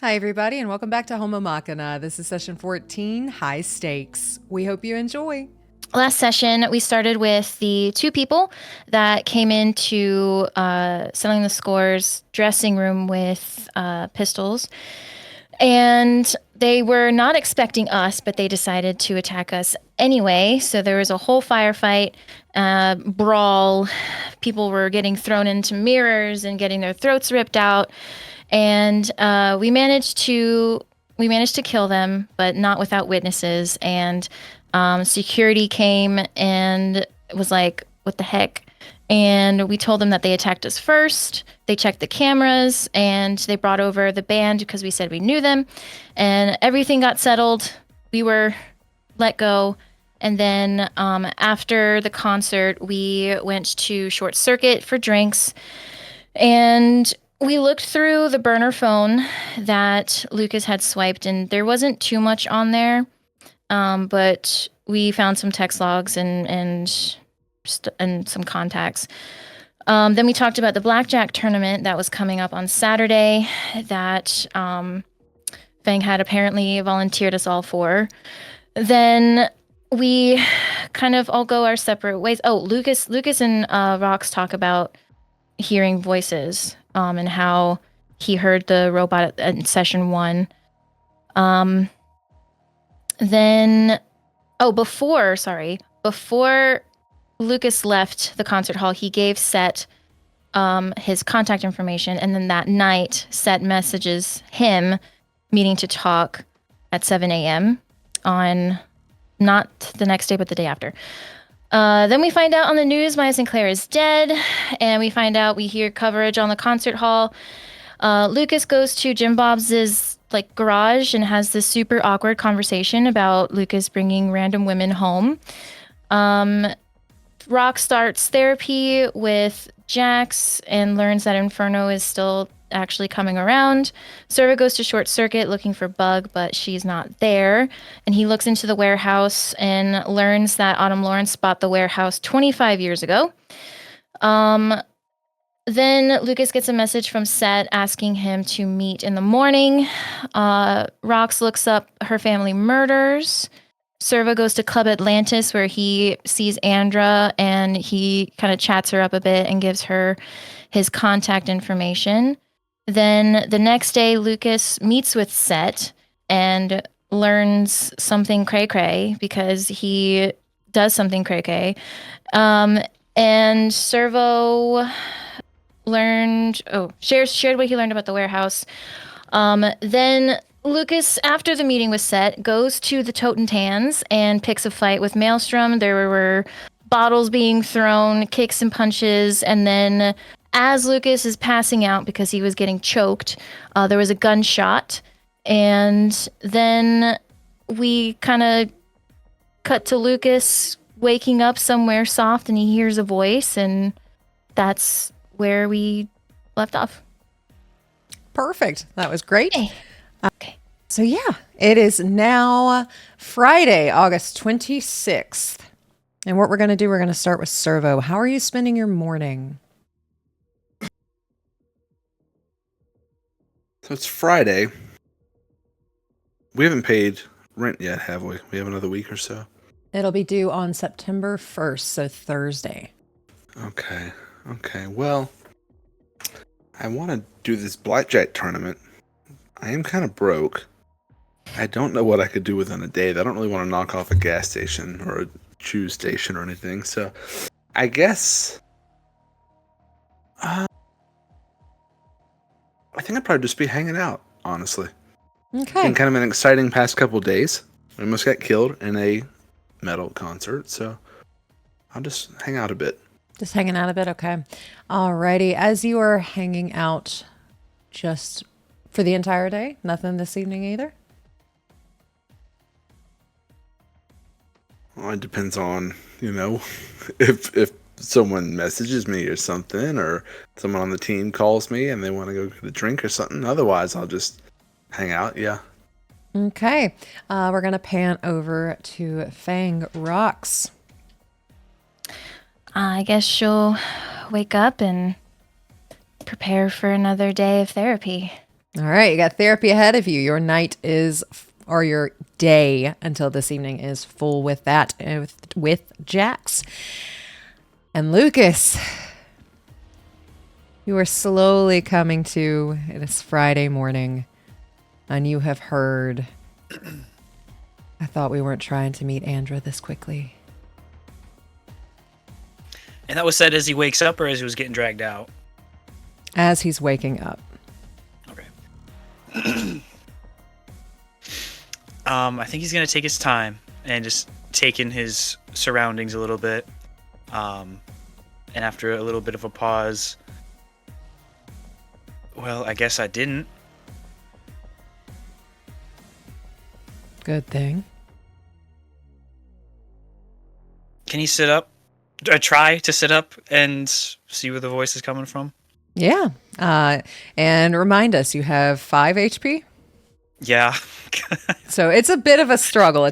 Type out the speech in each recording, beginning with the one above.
Hi, everybody, and welcome back to Homomachina. This is session 14, High Stakes. We hope you enjoy. Last session, we started with the two people that came into selling the scores dressing room with pistols. And they were not expecting us, but they decided to attack us anyway. So there was a whole firefight, brawl. People were getting thrown into mirrors and getting their throats ripped out. And we managed to kill them, but not without witnesses. And security came and was like, "What the heck?" And we told them that they attacked us first. They checked the cameras and they brought over the band because we said we knew them. And everything got settled. We were let go. And then after the concert, we went to Short Circuit for drinks. And we looked through the burner phone that Lucas had swiped, and there wasn't too much on there. But we found some text logs and some contacts. Then we talked about the blackjack tournament that was coming up on Saturday that Fang had apparently volunteered us all for. Then we kind of all go our separate ways. Oh, Lucas and Rox talk about hearing voices and how he heard the robot at session 1. Then, before Lucas left the concert hall, he gave Set his contact information, and then that night, Set messages him meeting to talk at 7 a.m. on not the next day, but the day after. Then we find out on the news Maya Sinclair is dead, and we hear coverage on the concert hall. Lucas goes to Jim Bob's garage and has this super awkward conversation about Lucas bringing random women home. Rock starts therapy with Jax and learns that Inferno is still actually coming around. Cerveau goes to Short Circuit looking for Bug, but she's not there. And he looks into the warehouse and learns that Autumn Lawrence bought the warehouse 25 years ago. Then Lucas gets a message from Set asking him to meet in the morning. Rox looks up her family murders. Cerveau goes to Club Atlantis where he sees Andra and he kind of chats her up a bit and gives her his contact information. Then the next day, Lucas meets with Set and learns something cray-cray because he does something cray-cray. And Cerveau shared what he learned about the warehouse. Then Lucas, after the meeting with Set, goes to the Totentans and picks a fight with Maelstrom. There were bottles being thrown, kicks and punches, and then as Lucas is passing out because he was getting choked, there was a gunshot. And then we kind of cut to Lucas waking up somewhere soft and he hears a voice, and that's where we left off. Perfect. That was great. Hey. Okay. So yeah, it is now Friday, August 26th. And what we're going to do, we're going to start with Cerveau. How are you spending your morning? So it's Friday. We haven't paid rent yet, have we? We have another week or so. It'll be due on September 1st, so Thursday. Okay. Well, I want to do this blackjack tournament. I am kind of broke. I don't know what I could do within a day. I don't really want to knock off a gas station or a chew station or anything. So I guess I think I'd probably just be hanging out, honestly. Okay. Been kind of an exciting past couple days. We almost got killed in a metal concert, so I'll just hang out a bit. Just hanging out a bit, okay. Alrighty, as you are hanging out just for the entire day, nothing this evening either? Well, it depends on, if someone messages me or something, or someone on the team calls me and they want to go get a drink or something. Otherwise, I'll just hang out, yeah. Okay, we're going to pan over to Fang Rox. I guess she'll wake up and prepare for another day of therapy. All right, you got therapy ahead of you. Your night is, or your day until this evening is full with that, with Jax. And Lucas, you are slowly coming to, it is Friday morning, and you have heard, I thought we weren't trying to meet Andra this quickly. And that was said as he wakes up or as he was getting dragged out? As he's waking up. Okay. I think he's going to take his time and just take in his surroundings a little bit. And after a little bit of a pause, well, I guess I didn't. Good thing. Can he sit up? Try to sit up and see where the voice is coming from? Yeah. And remind us, you have 5 HP? Yeah. So it's a bit of a struggle.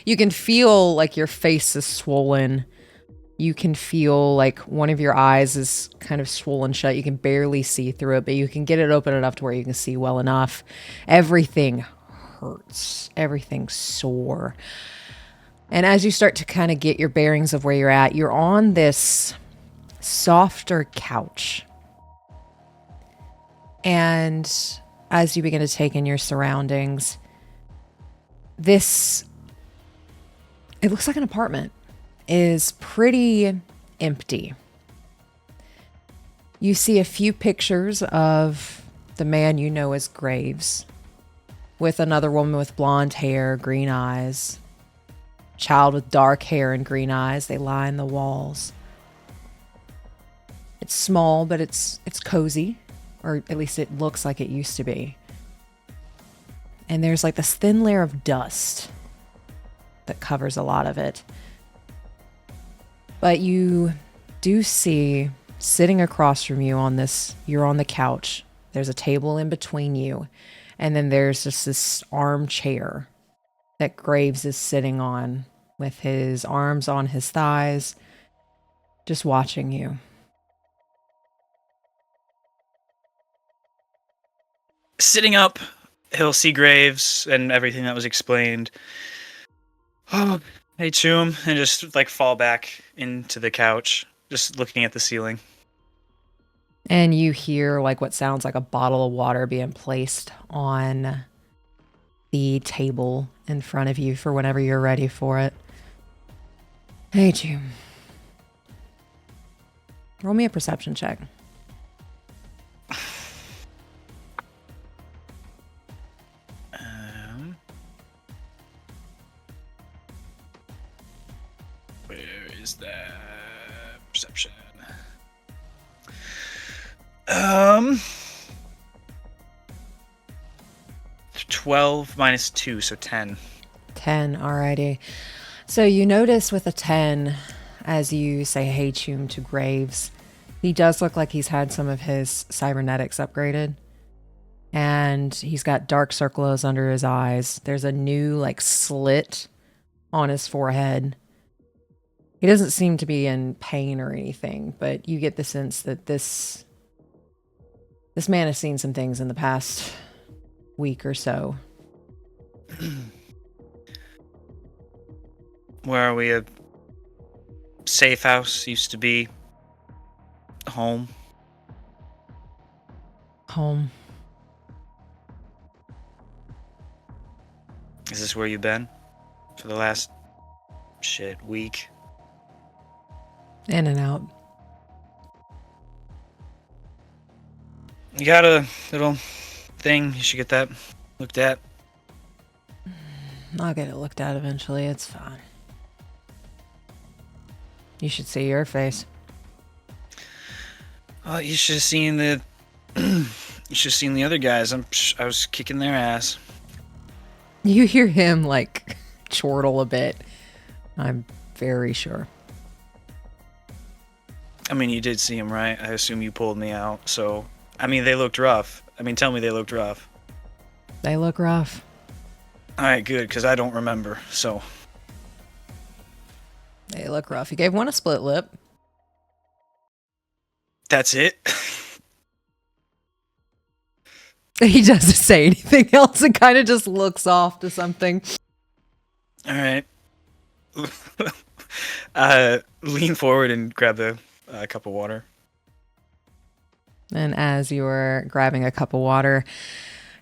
You can feel like your face is swollen. You can feel like one of your eyes is kind of swollen shut. You can barely see through it, but you can get it open enough to where you can see well enough. Everything hurts. Everything's sore. And as you start to kind of get your bearings of where you're at, you're on this softer couch. And as you begin to take in your surroundings, it looks like an apartment, is pretty empty. You see a few pictures of the man you know as Graves, with another woman with blonde hair, green eyes, child with dark hair and green eyes. They line the walls. It's small, but it's cozy, or at least it looks like it used to be. And there's like this thin layer of dust that covers a lot of it. But you do see, sitting across from you you're on the couch. There's a table in between you. And then there's just this armchair that Graves is sitting on with his arms on his thighs, just watching you. Sitting up, he'll see Graves and everything that was explained. Oh, hey, Choom, and just like fall back into the couch, just looking at the ceiling. And you hear like what sounds like a bottle of water being placed on the table in front of you for whenever you're ready for it. Hey, Choom. Roll me a perception check. Where is that perception? 12 minus 2, so 10. 10, alrighty. So you notice with a 10, as you say hey Choom to Graves, he does look like he's had some of his cybernetics upgraded. And he's got dark circles under his eyes. There's a new like slit on his forehead. He doesn't seem to be in pain or anything, but you get the sense that this man has seen some things in the past week or so. Where are we? A safe house used to be home. Home. Is this where you've been for the last week? In and out. You got a little thing. You should get that looked at. I'll get it looked at eventually. It's fine. You should see your face. Oh, you should have seen the. You should have seen the other guys. I was kicking their ass. You hear him like chortle a bit. I'm very sure. I mean, you did see him, right? I assume you pulled me out. So, I mean, they looked rough. Tell me they looked rough. They look rough. All right, good, because I don't remember. So. They look rough. You gave one a split lip. That's it? He doesn't say anything else and kind of just looks off to something. All right. Lean forward and grab a cup of water. And as you're grabbing a cup of water,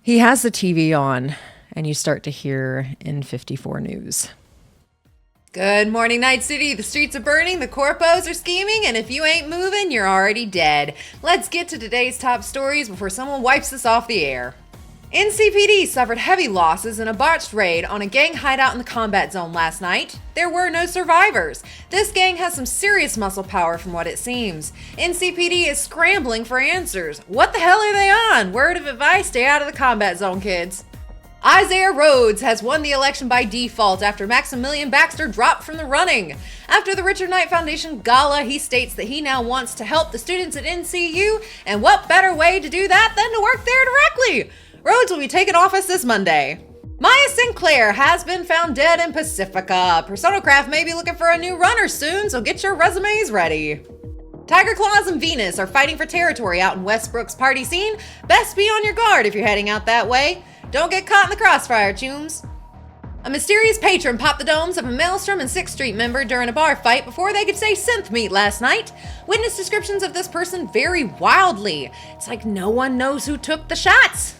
he has the TV on, and you start to hear N54 news. Good morning, Night City. The streets are burning, the corpos are scheming, and if you ain't moving, you're already dead. Let's get to today's top stories before someone wipes us off the air. NCPD suffered heavy losses in a botched raid on a gang hideout in the combat zone last night. There were no survivors. This gang has some serious muscle power from what it seems. NCPD is scrambling for answers. What the hell are they on? Word of advice, stay out of the combat zone, kids. Isaiah Rhodes has won the election by default after Maximilian Baxter dropped from the running. After the Richard Knight Foundation Gala, he states that he now wants to help the students at NCU, and what better way to do that than to work there directly? Rhodes will be taking office this Monday. Maya Sinclair has been found dead in Pacifica. Personacraft may be looking for a new runner soon, so get your resumes ready. Tiger Claws and Venus are fighting for territory out in Westbrook's party scene. Best be on your guard if you're heading out that way. Don't get caught in the crossfire, chooms. A mysterious patron popped the domes of a Maelstrom and 6th Street member during a bar fight before they could say synth meat last night. Witness descriptions of this person vary wildly. It's like no one knows who took the shots.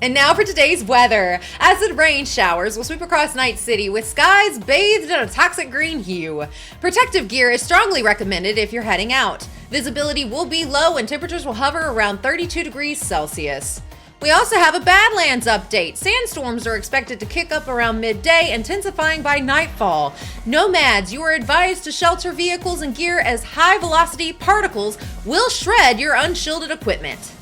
And now for today's weather. Acid rain showers will sweep across Night City with skies bathed in a toxic green hue. Protective gear is strongly recommended if you're heading out. Visibility will be low and temperatures will hover around 32 degrees Celsius. We also have a Badlands update. Sandstorms are expected to kick up around midday, intensifying by nightfall. Nomads, you are advised to shelter vehicles and gear as high-velocity particles will shred your unshielded equipment.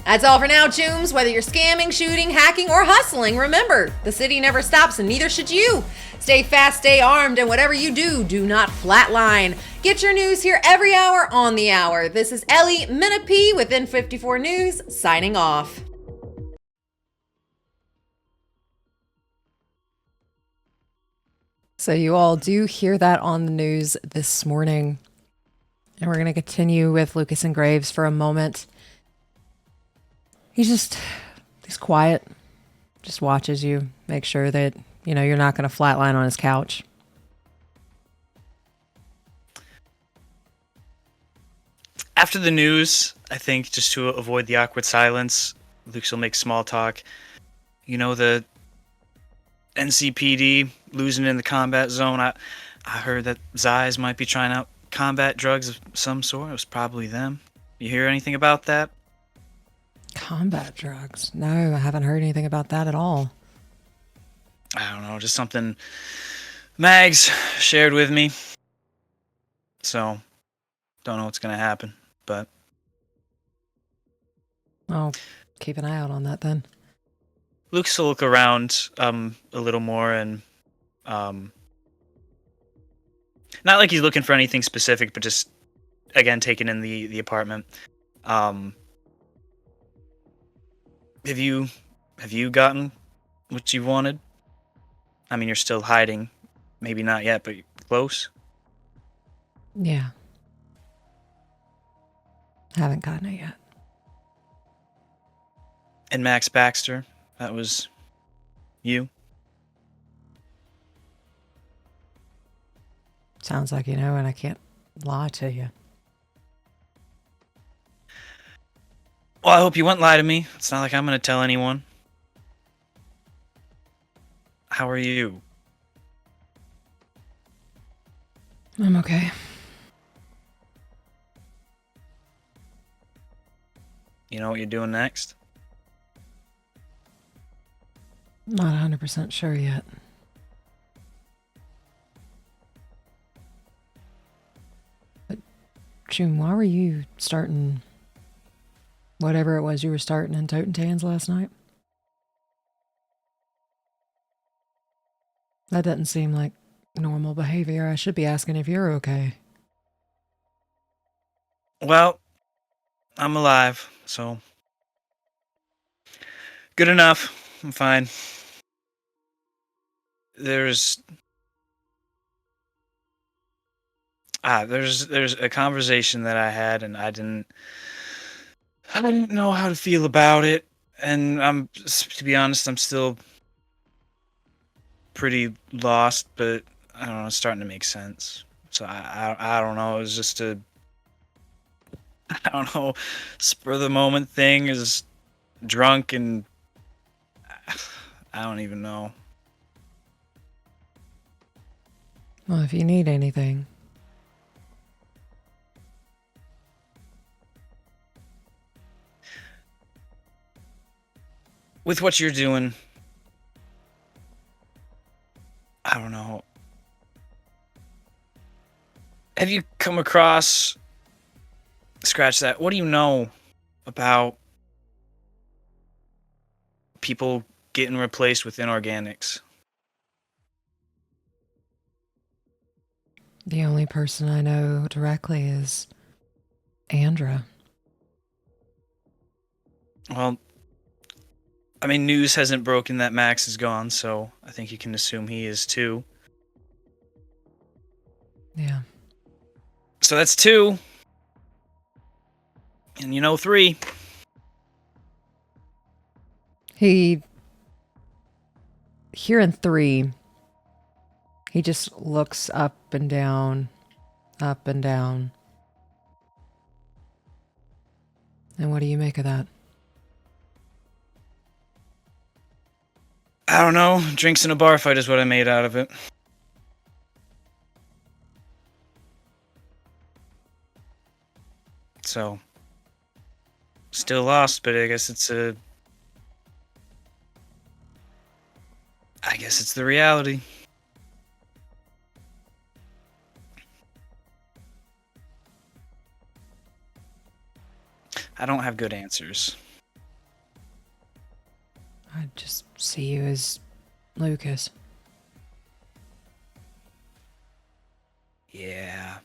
That's all for now, chooms. Whether you're scamming, shooting, hacking, or hustling, remember, the city never stops and neither should you. Stay fast, stay armed, and whatever you do, do not flatline. Get your news here every hour on the hour. This is Ellie Menapee with N54 News, signing off. So you all do hear that on the news this morning. And we're going to continue with Lucas and Graves for a moment. He's quiet, just watches you, make sure that, you're not going to flatline on his couch. After the news, I think just to avoid the awkward silence, Lucas will make small talk. The NCPD losing in the combat zone. I heard that Zeiss might be trying out combat drugs of some sort. It was probably them. You hear anything about that? Combat drugs? No, I haven't heard anything about that at all. I don't know, just something Mags shared with me. So, don't know what's going to happen, but I'll keep an eye out on that then. Lucas will look around a little more and not like he's looking for anything specific, but just again taking in the apartment. Have you gotten what you wanted? I mean, you're still hiding. Maybe not yet, but close. Yeah. Haven't gotten it yet. And Max Baxter, that was you? Sounds like you know, and I can't lie to you. Well, I hope you won't lie to me. It's not like I'm going to tell anyone. How are you? I'm okay. You know what you're doing next? Not 100% sure yet. But, June, why were you starting whatever it was you were starting in Totentans last night? That doesn't seem like normal behavior. I should be asking if you're okay. Well, I'm alive, so good enough. I'm fine. There's a conversation that I had, and I didn't I don't know how to feel about it, and to be honest, I'm still pretty lost, but I don't know, it's starting to make sense. So I don't know, it was just a, I don't know, spur of the moment thing, is drunk and I don't even know. Well, if you need anything. With what you're doing, I don't know. Have you come across, scratch that, what do you know about people getting replaced with inorganics? The only person I know directly is Andra. Well, I mean, news hasn't broken that Max is gone, so I think you can assume he is too. Yeah. So that's 2. And you know 3. Here in 3, he just looks up and down, up and down. And what do you make of that? I don't know. Drinks in a bar fight is what I made out of it. So, still lost, but I guess it's the reality. I don't have good answers. I just see you as Lucas. Yeah.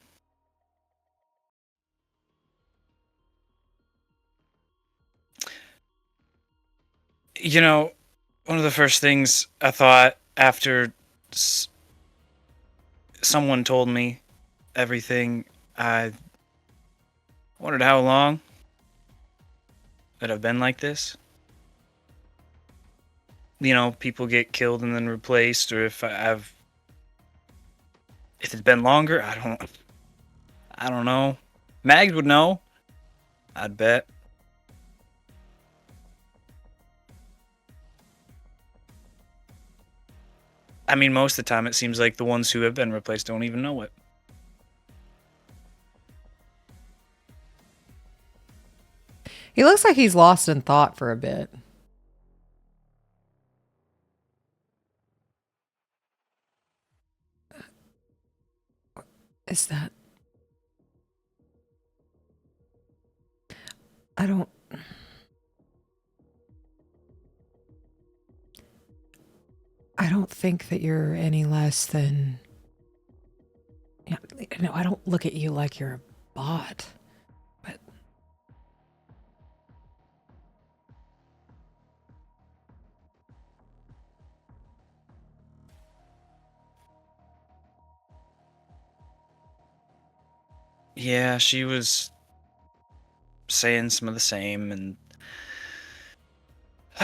You know, one of the first things I thought after someone told me everything, I wondered how long that I've been like this. You know, people get killed and then replaced, or if it's been longer, I don't know. Mags would know, I'd bet. I mean, most of the time it seems like the ones who have been replaced don't even know it. He looks like he's lost in thought for a bit. Is that... I don't... I don't think that you're any less than... Yeah, no, I don't look at you like you're a bot. But... Yeah, she was saying some of the same, and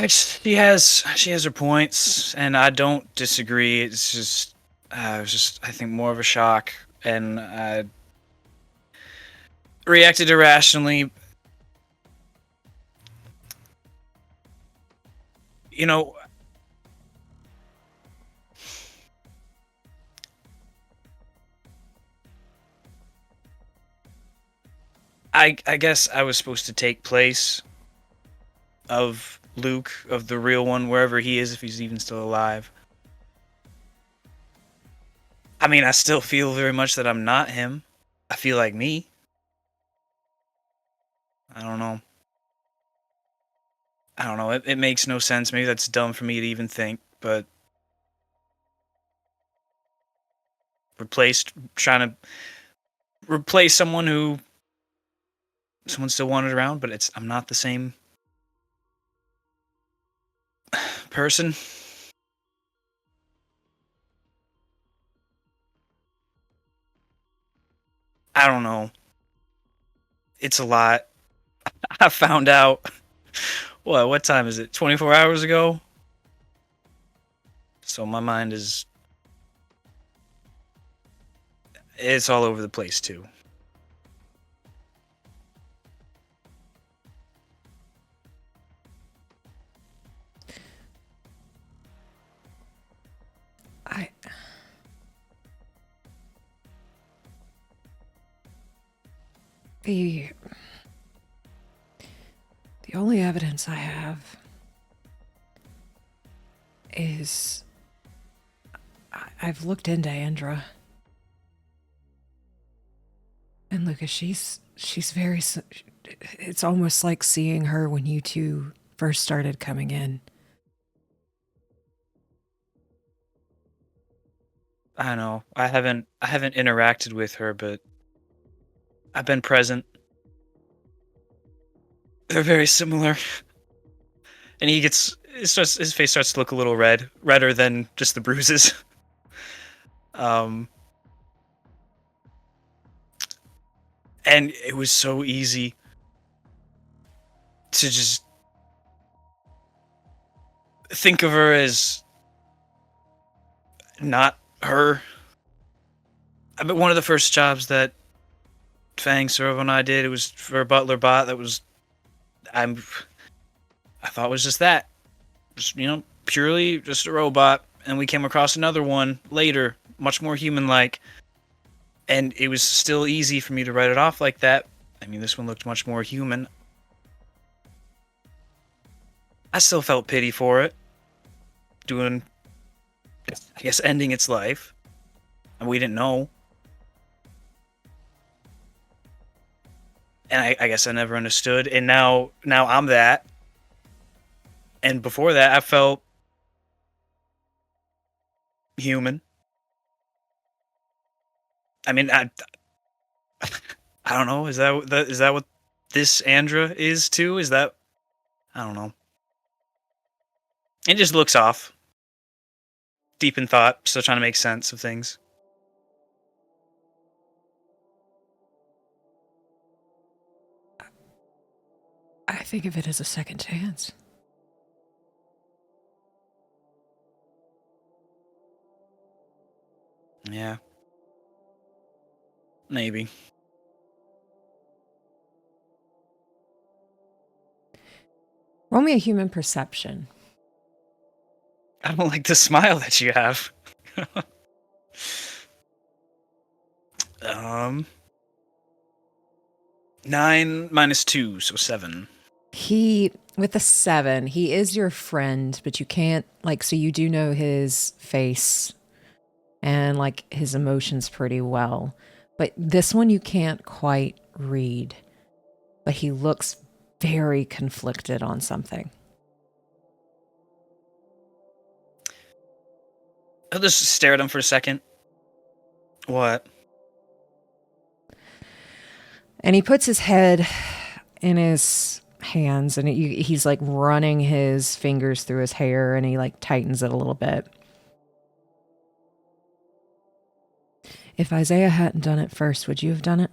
she has her points, and I don't disagree. It's just it was just, I think, more of a shock, and I reacted irrationally. You know, I guess I was supposed to take place of Luke, of the real one, wherever he is, if he's even still alive. I mean, I still feel very much that I'm not him. I feel like me. I don't know. I don't know. It makes no sense. Maybe that's dumb for me to even think, but trying to replace someone who someone still wanted around, but I'm not the same person. I don't know. It's a lot. I found out. What time is it? 24 hours ago? So my mind is... It's all over the place, too. The only evidence I have is I've looked into Andra. And Lucas, she's very... It's almost like seeing her when you two first started coming in. I know. I haven't interacted with her, but I've been present. They're very similar. And his face starts to look a little redder than just the bruises. And it was so easy to just think of her as not her. I mean, one of the first jobs that Fang, Cerveau, and I did, it was for a butler bot that was... I thought it was just that. Just, purely just a robot. And we came across another one later, much more human-like. And it was still easy for me to write it off like that. I mean, this one looked much more human. I still felt pity for it. Ending its life. And we didn't know. And I guess I never understood. And now I'm that. And before that, I felt human. I mean, I don't know. Is that what this Andra is too? Is that... I don't know. It just looks off. Deep in thought, still trying to make sense of things. I think of it as a second chance. Yeah. Maybe. Roll me a human perception. I don't like the smile that you have. 9 minus 2, so 7. With a 7, he is your friend, but you can't, so you do know his face and, his emotions pretty well. But this one you can't quite read. But he looks very conflicted on something. I'll just stare at him for a second. What? And he puts his head in his hands, and he's running his fingers through his hair, and he tightens it a little bit. If Isaiah hadn't done it first, would you have done it?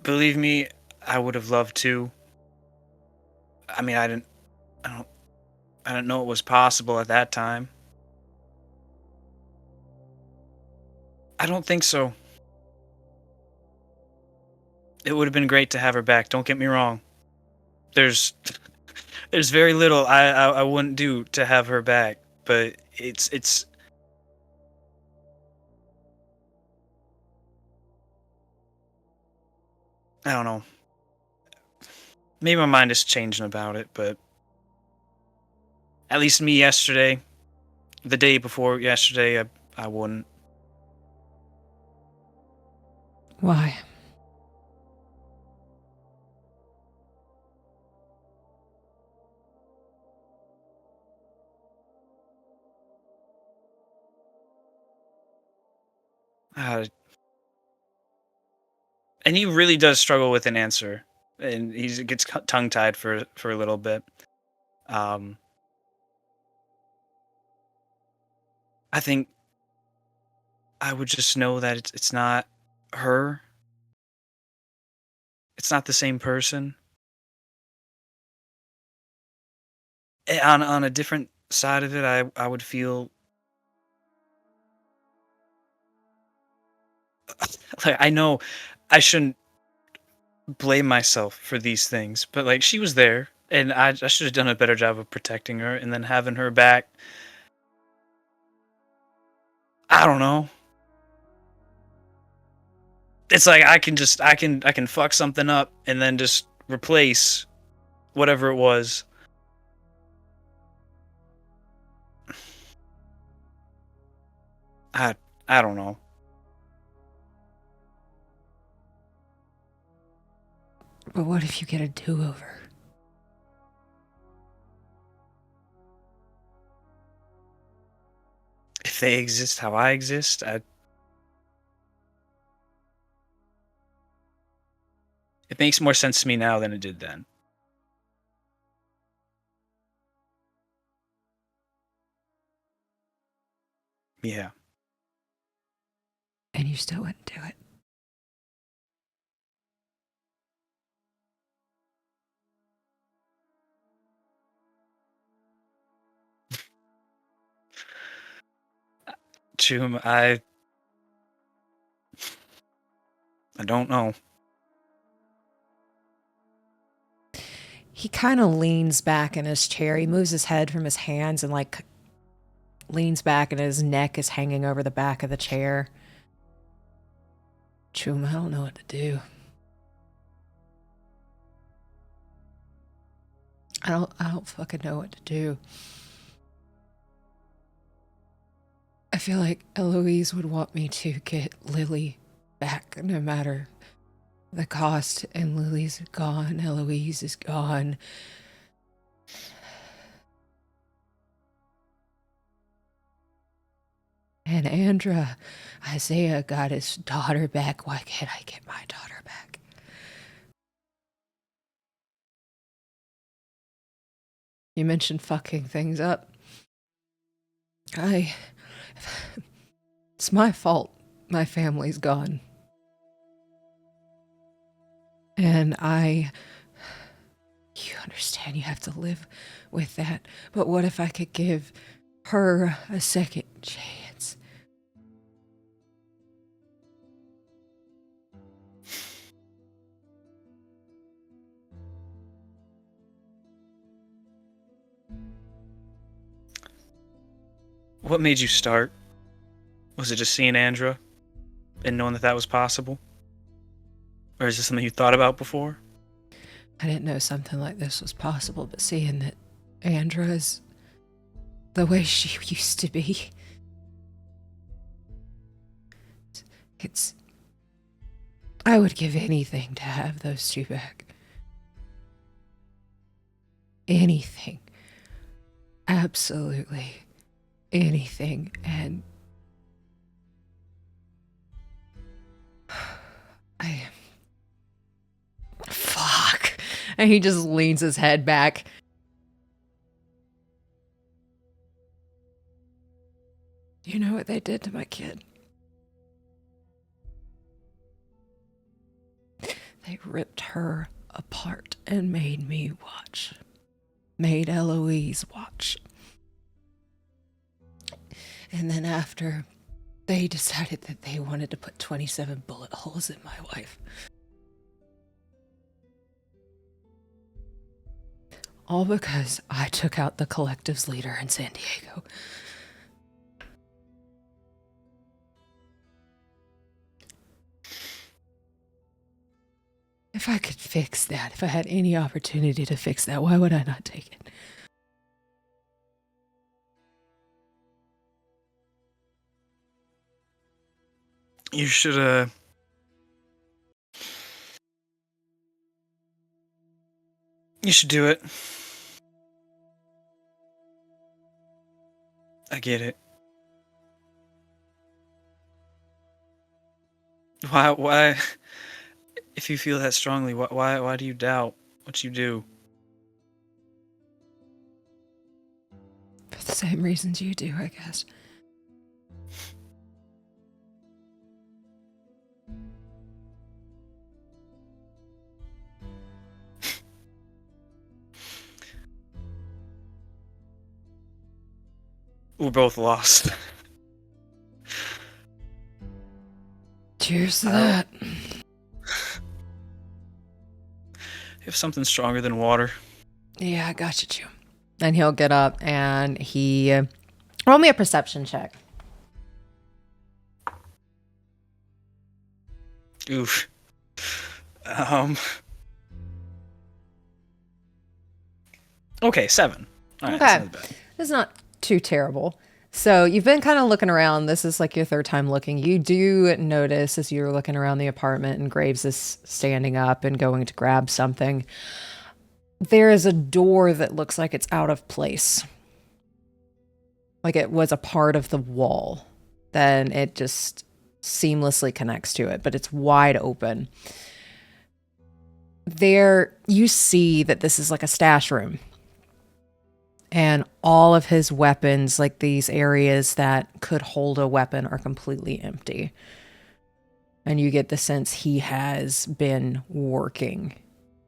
Believe me, I would have loved to. I mean, I didn't know it was possible at that time. I don't think so. It would have been great to have her back, don't get me wrong. There's very little I wouldn't do to have her back, but it's I don't know. Maybe my mind is changing about it, but at least me yesterday, the day before yesterday, I wouldn't. Why? And he really does struggle with an answer, and he gets tongue-tied for a little bit. I think I would just know that it's not her. It's not the same person. On a different side of it, I would feel like I know I shouldn't blame myself for these things, but like she was there, and I should have done a better job of protecting her, and then having her back. I don't know. It's like I can fuck something up and then just replace whatever it was. I I don't know. But what if you get a do-over? If they exist how I exist, it makes more sense to me now than it did then. Yeah. And you still wouldn't do it. Chum, I don't know. He kind of leans back in his chair. He moves his head from his hands and like leans back, and his neck is hanging over the back of the chair. Chum, I don't know what to do. I don't fucking know what to do. I feel like Eloise would want me to get Lily back no matter the cost, and Lily's gone, Eloise is gone. And Andra, Isaiah got his daughter back. Why can't I get my daughter back? You mentioned fucking things up. It's my fault. My family's gone. And you understand you have to live with that. But what if I could give her a second chance? What made you start? Was it just seeing Andra and knowing that that was possible? Or is this something you thought about before? I didn't know something like this was possible, but seeing that Andra is the way she used to be, I would give anything to have those two back. Anything. Absolutely anything. And fuck. And he just leans his head back. You know what they did to my kid? They ripped her apart and made me watch. Made Eloise watch. And then after, they decided that they wanted to put 27 bullet holes in my wife. All because I took out the collective's leader in San Diego. If I could fix that, if I had any opportunity to fix that, why would I not take it? You should, you should do it. I get it. Why, if you feel that strongly, why do you doubt what you do? For the same reasons you do, I guess. We're both lost. Cheers to Oh. that. You have something stronger than water. Yeah, I got you, Chew. And he'll get up and he roll me a perception check. Oof. Okay, 7. All right, Okay. that's not bad. It's not too terrible. So you've been kind of looking around. This is like your third time looking. You do notice as you're looking around the apartment and Graves is standing up and going to grab something. There is a door that looks like it's out of place. Like it was a part of the wall. Then it just seamlessly connects to it, but it's wide open. There, you see that this is like a stash room. And all of his weapons, like these areas that could hold a weapon, are completely empty. And you get the sense he has been working.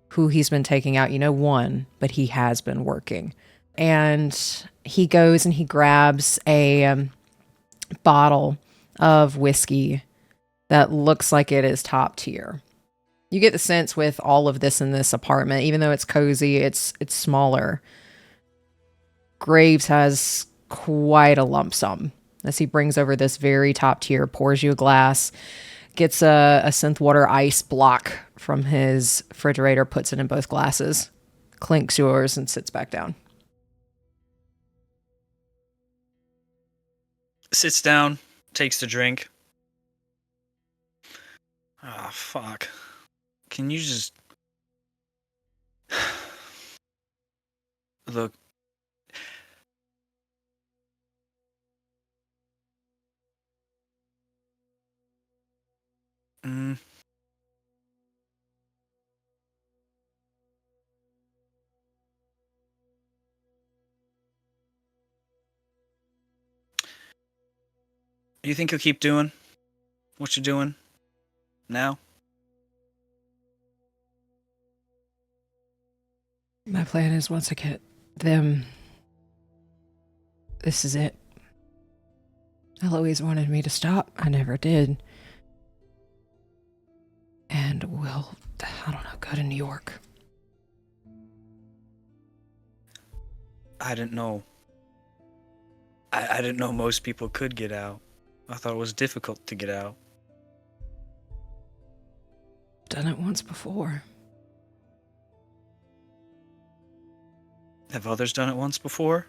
Who he's been taking out, one, but he has been working. And he goes and he grabs a bottle of whiskey that looks like it is top tier. You get the sense with all of this in this apartment, even though it's cozy, it's smaller. Graves has quite a lump sum as he brings over this very top tier, pours you a glass, gets a synth water ice block from his refrigerator, puts it in both glasses, clinks yours, and sits back down. Sits down, takes the drink. Ah, fuck. Can you just... Look. You think you'll keep doing what you're doing now? My plan is once I get them, this is it. Eloise wanted me to stop. I never did. And we'll, I don't know, go to New York. I didn't know. I didn't know most people could get out. I thought it was difficult to get out. Done it once before. Have others done it once before?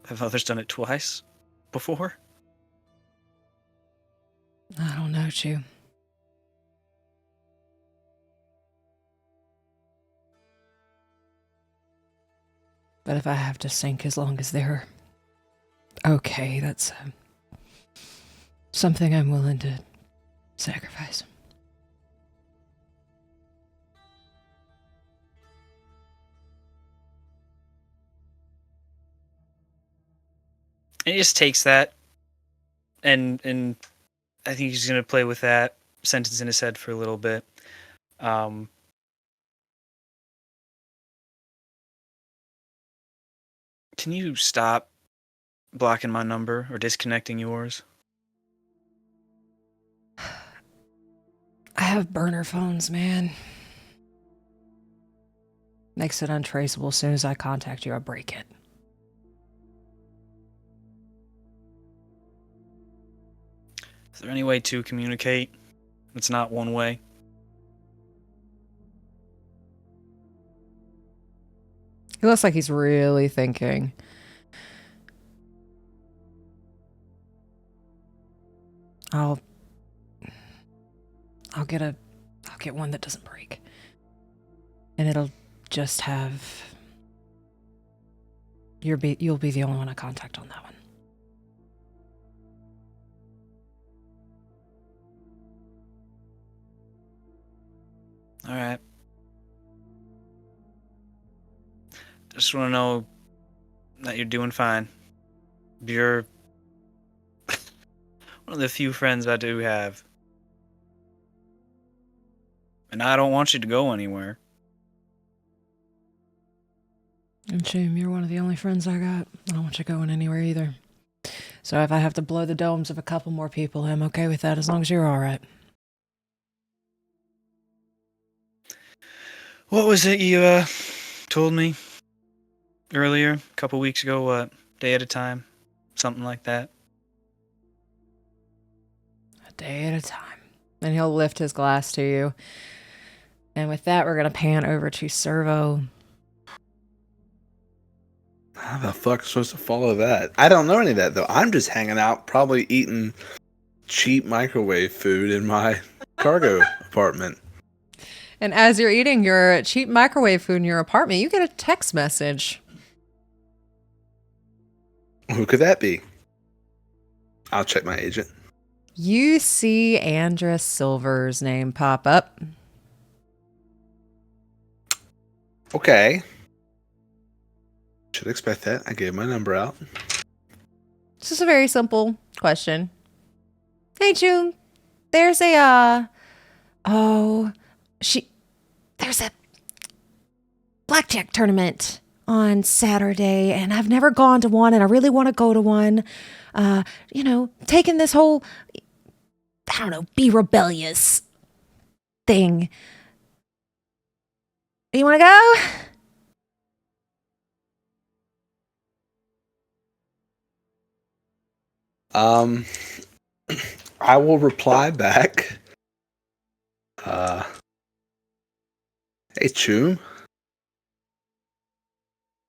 Have others done it twice before? I don't know, Chew. But if I have to sink as long as they're okay, that's something I'm willing to sacrifice. And he just takes that, and I think he's gonna play with that sentence in his head for a little bit. Can you stop blocking my number or disconnecting yours? I have burner phones, man. Makes it untraceable. As soon as I contact you, I break it. Is there any way to communicate? It's not one way. He looks like he's really thinking. I'll get one that doesn't break. And it'll just have you'll be the only one I contact on that one. All right. Just want to know that you're doing fine. You're one of the few friends I do have. And I don't want you to go anywhere. And Shame, you're one of the only friends I got. I don't want you going anywhere either. So if I have to blow the domes of a couple more people, I'm okay with that as long as you're all right. What was it you told me earlier, a couple weeks ago? What, day at a time? Something like that. A day at a time. And he'll lift his glass to you. And with that, we're going to pan over to Cerveau. How the fuck am I supposed to follow that? I don't know any of that, though. I'm just hanging out, probably eating cheap microwave food in my cargo apartment. And as you're eating your cheap microwave food in your apartment, you get a text message. Who could that be? I'll check my agent. You see Andrus Silver's name pop up. Okay. Should expect that. I gave my number out. It's just a very simple question. Hey, June, there's a, there's a blackjack tournament on Saturday, and I've never gone to one, and I really want to go to one. Taking this whole, I don't know, be rebellious thing. You want to go? I will reply back. Hey, Choom.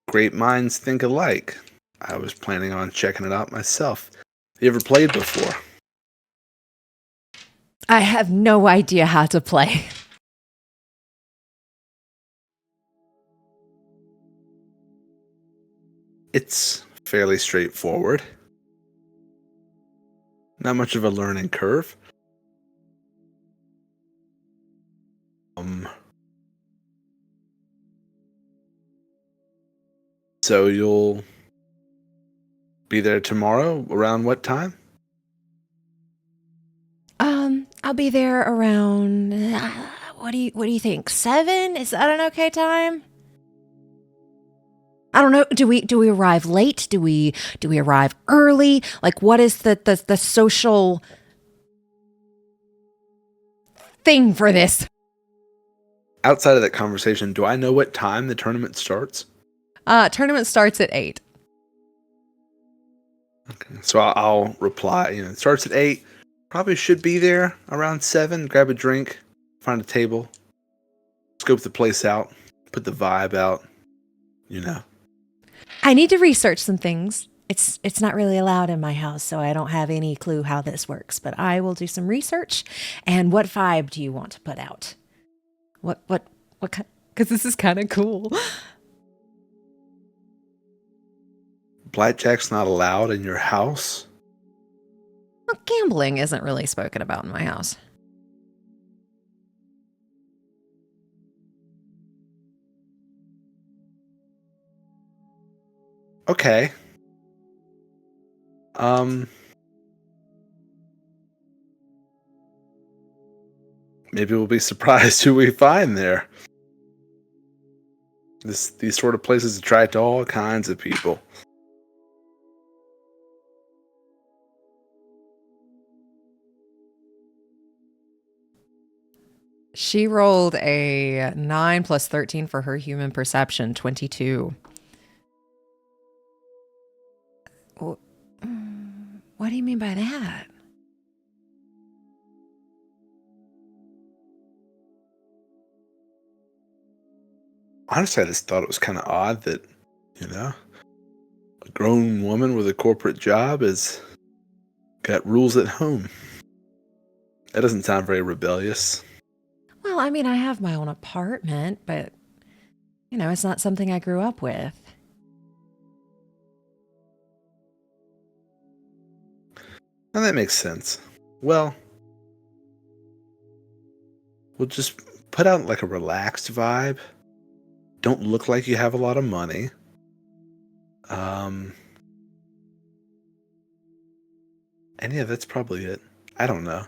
Great minds think alike. I was planning on checking it out myself. You ever played before? I have no idea how to play. It's fairly straightforward. Not much of a learning curve. So you'll be there tomorrow around what time? I'll be there around, what do you think? 7? Is that an okay time? I don't know. Do we arrive late? Do we arrive early? Like, what is the social thing for this? Outside of that conversation, do I know what time the tournament starts? Tournament starts at 8. Okay, so I'll reply. It starts at 8. Probably should be there around 7. Grab a drink, find a table, scope the place out, put the vibe out. I need to research some things. It's not really allowed in my house, so I don't have any clue how this works. But I will do some research. And what vibe do you want to put out? What kind? Because this is kind of cool. Blackjack's not allowed in your house? Well, gambling isn't really spoken about in my house. Okay. Maybe we'll be surprised who we find there. These sort of places attract all kinds of people. She rolled a 9 plus 13 for her human perception, 22. What do you mean by that? Honestly, I just thought it was kind of odd that, a grown woman with a corporate job has got rules at home. That doesn't sound very rebellious. Well, I mean, I have my own apartment, but, it's not something I grew up with. And that makes sense. Well, we'll just put out like a relaxed vibe. Don't look like you have a lot of money. And yeah, that's probably it. I don't know.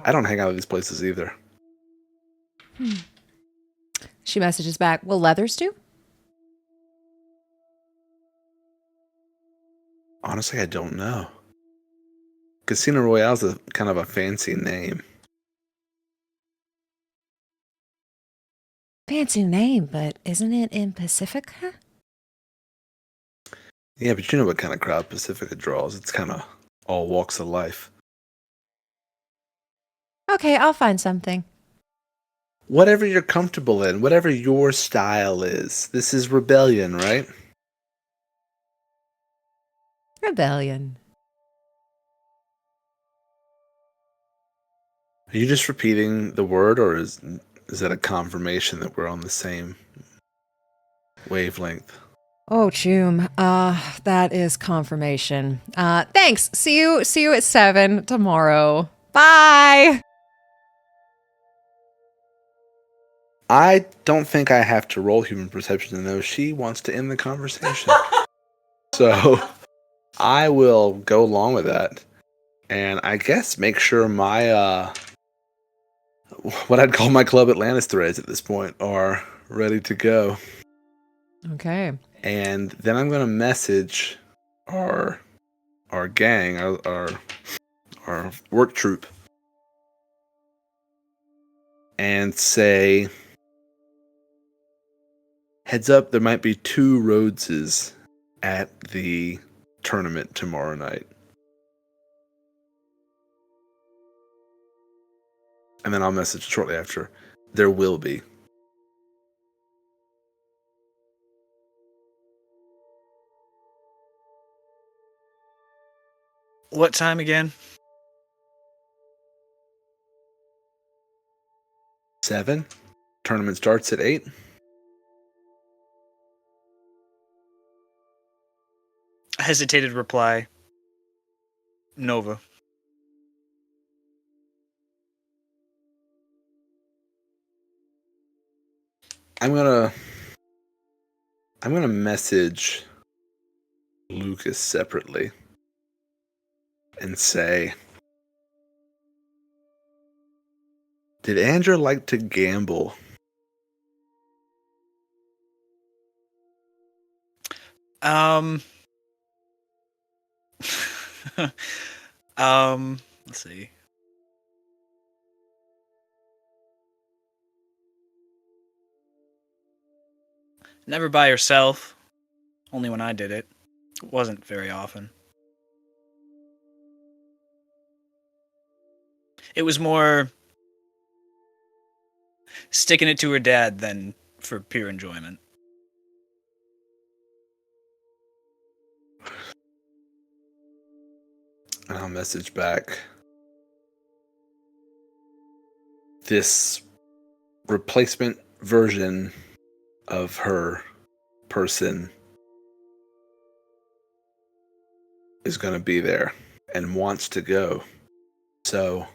I don't hang out at these places either. She messages back, will leathers do? Honestly, I don't know. Casino Royale's a kind of a fancy name. Fancy name, but isn't it in Pacifica? Yeah, but you know what kind of crowd Pacifica draws. It's kind of all walks of life. Okay, I'll find something. Whatever you're comfortable in, whatever your style is. This is Rebellion, right? Rebellion. Are you just repeating the word, or is that a confirmation that we're on the same wavelength? Oh, Choom. That is confirmation. Thanks. See you at 7 tomorrow. Bye. I don't think I have to roll human perception to know she wants to end the conversation. So I will go along with that. And I guess make sure my what I'd call my Club Atlantis threads at this point are ready to go. Okay. And then I'm gonna message our gang, our work troop, and say, heads up, there might be 2 Rhodeses at the tournament tomorrow night. And then I'll message shortly after, there will be. What time again? 7. Tournament starts at 8. I hesitated to reply. Nova. I'm gonna message Lucas separately and say, did Andrew like to gamble? Let's see. Never by herself. Only when I did it. It wasn't very often. It was more sticking it to her dad than for pure enjoyment. And I'll message back, this replacement version of her person is going to be there and wants to go. So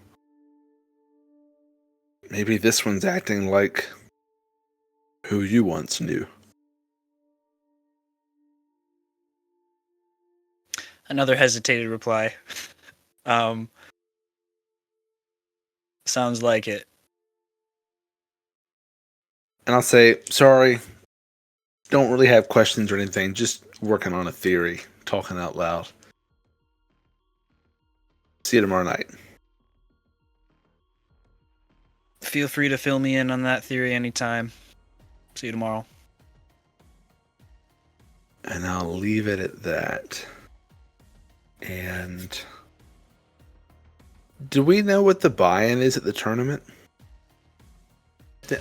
maybe this one's acting like who you once knew. Another hesitated reply. Sounds like it. And I'll say, sorry, don't really have questions or anything, just working on a theory, talking out loud. See you tomorrow night. Feel free to fill me in on that theory anytime. See you tomorrow. And I'll leave it at that. And do we know what the buy-in is at the tournament?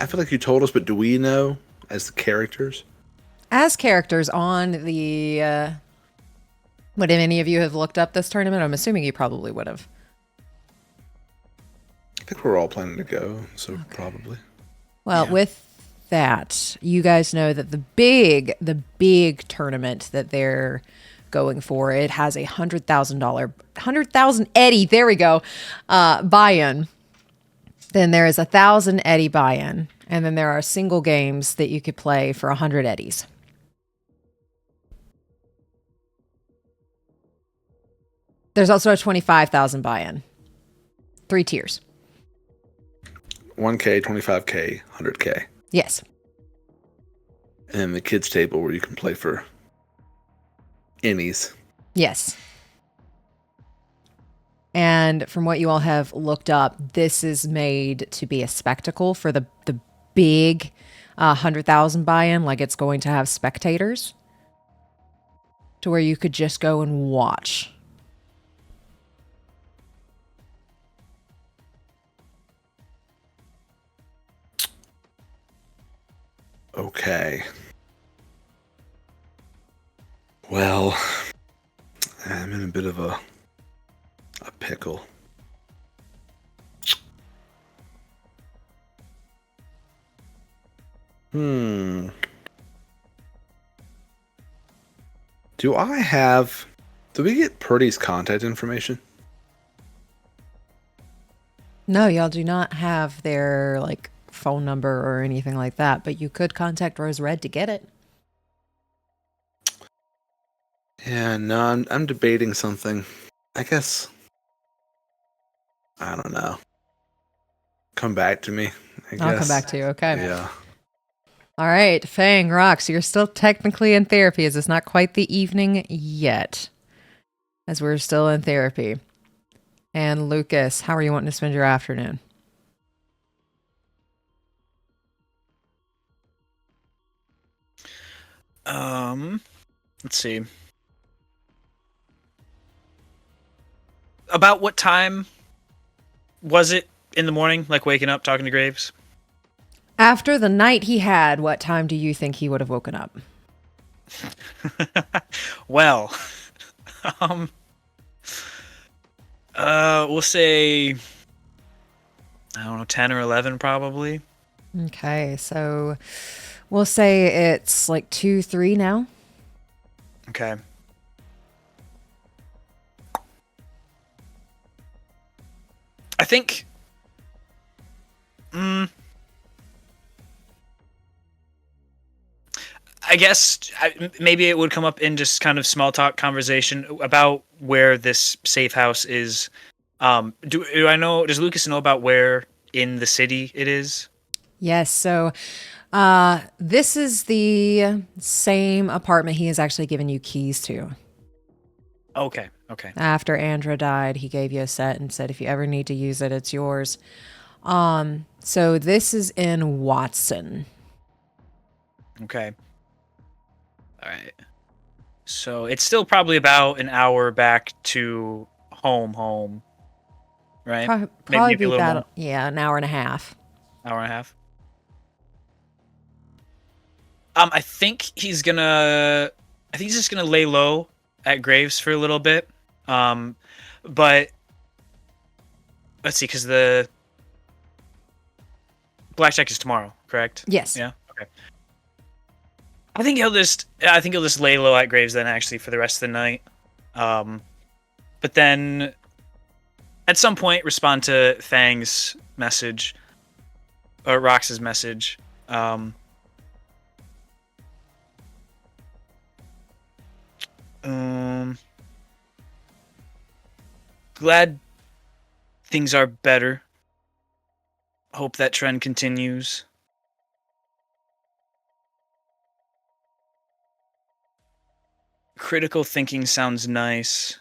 I feel like you told us, but do we know as the characters? As characters on the... would any of you have looked up this tournament? I'm assuming you probably would have. I think we're all planning to go, so okay. Probably. Well, with that, you guys know that the big tournament that they're going for, it has a $100,000 Eddie, there we go, buy-in. Then there is 1,000 Eddie buy-in, and then there are single games that you could play for 100 Eddies. There's also a 25,000 buy-in. 3 tiers. 1K, 25K, 100K. Yes. And then the kids table where you can play for innies. Yes. And from what you all have looked up, this is made to be a spectacle for the big 100,000 buy-in. Like it's going to have spectators to where you could just go and watch. Okay. Well, I'm in a bit of a pickle. Do we get Purdy's contact information? No, y'all do not have their like phone number or anything like that, but you could contact Rose Red to get it. Yeah, no, I'm debating something. I guess, I don't know. Come back to me, I guess. I'll come back to you, okay. Yeah. All right, Fang, Rox, you're still technically in therapy as it's not quite the evening yet, as we're still in therapy. And Lucas, how are you wanting to spend your afternoon? Let's see. About what time was it in the morning, like waking up, talking to Graves? After the night he had, what time do you think he would have woken up? Well, we'll say, I don't know, 10 or 11 probably. Okay, so we'll say it's like 2, 3 now. Okay. I think, I guess maybe it would come up in just kind of small talk conversation about where this safe house is. Do I know? Does Lucas know about where in the city it is? Yes, so this is the same apartment he has actually given you keys to. Okay. After Andra died, he gave you a set and said if you ever need to use it, it's yours. So this is in Watson. Okay. All right. So it's still probably about an hour back to home, right? Probably Maybe be a little about an hour and a half. hour and a half. I think he's just gonna lay low at Graves for a little bit. But let's see, because the blackjack is tomorrow, correct? Yes. Yeah. Okay. I think he'll just lay low at Graves then, actually, for the rest of the night. But then at some point respond to Fang's message or Rox's message. Glad things are better. Hope that trend continues. Critical thinking sounds nice.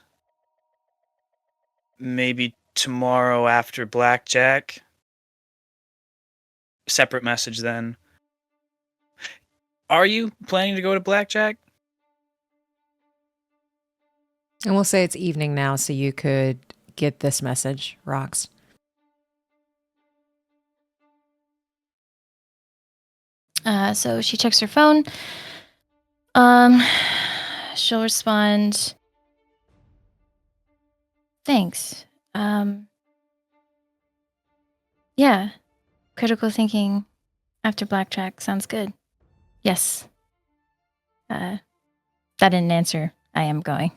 Maybe tomorrow after blackjack. Separate message then. Are you planning to go to blackjack? And we'll say it's evening now, so you could get this message, Rox. So she checks her phone. She'll respond, thanks. Yeah, critical thinking after blackjack sounds good. Yes. That didn't answer. I am going.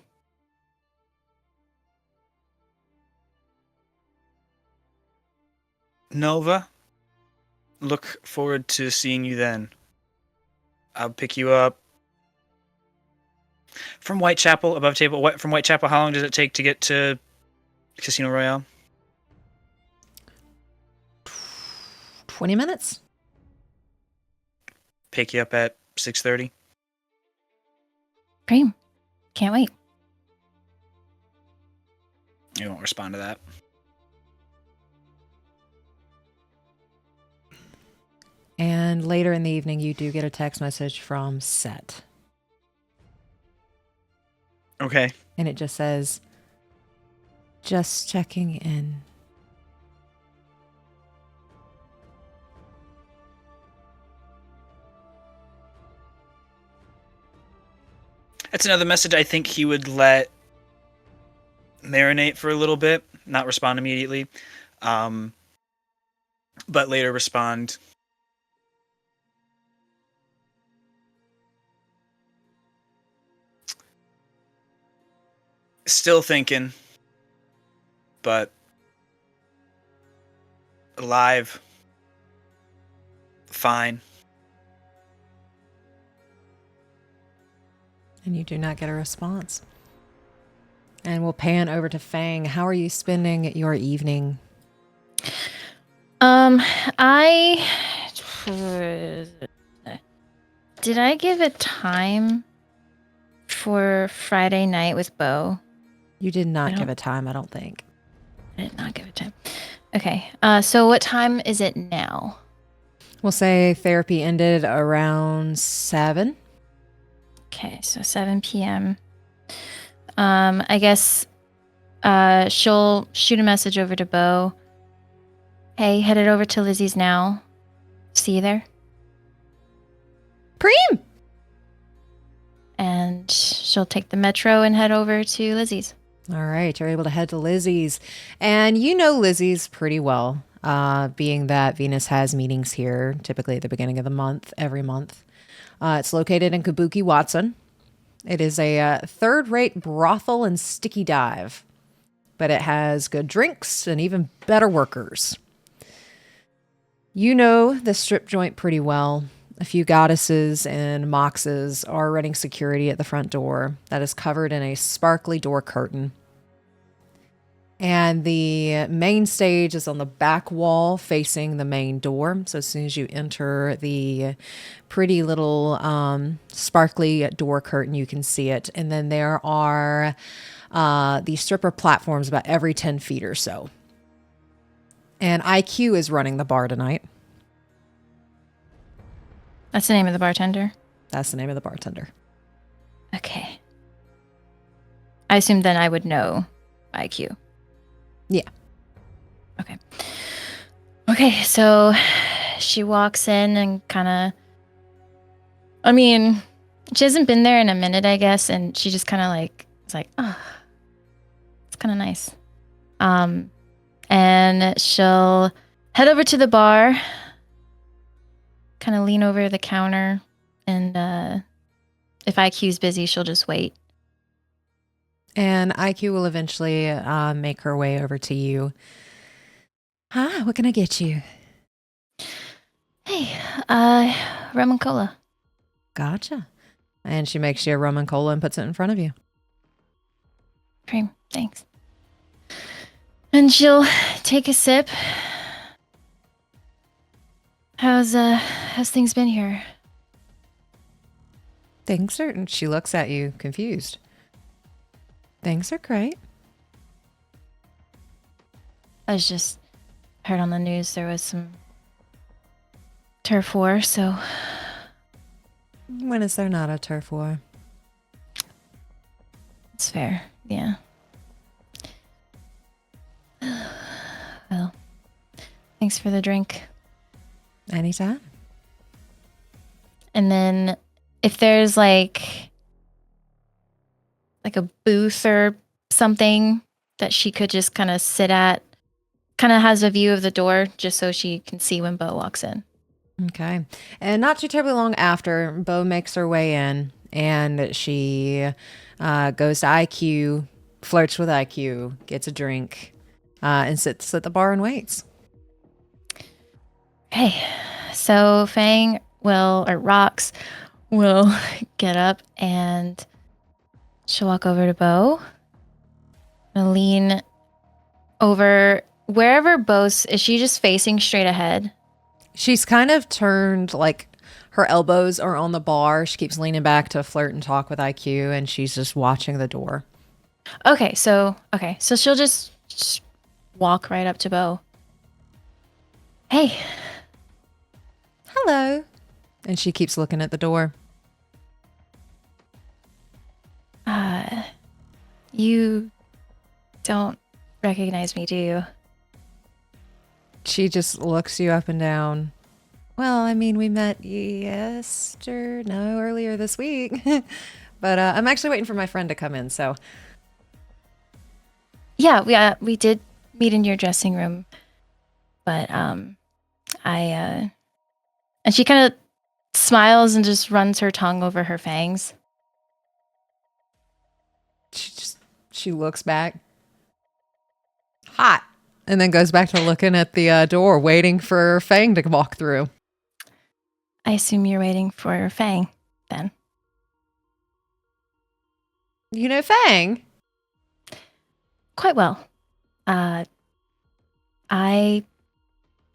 Nova, look forward to seeing you then. I'll pick you up from Whitechapel, above table. From Whitechapel, how long does it take to get to Casino Royale? 20 minutes? Pick you up at 6:30. Great. Can't wait. You won't respond to that. And later in the evening, you do get a text message from Set. Okay. And it just says, just checking in. That's another message I think he would let marinate for a little bit, not respond immediately, but later respond. Still thinking, but alive, fine. And you do not get a response. And we'll pan over to Fang. How are you spending your evening? I did I give a time for Friday night with Bo? You did not I give don't- a time, I don't think. I did not give a time. Okay. So what time is it now? We'll say therapy ended around 7. Okay, so 7 p.m. I guess she'll shoot a message over to Bo. Hey, headed over to Lizzie's now. See you there. Preem! And she'll take the metro and head over to Lizzie's. All right, you're able to head to Lizzie's. And you know Lizzie's pretty well, being that Venus has meetings here, typically at the beginning of the month, every month. It's located in Kabuki Watson. It is a third-rate brothel and sticky dive, but it has good drinks and even better workers. You know the strip joint pretty well. A few goddesses and moxes are running security at the front door that is covered in a sparkly door curtain. And the main stage is on the back wall facing the main door. So as soon as you enter the pretty little sparkly door curtain, you can see it. And then there are these stripper platforms about every 10 feet or so. And IQ is running the bar tonight. That's the name of the bartender? That's the name of the bartender. Okay. I assume then I would know IQ. Yeah. Okay. Okay, so she walks in and kind of... I mean, she hasn't been there in a minute, I guess, and she just kind of like... It's like, oh, it's kind of nice. And she'll head over to the bar, kind of lean over the counter, and if IQ's busy, she'll just wait. And IQ will eventually make her way over to you. Hi, what can I get you? Hey, rum and cola. Gotcha. And she makes you a rum and cola and puts it in front of you. Cream, thanks. And she'll take a sip. How's things been here? Things are... She looks at you confused. Things are great. I was just heard on the news there was some turf war, so When is there not a turf war? it's fair. Yeah. Well, thanks for the drink. Anytime. And then if there's like a booth or something that she could just kind of sit at, kind of has a view of the door just so she can see when Bo walks in. Okay. And not too terribly long after, Bo makes her way in and she goes to IQ, flirts with IQ, gets a drink, and sits at the bar and waits. Okay, so Fang Rox will get up and she'll walk over to Bo and lean over wherever Bo's. Is she just facing straight ahead? She's kind of turned, like her elbows are on the bar. She keeps leaning back to flirt and talk with IQ, and she's just watching the door. Okay, so she'll just walk right up to Bo. Hey, Hello. And she keeps looking at the door. you don't recognize me, do you? She just looks you up and down. Well, I mean, we met earlier this week. But I'm actually waiting for my friend to come in, so. Yeah, we did meet in your dressing room, but and she kind of smiles and just runs her tongue over her fangs. She looks back. Hot. And then goes back to looking at the door, waiting for Fang to walk through. I assume you're waiting for Fang, then. You know Fang? Quite well. I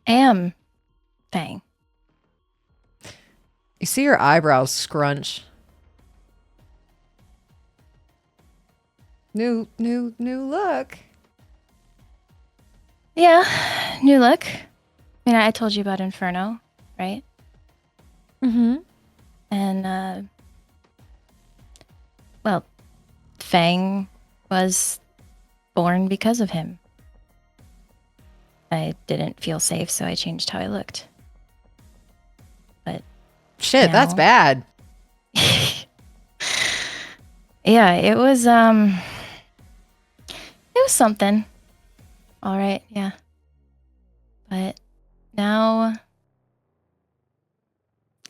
am Fang. You see her eyebrows scrunch. New look. Yeah, new look. I mean, I told you about Inferno, right? Mm-hmm. And, well, Fang was born because of him. I didn't feel safe, so I changed how I looked. But Shit, now- that's bad. Yeah, it was something. All right, yeah. But now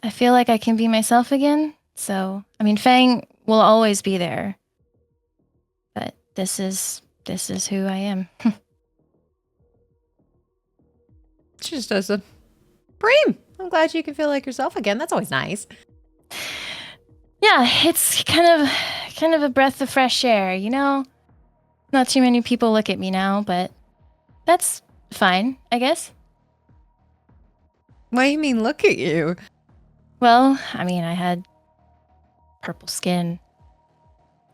I feel like I can be myself again. So, I mean, Fang will always be there. But this is who I am. She just does a Bream. I'm glad you can feel like yourself again. That's always nice. Yeah, it's kind of a breath of fresh air, you know? Not too many people look at me now, but that's fine, I guess. What do you mean, look at you? Well, I mean, I had purple skin.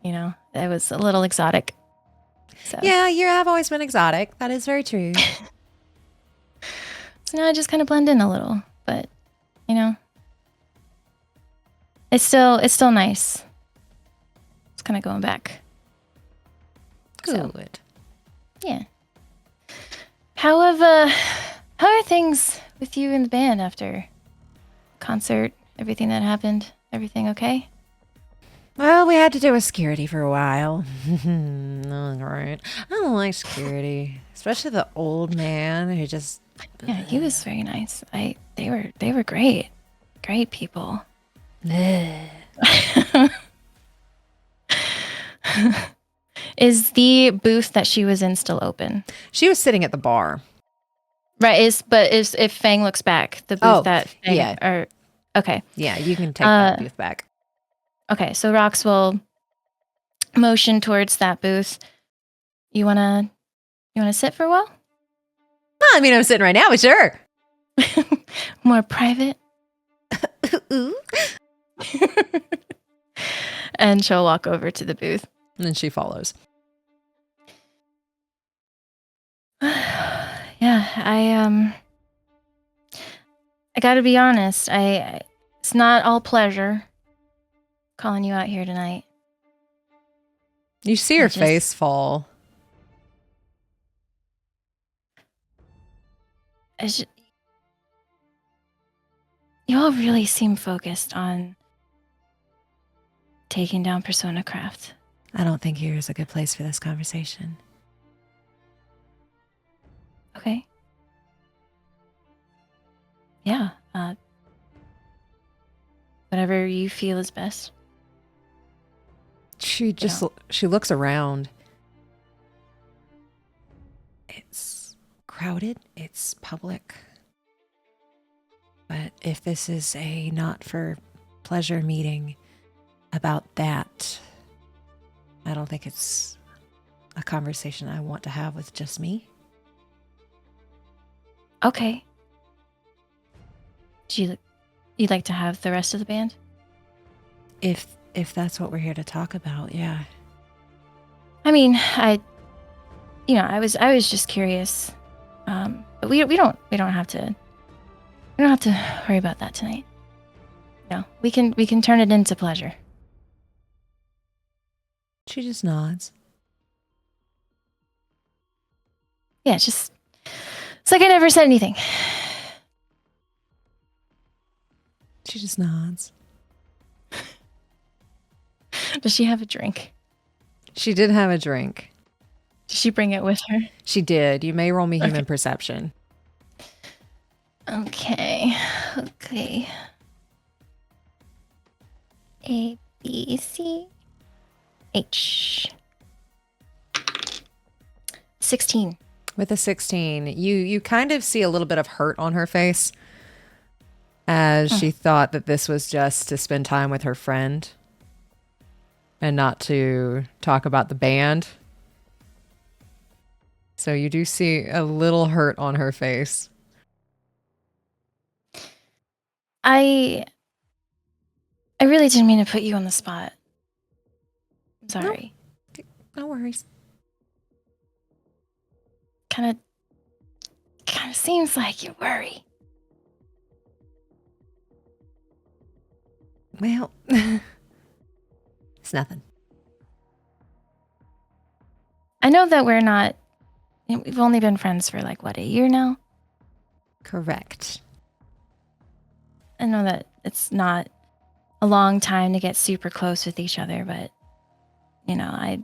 You know, it was a little exotic. So. Yeah, you have always been exotic. That is very true. So now I just kind of blend in a little, but you know, it's still nice. It's kind of going back. Good. So, yeah. How are things with you and the band after concert? Everything that happened? Everything okay? Well, we had to do with security for a while. That was great. I don't like security, especially the old man who just. Yeah, he was very nice. They were great. Great people. Is the booth that she was in still open? She was sitting at the bar. Right, is if Fang looks back, the booth that Fang yeah. okay. Yeah, you can take that booth back. Okay, so Rox will motion towards that booth. You wanna sit for a while? Well, I mean, I'm sitting right now, but sure. More private. And she'll walk over to the booth. And then she follows. Yeah, I gotta be honest. It's not all pleasure calling you out here tonight. You see her face fall. You all really seem focused on taking down Persona Craft. I don't think here is a good place for this conversation. Okay. Yeah. Whatever you feel is best. She just she looks around. It's crowded. It's public. But if this is a not for pleasure meeting about that, I don't think it's a conversation I want to have with just me. Okay. You'd like to have the rest of the band? If that's what we're here to talk about, yeah. I mean, I was just curious. But we don't have to worry about that tonight. No, we can turn it into pleasure. She just nods. Yeah, it's like I never said anything. She just nods. Does she have a drink? She did have a drink. Did she bring it with her? She did. You may roll me human perception. Okay. A, B, C, H. 16. With a 16, you kind of see a little bit of hurt on her face as she thought that this was just to spend time with her friend and not to talk about the band. So you do see a little hurt on her face. I really didn't mean to put you on the spot. I'm sorry. No worries. Kind of seems like you worry. Well, it's nothing. I know that we've only been friends for like, what, a year now? Correct. I know that it's not a long time to get super close with each other, but I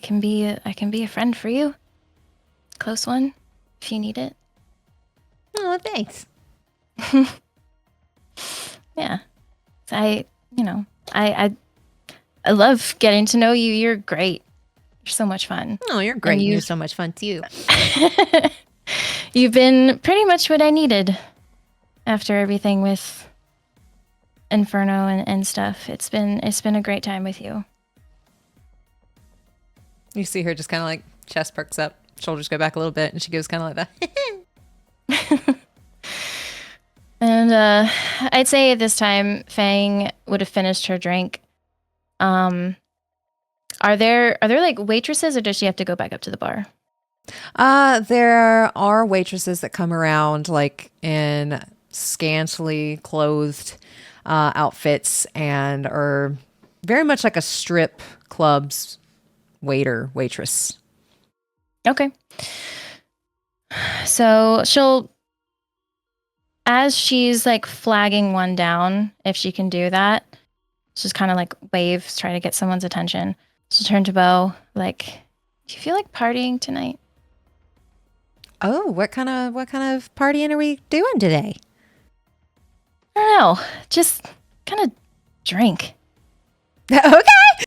can be a friend for you. Close one, if you need it. Oh, thanks. Yeah. So I love getting to know you. You're great. You're so much fun. Oh, you're great. You're so much fun too. You've been pretty much what I needed after everything with Inferno and stuff. It's been a great time with you. You see her just kind of like chest perks up, shoulders go back a little bit, and she goes kind of like that. And I'd say at this time, Fang would have finished her drink. Are there like waitresses, or does she have to go back up to the bar? There are waitresses that come around like in scantily clothed outfits and are very much like a strip club's waitress. Okay. So as she's like flagging one down, if she can do that, just kind of like waves, try to get someone's attention. She'll turn to Bo, like, do you feel like partying tonight? Oh, what kind of partying are we doing today? I don't know. Just kind of drink. Okay.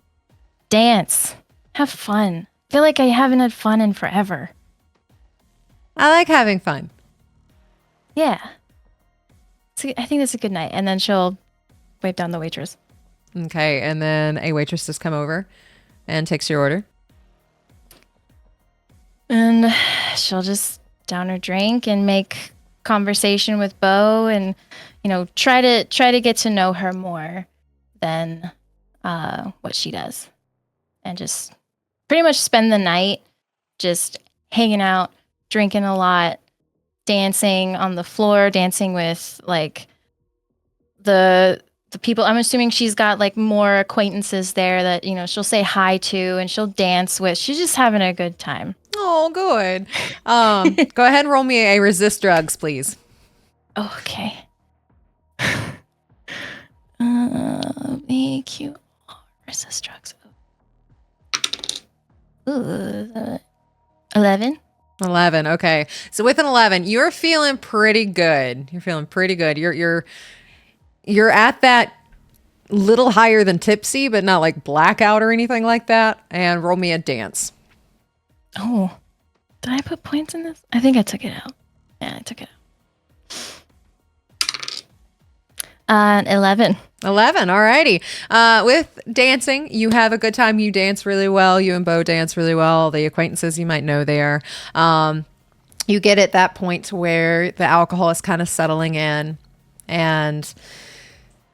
Dance. Have fun. Feel like I haven't had fun in forever. I like having fun. Yeah. I think that's a good night. And then she'll wave down the waitress. Okay, and then a waitress just come over and takes your order. And she'll just down her drink and make conversation with Bo and, try to get to know her more than what she does. And just pretty much spend the night just hanging out, drinking a lot, dancing on the floor, dancing with like the people. I'm assuming she's got like more acquaintances there that, she'll say hi to and she'll dance with. She's just having a good time. Oh, good. Go ahead and roll me a resist drugs, please. Oh, okay. AQ resist drugs. Ooh, 11. 11. Okay. So with an 11, you're feeling pretty good. You're at that little higher than tipsy, but not like blackout or anything like that. And roll me a dance. Oh, did I put points in this? I think I took it out. Yeah, I took it out. 11. 11. Alrighty. With dancing, you have a good time. You dance really well. You and Bo dance really well. The acquaintances you might know there. You get at that point to where the alcohol is kind of settling in and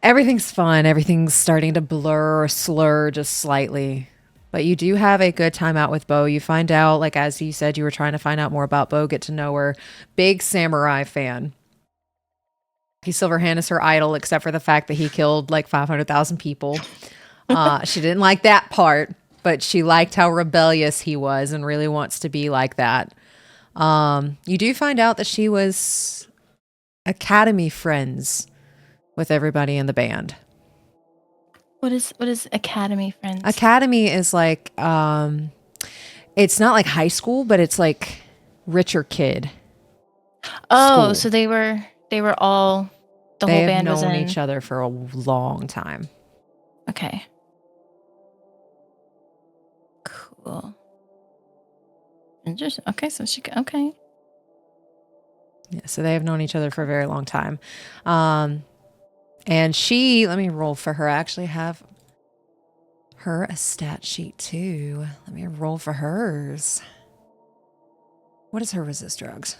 everything's fun. Everything's starting to blur or slur just slightly. But you do have a good time out with Bo. You find out, like, as you said, you were trying to find out more about Bo, get to know her. Big samurai fan. Silverhand is her idol, except for the fact that he killed like 500,000 people. She didn't like that part, but she liked how rebellious he was and really wants to be like that. You do find out that she was academy friends with everybody in the band. What is academy friends? Academy is like, it's not like high school, but it's like richer kid. Oh, school. so they were all, the whole band was in. They've known each other for a long time. Okay. Cool. Interesting. Okay, so okay. Yeah, so they have known each other for a very long time. And she, let me roll for her. I actually have her a stat sheet too. Let me roll for hers. What is her resist drugs?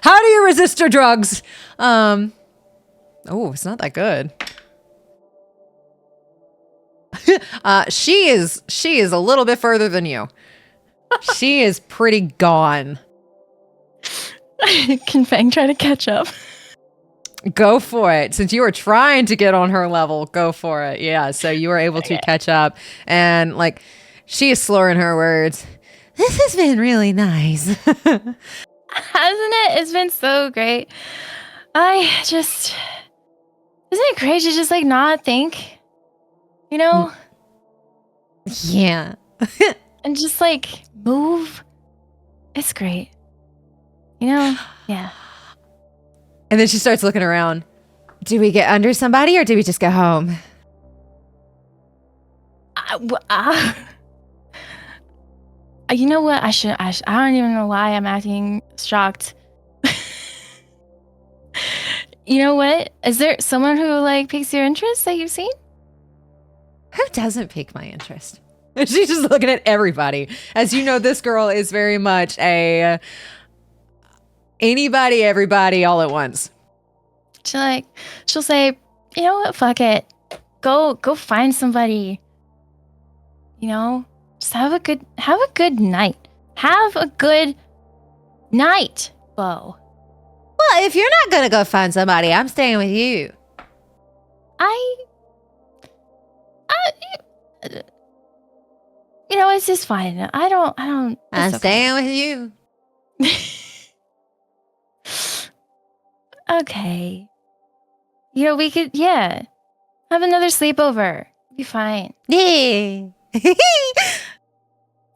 How do you resist her drugs? Oh, it's not that good. She is a little bit further than you. She is pretty gone. Can Fang try to catch up? Go for it. Since you were trying to get on her level, go for it. Yeah, so you were able to catch up. And, like, she is slurring her words. This has been really nice. Hasn't it? It's been so great. Isn't it great to just, like, not think? You know? Yeah. And just, like, move. It's great. You know? Yeah. And then she starts looking around. Do we get under somebody or do we just go home? You know what? I don't even know why I'm acting shocked. You know what? Is there someone who, like, piques your interest that you've seen? Who doesn't pique my interest? She's just looking at everybody. As you know, this girl is very much a anybody, everybody, all at once. She'll say, you know what? Fuck it. Go find somebody. You know, just have a good night. Have a good night, Bo. Well, if you're not gonna go find somebody, I'm staying with you. You know, it's just fine. I don't. I'm okay. staying with you. Okay. You know, we could, have another sleepover. Be fine. Yeah.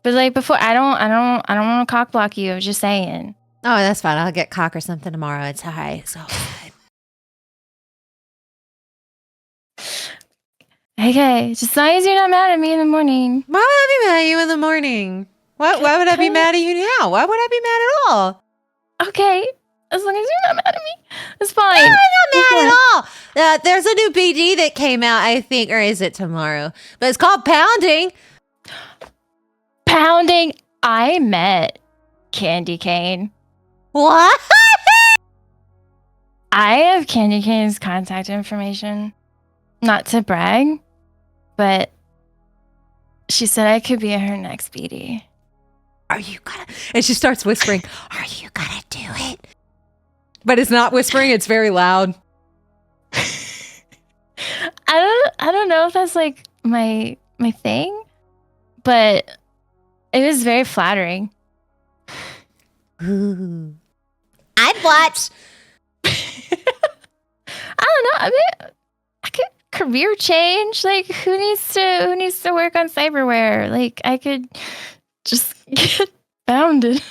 But, like, before, I don't want to cock block you. I was just saying. Oh, that's fine. I'll get cock or something tomorrow. It's all right. It's all good. Okay, just as long as you're not mad at me in the morning. Why would I be mad at you in the morning? Why would I be mad at you now? Why would I be mad at all? Okay, as long as you're not mad at me, it's fine. No, I'm not mad at all. There's a new BD that came out, I think, or is it tomorrow? But it's called Pounding. Pounding. I met Candy Cane. What? I have Candy Cane's contact information. Not to brag, but she said I could be her next BD. Are you gonna? And she starts whispering, are you gonna do it? But it's not whispering, it's very loud. I don't know if that's, like, my thing, but it was very flattering. Ooh. I'd watch. I don't know. I mean, I could career change. Like, who needs to work on cyberware? Like, I could just get bounded.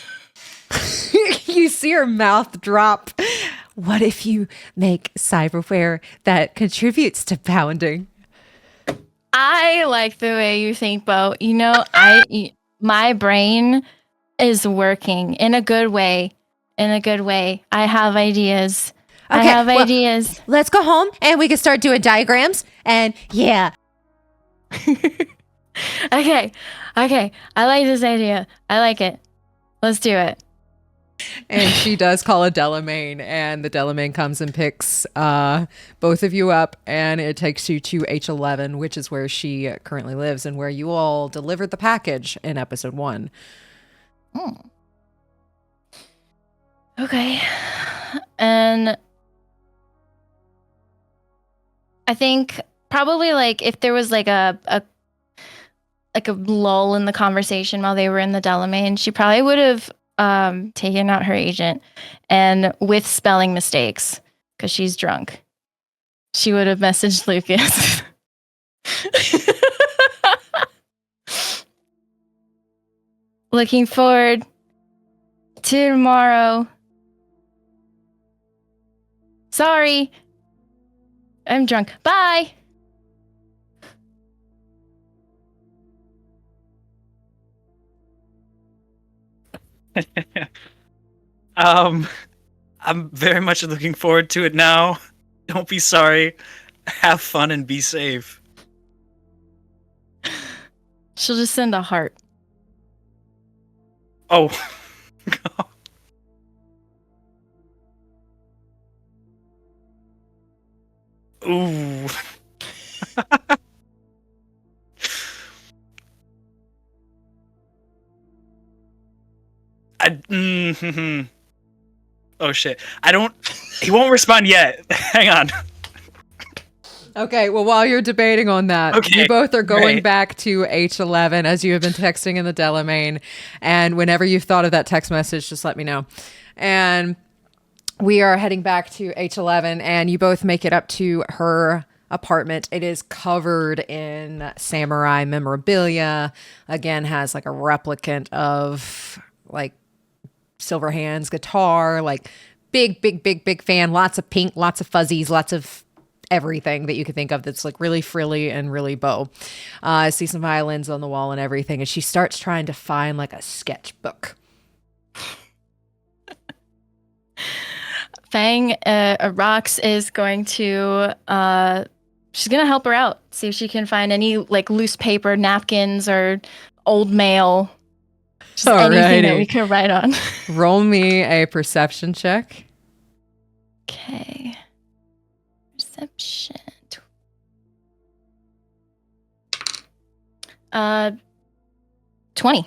You see her mouth drop. What if you make cyberware that contributes to pounding? I like the way you think, Bo. You know, my brain is working in a good way. In a good way. I have ideas. Okay, I have ideas. Let's go home and we can start doing diagrams. And yeah. Okay. I like this idea. I like it. Let's do it. And she does call a Delamain, and the Delamain comes and picks both of you up, and it takes you to H11, which is where she currently lives and where you all delivered the package in episode 1. Oh. Okay. And I think probably like if there was like a lull in the conversation while they were in the Delamain, she probably would have taken out her agent, and with spelling mistakes, because she's drunk, she would have messaged Lucas. Looking forward to tomorrow. Sorry, I'm drunk. Bye. I'm very much looking forward to it now. Don't be sorry. Have fun and be safe. She'll just send a heart. Oh. Ooh. Oh shit. He won't respond yet. Hang on. Okay, well, while you're debating on that, Okay, you both are going great. back to H11 as you have been texting in the Delamain. And whenever you've thought of that text message, just let me know. And we are heading back to H11, and you both make it up to her apartment. It is covered in samurai memorabilia. Again, has like a replicant of like Silverhand's guitar, like big fan, lots of pink, lots of fuzzies, lots of everything that you could think of that's like really frilly and really beau. I see some violins on the wall and everything, and she starts trying to find like a sketchbook. Fang, Rox is going to, she's going to help her out. See if she can find any like loose paper, napkins, or old mail. Just anything that we can write on. Roll me a perception check. Okay. Perception. 20.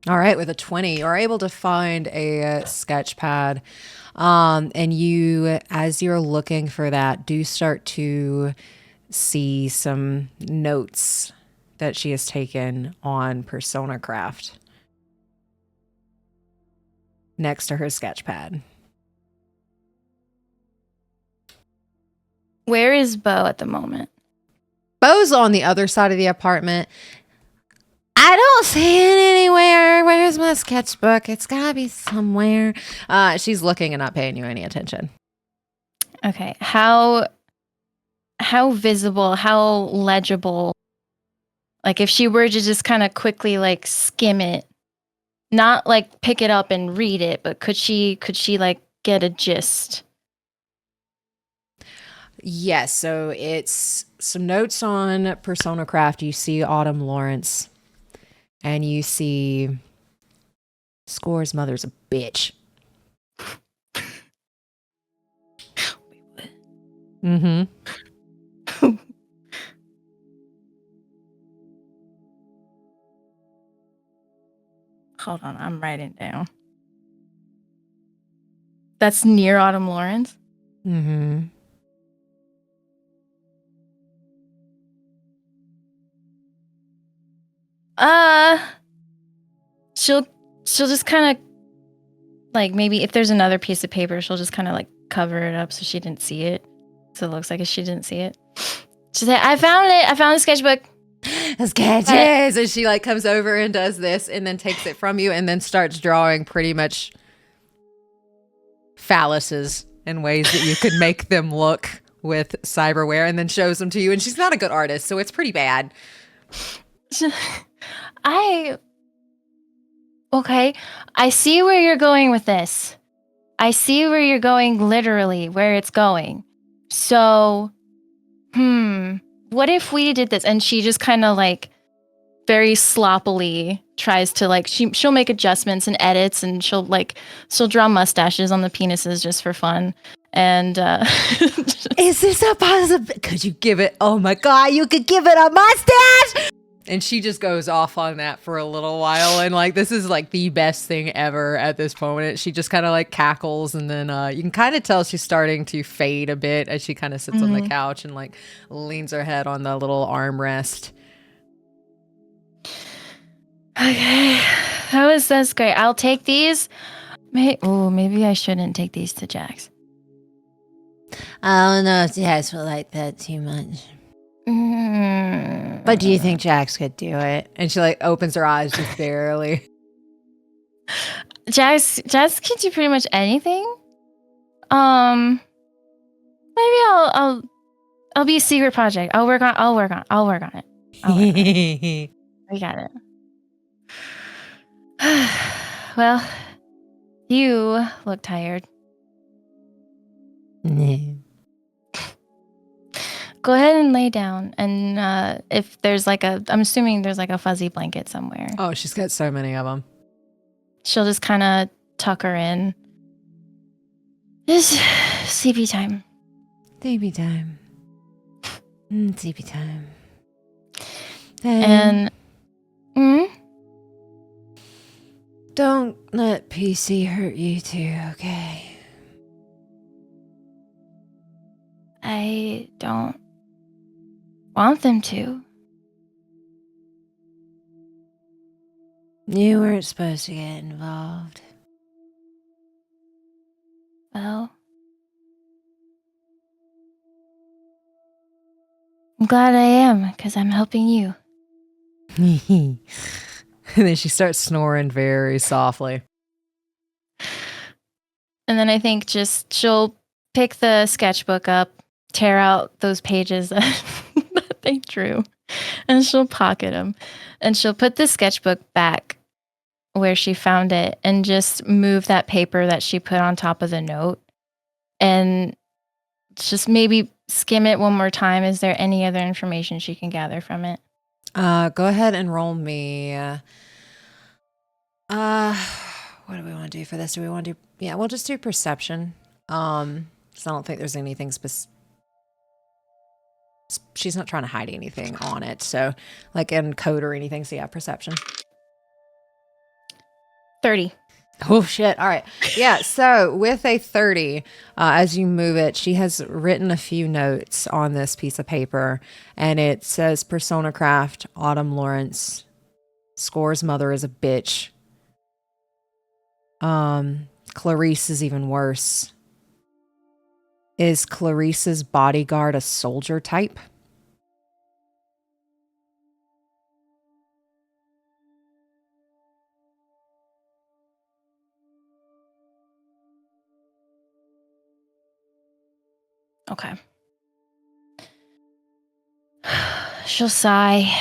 All right, with a 20, you're able to find a sketch pad. And you, as you're looking for that, do start to see some notes that she has taken on Persona Craft next to her sketch pad. Where is Bo at the moment? Bo's on the other side of the apartment. I don't see it anywhere. Where's my sketchbook? It's gotta be somewhere. She's looking and not paying you any attention. Okay. How visible, how legible? Like if she were to just kind of quickly like skim it, not like pick it up and read it, but could she like get a gist? Yes, so it's some notes on Persona Craft. You see Autumn Lawrence, and you see Score's mother's a bitch. Wait, what? Mm-hmm. Hold on, I'm writing down. That's near Autumn Lawrence? Mm-hmm. She'll just kind of like maybe if there's another piece of paper, she'll just kind of like cover it up so she didn't see it. So it looks like she didn't see it. She'll say, I found it. I found the sketchbook. Sketches. And she like comes over and does this and then takes it from you and then starts drawing pretty much phalluses in ways that you could make them look with cyberware, and then shows them to you. And she's not a good artist, so it's pretty bad. Okay, I see where you're going with this. I see where you're going, literally, where it's going. So, what if we did this? And she just kind of like very sloppily tries to like she'll make adjustments and edits, and she'll draw mustaches on the penises just for fun. And is this a possible? Could you give it? Oh my god, you could give it a mustache! And she just goes off on that for a little while, and like this is like the best thing ever at this moment. She just kind of like cackles, and then you can kind of tell she's starting to fade a bit as she kind of sits on the couch and like leans her head on the little armrest. Okay, that's great. I'll take these. Maybe I shouldn't take these to Jax. I don't know if Jax will like that too much. But do you think Jax could do it? And she like opens her eyes just barely. Jax can do pretty much anything. Maybe I'll be a secret project. I'll work on it. We got it. Well, you look tired. Go ahead and lay down, and if there's I'm assuming there's like a fuzzy blanket somewhere. Oh, she's got so many of them. She'll just kind of tuck her in. It's sleepy time. Sleepy time. Sleepy time. And don't let PC hurt you too, okay? I don't want them to. You weren't supposed to get involved. Well, I'm glad I am, because I'm helping you. And then she starts snoring very softly. And then I think just she'll pick the sketchbook up, tear out those pages that they drew, and she'll pocket them. And she'll put the sketchbook back where she found it and just move that paper that she put on top of the note and just maybe skim it one more time. Is there any other information she can gather from it? Go ahead and roll me. What do we want to do for this? Do we want to do? Yeah, we'll just do perception. So I don't think there's anything she's not trying to hide anything on it. So like in code or anything. So yeah, perception. 30. Oh shit. All right. Yeah. So with a 30, as you move it, she has written a few notes on this piece of paper, and it says Persona Craft, Autumn Lawrence, Score's mother is a bitch. Clarice is even worse. Is Clarice's bodyguard a soldier type? Okay. She'll sigh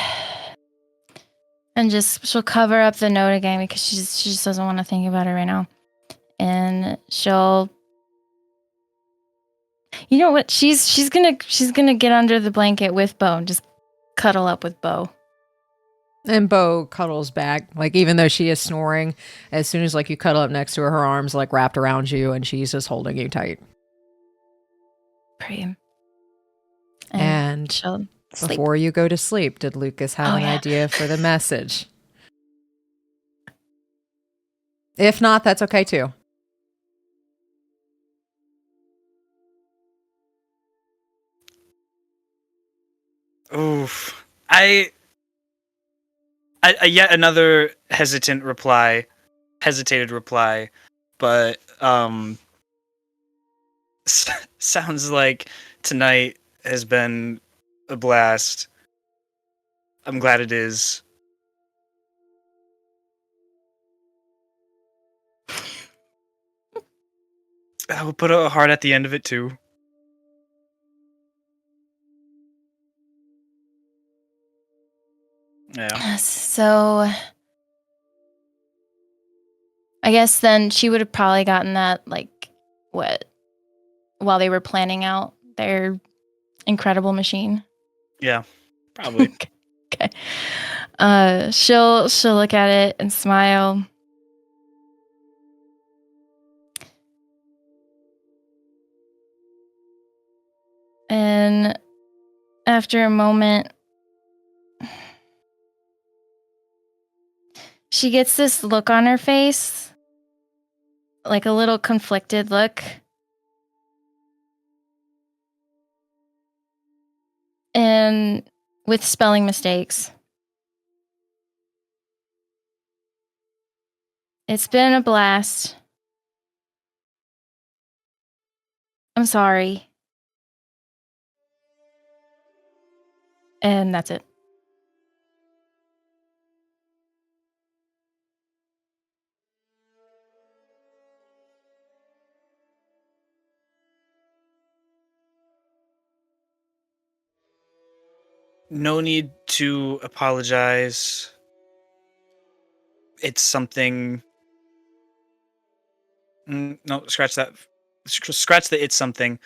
and she'll cover up the note again because she just doesn't want to think about it right now. And she'll, you know what? She's gonna get under the blanket with Bo and just cuddle up with Bo. And Bo cuddles back, like even though she is snoring, as soon as like you cuddle up next to her, her arms like wrapped around you, and she's just holding you tight. Pretty. And she'll sleep. Before you go to sleep, did Lucas have an idea for the message? If not, that's okay too. Oof. I yet another hesitated reply, but sounds like tonight has been a blast. I'm glad it is. I will put a heart at the end of it too. Yeah. So I guess then she would have probably gotten that while they were planning out their incredible machine. Yeah, probably. Okay. She'll look at it and smile. And after a moment, she gets this look on her face, like a little conflicted look. And with spelling mistakes. It's been a blast. I'm sorry. And that's it. No need to apologize. It's something. No, scratch that. Scratch the it's something.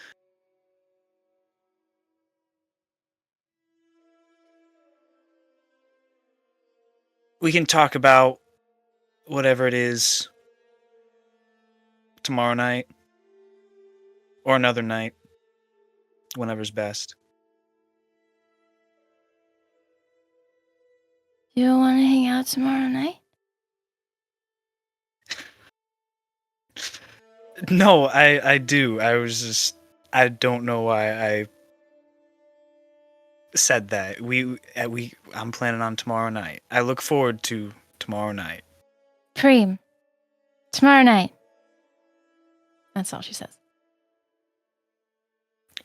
We can talk about whatever it is tomorrow night or another night, whenever's best. You don't want to hang out tomorrow night? No, I do. I don't know why I said that. I'm planning on tomorrow night. I look forward to tomorrow night. Cream. Tomorrow night. That's all she says.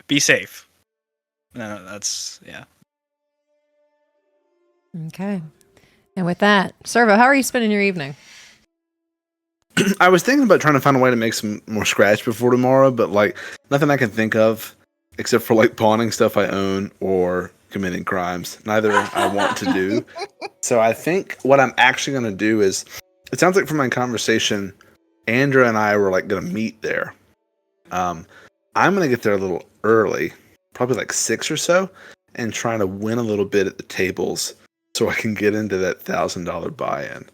Be safe. No, that's yeah. Okay. And with that, Cerveau, how are you spending your evening? I was thinking about trying to find a way to make some more scratch before tomorrow, but like nothing I can think of except for like pawning stuff I own or committing crimes. Neither I want to do. So I think what I'm actually going to do is, it sounds like from my conversation, Andra and I were like going to meet there. I'm going to get there a little early, probably like 6 or so, and try to win a little bit at the tables so I can get into that $1,000 buy-in.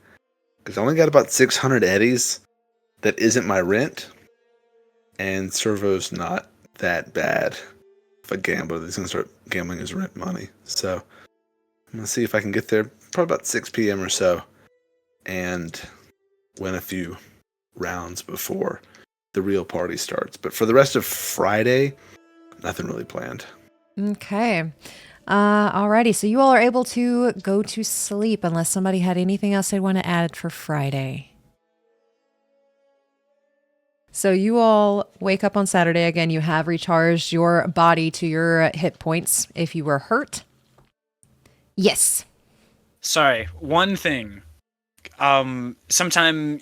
Because I only got about 600 eddies. That isn't my rent. And Cervo's not that bad of a gambler. He's going to start gambling his rent money. So I'm going to see if I can get there probably about 6 p.m. or so and win a few rounds before the real party starts. But for the rest of Friday, nothing really planned. Okay. Alrighty. So you all are able to go to sleep unless somebody had anything else they'd want to add for Friday. So you all wake up on Saturday. Again, you have recharged your body to your hit points if you were hurt. Yes. Sorry, one thing. Sometime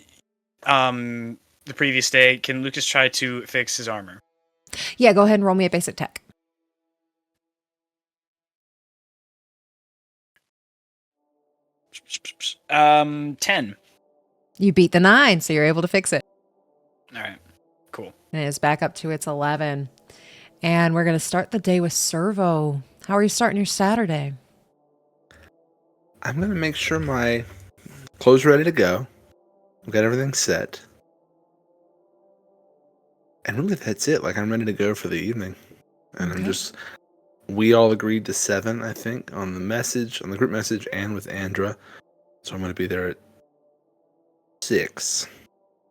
the previous day, can Lucas try to fix his armor? Yeah, go ahead and roll me a basic tech. Um, 10. You beat the 9, so you're able to fix it. All right, cool. And it's back up to its 11. And we're going to start the day with Cerveau. How are you starting your Saturday? I'm going to make sure my clothes are ready to go. I've got everything set. And really, that's it. Like, I'm ready to go for the evening. And Okay. We all agreed to 7, I think, on the group message, and with Andra. So I'm going to be there at 6.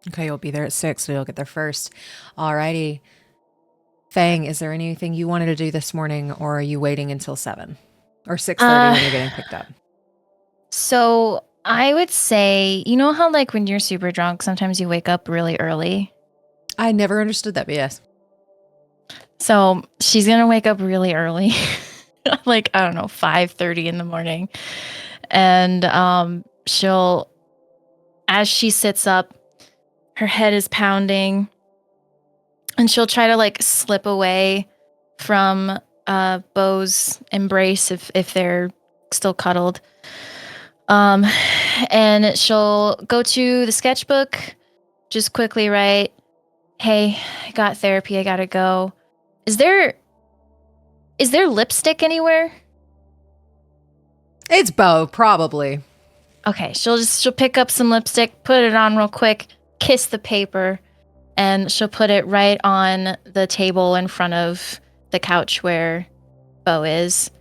Okay, you'll be there at 6, so you'll get there first. Alrighty. Fang, is there anything you wanted to do this morning, or are you waiting until 7? Or 6:30 when you're getting picked up? So I would say, you know how like when you're super drunk, sometimes you wake up really early? I never understood that, but yes. So she's going to wake up really early, like, I don't know, 5:30 in the morning. And as she sits up, her head is pounding, and she'll try to like slip away from Beau's embrace if they're still cuddled. And she'll go to the sketchbook, just quickly write, "Hey, I got therapy, I gotta go. Is there lipstick anywhere?" It's Bo, probably. Okay, she'll pick up some lipstick, put it on real quick, kiss the paper, and she'll put it right on the table in front of the couch where Bo is.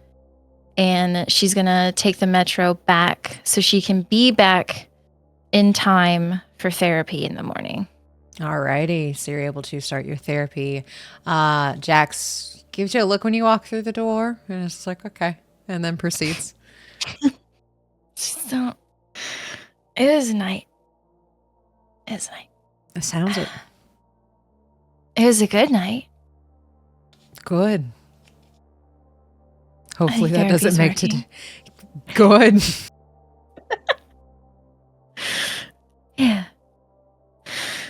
And she's gonna take the metro back so she can be back in time for therapy in the morning. Alrighty, so you're able to start your therapy. Jax gives you a look when you walk through the door, and it's like, okay, and then proceeds. So, it is night. It's night. It sounds it. It was a good night. Good. Hopefully that therapy's doesn't make working. Good. Yeah.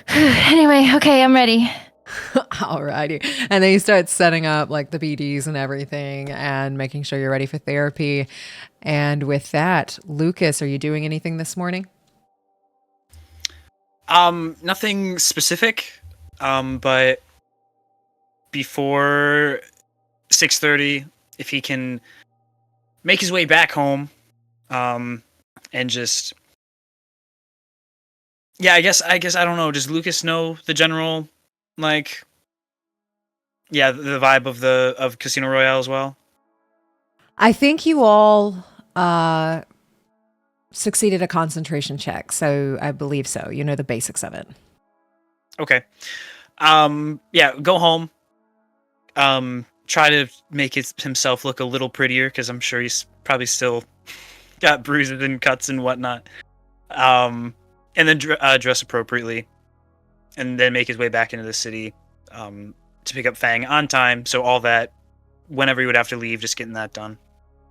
Anyway, okay, I'm ready. Alrighty. And then you start setting up like the BDs and everything and making sure you're ready for therapy. And with that, Lucas, are you doing anything this morning? Nothing specific. But before 6:30, if he can make his way back home, and just I guess I don't know. Does Lucas know the general, like, the vibe of Casino Royale as well? I think you all succeeded a concentration check, so I believe so. You know the basics of it. Okay. Go home. Try to make himself look a little prettier, because I'm sure he's probably still got bruises and cuts and whatnot. And then dress appropriately, and then make his way back into the city to pick up Fang on time. So all that, whenever he would have to leave, just getting that done.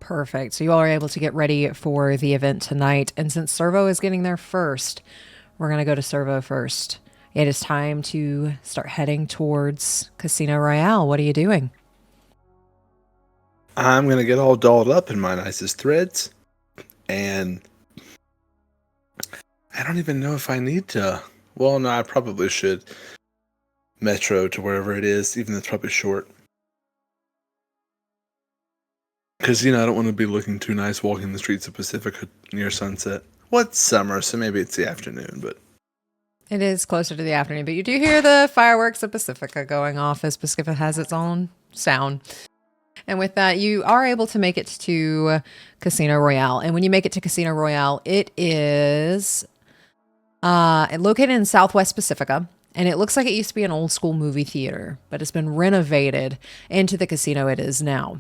Perfect. So you all are able to get ready for the event tonight. And since Cerveau is getting there first, we're going to go to Cerveau first. It is time to start heading towards Casino Royale. What are you doing? I'm going to get all dolled up in my nicest threads. And I don't even know if I need to. Well, no, I probably should. Metro to wherever it is, even though it's probably short. Because, I don't want to be looking too nice walking the streets of Pacifica near sunset. Well, it's summer, so maybe it's the afternoon, but... It is closer to the afternoon, but you do hear the fireworks of Pacifica going off as Pacifica has its own sound. And with that, you are able to make it to Casino Royale. And when you make it to Casino Royale, it is located in Southwest Pacifica. And it looks like it used to be an old school movie theater, but it's been renovated into the casino it is now.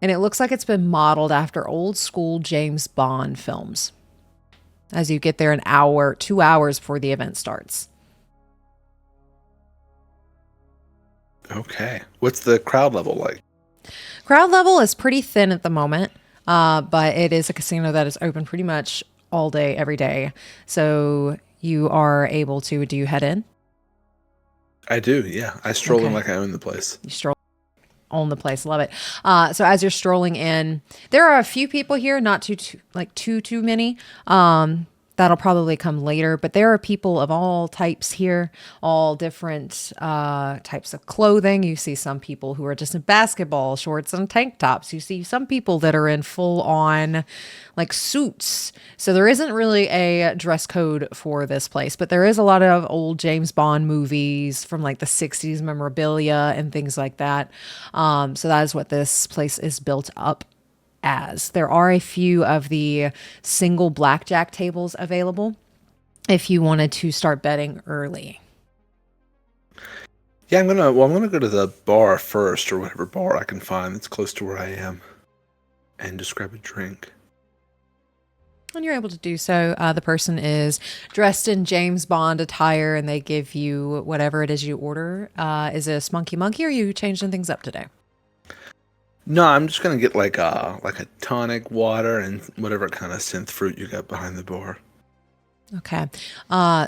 And it looks like it's been modeled after old school James Bond films. As you get there 2 hours before the event starts. Okay. What's the crowd level like? Crowd level is pretty thin at the moment, but it is a casino that is open pretty much all day, every day. So you are able to, do you head in? I do, yeah. I stroll in like I own the place. You stroll on the place. Love it. So as you're strolling in, there are a few people here, not too many. That'll probably come later, but there are people of all types here, all different types of clothing. You see some people who are just in basketball shorts and tank tops. You see some people that are in full on like suits. So there isn't really a dress code for this place, but there is a lot of old James Bond movies from like the 60s memorabilia and things like that. So that is what this place is built up as. There are a few of the single blackjack tables available if you wanted to start betting early. Yeah, I'm gonna go to the bar first, or whatever bar I can find that's close to where I am, and just grab a drink. And you're able to do so. The person is dressed in James Bond attire, and they give you whatever it is you order. Is it a spunky monkey, or are you changing things up today? No, I'm just gonna get like a tonic water and whatever kind of synth fruit you got behind the bar. Okay.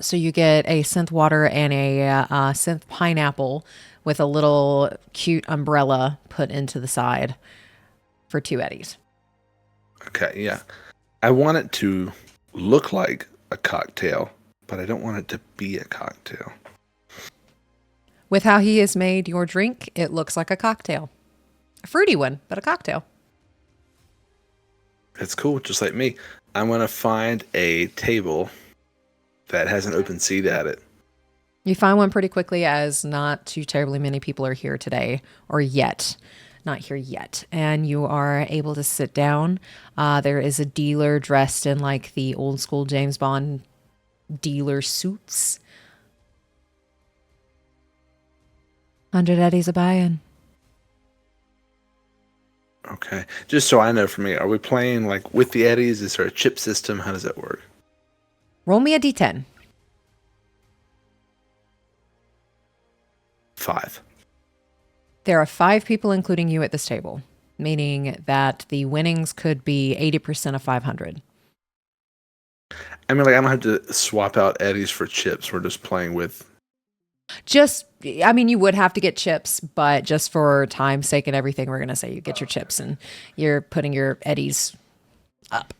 So you get a synth water and a synth pineapple with a little cute umbrella put into the side for 2 eddies. Okay, yeah. I want it to look like a cocktail, but I don't want it to be a cocktail. With how he has made your drink, it looks like a cocktail. A fruity one, but a cocktail. It's cool, just like me. I'm going to find a table that has an open seat at it. You find one pretty quickly, as not too terribly many people are here today, or yet. Not here yet. And you are able to sit down. There is a dealer dressed in like the old school James Bond dealer suits. 100 eddies a buy-in. Okay. Just so I know for me, are we playing like with the eddies? Is there a chip system? How does that work? Roll me a d10. 5. There are 5 people, including you, at this table, meaning that the winnings could be 80% of 500. I mean, like, I don't have to swap out eddies for chips. We're just playing with... You would have to get chips, but just for time's sake and everything, we're going to say you get your chips and you're putting your eddies up.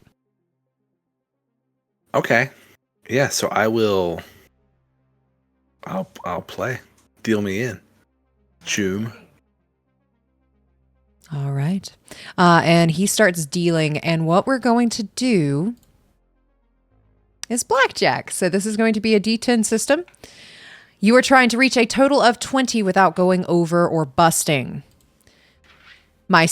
Okay. Yeah, so I will... I'll play. Deal me in. Choom. All right. And he starts dealing, and what we're going to do is blackjack. So this is going to be a D10 system. You are trying to reach a total of 20 without going over or busting. I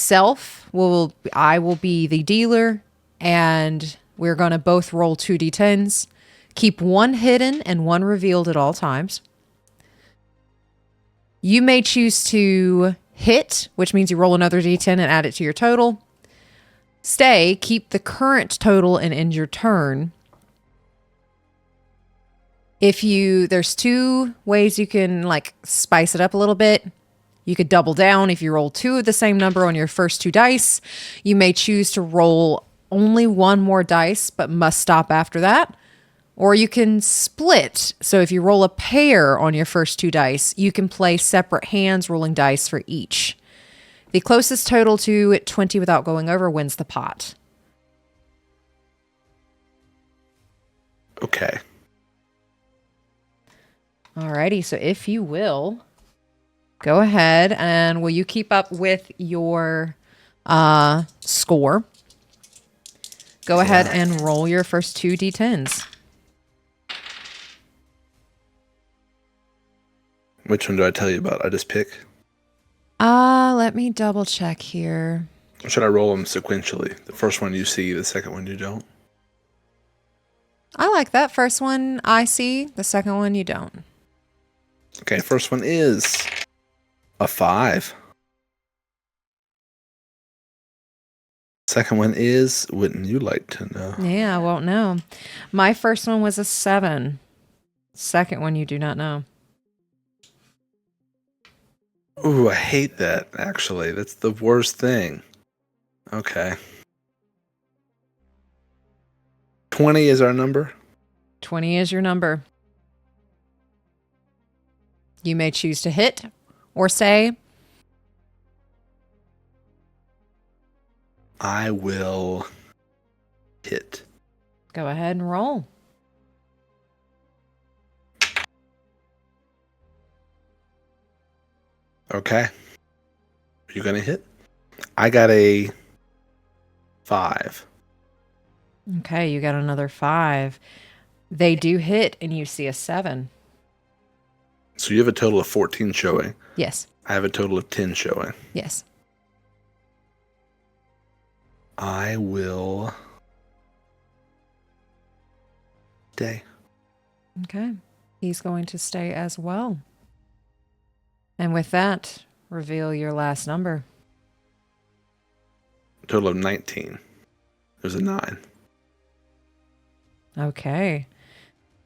will be the dealer, and we're going to both roll 2 D10s. Keep one hidden and one revealed at all times. You may choose to hit, which means you roll another D10 and add it to your total. Stay, keep the current total and end your turn. There's 2 ways you can like spice it up a little bit. You could double down. If you roll 2 of the same number on your first 2 dice, you may choose to roll only 1 more dice, but must stop after that. Or you can split. So if you roll a pair on your first 2 dice, you can play separate hands rolling dice for each. The closest total to 20 without going over wins the pot. Okay. Alrighty, so if you will, go ahead and will you keep up with your score? Go ahead and roll your first 2 D10s. Which one do I tell you about? I just pick? Let me double check here. Or should I roll them sequentially? The first one you see, the second one you don't? I like that. First one I see, the second one you don't. Okay, first one is a 5. Second one is, wouldn't you like to know? Yeah, I won't know. My first one was a 7. Second one you do not know. Ooh, I hate that, actually. That's the worst thing. Okay. 20 is our number? 20 is your number. You may choose to hit or say, I will hit. go ahead and roll. Okay. Are you going to hit? I got a 5. Okay, you got another 5. They do hit, and you see a 7. So you have a total of 14 showing. Yes. I have a total of 10 showing. Yes. I will stay. Okay. He's going to stay as well. And with that, reveal your last number. Total of 19. There's a 9. Okay.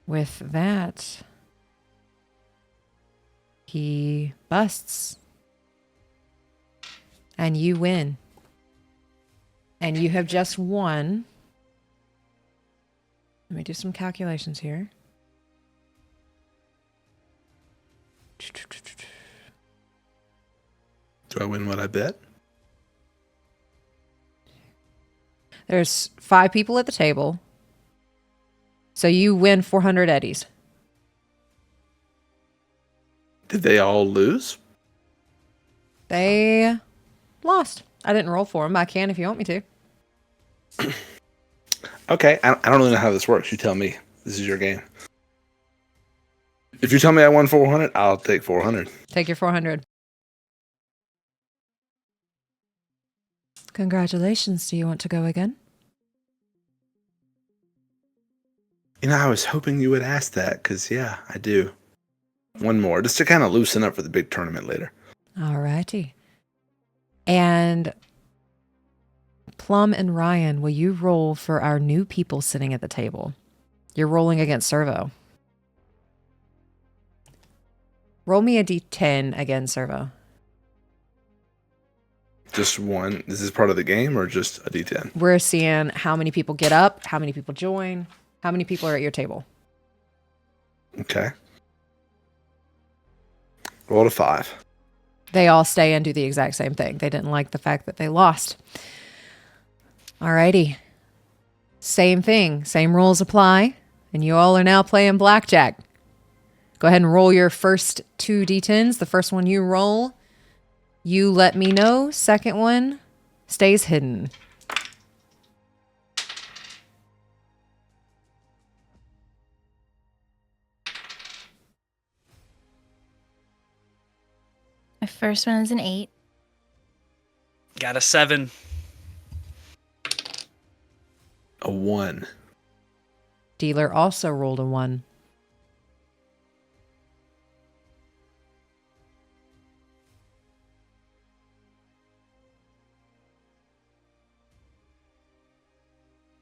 With that, he busts. And you win. And you have just won. Let me do some calculations here. Do I win what I bet? There's 5 people at the table. So you win 400 eddies. Did they all lose? They lost. I didn't roll for them. I can if you want me to. Okay, I don't really know how this works. You tell me. This is your game. If you tell me I won 400, I'll take 400. Take your 400. Congratulations. Do you want to go again? I was hoping you would ask that, because, yeah, I do. One more, just to kind of loosen up for the big tournament later. Alrighty. And Plum and Ryan, will you roll for our new people sitting at the table? You're rolling against Cerveau. Roll me a d10 again, Cerveau. Just one. Is this part of the game or just a D10? We're seeing how many people get up, how many people join, how many people are at your table. Okay. Roll a 5. They all stay and do the exact same thing. They didn't like the fact that they lost. Alrighty. Same thing. Same rules apply. And you all are now playing blackjack. Go ahead and roll your first 2 d10s. The first one you roll, you let me know. Second one stays hidden. My first one is an 8. Got a 7. A 1. Dealer also rolled a 1.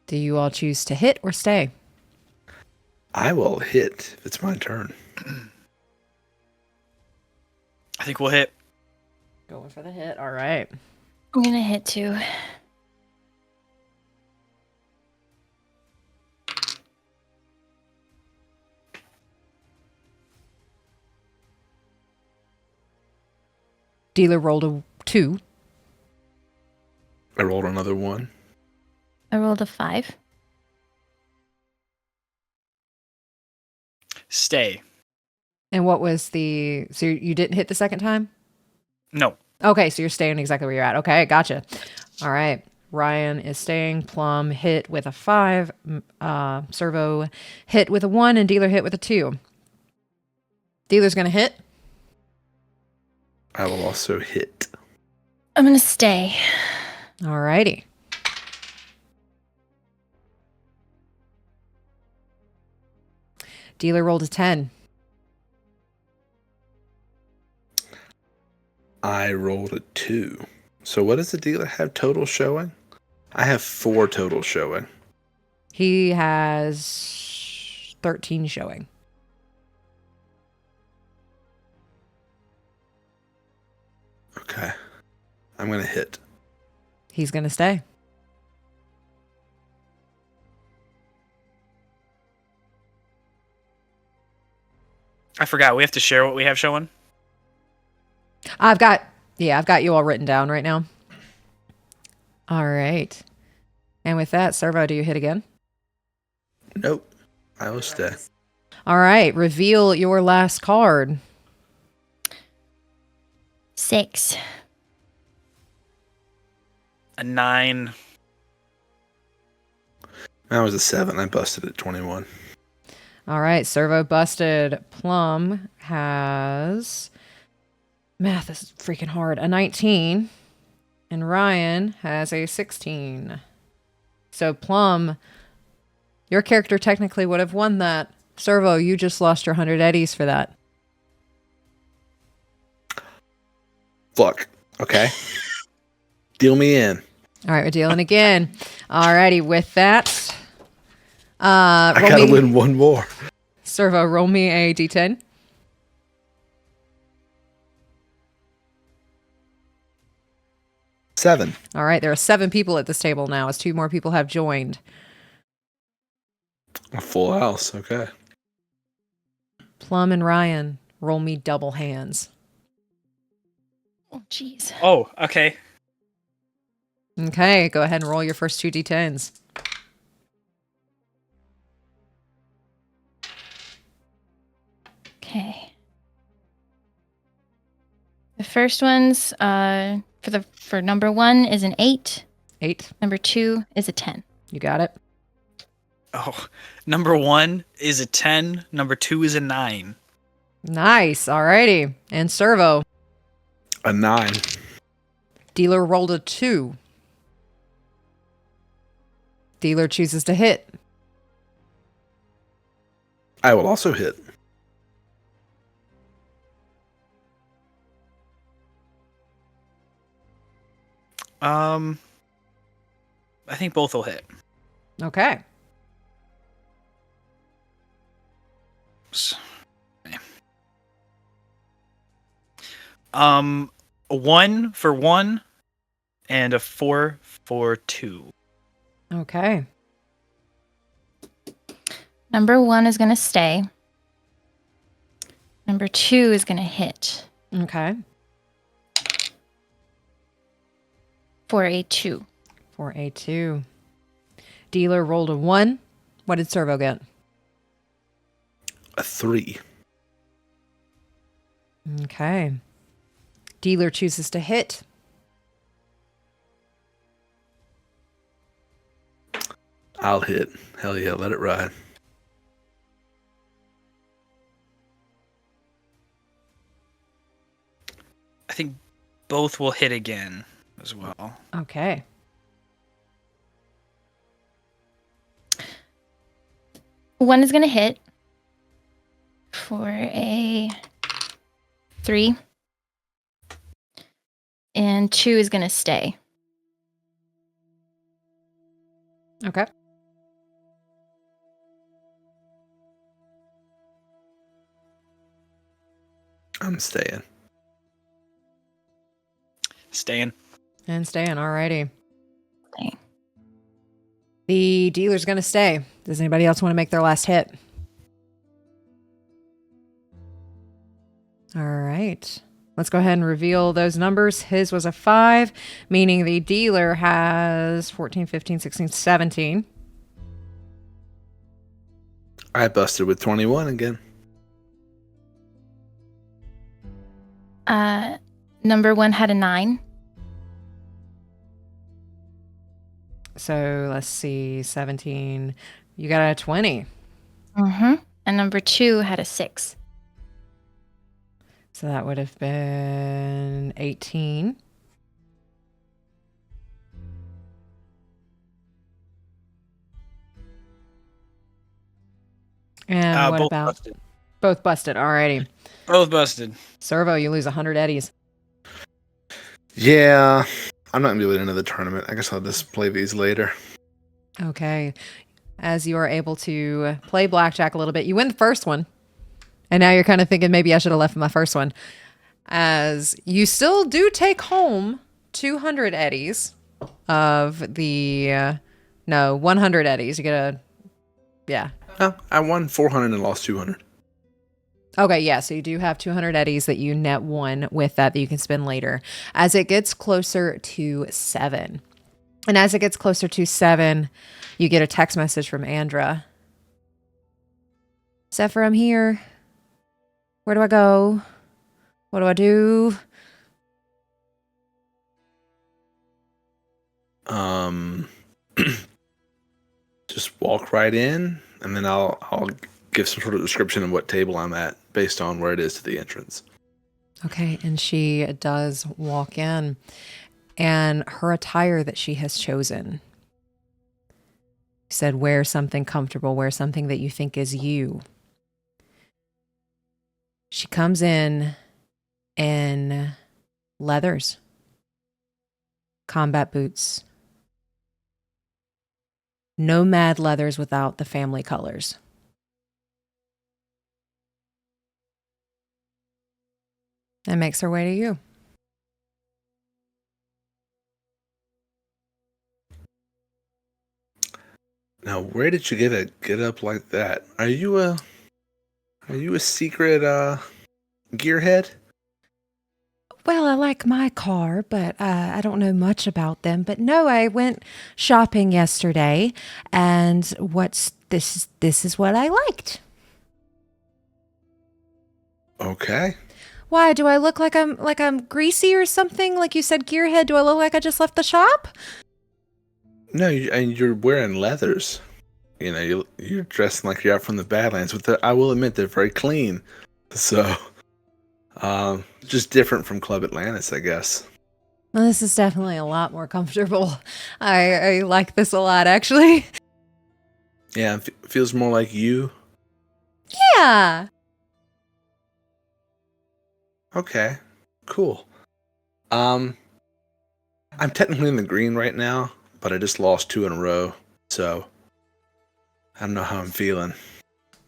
Do you all choose to hit or stay? I will hit if it's my turn. I think we'll hit. Going for the hit. All right. I'm going to hit 2. Dealer rolled a 2. I rolled another 1. I rolled a 5. Stay. And what was the... So you didn't hit the second time? No. Okay, so you're staying exactly where you're at. Okay, gotcha. All right. Ryan is staying. Plum hit with a 5. Cerveau hit with a 1. And Dealer hit with a 2. Dealer's going to hit. I will also hit. I'm going to stay. All righty. Dealer rolled a 10. I rolled a 2. So what does the dealer have total showing? I have 4 total showing. He has 13 showing. Okay. I'm going to hit. He's going to stay. I forgot. We have to share what we have showing. I've got you all written down right now. All right. And with that, Cerveau, do you hit again? Nope. I will stay. All right. Reveal your last card. 6. A 9. That was a 7. I busted at 21. All right. Cerveau busted. Plum has... Math is freaking hard. A 19. And Ryan has a 16. So Plum, your character technically would have won that. Cerveau, you just lost your 100 eddies for that. Fuck. Okay. Deal me in. All right, we're dealing again. All righty, with that, I gotta win one more. Cerveau, roll me a d10. Seven. All right, there are 7 people at this table now as 2 more people have joined. A full house. Okay. Plum and Ryan, roll me double hands. Oh, jeez. Oh, okay. Okay, go ahead and roll your first 2 d10s. Okay. The first one's for number 1 is an 8. 8. Number 2 is a 10. You got it. Oh, number 1 is a 10. Number 2 is a 9. Nice. Alrighty. And Cerveau. A 9. Dealer rolled a 2. Dealer chooses to hit. I will also hit. I think both will hit. Okay. A 1 for 1 and a 4 for 2. Okay. Number 1 is going to stay. Number 2 is going to hit Okay. for a 2. For a 2. Dealer rolled a 1. What did Cerveau get? A 3. Okay. Dealer chooses to hit. I'll hit. Hell yeah, let it ride. I think both will hit again as well. Okay. One is going to hit for a 3. And 2 is going to stay. Okay. I'm staying. Staying. And staying. Alrighty. Staying. The dealer's going to stay. Does anybody else want to make their last hit? All right. Let's go ahead and reveal those numbers. His was a 5, meaning the dealer has 14, 15, 16, 17. I busted with 21 again. Number 1 had a 9. So let's see, 17. You got a 20. Mm-hmm. And number 2 had a 6. So that would have been 18. And what Both about busted. both busted? Alrighty. Both busted. Cerveau, you lose 100 eddies. Yeah, I'm not going to be able to end the tournament. I guess I'll just play these later. Okay. As you are able to play blackjack a little bit, you win the first one. And now you're kind of thinking maybe I should have left my first one. As you still do take home 200 eddies of the, 100 eddies. You get a, yeah. No, I won 400 and lost 200. Okay, yeah, so you do have 200 eddies that you net one with that you can spend later. As it gets closer to 7. And as it gets closer to 7, you get a text message from Andra. Zephyr, I'm here. Where do I go? What do I do? Just walk right in, and then I'll give some sort of description of what table I'm at based on where it is to the entrance. Okay, and she does walk in, and her attire that she has chosen said, wear something comfortable, wear something that you think is you. She comes in leathers, combat boots, nomad leathers without the family colors. And makes her way to you. Now, where did you get up like that? Are you a secret gearhead? Well, I like my car, but I don't know much about them. But no, I went shopping yesterday, and this is what I liked. Okay. Why do I look like I'm greasy or something? Like you said, gearhead. Do I look like I just left the shop? No, and you're wearing leathers. You know, you're dressing like you're out from the Badlands. But I will admit, they're very clean. So, just different from Club Atlantis, I guess. Well, this is definitely a lot more comfortable. I like this a lot, actually. Yeah, it feels more like you. Yeah. Okay, cool. I'm technically in the green right now, but I just lost 2 in a row, so I don't know how I'm feeling.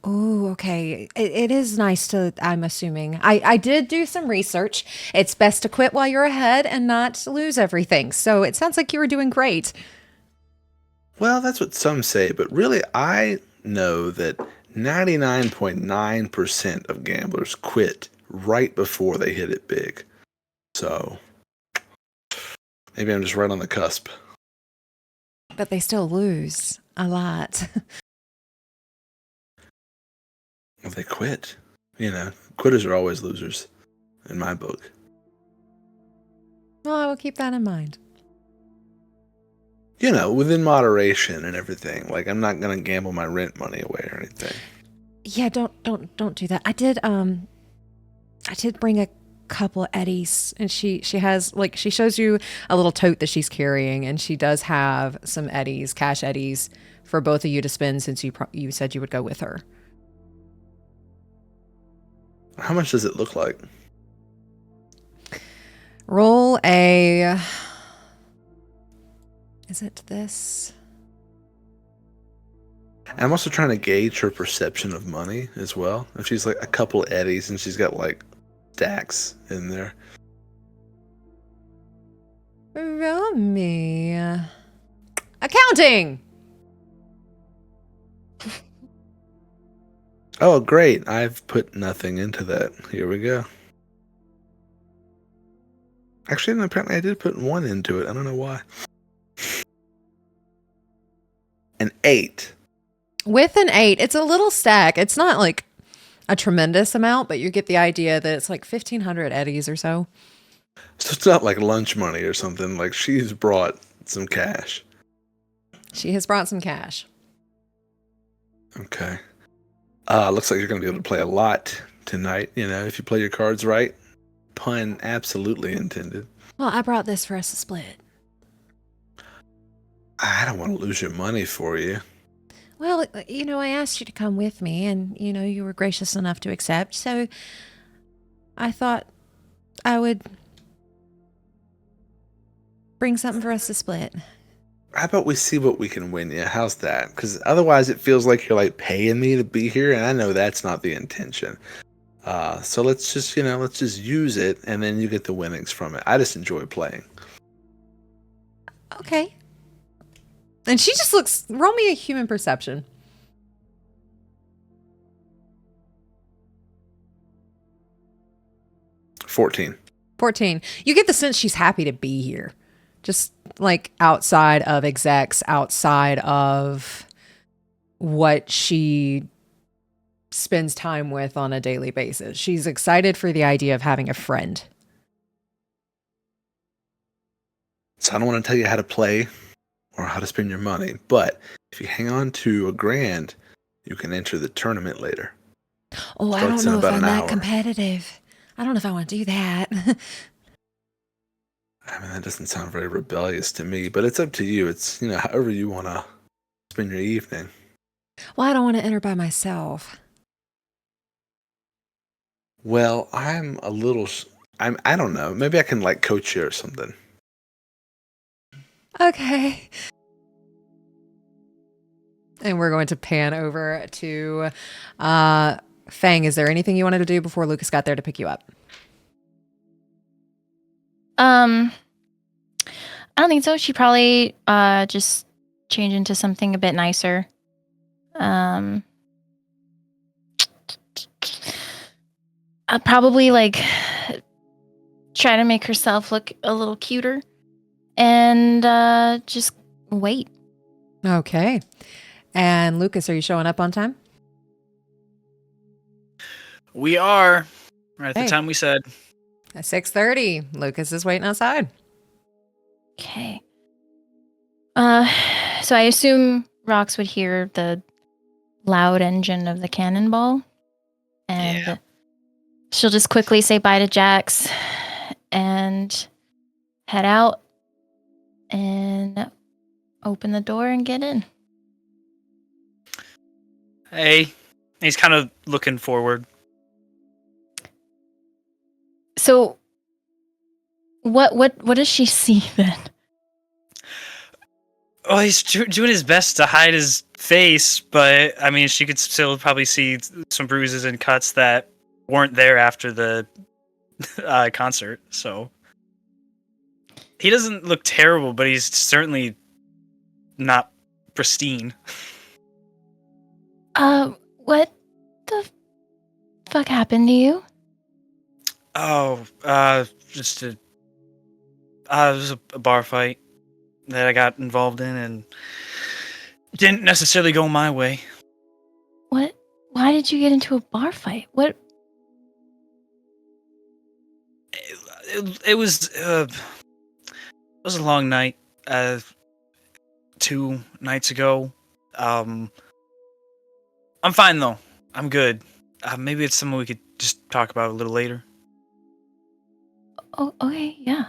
Oh, okay. It is nice to, I'm assuming. I did do some research. It's best to quit while you're ahead and not lose everything. So it sounds like you were doing great. Well, that's what some say, but really I know that 99.9% of gamblers quit right before they hit it big. So maybe I'm just right on the cusp. But they still lose a lot. Well, they quit. You know, quitters are always losers in my book. Well, I will keep that in mind. You know, within moderation and everything. Like, I'm not gonna gamble my rent money away or anything. Yeah, don't do that. I did bring a couple eddies, and she has, like, she shows you a little tote that she's carrying, and she does have some eddies, cash eddies, for both of you to spend since you said you would go with her. How much does it look like? Roll a. Is it this? And I'm also trying to gauge her perception of money as well. If she's like a couple eddies and she's got like stacks in there. Roll me. Accounting! Oh, great. I've put nothing into that. Here we go. Actually, no, apparently I did put 1 into it. I don't know why. An 8. With an 8, it's a little stack. It's not like a tremendous amount, but you get the idea that it's like 1,500 eddies or so. So it's not like lunch money or something. Like, she's brought some cash. She has brought some cash. Okay. Looks like you're going to be able to play a lot tonight. You know, if you play your cards right. Pun absolutely intended. Well, I brought this for us to split. I don't want to lose your money for you. Well, you know, I asked you to come with me, and, you know, you were gracious enough to accept, so I thought I would bring something for us to split. How about we see what we can win you? How's that? Because otherwise it feels like you're like paying me to be here, and I know that's not the intention. So let's just use it, and then you get the winnings from it. I just enjoy playing. Okay. And she just looks, roll me a human perception. $14. 14. You get the sense she's happy to be here. Just like outside of execs, outside of what she spends time with on a daily basis. She's excited for the idea of having a friend. So I don't want to tell you how to play or how to spend your money, but if you hang on to a grand, you can enter the tournament later. Oh, I don't know if I'm that competitive. I don't know if I want to do that. I mean, that doesn't sound very rebellious to me, but it's up to you. It's, however you want to spend your evening. Well, I don't want to enter by myself. Well, I don't know. Maybe I can like coach you or something. Okay. And we're going to pan over to Fang. Is there anything you wanted to do before Lucas got there to pick you up? I don't think so. She probably just change into something a bit nicer. I'll probably like try to make herself look a little cuter and just wait. Okay. And Lucas, are you showing up on time? We are. Right at Hey. the time we said. At 6:30. Lucas is waiting outside. Okay. So I assume Rox would hear the loud engine of the cannonball, and she'll just quickly say bye to Jax and head out and open the door and get in. Hey, he's kind of looking forward. So, what does she see then? Oh, he's doing his best to hide his face, but I mean, she could still probably see some bruises and cuts that weren't there after the concert. So he doesn't look terrible, but he's certainly not pristine. What the fuck happened to you? Oh, just it was a bar fight that I got involved in, and didn't necessarily go my way. What? Why did you get into a bar fight? What? It was a long night. 2 nights ago. I'm fine though. I'm good. Maybe it's something we could just talk about a little later. Oh, okay, yeah.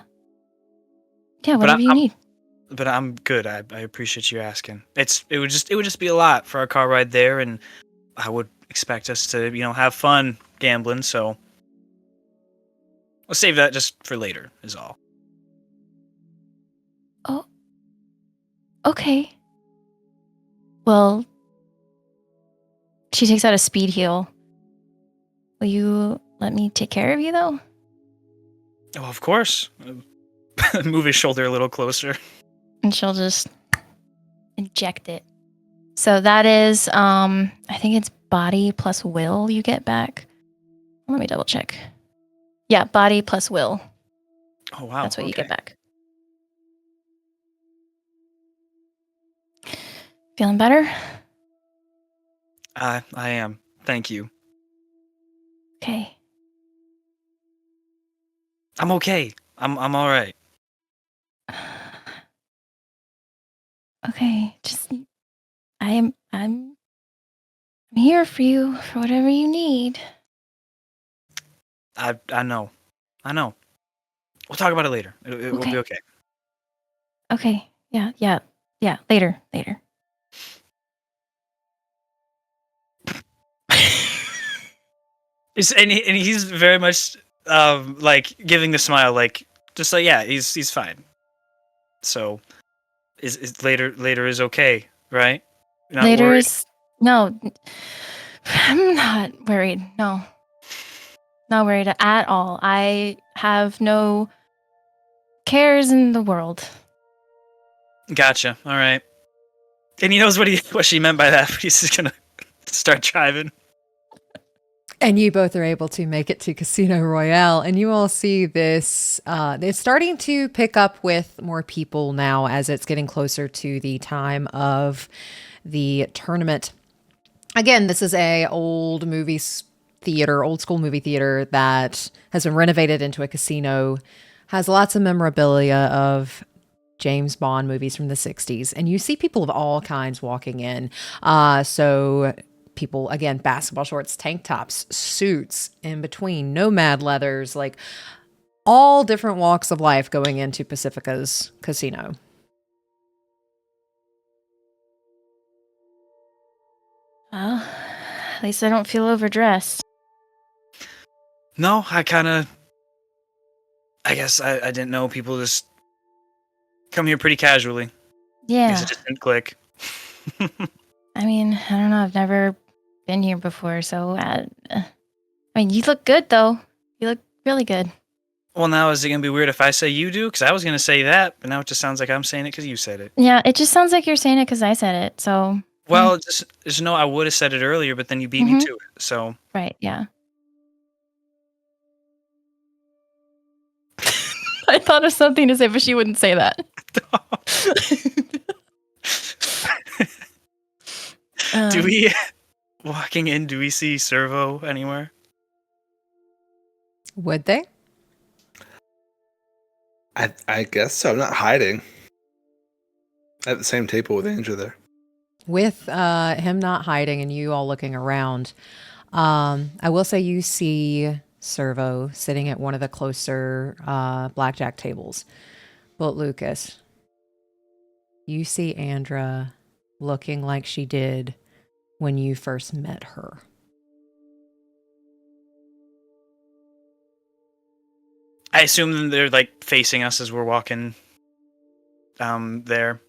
Yeah, whatever you need. But I'm good. I appreciate you asking. It would just be a lot for our car ride there, and I would expect us to have fun gambling. So I'll save that just for later. Is all. Oh, okay. Well, she takes out a speed heal. Will you let me take care of you, though? Oh, of course. Move his shoulder a little closer. And she'll just inject it. So that is, I think it's body plus will you get back. Let me double check. Yeah, body plus will. Oh, wow. That's what you get back. Feeling better? I am. Thank you. Okay. I'm okay. I'm all right. Okay, just I'm here for you for whatever you need. I know. We'll talk about it later. It will be okay. Okay. Yeah. Later. He's very much like giving the smile, like just like yeah, he's fine. So is later is okay, right? You're not Later worried? is no. I'm not worried. No. Not worried at all. I have no cares in the world. Gotcha. All right. And he knows what she meant by that. But he's just gonna start driving. And you both are able to make it to Casino Royale, and you all see this. It's starting to pick up with more people now as it's getting closer to the time of the tournament. Again, this is a old school movie theater that has been renovated into a casino, has lots of memorabilia of James Bond movies from the 60s, and you see people of all kinds walking in. So people, again, basketball shorts, tank tops, suits, in between, nomad leathers, like all different walks of life going into Pacifica's casino. Well, at least I don't feel overdressed. No, I guess I didn't know people just come here pretty casually. Yeah. I guess it just didn't click. I mean, I don't know. I've never been here before, so I mean, you look good though. You look really good. Well, now is it gonna be weird if I say you do? Because I was gonna say that, but now it just sounds like I'm saying it because you said it. Yeah, it just sounds like you're saying it because I said it. So. Well, just know I would have said it earlier, but then you beat me to it. So. Right. Yeah. I thought of something to say, but she wouldn't say that. Do we walking in? Do we see Cerveau anywhere? Would they? I guess so. I'm not hiding. At the same table with Andrew there. With him not hiding and you all looking around, I will say you see Cerveau sitting at one of the closer blackjack tables. But Lucas, you see Andra looking like she did when you first met her. I assume they're like facing us as we're walking there.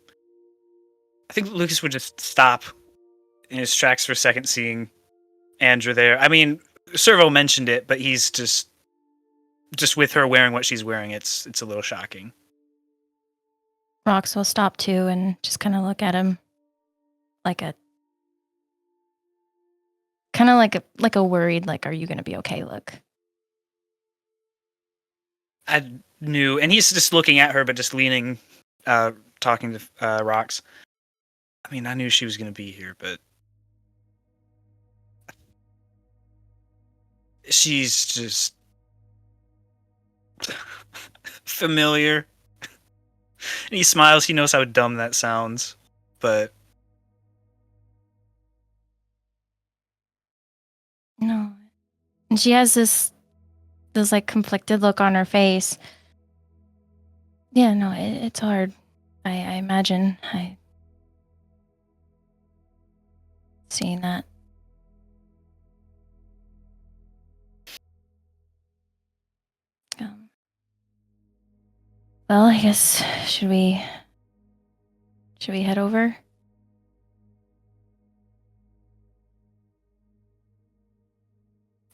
I think Lucas would just stop in his tracks for a second, seeing Andra there. I mean, Cerveau mentioned it, but he's just with her wearing what she's wearing. It's a little shocking. Rox will stop too and just kind of look at him like a worried, like, are you going to be okay look. I knew, and he's just looking at her, but just leaning, talking to Rox. I mean, I knew she was going to be here, but she's just familiar. And he smiles. He knows how dumb that sounds, but No. And she has this like conflicted look on her face. Yeah, no, it's hard. I imagine seeing that. Well, I guess should we head over?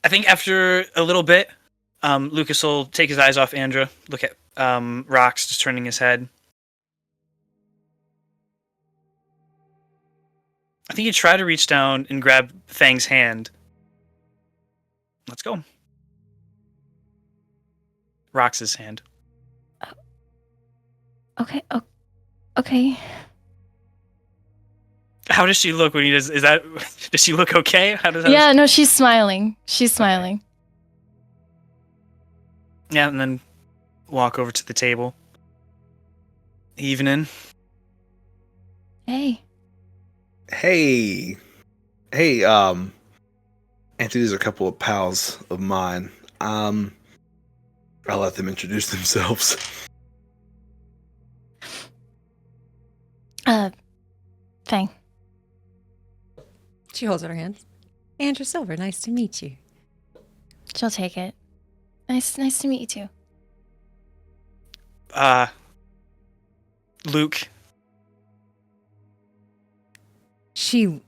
I think after a little bit, Lucas will take his eyes off Andra, look at Rox, just turning his head. I think you try to reach down and grab Fang's hand. Let's go. Rox's hand. Okay. Okay. How does she look when he does? Does she look okay? Yeah, no, she's smiling. She's smiling. Yeah, and then walk over to the table. Evening. Hey. Hey, Anthony, these are a couple of pals of mine. I'll let them introduce themselves. Fang. She holds out her hand. Andrew Silver, nice to meet you. She'll take it. Nice to meet you too. Luke. She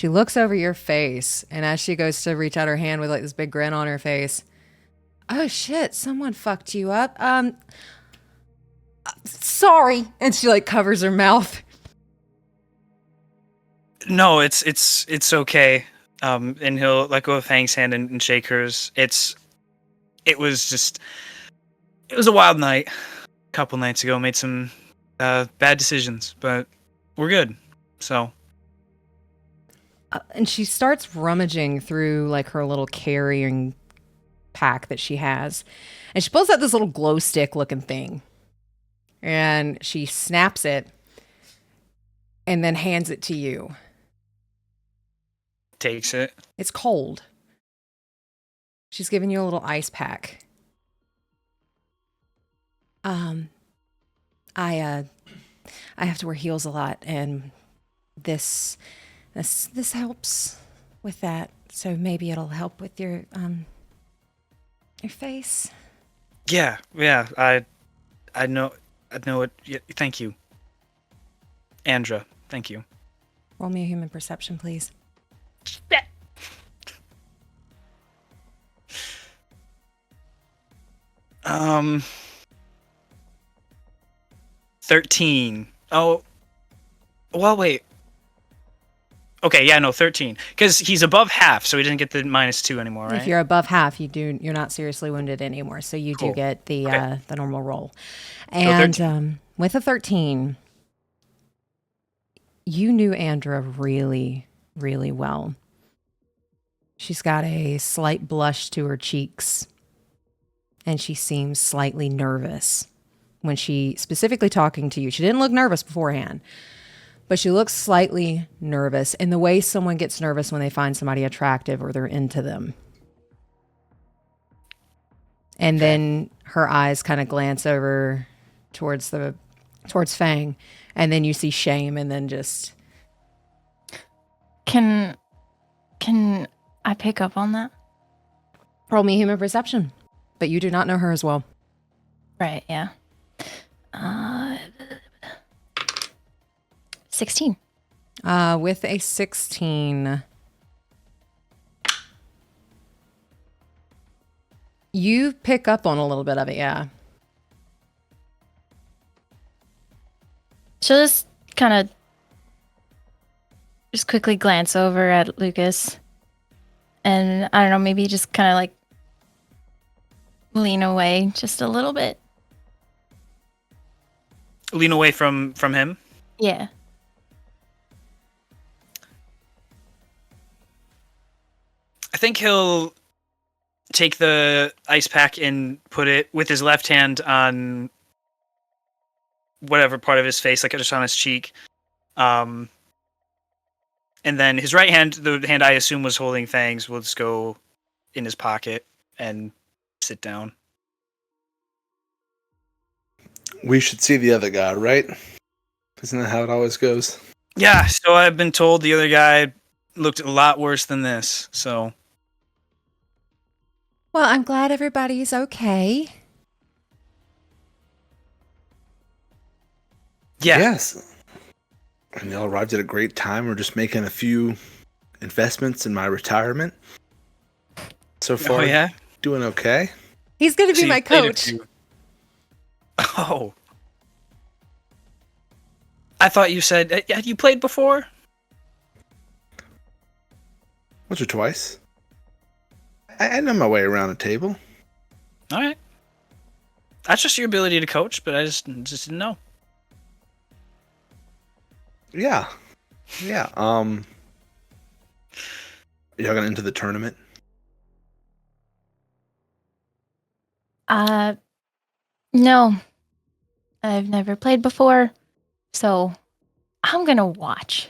looks over your face, and as she goes to reach out her hand with like this big grin on her face, oh shit, someone fucked you up. Sorry. And she like covers her mouth. No, it's okay. And he'll let go of Fang's hand and shake hers. It was a wild night. A couple nights ago, made some bad decisions, but we're good. So. And she starts rummaging through like her little carrying pack that she has. And she pulls out this little glow stick looking thing. And she snaps it and then hands it to you. Takes it. It's cold. She's giving you a little ice pack. I have to wear heels a lot, and this helps with that. So maybe it'll help with your face. Yeah. I know it. Yeah, thank you, Andra. Thank you. Roll me a human perception, please. 13. Oh, well, wait. Okay, yeah, no, 13. Because he's above half, so he didn't get the -2 anymore, right? If you're above half, you're not seriously wounded anymore, so you do get the Okay. The normal roll. So And 13. With a 13, you knew Andra really, really well. She's got a slight blush to her cheeks. and she seems slightly nervous when she specifically talking to you. She didn't look nervous beforehand, but she looks slightly nervous in the way someone gets nervous when they find somebody attractive or they're into them. And then her eyes kind of glance over towards Fang, and then you see shame, and then just... Can I pick up on that? Roll me human perception, but you do not know her as well. Right, yeah. 16. With a 16, you pick up on a little bit of it, yeah. She'll just kind of just quickly glance over at Lucas, and I don't know, maybe just kind of like lean away just a little bit. Lean away from him? Yeah. I think he'll take the ice pack and put it with his left hand on whatever part of his face, like just on his cheek. And then his right hand, the hand I assume was holding Fang's, will just go in his pocket and sit down. We should see the other guy, right? Isn't that how it always goes? Yeah, so I've been told the other guy looked a lot worse than this, so... Well, I'm glad everybody's okay. Yeah. Yes. And y'all arrived at a great time. We're just making a few investments in my retirement. So far, yeah? doing okay. He's going to be So my you played a coach. few- Oh. I thought you said... Had you played before? Once or twice. I know my way around a table. All right. That's just your ability to coach, but I just didn't know. Yeah. Yeah. Y'all gonna enter the tournament? No. I've never played before, so I'm gonna watch.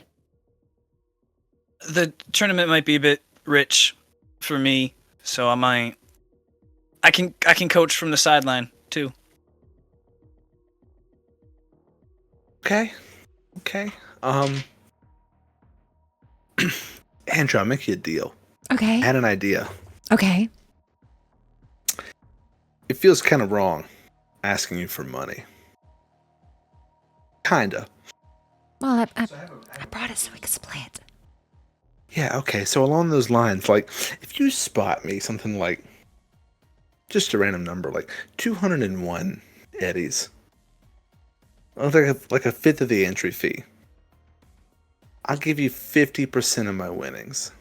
The tournament might be a bit rich for me, so I can coach from the sideline too. Okay. Andrew, I'll make you a deal. Okay. I had an idea. Okay. It feels kind of wrong asking you for money. Kinda. Well, I brought it so we could split. Yeah, okay. So along those lines, like, if you spot me something like, just a random number, like 201 eddies, like a fifth of the entry fee, I'll give you 50% of my winnings.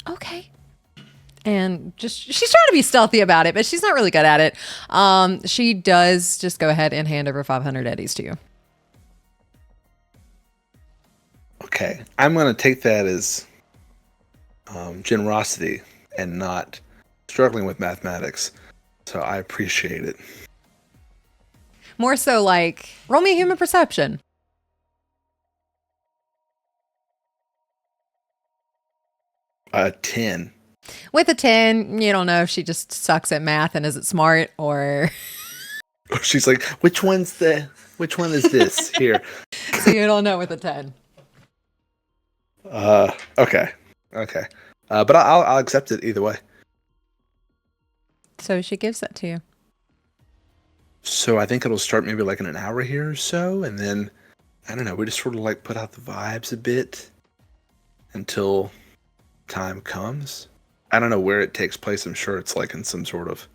Okay. And she's trying to be stealthy about it, but she's not really good at it. She does just go ahead and hand over 500 eddies to you. Okay, I'm going to take that as generosity and not struggling with mathematics, so I appreciate it. More so like, roll me a human perception. A 10. With a 10, you don't know if she just sucks at math and isn't smart, or... She's like, which one is this here? So you don't know with a 10. Okay. But I'll accept it either way. So she gives that to you. So I think it'll start maybe like in an hour here or so, and then I don't know, we just sort of like put out the vibes a bit until time comes. I don't know where it takes place. I'm sure it's like in some sort of,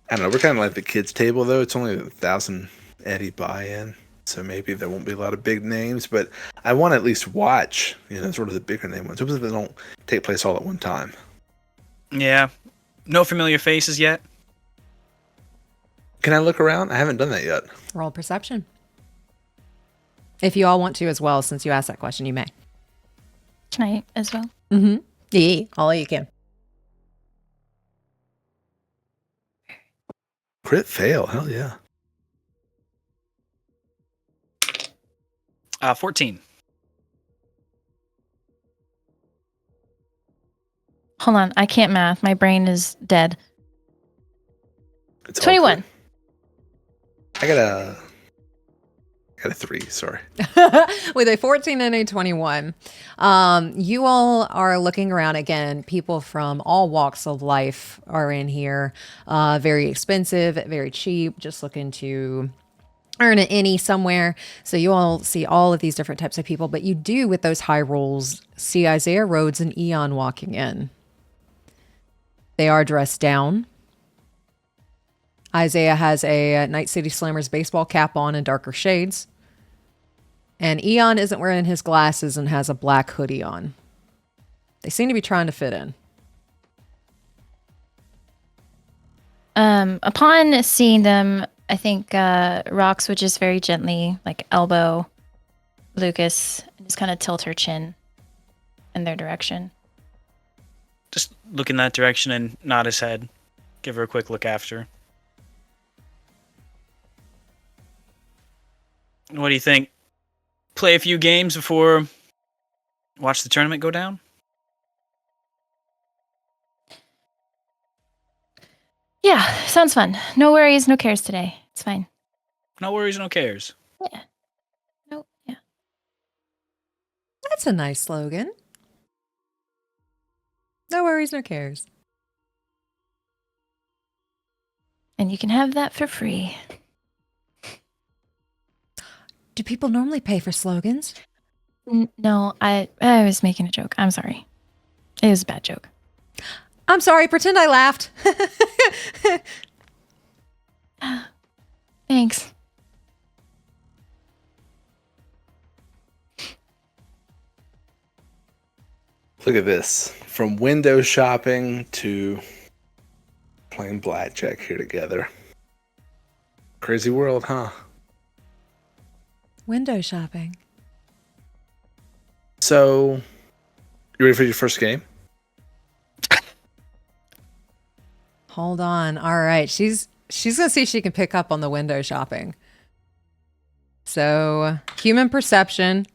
I don't know, we're kind of like the kids table though. It's only 1,000 Eddie buy-in, so maybe there won't be a lot of big names, but I want to at least watch, sort of the bigger name ones. Hopefully they don't take place all at one time. Yeah. No familiar faces yet. Can I look around? I haven't done that yet. Roll perception. If you all want to as well, since you asked that question, you may. Tonight as well. Mm-hmm. Yeah, all you can. Crit fail. Hell yeah. 14. Hold on, I can't math. My brain is dead. It's 21. I got a 3, sorry. With a 14 and a 21. You all are looking around again. People from all walks of life are in here. Very expensive, very cheap, just looking to earn an innie somewhere. So you all see all of these different types of people, but you do, with those high rolls, see Isaiah Rhodes and Eon walking in. They are dressed down. Isaiah has a Night City Slammers baseball cap on in darker shades. And Eon isn't wearing his glasses and has a black hoodie on. They seem to be trying to fit in. Upon seeing them, I think Rox would just very gently elbow Lucas and just kind of tilt her chin in their direction. Just look in that direction and nod his head. Give her a quick look after. What do you think? Play a few games before watch the tournament go down? Yeah, sounds fun. No worries, no cares today. It's fine. No worries, no cares. Yeah. No, yeah. That's a nice slogan. No worries, no cares. And you can have that for free. Do people normally pay for slogans? No, I was making a joke. I'm sorry. It was a bad joke. I'm sorry, pretend I laughed. Thanks. Look at this. From window shopping to playing blackjack here together. Crazy world, huh? Window shopping. So, you ready for your first game? Hold on. All right. She's gonna see if she can pick up on the window shopping. So, human perception.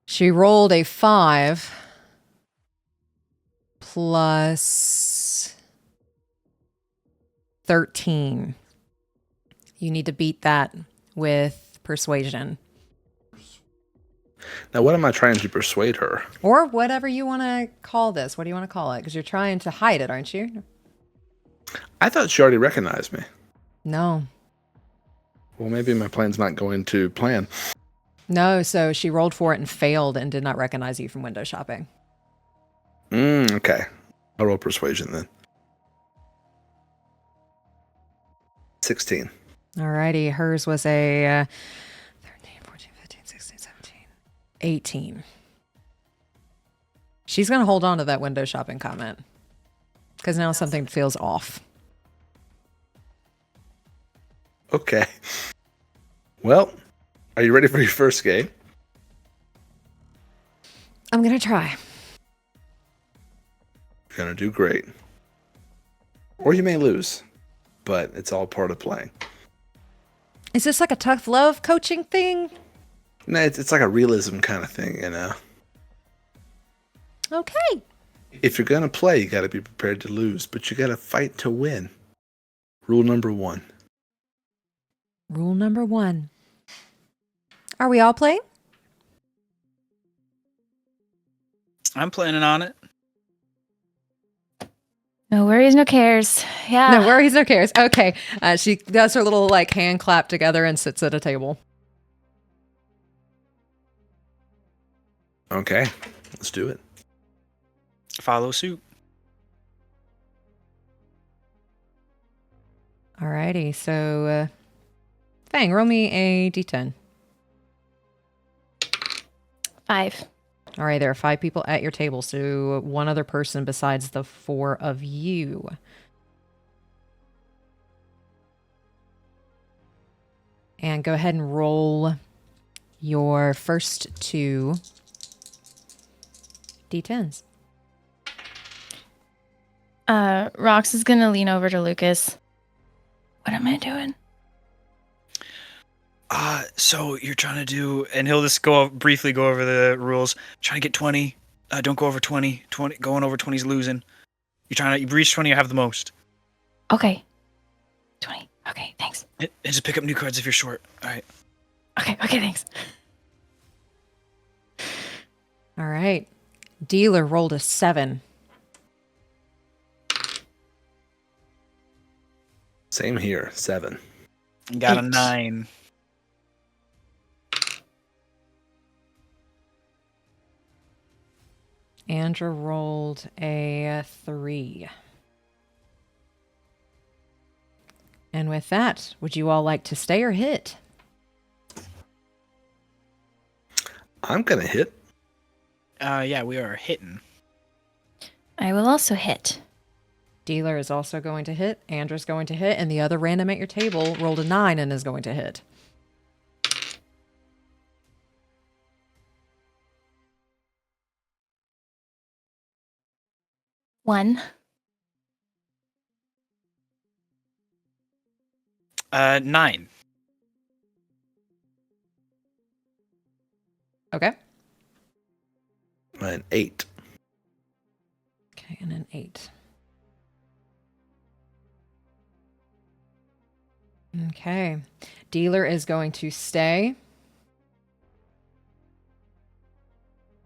She rolled a 5 plus 13. You need to beat that with persuasion. Now, what am I trying to persuade her? Or whatever you want to call this. What do you want to call it? Because you're trying to hide it, aren't you? I thought she already recognized me. No. Well, maybe my plan's not going to plan. No, so she rolled for it and failed and did not recognize you from window shopping. Okay. I'll roll persuasion then. 16. Alrighty, hers was a 13, 14, 15, 16, 17, 18. She's going to hold on to that window shopping comment because now something feels off. Okay. Well, are you ready for your first game? I'm going to try. You're going to do great. Or you may lose, but it's all part of playing. Is this like a tough love coaching thing? No, it's like a realism kind of thing, you know? Okay. If you're going to play, you got to be prepared to lose, but you got to fight to win. Rule number 1. Rule number 1. Are we all playing? I'm planning on it. No worries, no cares. Yeah. No worries, no cares. Okay. She does her little hand clap together and sits at a table. Okay, let's do it. Follow suit. Alrighty, so Fang, roll me a d10. 5. All right, there are 5 people at your table, so one other person besides the 4 of you. And go ahead and roll your first 2 d10s. Rox is gonna lean over to Lucas am I doing? So you're trying to do, and he'll just briefly go over the rules. Trying to get 20. Don't go over 20. 20 going over 20 is losing. You're trying to reach 20 or have the most. Okay. 20. Okay, thanks. And just pick up new cards if you're short. All right. Okay, thanks. All right. Dealer rolled a 7. Same here, 7. Got 8. a 9. Andrew rolled a 3. And with that, would you all like to stay or hit? I'm going to hit. Yeah, we are hitting. I will also hit. Dealer is also going to hit. Andrew's going to hit. And the other random at your table rolled a 9 and is going to hit. One. 9. Okay. An 8. Okay, and an 8. Okay. Dealer is going to stay.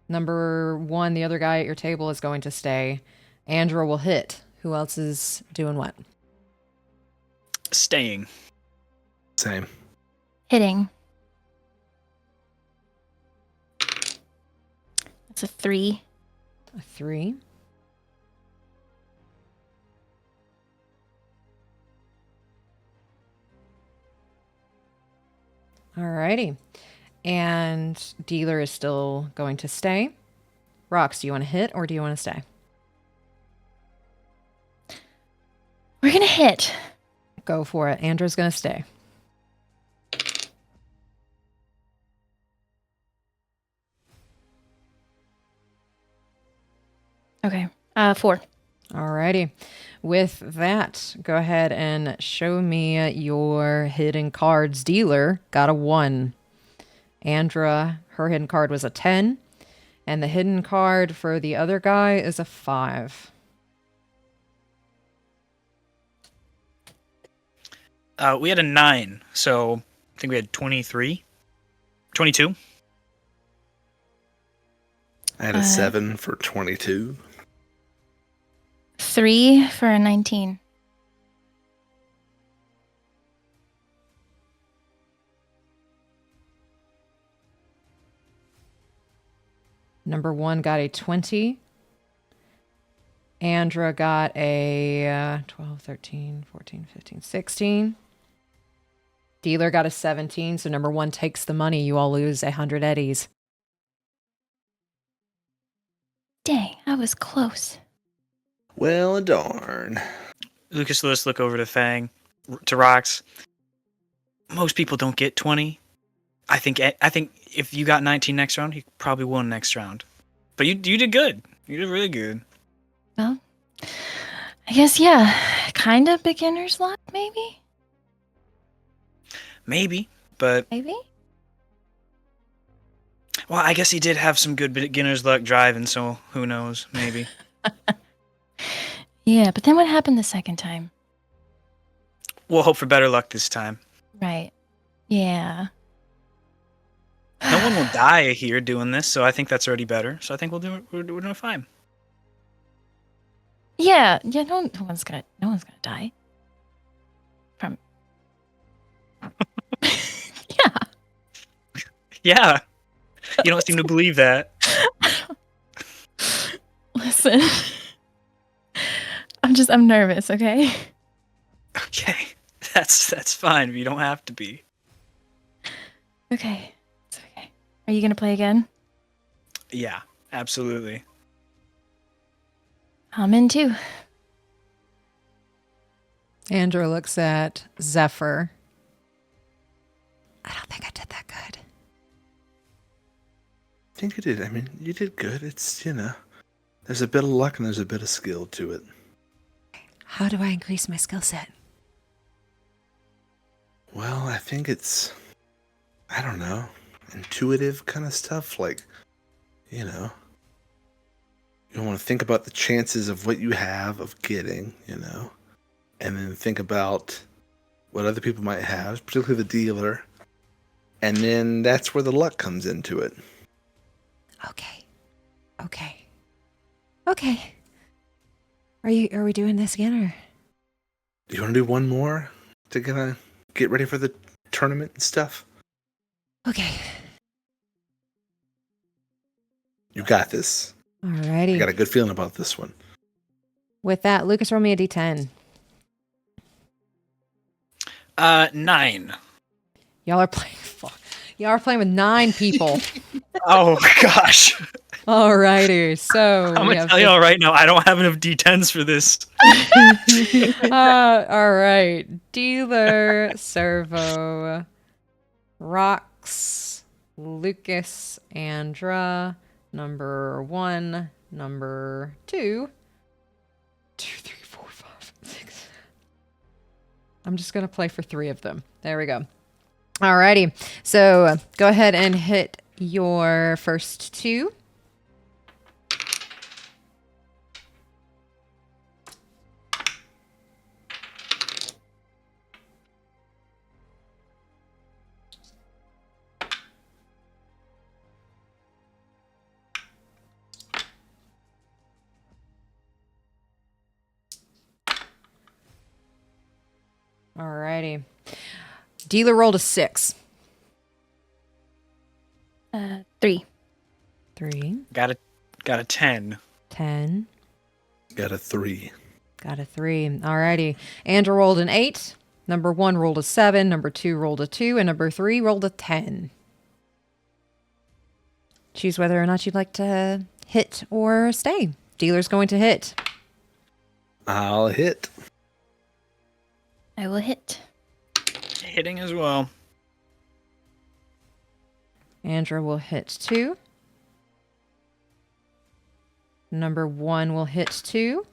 Number 1, the other guy at your table is going to stay. Andrew will hit. Who else is doing what? Staying. Same. Hitting. That's a 3. A 3. Alrighty. And dealer is still going to stay. Rox, do you want to hit or do you want to stay? We're gonna hit. Go for it. Andrew's going to stay. Okay. 4. Alrighty. With that, go ahead and show me your hidden cards. Dealer got a 1. Andra, her hidden card was a 10. And the hidden card for the other guy is a 5. We had a 9, so I think we had 23. 22. I had a 7 for 22. 3 for a 19. Number 1 got a 20. Andra got a 12, 13, 14, 15, 16. Dealer got a 17, so number 1 takes the money. You all lose 100 eddies. Dang, I was close. Well, darn. Lucas Lewis look over to Fang, to Rox. Most people don't get 20. I think if you got 19 next round, you probably won next round. But you did good. You did really good. Well, I guess, yeah. Kind of beginner's luck, maybe? Maybe, but Maybe? well, I guess he did have some good beginner's luck driving, so who knows? Maybe. Yeah, but then what happened the second time? We'll hope for better luck this time. Right. Yeah. No one will die here doing this, so I think that's already better. So I think we'll do it. We're doing fine. Yeah, no one's gonna die. From Yeah. Yeah. You don't seem to believe that. Listen. I'm nervous, okay? Okay. That's fine. You don't have to be. Okay. It's okay. Are you gonna play again? Yeah, absolutely. I'm in too. Andrew looks at Zephyr. I don't think I did that good. I think you did. I mean, you did good. It's, there's a bit of luck and there's a bit of skill to it. How do I increase my skill set? Well, I think it's, I don't know, intuitive kind of stuff. Like, you know, you want to think about the chances of what you have of getting, and then think about what other people might have, particularly the dealer. And then that's where the luck comes into it. Okay. Are we doing this again, or? Do you want to do one more to kind of get ready for the tournament and stuff? Okay. You got this. Alrighty. I got a good feeling about this one. With that, Lucas, roll me a d10. 9. Y'all are playing with 9 people. Oh gosh. Alrighty, so I'm gonna tell y'all right now, I don't have enough D10s for this. all right, Dealer, Cerveau, Rox, Lucas, Andra, number 1, number 2, 2, 3, 4, 5, 6. I'm just gonna play for 3 of them. There we go. Alrighty, so go ahead and hit your first 2. Alrighty. Dealer rolled a 6. 3. 3. Got a 10. 10. Got a 3. Got a 3. Alrighty. Andrew rolled an 8. Number 1 rolled a 7. Number 2 rolled a 2. And number 3 rolled a 10. Choose whether or not you'd like to hit or stay. Dealer's going to hit. I'll hit. I will hit. Hitting as well. Andrew will hit 2. Number 1 will hit 2.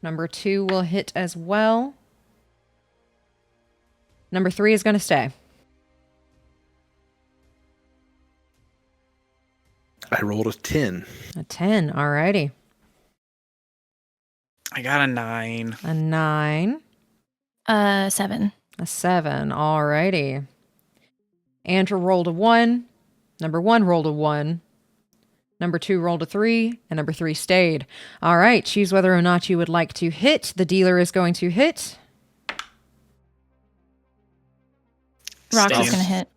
Number 2 will hit as well. Number 3 is going to stay. I rolled a 10. A 10. Alrighty. I got a 9. A 9. 7. A 7. Alrighty. Andrew rolled a 1. Number 1 rolled a 1. Number 2 rolled a 3. And number 3 stayed. All right. Choose whether or not you would like to hit. The dealer is going to hit. Rox Staying. is going to hit.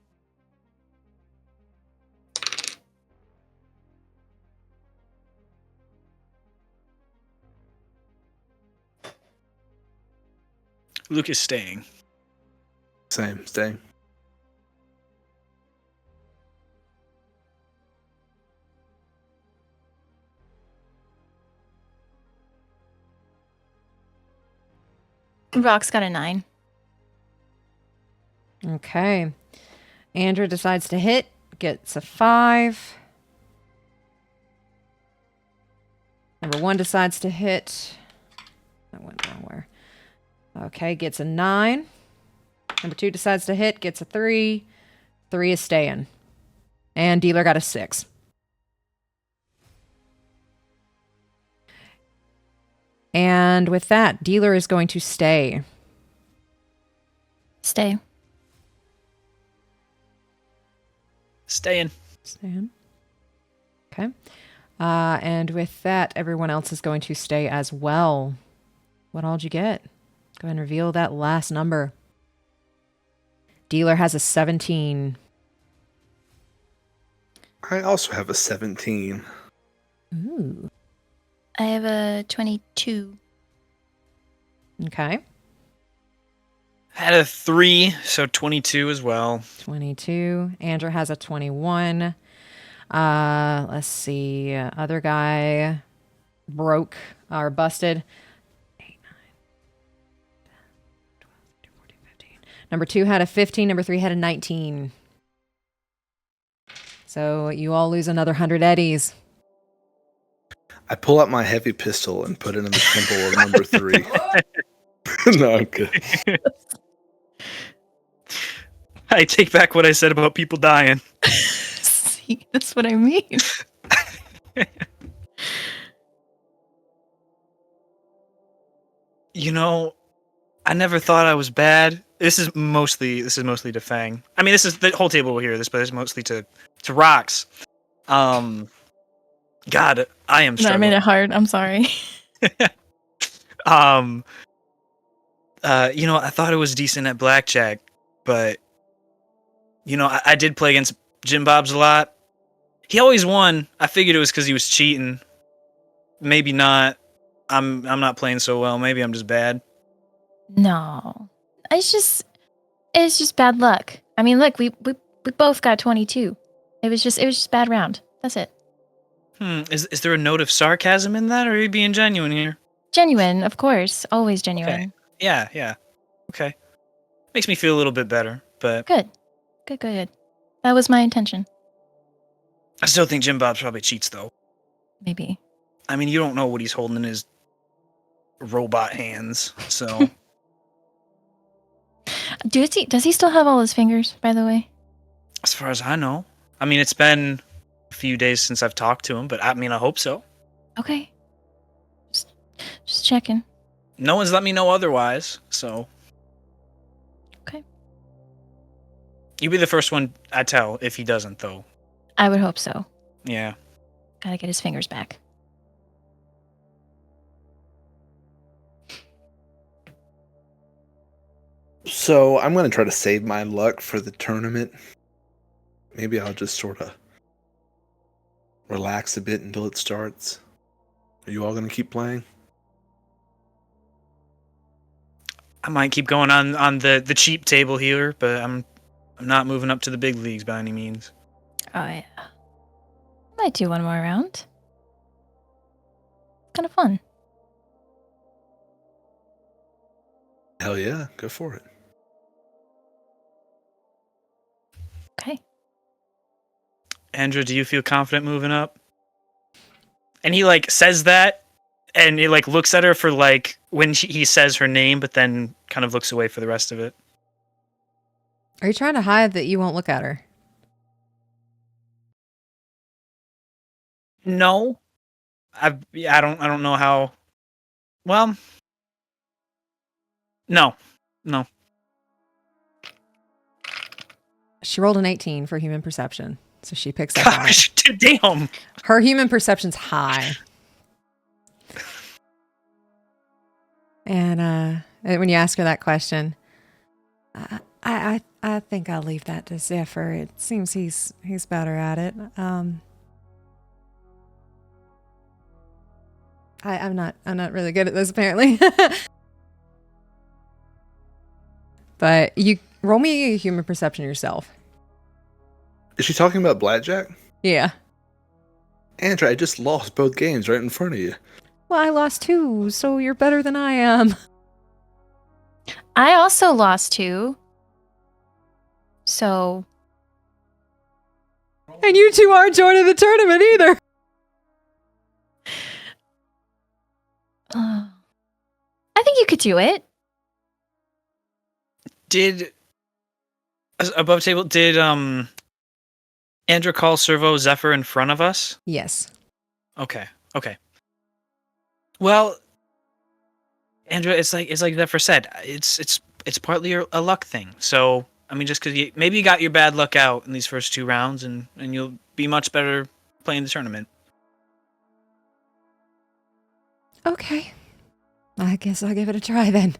Luke is staying. Same, staying. Rox got a 9. Okay. Andrew decides to hit. Gets a 5. Number 1 decides to hit. That went nowhere. Okay, gets a 9. Number 2 decides to hit, gets a 3. 3 is staying. And dealer got a 6. And with that, dealer is going to stay. Stay. Staying. Staying. Okay. And with that, everyone else is going to stay as well. What all did you get? Go ahead and reveal that last number. Dealer has a 17. I also have a 17. Ooh. I have a 22. Okay. Had a 3, so 22 as well. 22. Andrew has a 21. Let's see. Other guy broke or busted. 8, 9, 10, 12, 13, 14, 15. Number 2 had a 15. Number 3 had a 19. So you all lose another 100 eddies. I pull out my heavy pistol and put it in the temple of number 3. No, I'm good. I take back what I said about people dying. See, that's what I mean. You know, I never thought I was bad. This is mostly to Fang. I mean, this is the whole table will hear this, but it's mostly to Rocks. God, I am I struggling. made it hard. I'm sorry. I thought it was decent at blackjack, but I did play against Jim Bob's a lot. He always won. I figured it was because he was cheating. Maybe not. I'm not playing so well. Maybe I'm just bad. No, it's just bad luck. I mean, look, we both got 22. It was just bad round. That's it. Is there a note of sarcasm in that, or are you being genuine here? Genuine, of course, always genuine. Okay. Yeah. Okay. Makes me feel a little bit better, but Good. That was my intention. I still think Jim Bob's probably cheats, though. Maybe. I mean, you don't know what he's holding in his robot hands, so. Does he still have all his fingers, by the way? As far as I know. I mean, it's been a few days since I've talked to him, but I mean, I hope so. Okay. Just checking. No one's let me know otherwise, so. Okay. You'll be the first one I tell if he doesn't, though. I would hope so. Yeah. Gotta get his fingers back. So I'm going to try to save my luck for the tournament. Maybe I'll just sort of relax a bit until it starts. Are you all going to keep playing? I might keep going on the cheap table here, but I'm not moving up to the big leagues by any means. Oh yeah. Might do one more round. Kind of fun. Hell yeah, go for it. Okay. Andrew, do you feel confident moving up? And he says that, and he looks at her for when he says her name, but then kind of looks away for the rest of it. Are you trying to hide that you won't look at her? No, I don't know how. Well, no. She rolled an 18 for human perception, so she picks up on it. Gosh, damn. Her human perception's high. And when you ask her that question, I think I'll leave that to Zephyr. It seems he's better at it. I'm not really good at this apparently. But you roll me a human perception yourself. Is she talking about blackjack? Yeah. Andrew, I just lost both games right in front of you. Well, I lost 2, so you're better than I am. I also lost 2. So. And you 2 aren't joining the tournament either. I think you could do it. Did above table? Did Andrew call Cerveau Zephyr in front of us? Yes. Okay. Well, Andrew, it's like Zephyr said. It's partly a luck thing. So I mean, just because maybe you got your bad luck out in these first 2 rounds, and you'll be much better playing the tournament. Okay. I guess I'll give it a try then.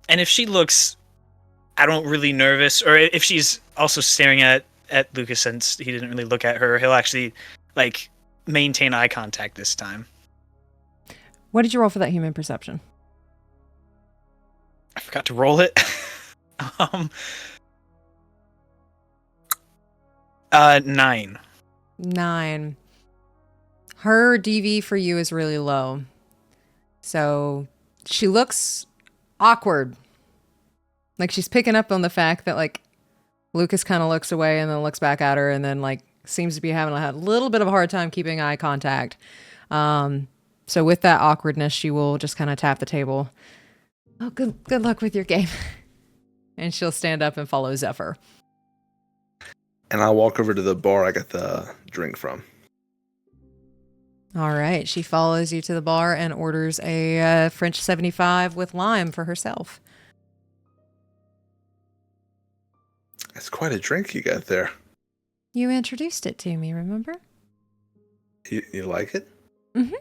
And if she looks, I don't really nervous, or if she's also staring at Lucas since he didn't really look at her, he'll actually maintain eye contact this time. What did you roll for that human perception? I forgot to roll it. 9. 9. Her DV for you is really low. So she looks awkward. Like she's picking up on the fact that Lucas kind of looks away and then looks back at her and then seems to be having a little bit of a hard time keeping eye contact. So with that awkwardness, she will just kind of tap the table. Oh, good luck with your game. And she'll stand up and follow Zephyr. And I'll walk over to the bar I got the drink from. All right. She follows you to the bar and orders a French 75 with lime for herself. That's quite a drink you got there. You introduced it to me, remember? You like it? Mm-hmm.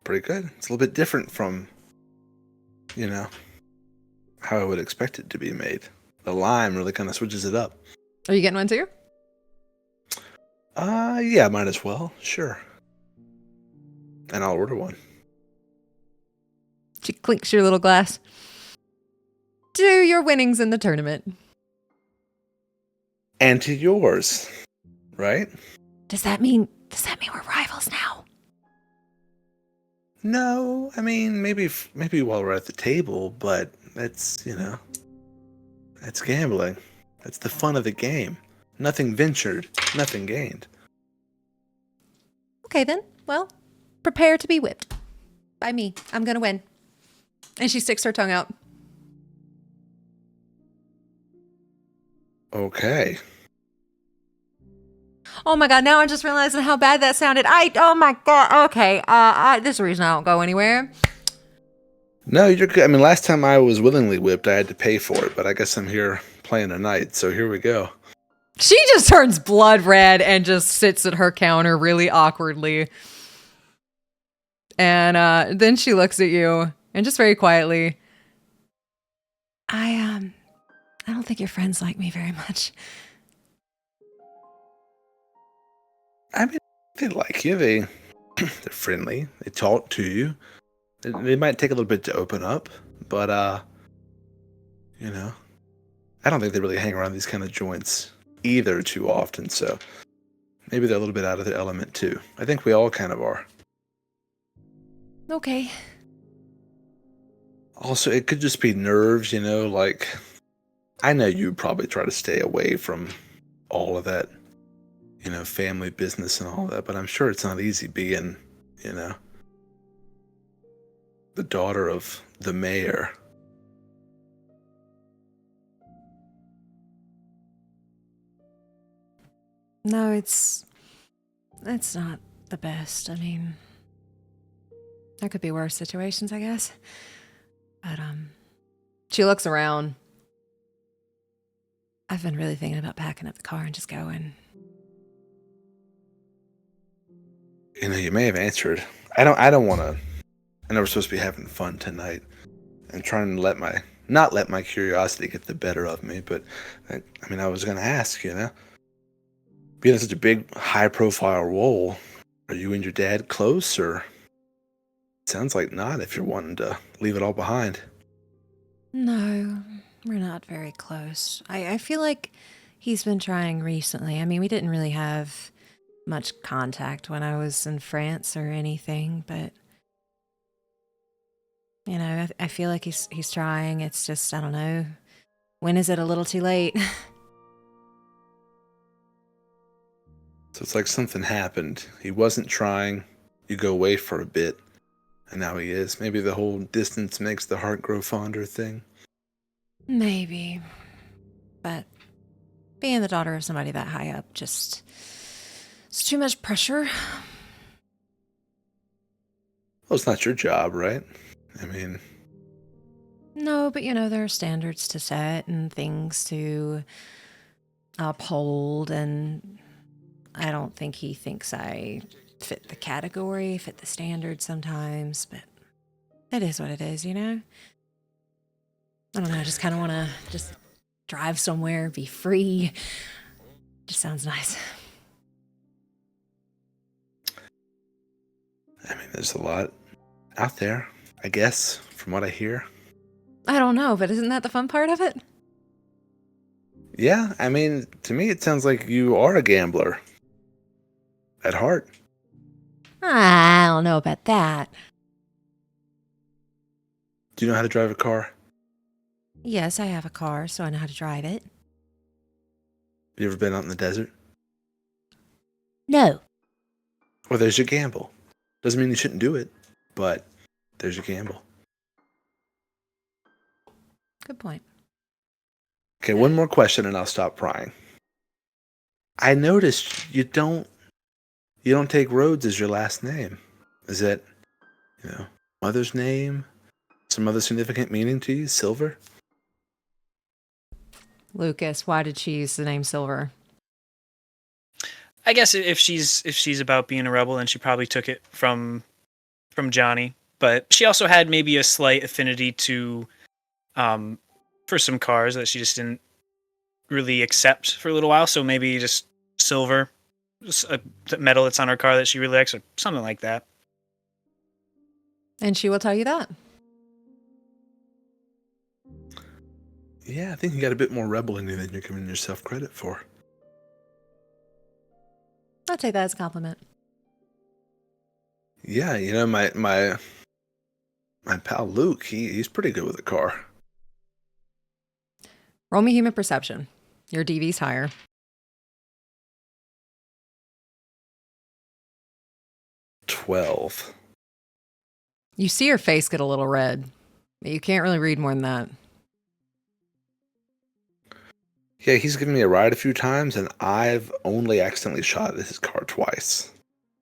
Pretty good. It's a little bit different from, how I would expect it to be made. The lime really kind of switches it up. Are you getting one too? Yeah, might as well. Sure. And I'll order one. She clinks your little glass. To your winnings in the tournament. And to yours, right? Does that mean we're rivals now? No, I mean, maybe while we're at the table, but that's gambling. That's the fun of the game. Nothing ventured, nothing gained. Okay then. Well, prepare to be whipped. By me. I'm gonna win. And she sticks her tongue out. Okay. Oh my god, now I'm just realizing how bad that sounded. Oh my god, okay. This is the reason I don't go anywhere. No, you're good. I mean, last time I was willingly whipped, I had to pay for it, but I guess I'm here playing tonight, so here we go. She just turns blood red and just sits at her counter really awkwardly. And then she looks at you and just very quietly, I don't think your friends like me very much. I mean, they like you. They're friendly. They talk to you. They might take a little bit to open up, but I don't think they really hang around these kind of joints either too often. So maybe they're a little bit out of their element too. I think we all kind of are. Okay. Also, it could just be nerves, like I know you probably try to stay away from all of that, family business and all that, but I'm sure it's not easy being, the daughter of the mayor. No, it's not the best. I mean, there could be worse situations, I guess. But she looks around. I've been really thinking about packing up the car and just going. You may have answered. I don't want to. I know we're supposed to be having fun tonight. I'm trying to not let my curiosity get the better of me, but I was going to ask, being in such a big, high-profile role, are you and your dad close, or sounds like not if you're wanting to leave it all behind? No, we're not very close. I feel like he's been trying recently. I mean, we didn't really have much contact when I was in France or anything, but I feel like he's trying. It's just, I don't know. When is it a little too late? So it's like something happened. He wasn't trying. You go away for a bit, and now he is. Maybe the whole distance makes the heart grow fonder thing. Maybe. But being the daughter of somebody that high up it's too much pressure. Well, it's not your job, right? I mean... No, but there are standards to set and things to uphold, and I don't think he thinks I fit the category, fit the standard sometimes, but it is what it is, I don't know, I just kind of want to just drive somewhere, be free. Just sounds nice. I mean, there's a lot out there, I guess, from what I hear. I don't know, but isn't that the fun part of it? Yeah, I mean, to me it sounds like you are a gambler. At heart. I don't know about that. Do you know how to drive a car? Yes, I have a car, so I know how to drive it. You ever been out in the desert? No. Well, there's your gamble. Doesn't mean you shouldn't do it, but there's your gamble. Good point. Okay, one more question and I'll stop prying. I noticed you don't take Rhodes as your last name. Is that, mother's name? Some other significant meaning to you? Silver? Lucas, why did she use the name Silver? I guess if she's about being a rebel, then she probably took it from Johnny. But she also had maybe a slight affinity to, for some cars that she just didn't really accept for a little while. So maybe just silver, just a metal that's on her car that she really likes, or something like that. And she will tell you that. Yeah, I think you got a bit more rebel in you than you're giving yourself credit for. I'll take that as a compliment. Yeah, my pal Luke, he's pretty good with a car. Roll me human perception. Your DV's higher. 12. You see her face get a little red, but you can't really read more than that. Yeah, he's given me a ride a few times, and I've only accidentally shot at his car twice.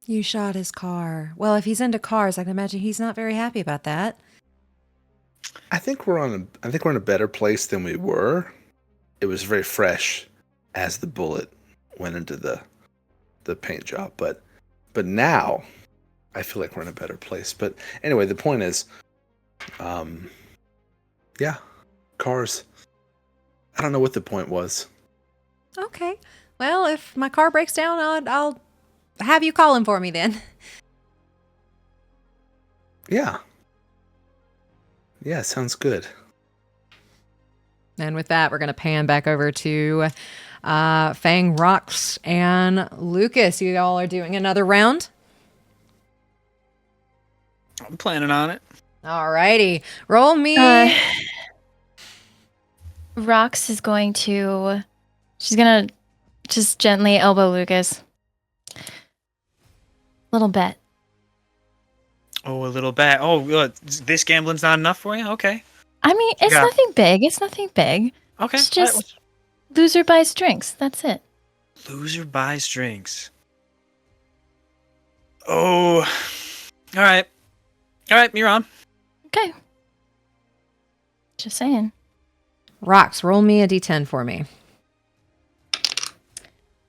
You shot his car. Well, if he's into cars, I can imagine he's not very happy about that. I think we're in a better place than we were. It was very fresh as the bullet went into the paint job, but now I feel like we're in a better place. But anyway, the point is, yeah, cars. I don't know what the point was. Okay. Well, if my car breaks down, I'll have you call him for me then. Yeah. Yeah, sounds good. And with that, we're going to pan back over to Fang, Rox, and Lucas. You all are doing another round. I'm planning on it. Alrighty. Roll me. Rox is going to... She's going to just gently elbow Lucas. Little bet. Oh, a little bet. Oh, this gambling's not enough for you? Okay. I mean, it's nothing big. It's nothing big. Okay. It's just loser buys drinks. That's it. Loser buys drinks. Oh. All right. All right, you're on. Okay. Just saying. Rox, roll me a d10 for me.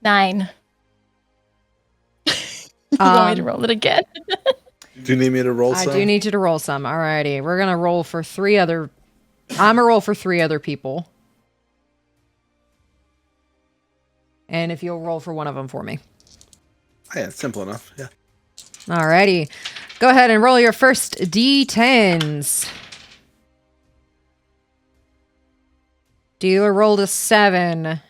9. You want me to roll it again? Do you need me to roll some? I do need you to roll some. Alrighty. We're going to roll for 3 other... I'm going to roll for 3 other people. And if you'll roll for one of them for me. Yeah, it's simple enough. Yeah. Alrighty. Go ahead and roll your first d10s. Dealer rolled a 7.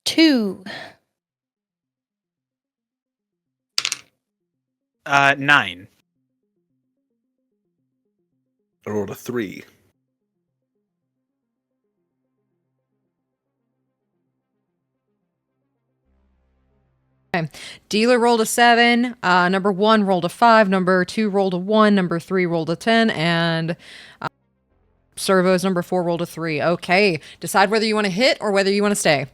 2. 9. I rolled a 3. Okay. Dealer rolled a 7. Number 1 rolled a 5. Number 2 rolled a 1. Number 3 rolled a 10. And Cervo's number 4 rolled a 3. Okay. Decide whether you want to hit or whether you want to stay.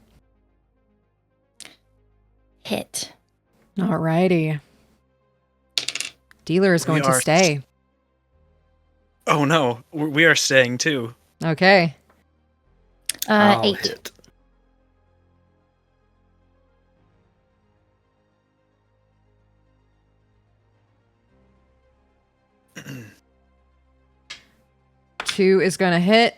Hit. Alrighty. Dealer is going to stay. Oh no, we are staying too. Okay. 8. Hit. Two is going to hit.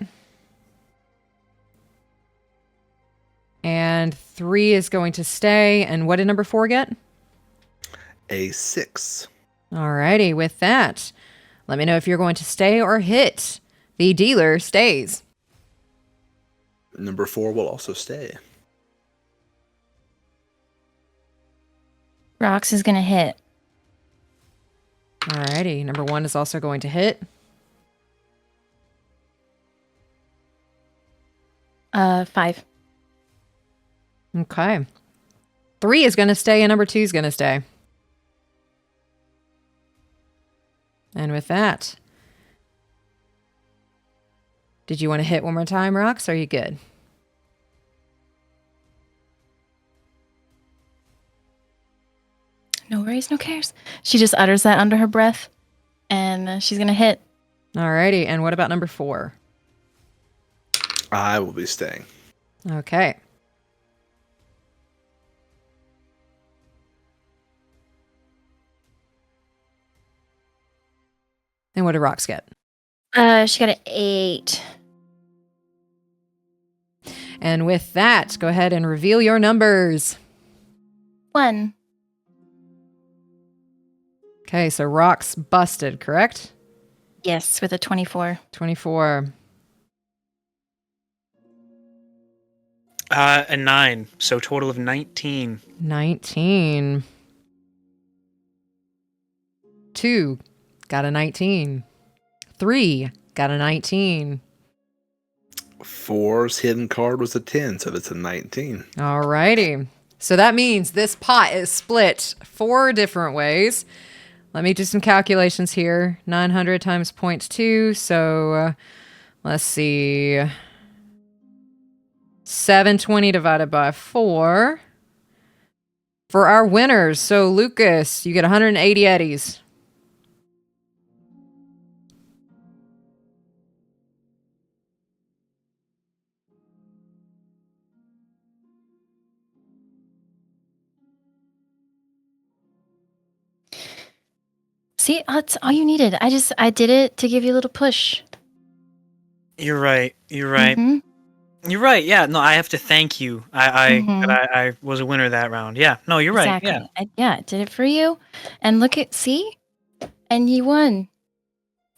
And 3 is going to stay. And what did number 4 get? A 6. Alrighty, with that, let me know if you're going to stay or hit. The dealer stays. Number 4 will also stay. Rox is going to hit. Alrighty, number 1 is also going to hit. 5. Okay. 3 is going to stay and number 2 is going to stay. And with that, Did you want to hit one more time, Rox? Are you good? No worries, no cares. She just utters that under her breath, and she's gonna hit. Alrighty, and what about number 4? I will be staying. Okay. And what did Rox get? She got an 8. And with that, go ahead and reveal your numbers. 1. Okay, so Rox busted, correct? Yes, with a 24. 24. A 9, so total of 19. 19. 2 got a 19. 3 got a 19. 4's hidden card was a 10, so that's a 19. Alrighty. So that means this pot is split 4 different ways. Let me do some calculations here. 900 times 0.2. So let's see. 720 divided by 4. For our winners, so Lucas, you get 180 eddies. See, that's all you needed. I did it to give you a little push. You're right. You're right. Mhm. You're right. Yeah. No, I have to thank you. I Mhm. I was a winner that round. Yeah. No, you're right. Exactly. Yeah. I did it for you. And look at, see? And you won.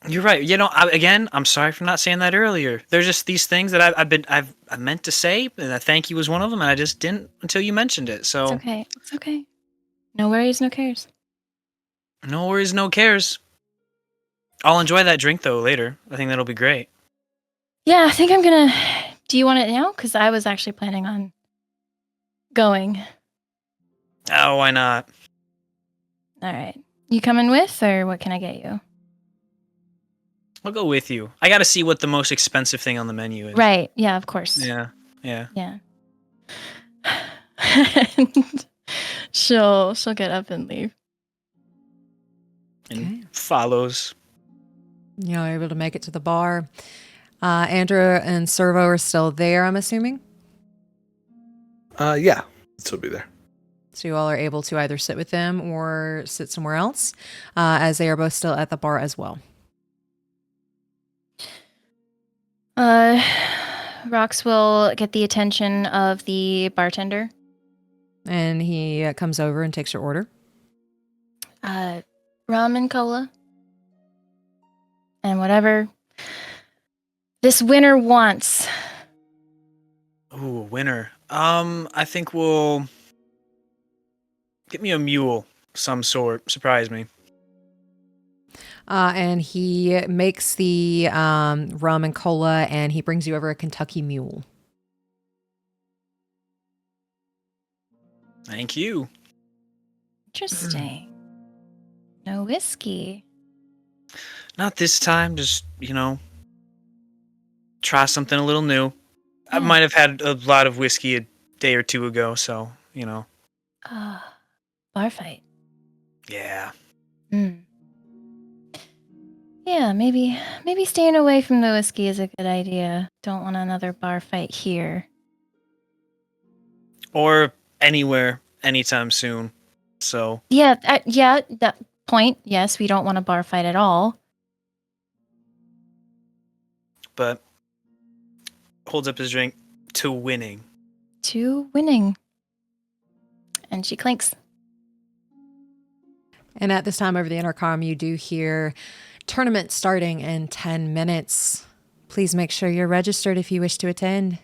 You're right. You know, again, I'm sorry for not saying that earlier. There's just these things that I meant to say, and I thank you was one of them, and I just didn't until you mentioned it. So It's okay. It's okay. No worries, no cares. no worries, no cares. I'll enjoy that drink though later. I think that'll be great. Yeah, I think I'm gonna. Do you want it now? Because I was actually planning on going. Oh, why not? All right. You coming with, or what can I get you? I'll go with you. I got to see what the most expensive thing on the menu is. Right. Yeah, of course. Yeah. Yeah. Yeah. And she'll get up and leave. And Okay. follows. You're able to make it to the bar. Andrew and Cerveau are still there, I'm assuming. Yeah, still be there. So you all are able to either sit with them or sit somewhere else, as they are both still at the bar as well. Rox will get the attention of the bartender. And he comes over and takes your order. Rum and cola. And whatever this winner wants. Ooh, winner. I think we'll get me a mule, of some sort. Surprise me. And he makes the rum and cola, and he brings you over a Kentucky mule. Thank you. Interesting. No whiskey. Not this time. Just try something a little new. I might have had a lot of whiskey a day or two ago, so Bar fight. Yeah. Yeah, maybe staying away from the whiskey is a good idea. Don't want another bar fight here. Or anywhere, anytime soon. So Yeah, that point. Yes, we don't want a bar fight at all. but holds up his drink to winning. To winning. And she clinks. And at this time over the intercom, you do hear tournament starting in 10 minutes. Please make sure you're registered if you wish to attend.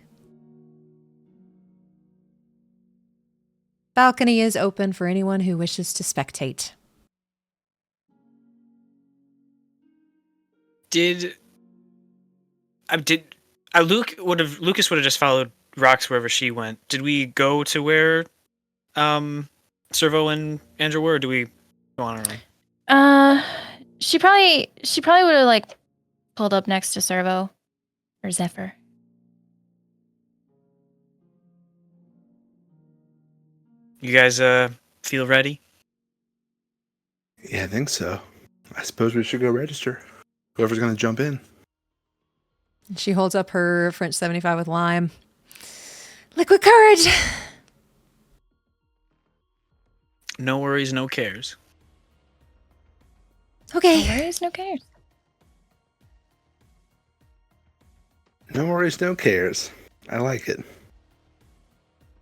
Balcony is open for anyone who wishes to spectate. Lucas would have just followed Rox wherever she went. Did we go to where Cerveau and Andrew were, or do we go on our own? She probably would have pulled up next to Cerveau. or Zephyr. You guys feel ready? Yeah, I think so. I suppose we should go register. Whoever's going to jump in. She holds up her French 75 with lime. Liquid courage. No worries, no cares. Okay. No worries, no cares. No worries, no cares. I like it.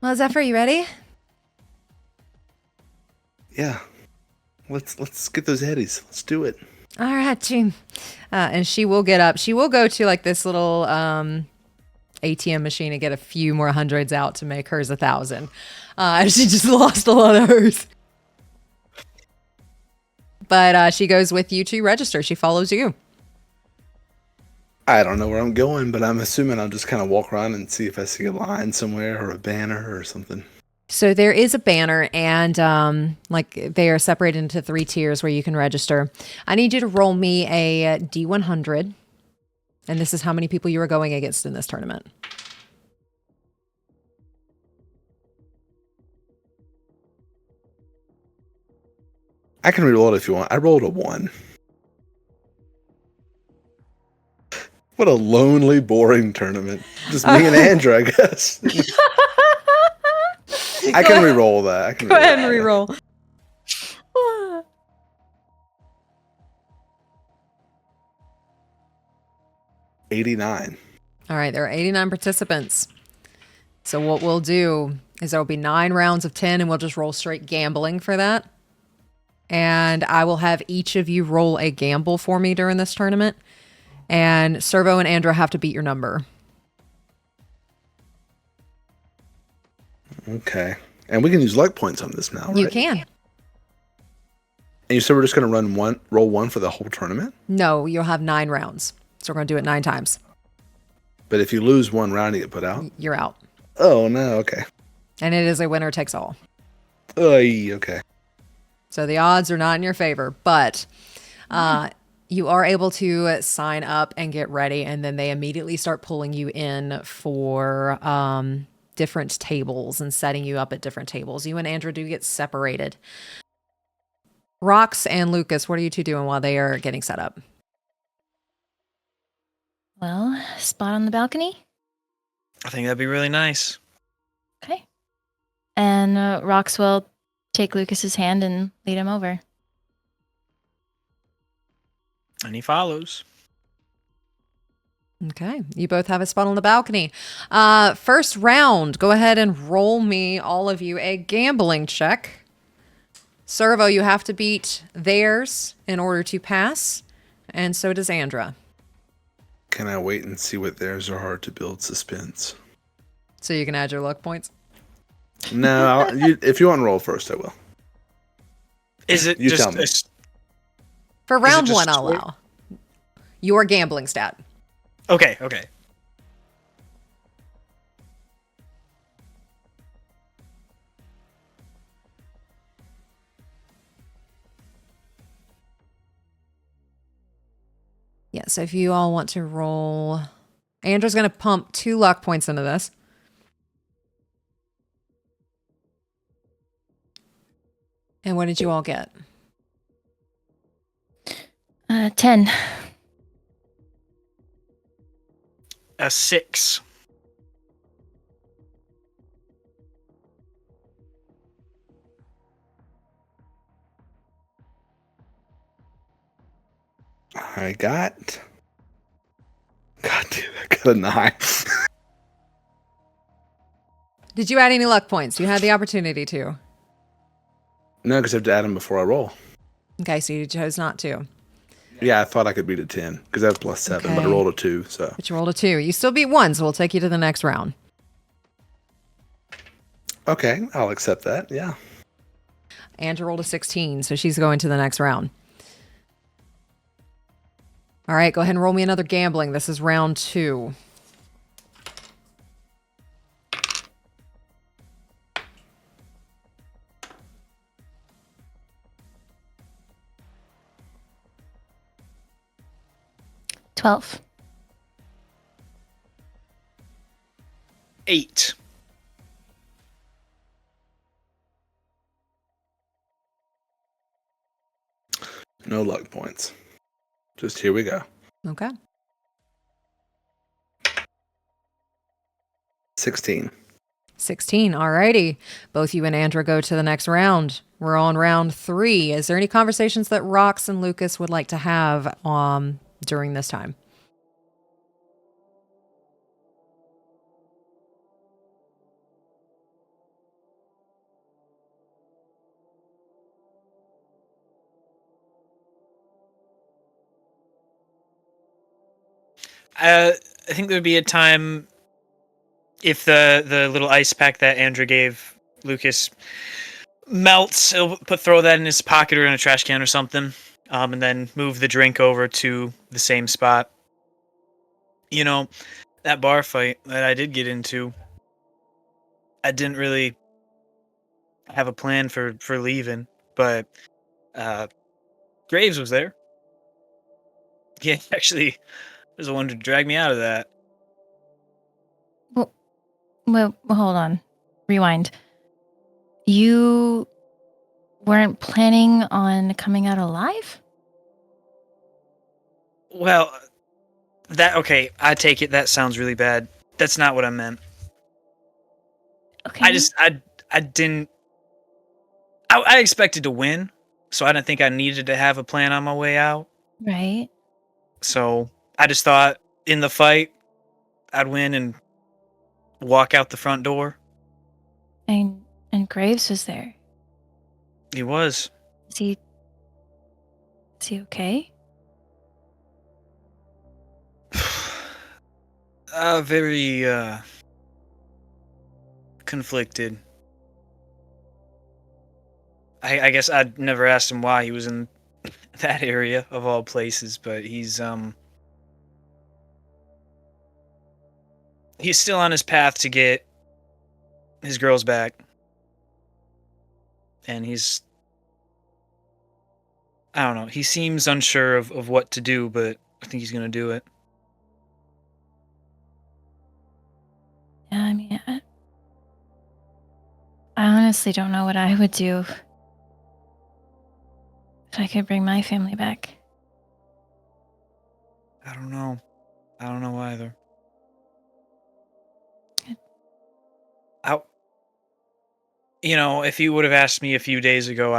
Well, Zephyr, you ready? Yeah. Let's get those headies. Let's do it. All right, team. And she will get up. She will go to like this little ATM machine and get a few more hundreds out to make hers 1,000. She just lost a lot of hers. But she goes with you to register. She follows you. I don't know where I'm going, but I'm assuming I'll just kind of walk around and see if I see a line somewhere or a banner or something. So there is a banner, and like they are separated into 3 tiers where you can register. I need you to roll me a D100, and this is how many people you are going against in this tournament. I can reroll it if you want. I rolled a 1. What a lonely, boring tournament. Just me and Andrew, I guess. I can reroll that. Go ahead and reroll. 89. All right, there are 89 participants. So what we'll do is there will be 9 rounds of 10, and we'll just roll straight gambling for that. And I will have each of you roll a gamble for me during this tournament. And Cerveau and Andrew have to beat your number. Okay. And we can use luck points on this now, right? You can. And you said we're just going to roll 1 for the whole tournament? No, you'll have 9 rounds. So we're going to do it 9 times. But if you lose 1 round, you get put out? You're out. Oh, no. Okay. And it is a winner takes all. Okay. So the odds are not in your favor, but you are able to sign up and get ready, and then they immediately start pulling you in for different tables and setting you up at different tables. You and Andrew do get separated. Rox and Lucas, what are you two doing while they are getting set up? Well, spot on the balcony. I think that'd be really nice. Okay. And Rox will take Lucas's hand and lead him over. And he follows. Okay, you both have a spot on the balcony. First round, go ahead and roll me, all of you, a gambling check. Cerveau, you have to beat theirs in order to pass, and so does Andra. Can I wait and see what theirs are hard to build suspense? So you can add your luck points? No, if you want to roll first, I will. Is it You just tell me. For round just 1, I'll straight? allow. Your gambling stat. Okay. Yeah, so if you all want to roll... Andrew's going to pump 2 luck points into this. And what did you all get? 10. A 6. I got... God damn, I got a 9. Did you add any luck points? You had the opportunity to. No, because I have to add them before I roll. Okay, so you chose not to. Yeah, I thought I could beat a 10 because I have +7, but I Okay. rolled a 2, so... But you rolled a 2. You still beat 1, so we'll take you to the next round. Okay, I'll accept that, yeah. Andrew rolled a 16, so she's going to the next round. All right, go ahead and roll me another gambling. This is round 2. $12. 8. No luck points. Just here we go. Okay. 16. 16. Alrighty. Both you and Andra go to the next round. We're on round 3. Is there any conversations that Rox and Lucas would like to have during this time? I think there would be a time if the little ice pack that Andra gave Lucas melts, he'll throw that in his pocket or in a trash can or something, and then move the drink over to the same spot. You know, that bar fight that I did get into, I didn't really have a plan for leaving, but Graves was there. He actually was the one to drag me out of that. Well, hold on. Rewind. You weren't planning on coming out alive? Well, okay, I take it that sounds really bad. That's not what I meant. Okay. I didn't. I expected to win, so I didn't think I needed to have a plan on my way out. Right. So I just thought in the fight, I'd win and walk out the front door. And Graves was there. He was. Is he okay? Very conflicted. I guess I'd never asked him why he was in that area of all places, but he's still on his path to get his girls back. And I don't know, he seems unsure of what to do, but I think he's gonna do it. Yeah, I mean, I honestly don't know what I would do if I could bring my family back. I don't know. I don't know either. If you would have asked me a few days ago,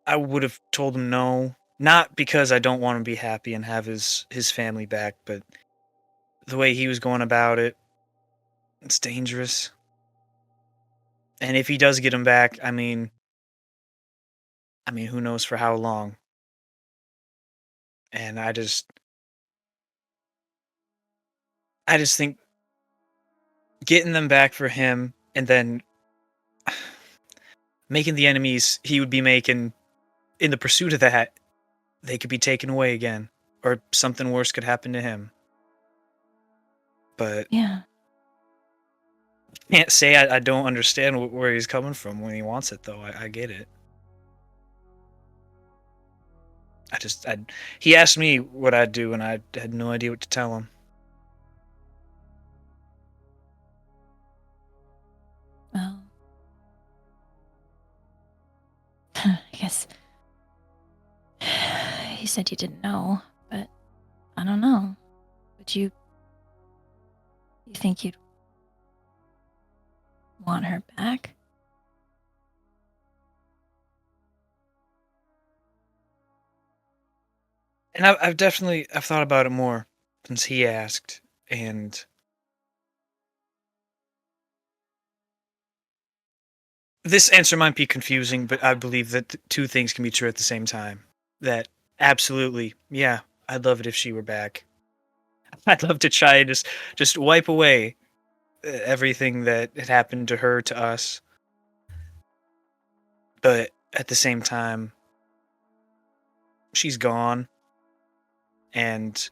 I would have told him no. Not because I don't want him to be happy and have his family back, but the way he was going about it, it's dangerous. And if he does get him back, I mean, who knows for how long? And I just think getting them back for him and then making the enemies he would be making in the pursuit of that, they could be taken away again, or something worse could happen to him. But Yeah. can't say I don't understand where he's coming from when he wants it, though. I get it. He asked me what I'd do, and I had no idea what to tell him. Well, I guess he said you didn't know, but I don't know. Would you think you'd want her back? And I've thought about it more since he asked, and this answer might be confusing, but I believe that two things can be true at the same time. That absolutely, yeah, I'd love it if she were back. I'd love to try and just wipe away everything that had happened to her, to us. But at the same time, she's gone. And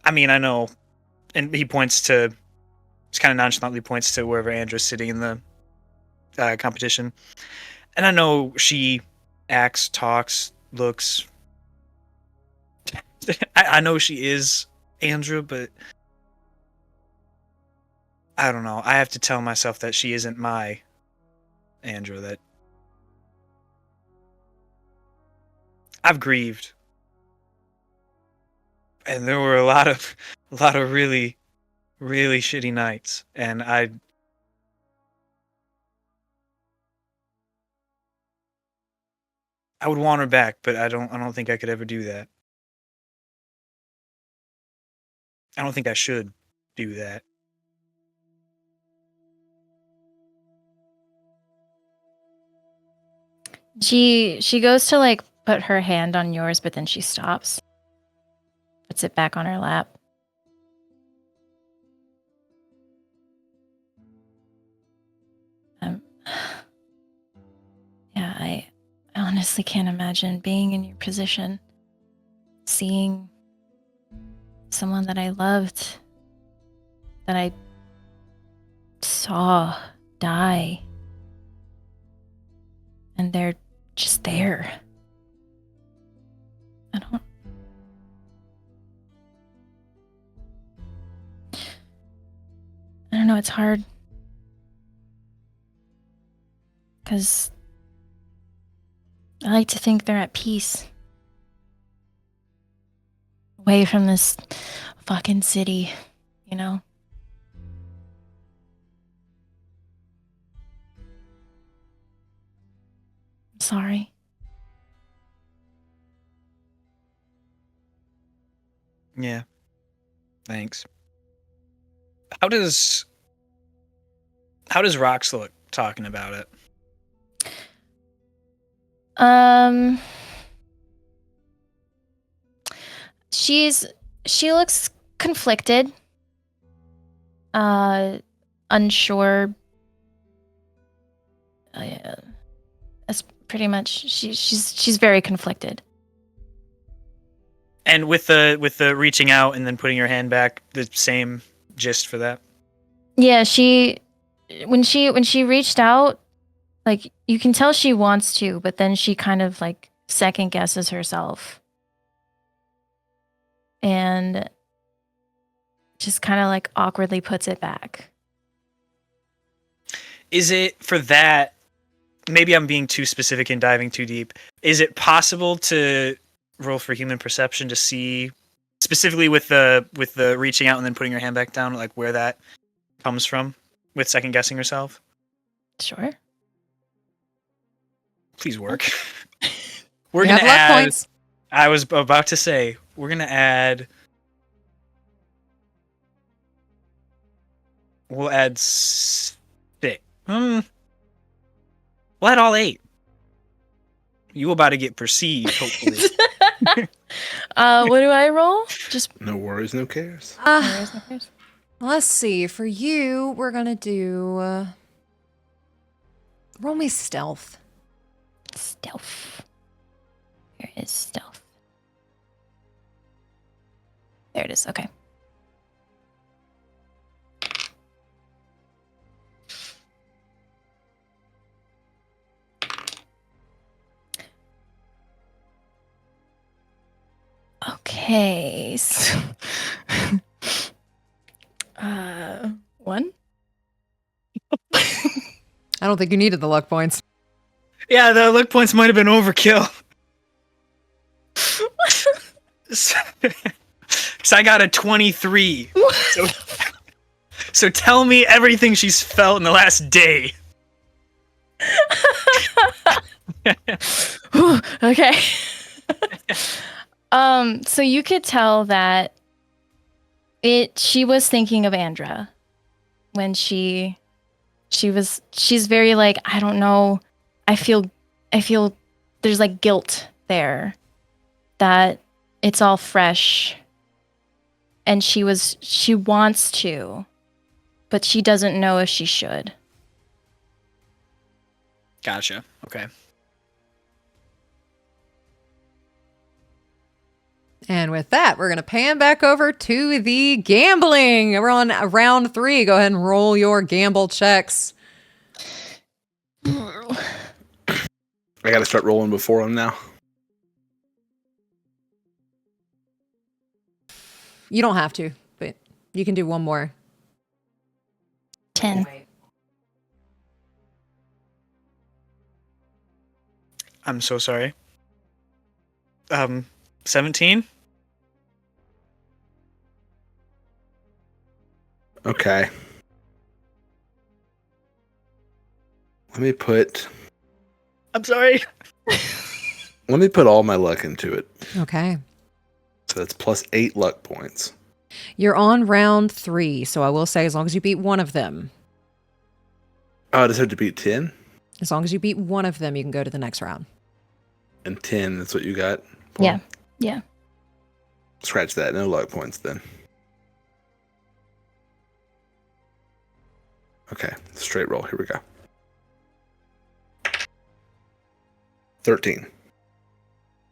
I mean, I know, and he just kind of nonchalantly points to wherever Andra's sitting in the competition. And I know she acts, talks, looks. I know she is Andra, but I don't know. I have to tell myself that she isn't my Andra. That I've grieved, and there were a lot of really, really shitty nights, and I would want her back, but I don't think I could ever do that. I don't think I should do that. She goes to like put her hand on yours, but then she stops. Puts it back on her lap. Yeah, I honestly can't imagine being in your position, seeing someone that I loved, that I saw die, and they're just there. I don't know, it's hard. Because I like to think they're at peace. Away from this fucking city, you know? I'm sorry. Yeah. Thanks. How does Rox look talking about it? She looks conflicted. Unsure. That's pretty much she's very conflicted. And with the reaching out and then putting your hand back, the same gist for that? Yeah, when she reached out, like you can tell she wants to, but then she kind of like second guesses herself. And just kind of like awkwardly puts it back. Is it for that? Maybe I'm being too specific and diving too deep. Is it possible to roll for human perception to see specifically with the reaching out and then putting your hand back down, like where that comes from with second guessing yourself? Sure. Please work. You We're have gonna luck add. points. I was about to say we're gonna add. We'll add 6. We'll add all 8. You about to get perceived, hopefully. What do I roll? Just No worries, no cares. Let's see. For you, we're gonna do. Roll me stealth. stealth. Where is stealth? There it is. Okay. Okay. So, 1. I don't think you needed the luck points. Yeah, the luck points might have been overkill. Because I got a 23. So tell me everything she's felt in the last day. Okay. So you could tell that she was thinking of Andra when she's very like, I don't know, I feel there's like guilt there that it's all fresh, and she wants to, but she doesn't know if she should. Gotcha. Okay. And with that, we're going to pan back over to the gambling. We're on round 3. Go ahead and roll your gamble checks. I got to start rolling before him now. You don't have to, but you can do one more. 10. I'm so sorry. 17? Okay. Let me put I'm sorry. all my luck into it. Okay. So that's plus 8 luck points. You're on round 3, so I will say as long as you beat one of them. Oh, I just have to beat 10? As long as you beat one of them, you can go to the next round. And 10, that's what you got? Yeah. Yeah. Scratch that. No luck points then. Okay. Straight roll. Here we go. 13.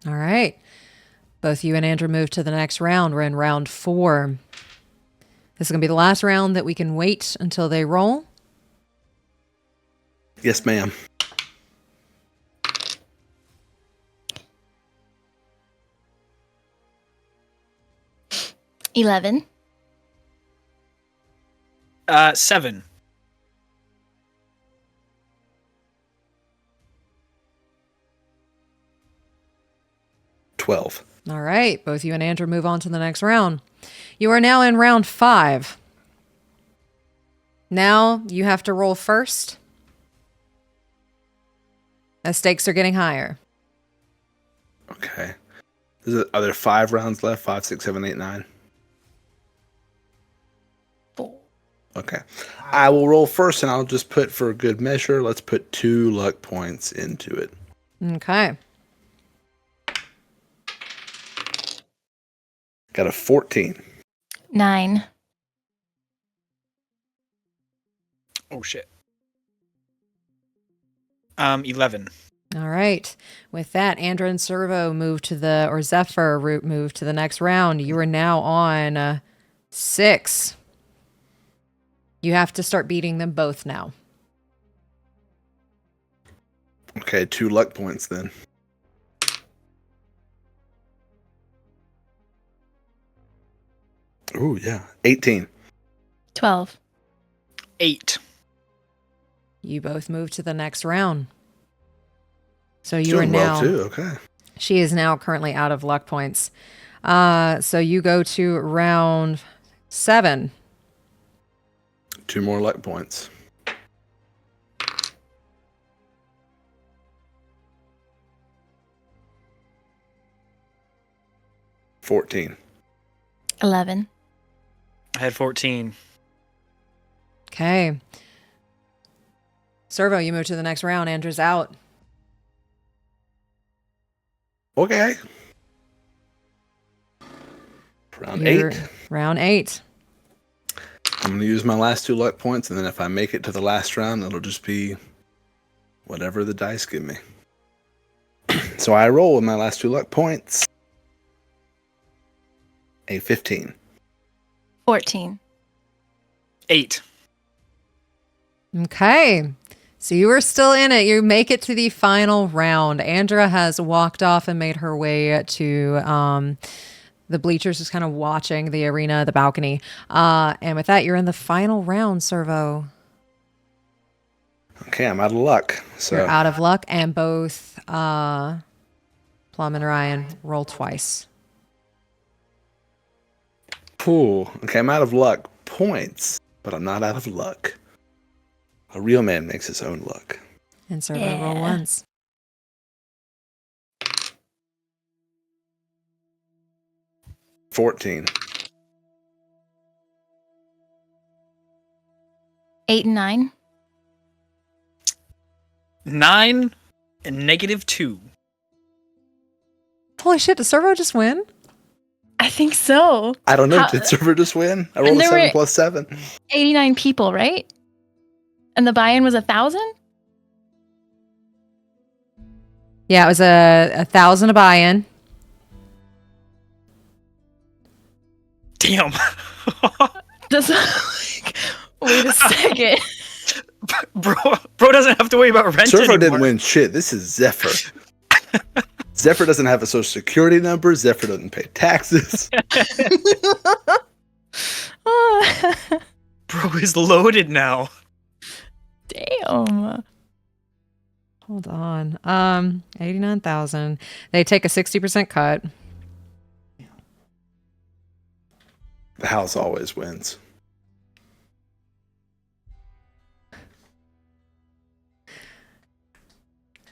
All right. Both you and Andrew move to the next round. We're in round 4. This is going to be the last round that we can wait until they roll. Yes, ma'am. 11. 7. 12. All right. Both you and Andrew move on to the next round. You are now in round 5. Now you have to roll first. The stakes are getting higher. Okay. Are there 5 rounds left? 5, 6, 7, 8, 9? 4. Okay. I will roll first, and I'll just put for good measure, let's put 2 luck points into it. Okay. Got a 14. 9. Oh shit. 11. All right. With that, Andrew and Cerveau Zephyr move to the next round. You are now on 6. You have to start beating them both now. Okay, 2 luck points then. Ooh, yeah. 18. 12. 8. You both move to the next round. So you Doing are now. well too. Okay. She is now currently out of luck points. So you go to round 7. 2 more luck points. $14. 11. I had 14. Okay. Cerveau, you move to the next round. Andrew's out. Okay. Round You're 8. Round 8. I'm going to use my last 2 luck points, and then if I make it to the last round, it'll just be whatever the dice give me. So I roll with my last 2 luck points. A 15. 14. 8. Okay. So you are still in it. You make it to the final round. Andra has walked off and made her way to the bleachers, just kind of watching the arena, the balcony. And with that, you're in the final round, Cerveau. Okay, I'm out of luck. So You're out of luck, and both Plum and Ryan roll twice. Cool. Okay, I'm out of luck points, but I'm not out of luck. A real man makes his own luck. And Cerveau roll once. $14. 8 and 9. 9 and -2. Holy shit, did Cerveau just win? I think so. I don't know. How- Did Server just win? I rolled a there 7 were- plus 7. 89 people, right? And the buy-in was 1,000? Yeah, it was a 1,000 to buy in. Damn. Just like, wait a second. Bro doesn't have to worry about rent Server anymore. didn't win shit. This is Zephyr. Zephyr doesn't have a social security number. Zephyr doesn't pay taxes. Bro is loaded now. Damn. Hold on. 89,000. They take a 60% cut. The house always wins.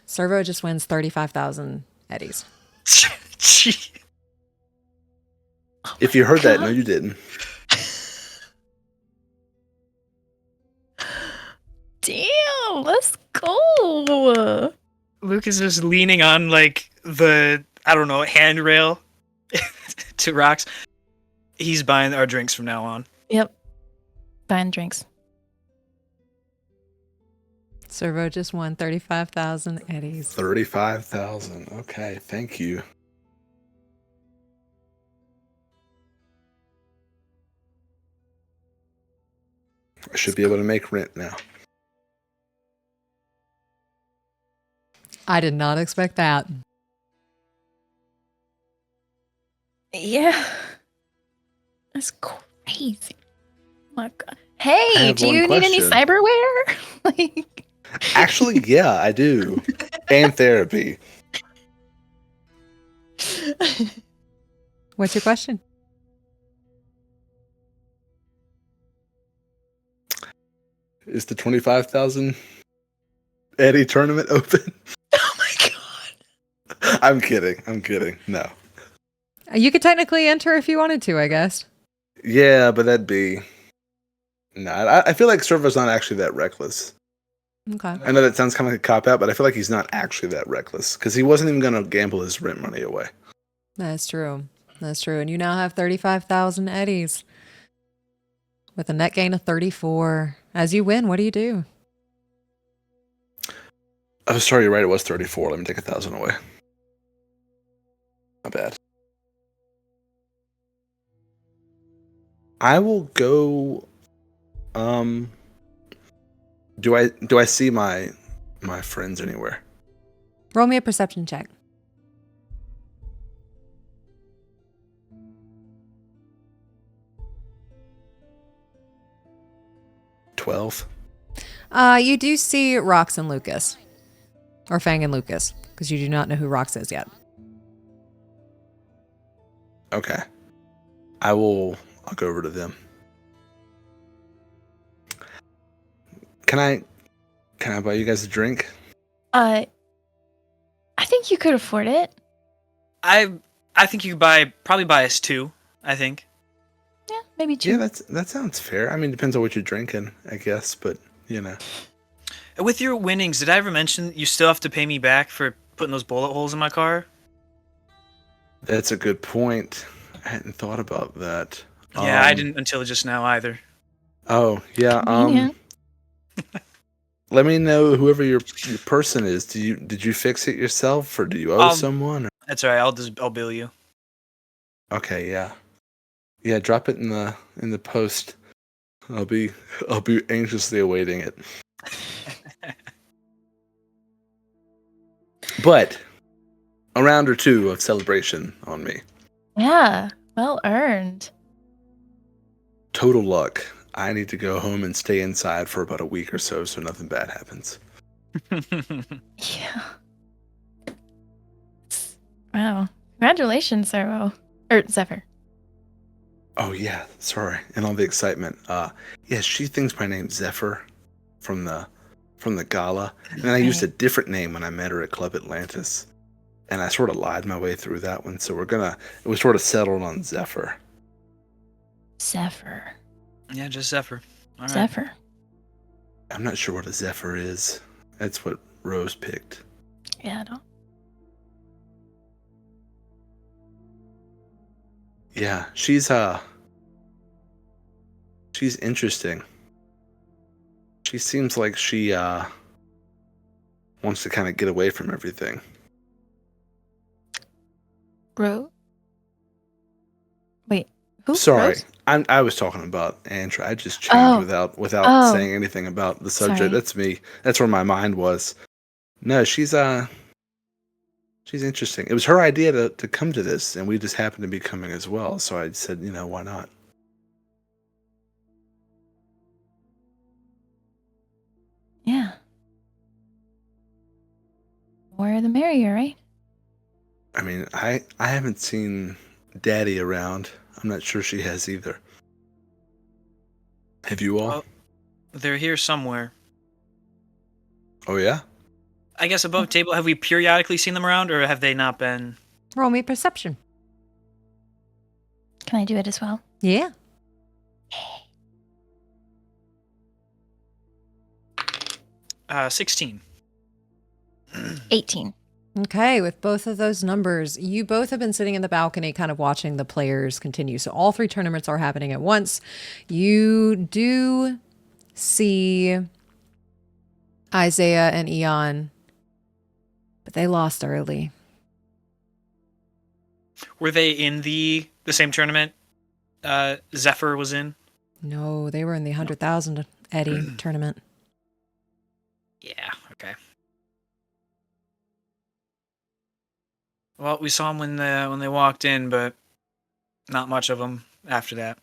Cerveau just wins 35,000 eddies. Gee. If you heard that, no, you didn't. Damn, let's go. Luke is just leaning on like the handrail to rocks. He's buying our drinks from now on. Yep. Buying drinks. Cerveau just won 35,000 eddies. 35,000. Okay, thank you. I should be able to make rent now. I did not expect that. Yeah. That's crazy. Oh my God. Hey, have do one you need any question. cyberware? Like, Actually, yeah, I do. And therapy. What's your question? Is the 25,000 Eddie tournament open? oh my God. I'm kidding. No. You could technically enter if you wanted to, I guess. Yeah, but that'd be... No, I feel like Cervo's not actually that reckless. Okay. I know that sounds kind of like a cop-out, but I feel like he's not actually that reckless. Because he wasn't even going to gamble his rent money away. That's true. That's true. And you now have 35,000 eddies. With a net gain of 34. As you win, what do you do? Oh, sorry, you're right. It was 34. Let me take 1,000 away. Not bad. I will go... Do I see my friends anywhere? Roll me a perception check. $12. You do see Rox and Lucas. Or Fang and Lucas. Because you do not know who Rox is yet. Okay. I'll go over to them. Can I buy you guys a drink? I think you could afford it. I think you could probably buy us 2, I think. Yeah, maybe 2. Yeah, that sounds fair. I mean, depends on what you're drinking, I guess, but you know. With your winnings, did I ever mention you still have to pay me back for putting those bullet holes in my car? That's a good point. I hadn't thought about that. Yeah, I didn't until just now either. Oh, yeah. Convenient. Let me know whoever your person is. Did you fix it yourself, or do you owe someone? Or? That's all right. I'll bill you. Okay, yeah. Yeah, drop it in the post. I'll be anxiously awaiting it. But a round or two of celebration on me. Yeah, well earned. Total luck. I need to go home and stay inside for about a week or so nothing bad happens. Yeah. Wow. Congratulations, Cerveau. Or Zephyr. Oh yeah, sorry. And all the excitement. Yeah, she thinks my name's Zephyr from the gala. And then I used a different name when I met her at Club Atlantis. And I sort of lied my way through that one, so it was sort of settled on Zephyr. Zephyr. Yeah, just Zephyr. All right. Zephyr. I'm not sure what a Zephyr is. That's what Rose picked. Yeah, I don't. Yeah, she's interesting. She seems like she wants to kind of get away from everything. Bro? Wait, who? Sorry, Rose? I was talking about Andra. I just changed without saying anything about the subject. Sorry. That's me. That's where my mind was. No, she's interesting. It was her idea to come to this, and we just happened to be coming as well. So I said, why not? Yeah. More the merrier, right? I mean, I haven't seen Daddy around. I'm not sure she has either. Have you all? Well, they're here somewhere. Oh, yeah? I guess above table, have we periodically seen them around, or have they not been? Roll me perception. Can I do it as well? Yeah. 16. 18. Okay, with both of those numbers, you both have been sitting in the balcony kind of watching the players continue. So all three tournaments are happening at once. You do see Isaiah and Eon, but they lost early. Were they in the same tournament Zephyr was in? No, they were in the 100,000 Eddie tournament. Yeah, okay. Well, we saw them when they walked in, but not much of them after that.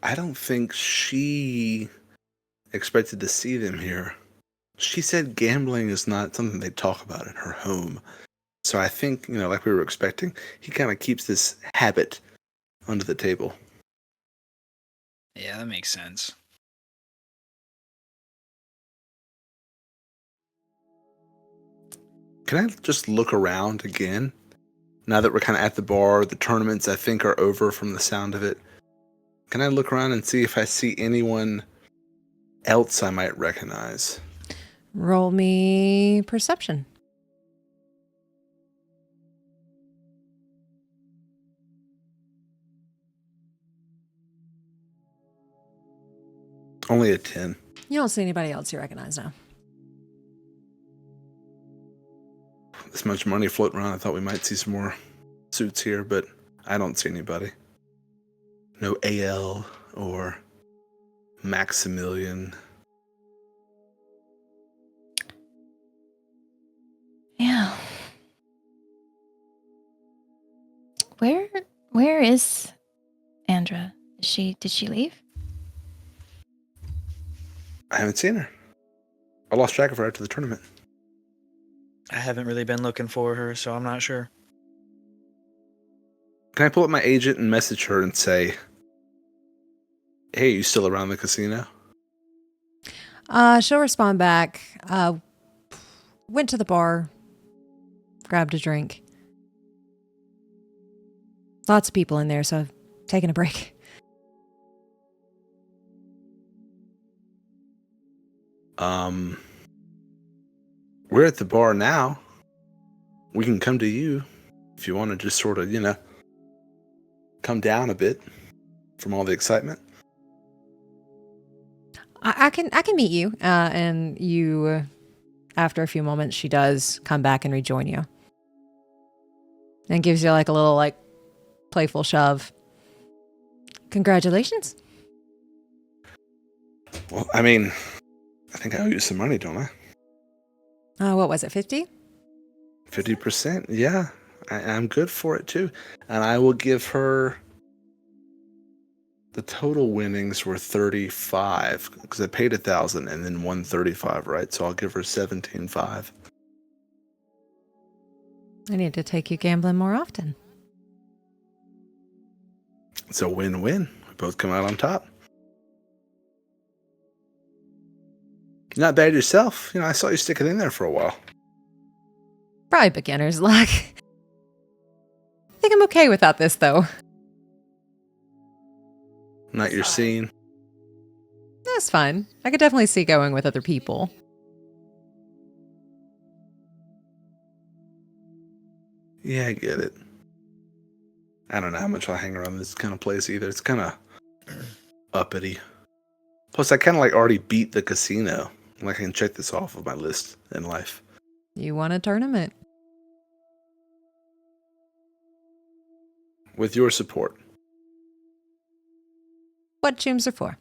I don't think she expected to see them here. She said gambling is not something they talk about in her home. So I think, like we were expecting, he kind of keeps this habit under the table. Yeah, that makes sense. Can I just look around again? Now that we're kind of at the bar, the tournaments I think are over from the sound of it. Can I look around and see if I see anyone else I might recognize? Roll me perception. Only a 10. You don't see anybody else you recognize now. This much money floating around, I thought we might see some more suits here, but I don't see anybody. No AL or Maximilian. Yeah. Where is Andra? Did she leave? I haven't seen her. I lost track of her after the tournament. I haven't really been looking for her, so I'm not sure. Can I pull up my agent and message her and say, hey, you still around the casino? She'll respond back. Went to the bar, grabbed a drink. Lots of people in there, so I've taken a break. We're at the bar now. We can come to you if you want to just sort of, come down a bit from all the excitement. I can meet you, and you. After a few moments, she does come back and rejoin you, and gives you like a little playful shove. Congratulations. Well, I mean, I think I owe you some money, don't I? What was it, 50? 50%? Yeah, I'm good for it too. And I will give her... The total winnings were 35 because I paid 1,000 and then 135, right? So I'll give her 17.5. I need to take you gambling more often. It's a win-win. We both come out on top. Not bad yourself. I saw you sticking in there for a while. Probably beginner's luck. I think I'm okay without this, though. Not your scene. That's fine. I could definitely see going with other people. Yeah, I get it. I don't know how much I'll hang around this kind of place either. It's kind of uppity. Plus, I kind of already beat the casino. I can check this off of my list in life. You won a tournament. With your support. What chooms are for.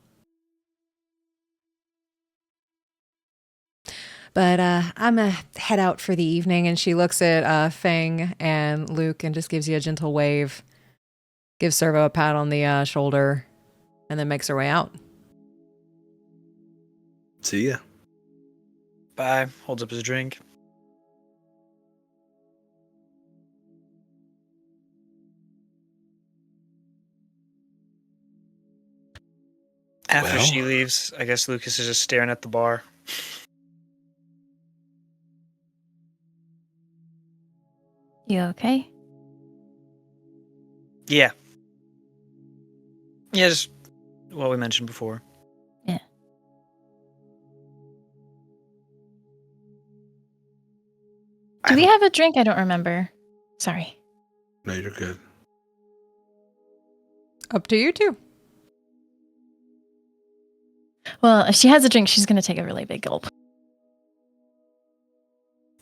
But I'm going to head out for the evening, and she looks at Fang and Luke and just gives you a gentle wave. gives Cerveau a pat on the shoulder, and then makes her way out. See ya. Bye. Holds up his drink. After Well. she leaves, I guess Lucas is just staring at the bar. You okay? Yeah. Yeah, just what we mentioned before. Yeah. Do we have a drink? I don't remember. Sorry. No, you're good. Up to you two. Well, if she has a drink, she's going to take a really big gulp.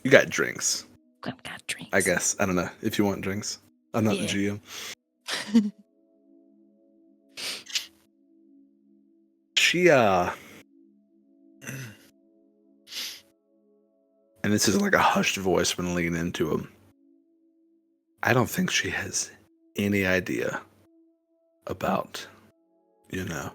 You got drinks, I've got drinks. I guess. I don't know if you want drinks. I'm not the GM. She, and this is like a hushed voice when leaning into him. I don't think she has any idea about, you know.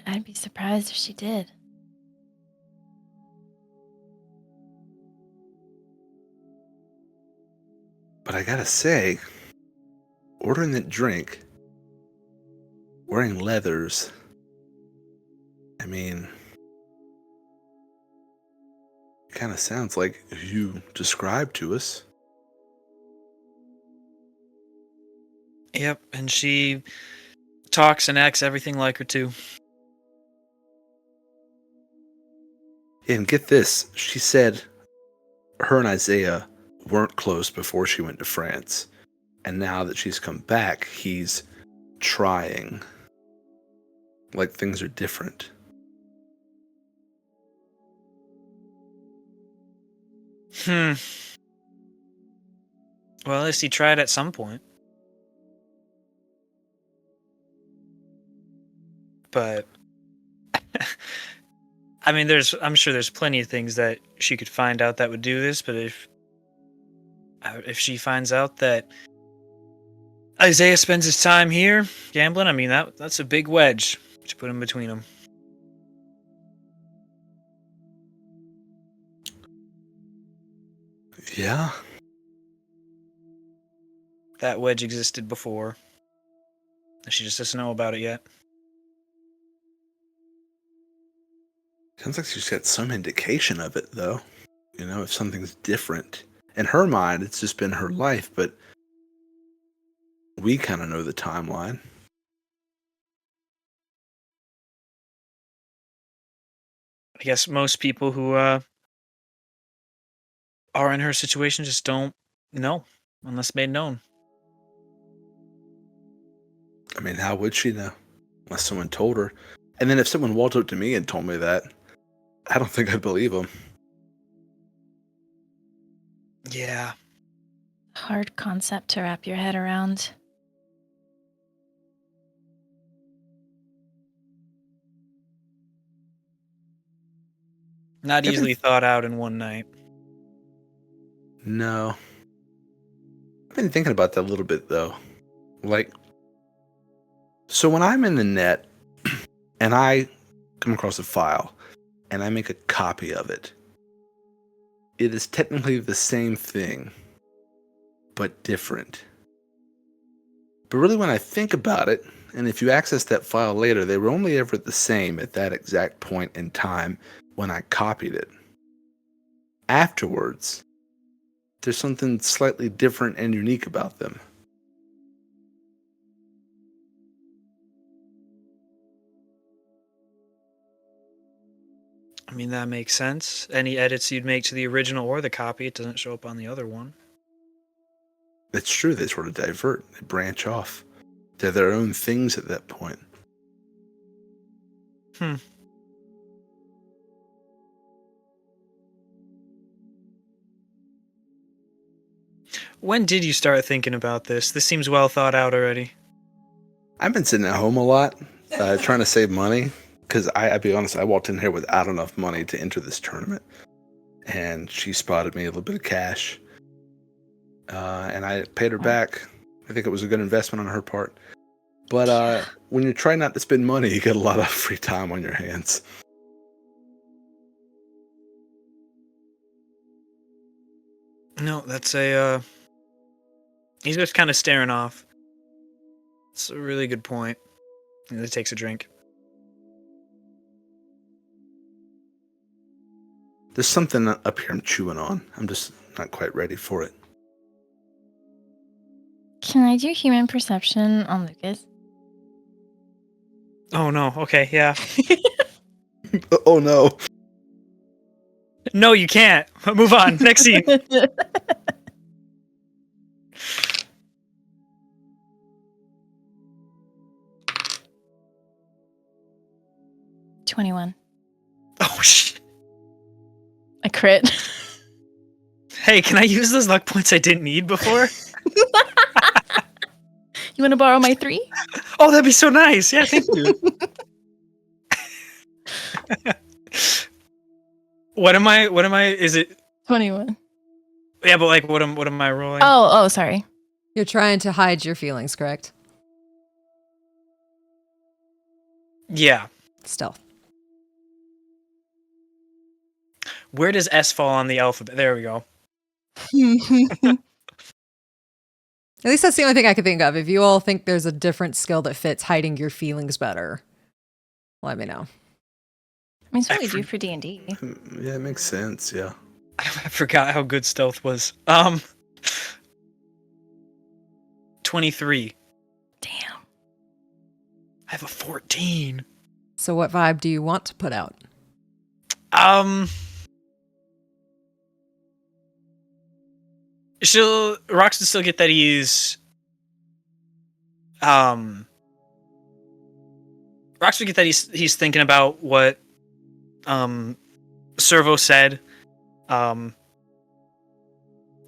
I'd be surprised if she did. But I gotta say, ordering that drink, wearing leathers, I mean, it kind of sounds like you described to us. Yep, and she talks and acts everything like her too. And get this, she said her and Isaiah weren't close before she went to France. And now that she's come back, he's trying. Like things are different. Well, at least he tried at some point. But I mean, I'm sure there's plenty of things that she could find out that would do this, but if she finds out that Isaiah spends his time here gambling, I mean that's a big wedge to put in between them. Yeah. That wedge existed before. She just doesn't know about it yet. Sounds like she's got some indication of it, though. You know, if something's different. In her mind, it's just been her life, but we kind of know the timeline. I guess most people who are in her situation just don't know unless made known. I mean, how would she know? Unless someone told her. And then if someone walked up to me and told me that, I don't think I'd believe them. Yeah. Hard concept to wrap your head around. Not easily thought out in one night. No. I've been thinking about that a little bit, though. Like, so when I'm in the net and I come across a file and I make a copy of it, it is technically the same thing, but different. But really, when I think about it, and if you access that file later, they were only ever the same at that exact point in time when I copied it. Afterwards, there's something slightly different and unique about them. I mean, that makes sense. Any edits you'd make to the original or the copy, it doesn't show up on the other one. It's true, they sort of divert, they branch off. They're their own things at that point. When did you start thinking about this? This seems well thought out already. I've been sitting at home a lot. trying to save money. Because I'll be honest, I walked in here without enough money to enter this tournament. And she spotted me a little bit of cash. And I paid her back. I think it was a good investment on her part. But when you try not to spend money, you get a lot of free time on your hands. No, that's a. He's just kind of staring off. It's a really good point. And he takes a drink. There's something up here I'm chewing on. I'm just not quite ready for it. Can I do human perception on Lucas? Oh no. Okay. Yeah. Oh no. No, you can't. Move on. Next scene. 21. Oh shit. A crit. Hey, can I use those luck points I didn't need before? You want to borrow my 3? Oh, that'd be so nice. Yeah, thank you. What am I? Is it? 21. Yeah, but like, what am I rolling? Oh, sorry. You're trying to hide your feelings, correct? Yeah. Stealth. Where does S fall on the alphabet? There we go. At least that's the only thing I can think of. If you all think there's a different skill that fits hiding your feelings better, let me know. I mean, it's what we do for D&D. Yeah, it makes sense. Yeah. I forgot how good stealth was. 23. Damn. I have a 14. So what vibe do you want to put out? Rox will still get that he's Rox will get that he's thinking about what Cerveau said. I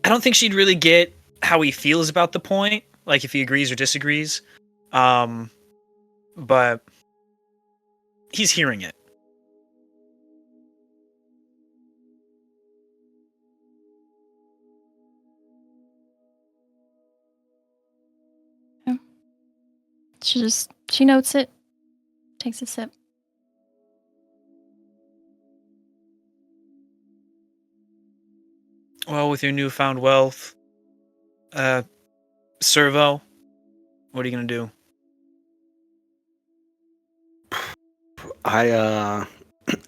don't think she'd really get how he feels about the point, like if he agrees or disagrees. But he's hearing it. She notes it, takes a sip. Well, with your newfound wealth, Cerveau, what are you gonna do? I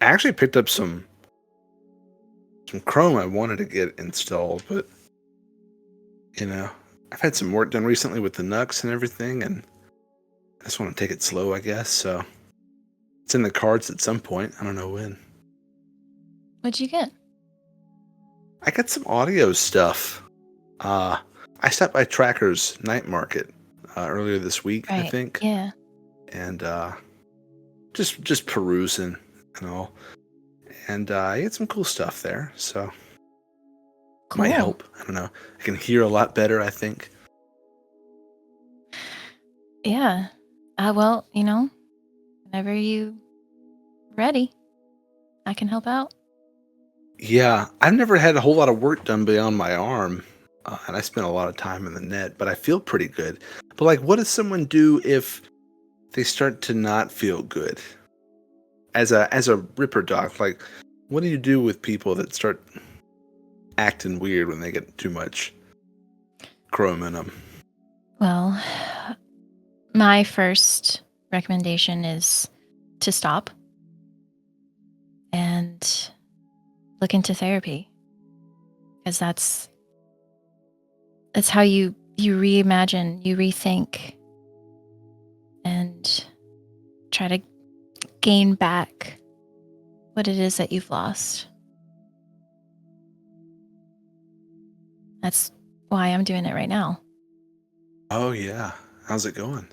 actually picked up some Chrome I wanted to get installed, but I've had some work done recently with the Nux and everything, and I just want to take it slow, I guess. So it's in the cards at some point. I don't know when. What'd you get? I got some audio stuff. I stopped by Tracker's night market earlier this week, Right. I think. Yeah. And just perusing and all. And I had some cool stuff there, so Cool. might help. I don't know. I can hear a lot better, I think. Yeah. Well, whenever you ready, I can help out. Yeah, I've never had a whole lot of work done beyond my arm, and I spent a lot of time in the net, but I feel pretty good. But like, what does someone do if they start to not feel good? As a Ripper doc, like, what do you do with people that start acting weird when they get too much chrome in them? Well, my first recommendation is to stop and look into therapy, because that's how you reimagine, you rethink, and try to gain back what it is that you've lost. That's why I'm doing it right now. Oh yeah, how's it going?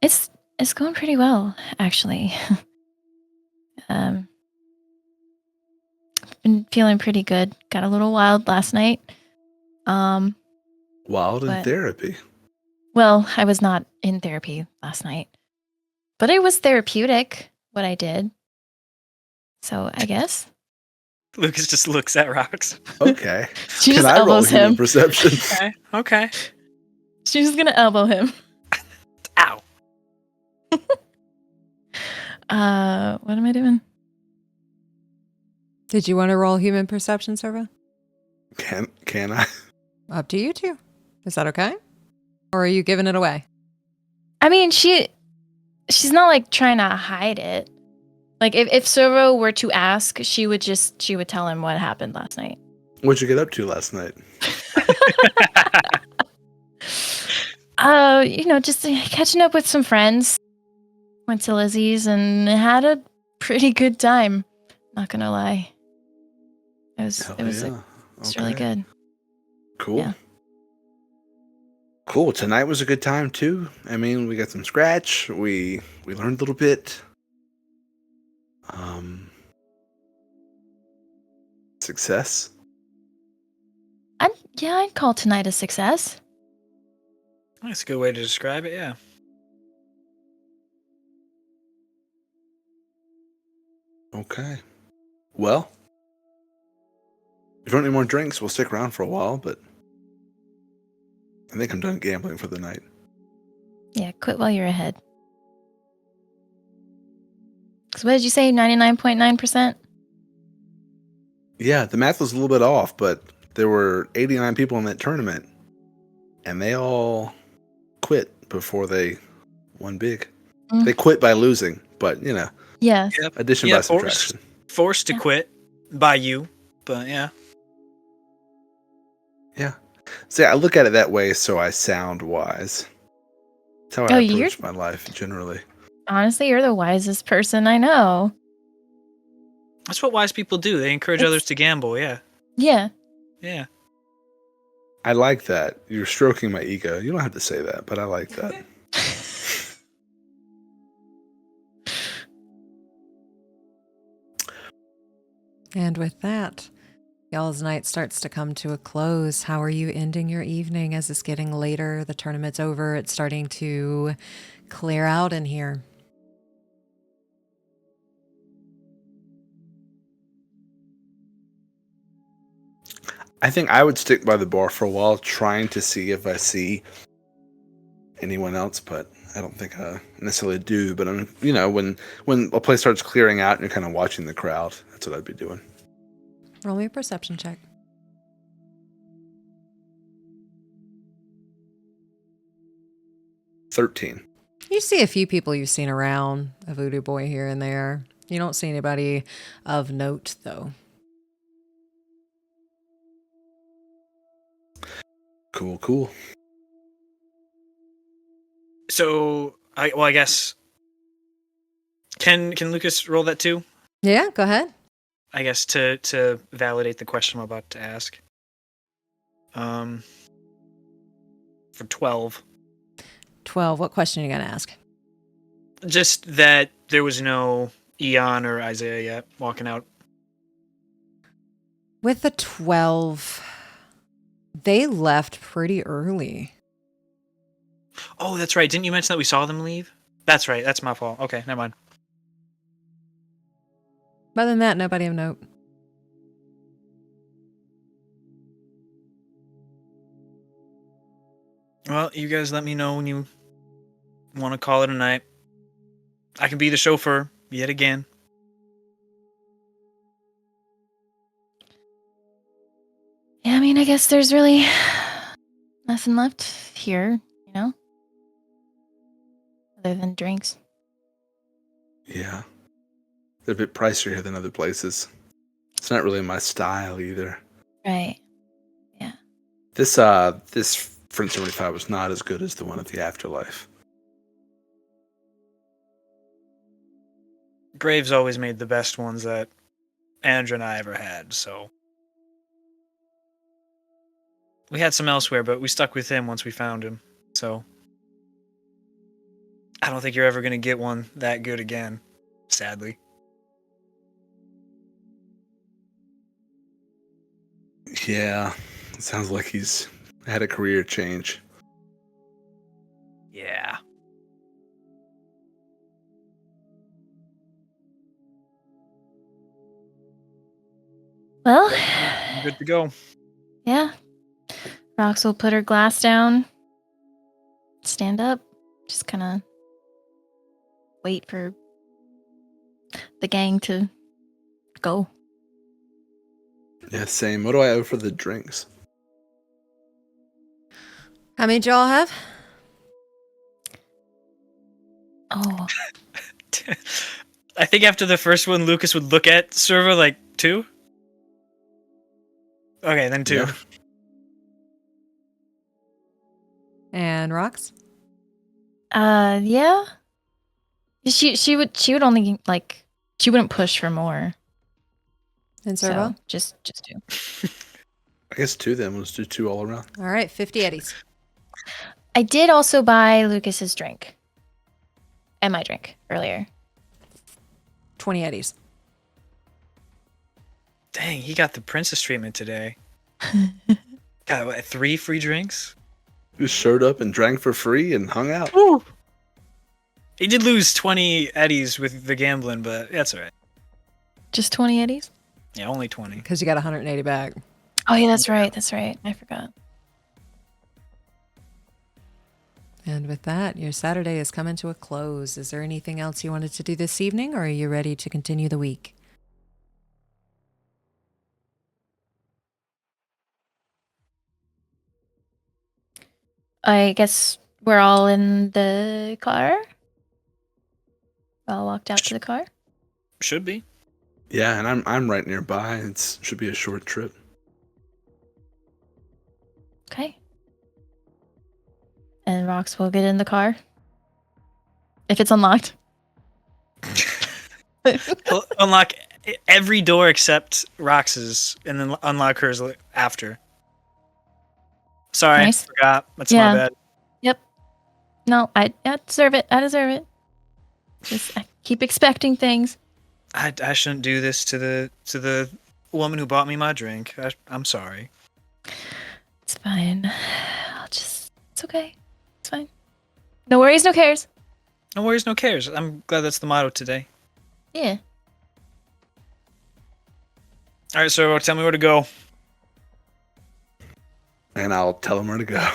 It's going pretty well, actually. Been feeling pretty good. Got a little wild last night. Wild in But- therapy. Well, I was not in therapy last night. But it was therapeutic, what I did. So I guess. Lucas just looks at rocks. Okay. She Can just I roll elbows human him. perception? Okay. She's just gonna elbow him. Ow. What am I doing? Did you want to roll human perception, Cerveau? Can I? Up to you two. Is that okay? Or are you giving it away? I mean, she's not like trying to hide it. Like if Cerveau were to ask, she would tell him what happened last night. What'd you get up to last night? Just catching up with some friends. Went to Lizzie's and had a pretty good time. Not gonna lie. It was really good. Cool. Yeah. Cool. Tonight was a good time too. I mean, we got some scratch. We learned a little bit. Success. I'd call tonight a success. That's a good way to describe it, yeah. Okay. Well, if you don't need more drinks, we'll stick around for a while, but I think I'm done gambling for the night. Yeah, quit while you're ahead. So what did you say? 99.9%? Yeah, the math was a little bit off, but there were 89 people in that tournament, and they all quit before they won big. Mm. They quit by losing, but, Yeah. Yep. addition by subtraction. Forced to quit by you, but yeah. Yeah. See, I look at it that way so I sound wise. That's how I approach my life generally. Honestly, you're the wisest person I know. That's what wise people do. They encourage others to gamble, yeah. Yeah. Yeah. I like that. You're stroking my ego. You don't have to say that, but I like that. And with that, y'all's night starts to come to a close. How are you ending your evening as it's getting later? The tournament's over. It's starting to clear out in here. I think I would stick by the bar for a while, trying to see if I see anyone else, but I don't think I necessarily do. But when a place starts clearing out and you're kind of watching the crowd, that's what I'd be doing. Roll me a perception check. 13. You see a few people you've seen around, a voodoo boy here and there. You don't see anybody of note, though. Cool. So, I guess... Can Lucas roll that too? Yeah, go ahead. I guess to validate the question I'm about to ask. For 12. 12. What question are you going to ask? Just that there was no Eon or Isaiah yet walking out. With the 12, they left pretty early. Oh, that's right. Didn't you mention that we saw them leave? That's right. That's my fault. Okay, never mind. Other than that, nobody of note. Well, you guys let me know when you want to call it a night. I can be the chauffeur yet again. Yeah, I mean, I guess there's really nothing left here, other than drinks. Yeah. They're a bit pricier here than other places. It's not really my style either. Right. Yeah. This French 75 was not as good as the one at the Afterlife. Graves always made the best ones that Andrew and I ever had, so... We had some elsewhere, but we stuck with him once we found him, so... I don't think you're ever going to get one that good again, sadly. Yeah, it sounds like he's had a career change. Yeah. Well, I'm good to go. yeah. Rox will put her glass down, stand up, just kind of wait for the gang to go. Yeah, same. What do I owe for the drinks? How many do y'all have? Oh, I think after the first one, Lucas would look at Cerveau like 2. Okay, then 2. Yeah. And Rox? yeah. She would only like she wouldn't push for more. And Cerveau? So just 2. I guess 2 then. Let's do 2 all around. All right, 50 eddies. I did also buy Lucas's drink and my drink earlier. 20 eddies. Dang, he got the princess treatment today. Got what, 3 free drinks? Just showed up and drank for free and hung out. Woo! He did lose 20 eddies with the gambling, but that's alright. Just 20 eddies? Yeah, only 20. Because you got 180 back. Oh yeah, that's right. That's right. I forgot. And with that, your Saturday is coming to a close. Is there anything else you wanted to do this evening, or are you ready to continue the week? I guess we're all in the car. All walked out to the car. Should be. Yeah, and I'm right nearby. It should be a short trip. Okay. And Rox will get in the car. If it's unlocked. He'll unlock every door except Rox's, and then unlock hers after. Sorry, Nice. forgot. That's Yeah. my bad. No, I deserve it. I deserve it. Just I keep expecting things. I shouldn't do this to the woman who bought me my drink. I'm sorry. It's fine. It's okay. It's fine. No worries, no cares. No worries, no cares. I'm glad that's the motto today. Yeah. All right, so tell me where to go. And I'll tell him where to go.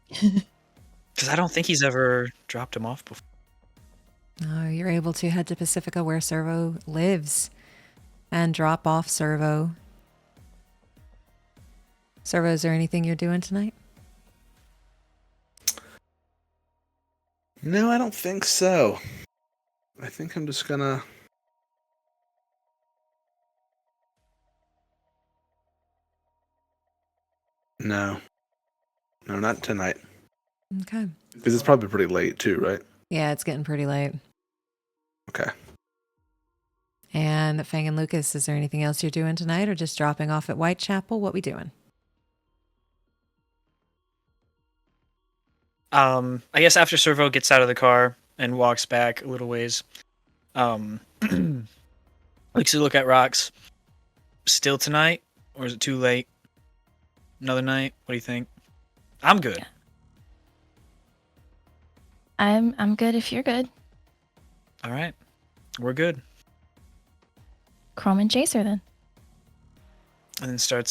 Because I don't think he's ever dropped him off before. Oh, you're able to head to Pacifica where Cerveau lives and drop off Cerveau. Cerveau, is there anything you're doing tonight? No, I don't think so. I think I'm just gonna... No, not tonight. Okay. Because it's probably pretty late too, right? Yeah, it's getting pretty late. Okay. And Fang and Lucas, is there anything else you're doing tonight, or just dropping off at Whitechapel? What we doing? I guess after Cerveau gets out of the car and walks back a little ways, likes to look at Rox. Still tonight, or is it too late? Another night? What do you think? I'm good. Yeah. I'm good if you're good. All right, we're good. Chrome and Chaser then. And then start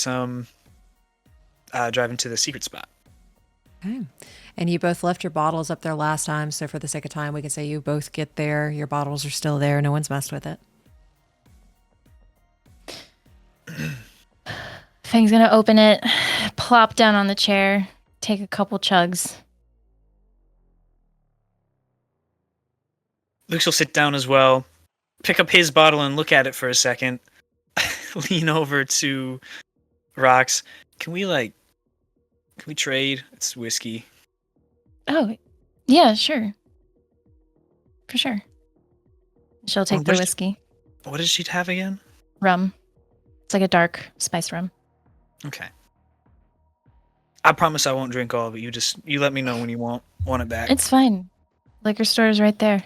driving to the secret spot. Okay. And you both left your bottles up there last time, so for the sake of time, we can say you both get there. Your bottles are still there. No one's messed with it. Fang's gonna open it, plop down on the chair, take a couple chugs. Luke will sit down as well, pick up his bottle and look at it for a second, lean over to Rox. Can we trade? It's whiskey. Oh, yeah, sure. For sure. She'll take the where's- whiskey. What did she have again? Rum. It's like a dark spice rum. Okay. I promise I won't drink all of it. You let me know when you want it back. It's fine. Liquor store is right there.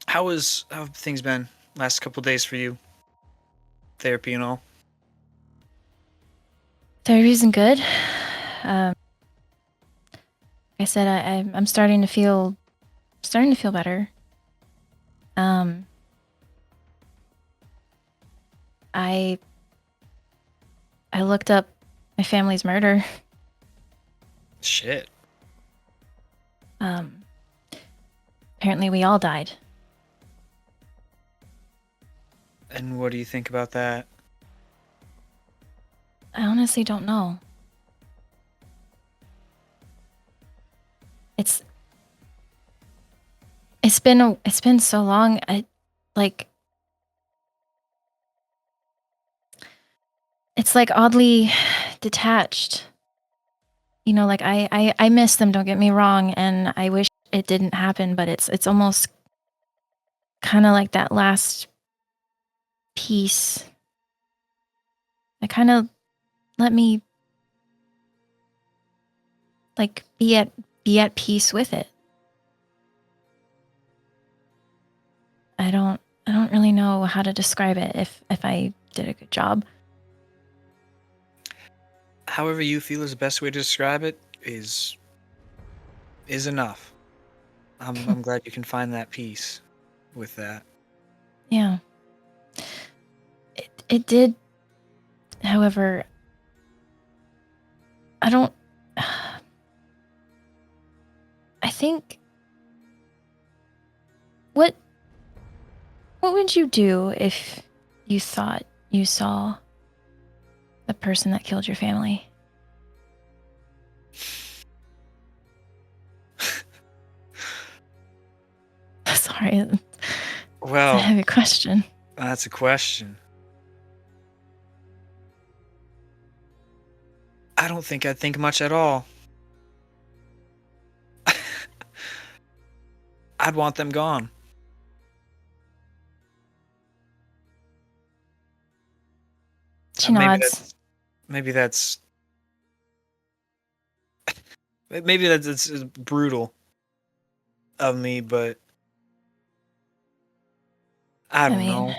How have things been last couple days for you? Therapy and all. Therapy's been good. Like I said, I'm starting to feel better. I looked up my family's murder. Shit. Apparently we all died. And what do you think about that? I honestly don't know. It's been so long. It's like oddly detached. You know, like I miss them, don't get me wrong, and I wish it didn't happen, but it's almost kind of like that last piece that kind of let me like be at peace with it. I don't really know how to describe it if I did a good job. However you feel is the best way to describe it is enough. I'm glad you can find that peace with that. Yeah. It did, however, I don't I think what would you do if you thought you saw the person that killed your family? Sorry, it's a Well, heavy question. that's a question. I don't think I'd think much at all. I'd want them gone. She Maybe nods. that's it's brutal of me, but I don't know.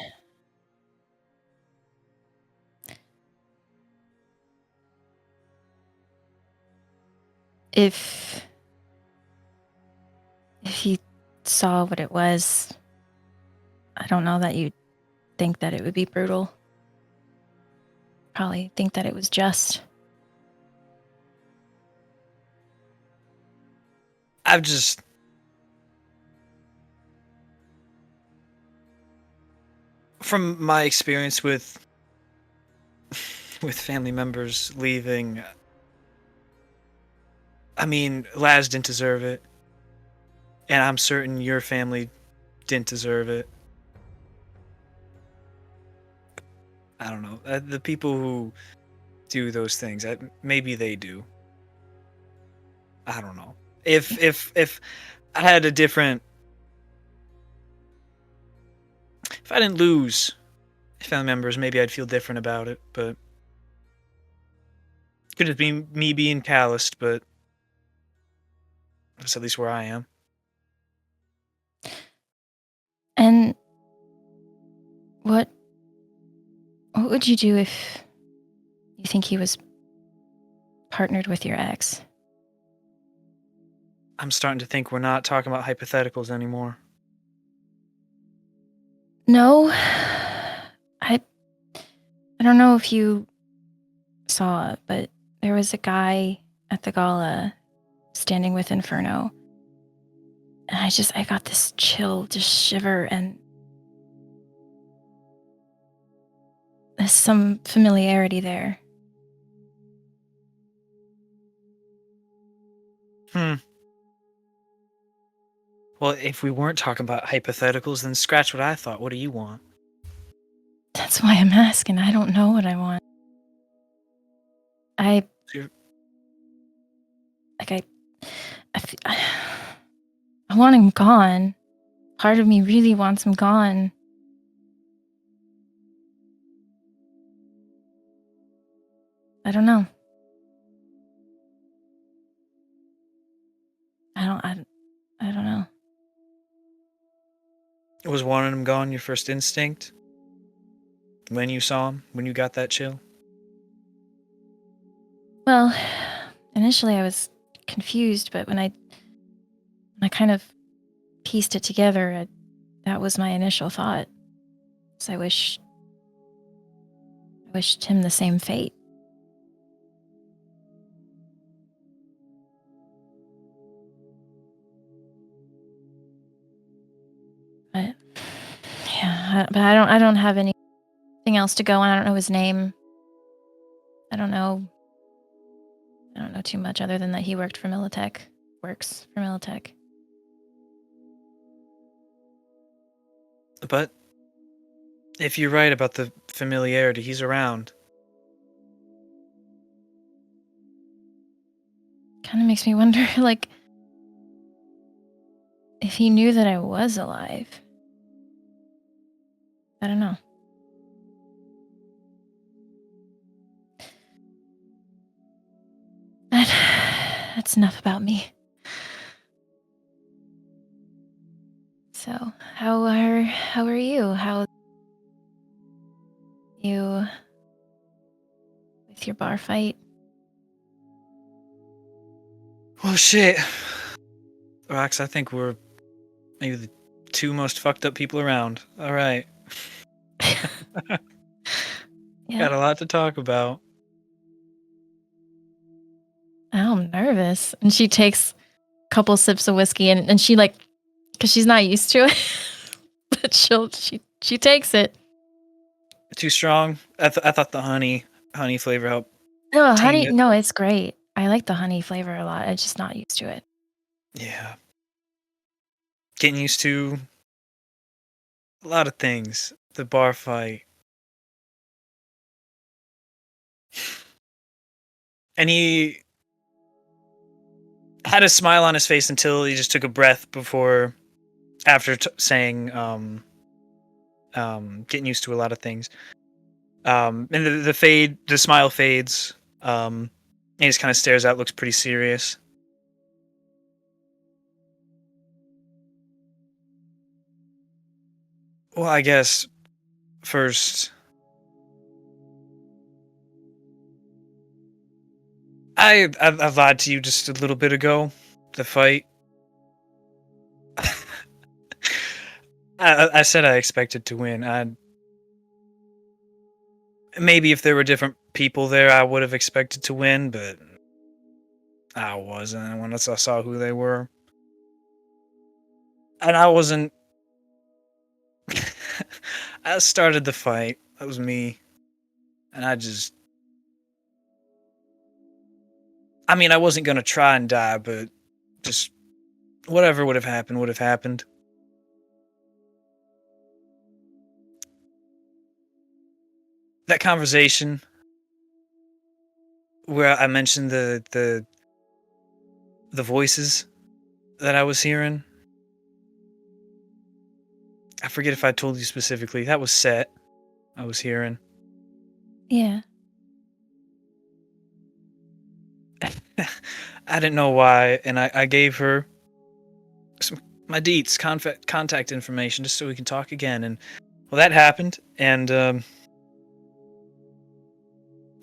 If you saw what it was, I don't know that you'd think that it would be brutal. Probably think that it was just. I've just from my experience with family members leaving, I mean, Laz didn't deserve it, and I'm certain your family didn't deserve it. I don't know. The people who do those things, maybe they do. I don't know. If I had a different, if I didn't lose family members, maybe I'd feel different about it. But could just be me being calloused. But that's at least where I am. And what would you do if you think he was partnered with your ex? I'm starting to think we're not talking about hypotheticals anymore. No. I don't know if you saw, but there was a guy at the gala standing with Inferno. And I got this chill, just shiver, and there's some familiarity there. Well, if we weren't talking about hypotheticals, then scratch what I thought. What do you want? That's why I'm asking. I don't know what I want. I want him gone. Part of me really wants him gone. I don't know. I don't know. Was wanting him gone your first instinct? When you saw him? When you got that chill? Well, initially I was confused, but when I kind of pieced it together, that was my initial thought. So I wish I wished him the same fate. But yeah, but I don't have anything else to go on. I don't know his name. I don't know too much other than that he works for Militech. But if you're right about the familiarity, he's around. Kind of makes me wonder, like, if he knew that I was alive. I don't know. That's enough about me. So, how are you? How you with your bar fight? Well, shit. Rox, I think we're maybe the two most fucked up people around. All right. Yeah. Got a lot to talk about. I'm nervous. And she takes a couple sips of whiskey and she like, because she's not used to it, but she takes it. Too strong? I thought the honey flavor helped. No, tame honey, it. no, it's great. I like the honey flavor a lot. I'm just not used to it. Yeah. Getting used to a lot of things. The bar fight. And he had a smile on his face until he just took a breath after saying, getting used to a lot of things. And the smile fades. And he just kind of stares out, looks pretty serious. Well, I guess first, I lied to you just a little bit ago. The fight. I said I expected to win. Maybe if there were different people there, I would have expected to win, but I wasn't. Once I saw who they were, and I wasn't. I started the fight. That was me, and I mean, I wasn't gonna try and die, but just whatever would have happened would have happened. That conversation where I mentioned the voices that I was hearing. I forget if I told you specifically. That was Set. I was hearing. Yeah. I didn't know why, and I gave her my deets, contact information, just so we can talk again. And well, that happened, and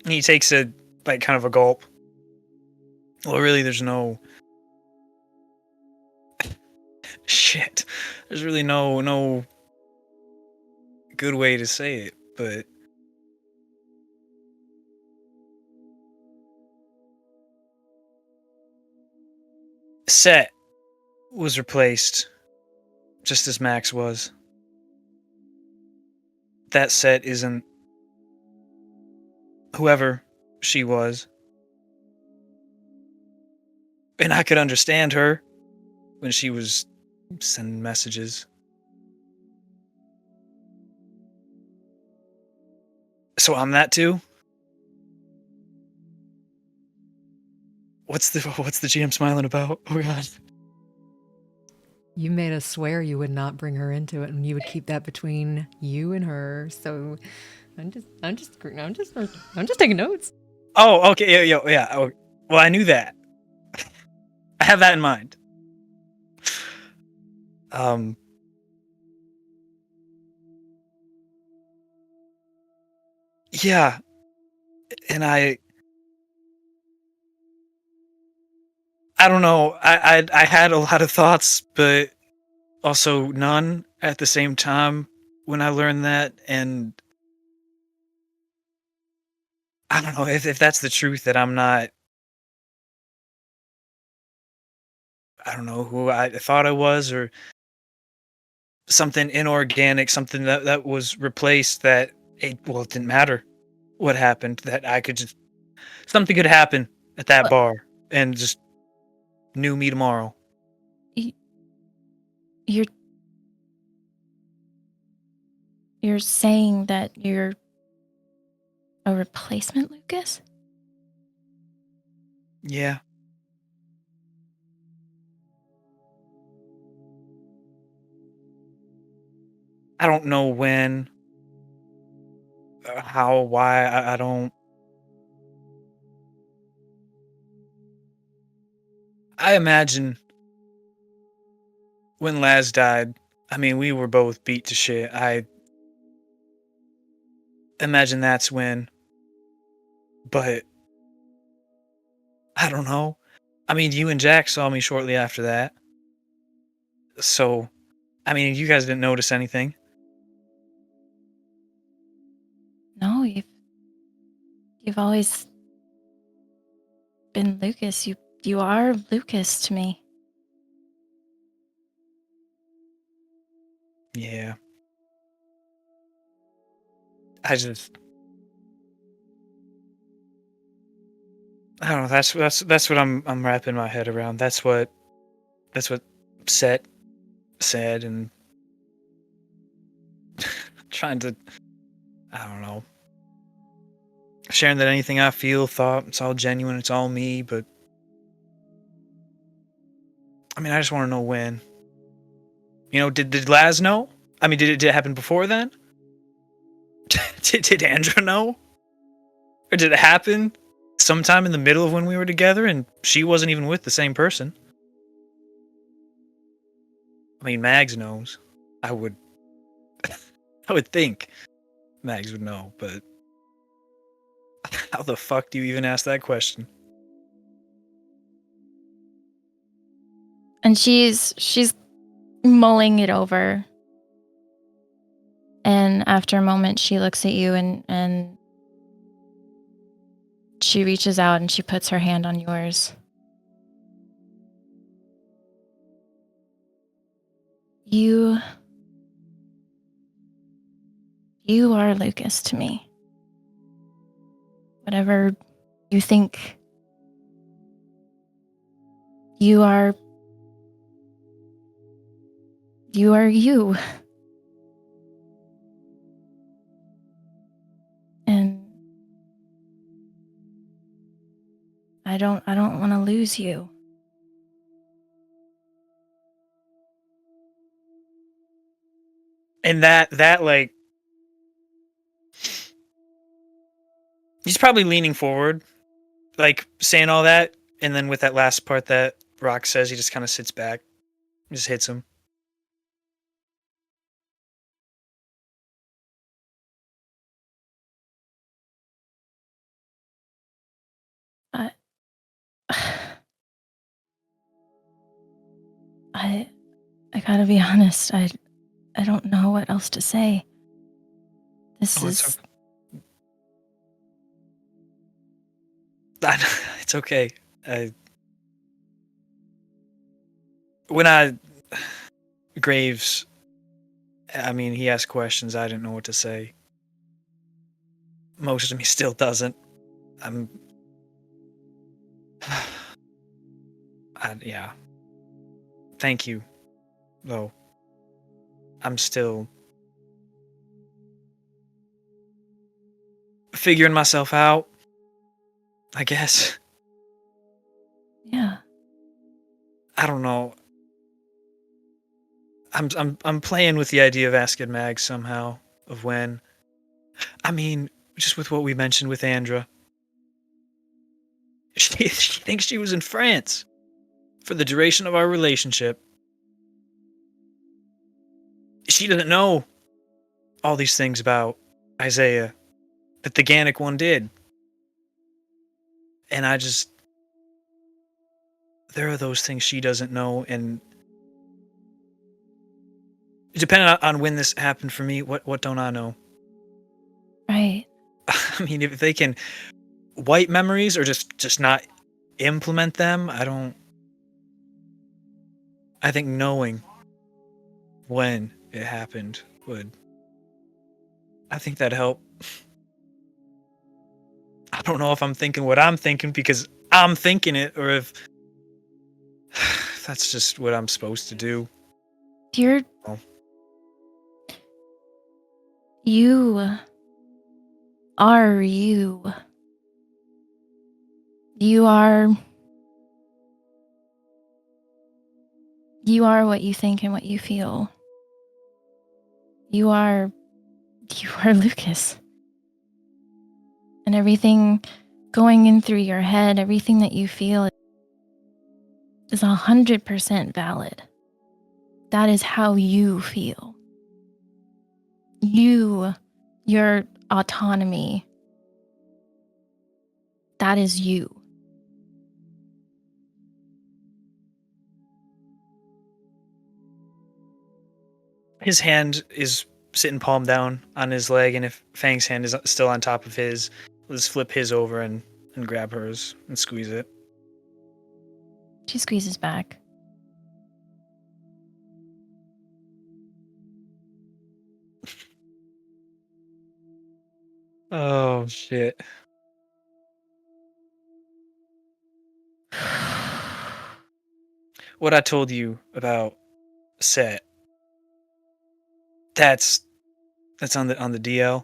he takes a kind of a gulp. Well, really, there's no shit. There's really no good way to say it, but Set was replaced just as Max was. That Set isn't whoever she was. And I could understand her when she was sending messages. So I'm that too? What's the GM smiling about? Oh god. You made us swear you would not bring her into it and you would keep that between you and her. So I'm just taking notes. Oh, okay, yeah. Oh, well, I knew that. I have that in mind. Yeah, and I don't know. I had a lot of thoughts, but also none at the same time when I learned that, and I don't know if that's the truth, that I'm not, I don't know who I thought I was, or something inorganic, something that was replaced, that it didn't matter what happened, that I could just, something could happen at that Well, bar and just knew me tomorrow. y- you're you're saying that you're a replacement, Lucas? Yeah. I don't know when, how, why. I don't. I imagine when Laz died, I mean, we were both beat to shit. I imagine that's when, but I don't know. I mean, you and Jack saw me shortly after that. So, I mean, you guys didn't notice anything. No, you've always been Lucas. You are Lucas to me. Yeah. I just, I don't know. That's what I'm wrapping my head around. That's what Set said, and trying to, I don't know, sharing that anything I feel, thought, it's all genuine, it's all me. But I mean, I just want to know when. Did Laz know? I mean, did it happen before then? did Andra know? Or did it happen sometime in the middle of when we were together and she wasn't even with the same person? I mean, Mags knows. I would I would think Mags would know, but how the fuck do you even ask that question? And she's mulling it over. And after a moment she looks at you and she reaches out and she puts her hand on yours. You are Lucas to me. Whatever you think, you are you. And I don't want to lose you. And that like, he's probably leaning forward, like saying all that, and then with that last part that Rock says, he just kind of sits back, just hits him. I I I gotta be honest. I don't know what else to say. This Oh, is it's okay. I, when I Graves, I mean, he asked questions, I didn't know what to say. Most of me still doesn't. I'm, yeah. Thank you, though. I'm still figuring myself out, I guess. yeah. I don't know. I'm playing with the idea of asking Mag somehow, of when. I mean, just with what we mentioned with Andra. She thinks she was in France for the duration of our relationship. She doesn't know all these things about Isaiah, but the Gannic one did. And there are those things she doesn't know, and depending on when this happened for me, what don't I know? Right. I mean, if they can white memories or just not implement them. I think knowing when it happened would. I think that'd help. I don't know if I'm thinking what I'm thinking because I'm thinking it, or if that's just what I'm supposed to do. You're Oh. you are you. You are what you think and what you feel. You are Lucas. And everything going in through your head, everything that you feel is 100% valid. That is how you feel. Your autonomy, that is you. His hand is sitting palm down on his leg, and if Fang's hand is still on top of his, let's flip his over and grab hers and squeeze it. She squeezes back. Oh, shit. What I told you about Set, that's on the DL.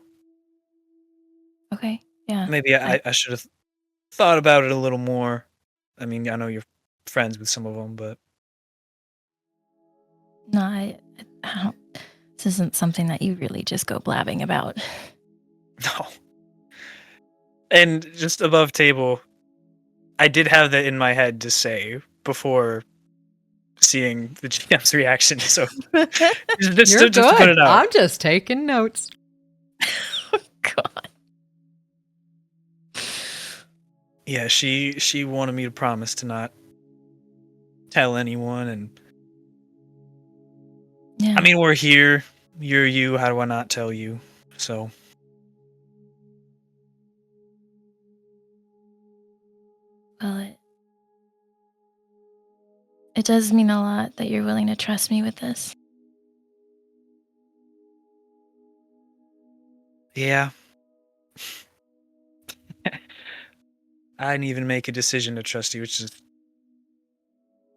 Okay, yeah. Maybe I should have thought about it a little more. I mean, I know you're friends with some of them, but No, I don't. This isn't something that you really just go blabbing about. no. And just above table, I did have that in my head to say before seeing the GM's reaction. So just You're to good. put it out. I'm just taking notes. Oh, God. Yeah, she wanted me to promise to not tell anyone, and Yeah. I mean, we're here. You're you. How do I not tell you? So Well, it does mean a lot that you're willing to trust me with this. yeah. I didn't even make a decision to trust you.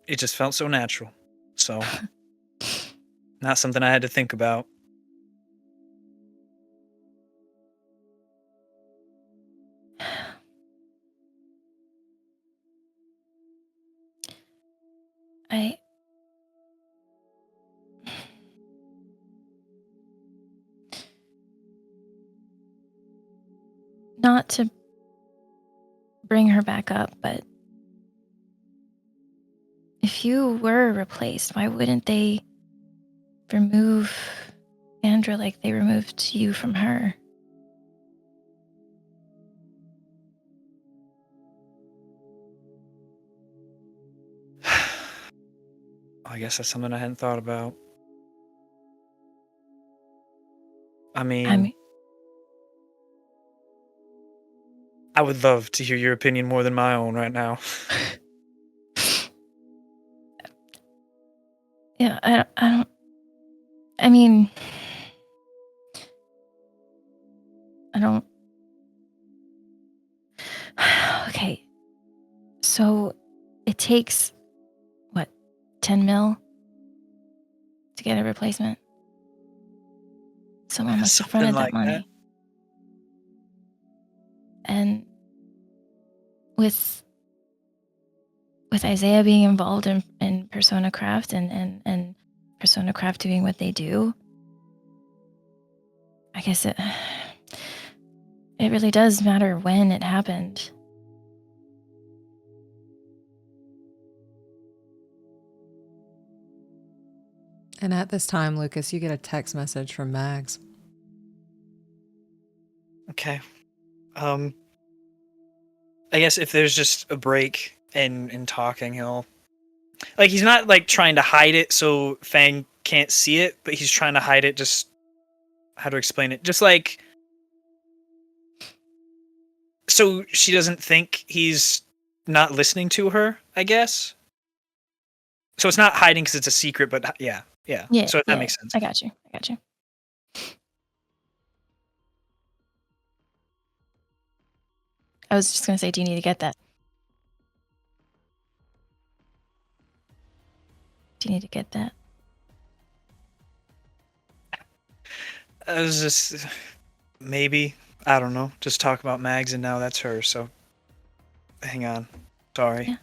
It just felt so natural. So not something I had to think about. I not to bring her back up, but if you were replaced, why wouldn't they remove Andra like they removed you from her? I guess that's something I hadn't thought about. I mean, I would love to hear your opinion more than my own right now. Yeah, I don't. I mean, I don't. Okay, so it takes what, 10 mil to get a replacement. Someone must have Something fronted like that money. that. And with Isaiah being involved in Persona Craft and Persona Craft doing what they do, I guess it really does matter when it happened. And at this time, Lucas, you get a text message from Mags. Okay. I guess if there's just a break in talking, he's not like trying to hide it so Fang can't see it, but he's trying to hide it. Just how to explain it? Just like So she doesn't think he's not listening to her, I guess. So it's not hiding because it's a secret, but yeah. So that makes sense. I got you. I was just gonna say, do you need to get that? I was just maybe, I don't know, just talk about Mags and now that's her. So hang on, sorry. Yeah.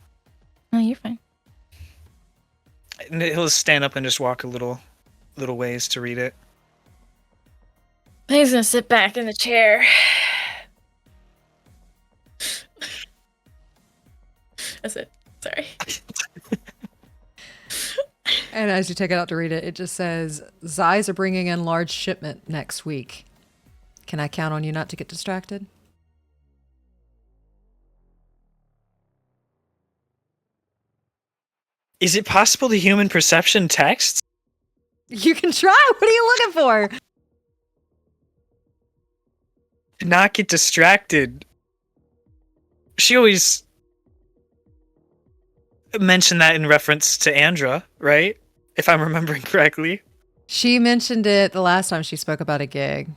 No, you're fine. And he'll stand up and just walk a little ways to read it. He's gonna sit back in the chair. That's it. Sorry. And as you take it out to read it, it just says, Zais are bringing in large shipment next week. Can I count on you not to get distracted? Is it possible the human perception texts? You can try. What are you looking for? To not get distracted. She always mentioned that in reference to Andra, right? If I'm remembering correctly. She mentioned it the last time she spoke about a gig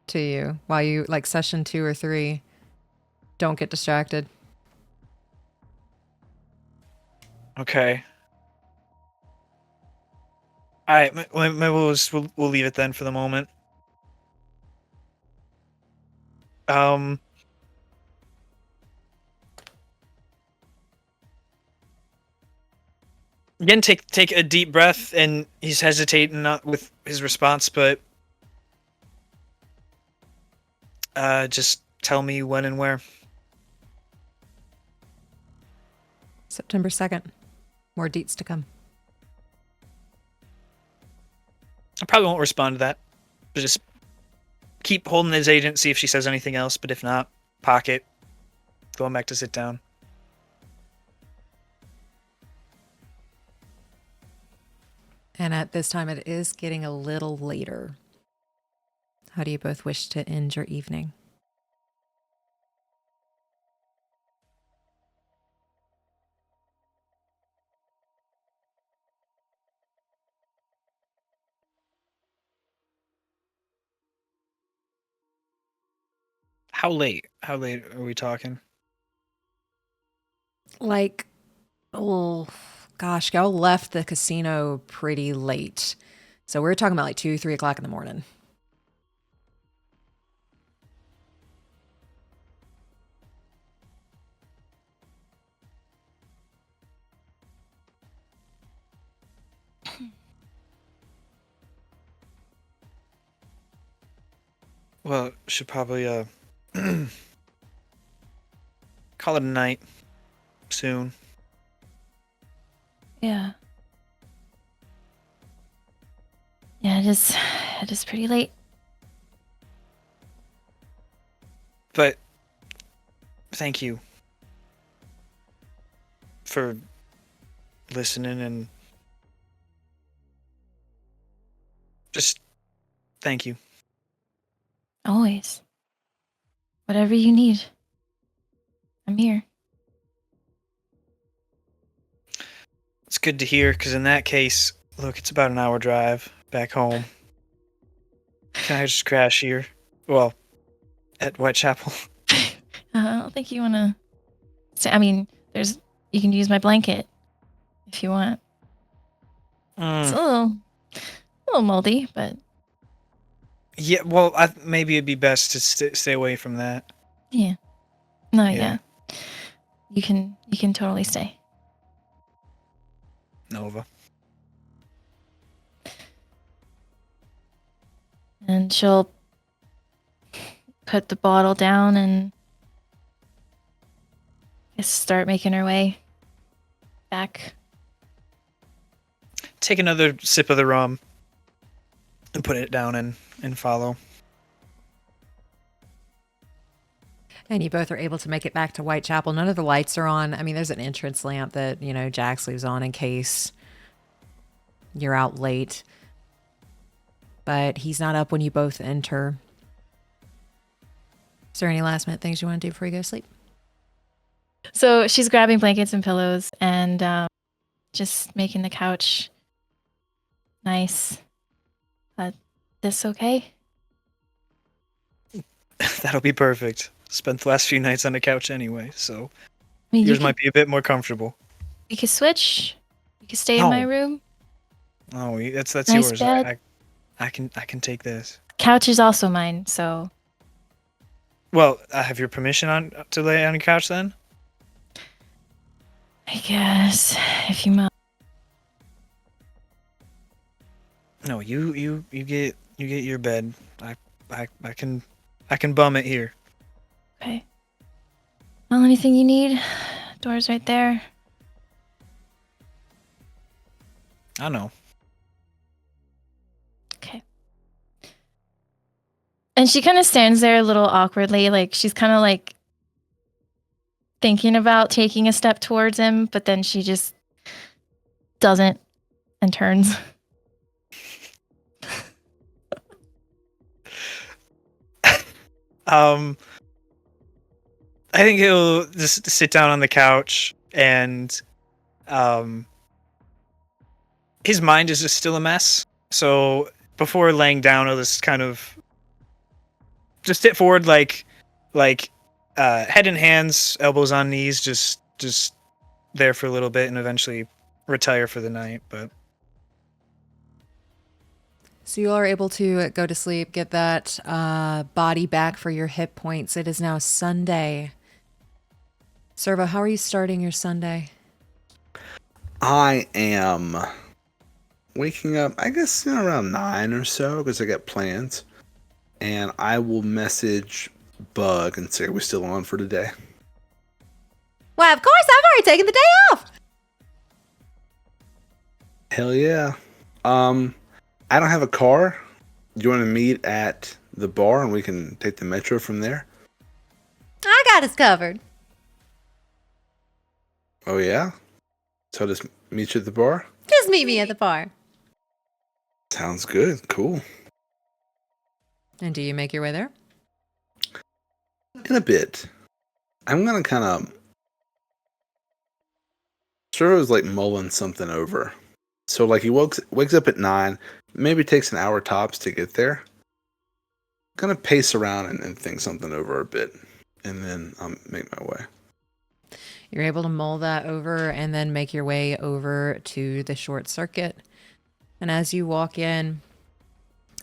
to you while you, like session 2 or 3. Don't get distracted. Okay. All right, maybe we'll leave it then for the moment. Again, take a deep breath, and he's hesitating not with his response, but just tell me when and where. September 2nd. More deets to come. I probably won't respond to that. But just keep holding his agent, see if she says anything else, but if not, pocket. Going back to sit down. And at this time, it is getting a little later. How do you both wish to end your evening? How late? How late are we talking? Like, oh gosh, y'all left the casino pretty late. So we're talking about like 2, 3 o'clock in the morning. Well, should probably call it a night soon. Yeah. Yeah, it is pretty late. But thank you for listening and just thank you. Always. Whatever you need. I'm here. It's good to hear, because in that case, look, it's about an hour drive back home. Can I just crash here? Well, at Whitechapel. I don't think you want to say, I mean, you can use my blanket if you want. It's a little moldy, but Yeah, well, maybe it'd be best to stay away from that. yeah. No, Yeah. yeah. You can totally stay. Nova. And she'll put the bottle down and just start making her way back. Take another sip of the rum and put it down and follow. And you both are able to make it back to Whitechapel. None of the lights are on. I mean, there's an entrance lamp that, Jax leaves on in case you're out late. But he's not up when you both enter. Is there any last minute things you want to do before you go to sleep? So she's grabbing blankets and pillows and just making the couch nice. This okay? That'll be perfect. Spent the last few nights on the couch anyway, so I mean, yours might be a bit more comfortable. You could switch. You could stay in my room. Oh, that's Nice yours. bed. I can take this. Couch is also mine, so Well, I have your permission to lay on your couch then? I guess if you must. No, you get your bed. I can bum it here. Okay. Well, anything you need, door's right there. I know. Okay. And she kind of stands there a little awkwardly, like she's kind of like thinking about taking a step towards him, but then she just doesn't and turns. I think he'll just sit down on the couch and his mind is just still a mess. So before laying down, he'll just kind of just sit forward like head in hands, elbows on knees, just there for a little bit and eventually retire for the night. But So you are able to go to sleep, get that body back for your hit points. It is now Sunday. Cerveau, how are you starting your Sunday? I am waking up, I guess, around 9 or so, because I got plans. And I will message Bug and say, are we still on for today? Well, of course, I've already taken the day off. Hell yeah. I don't have a car. Do you want to meet at the bar and we can take the metro from there? I got us covered. Oh, yeah? So I'll just meet you at the bar? Just meet me at the bar. Sounds good. Cool. And do you make your way there? In a bit. I'm going to kind of... Cervo's like mulling something over. So like he wakes up at 9, maybe takes an hour tops to get there. Gonna pace around and think something over a bit. And then I'll make my way. You're able to mull that over and then make your way over to the short circuit. And as you walk in,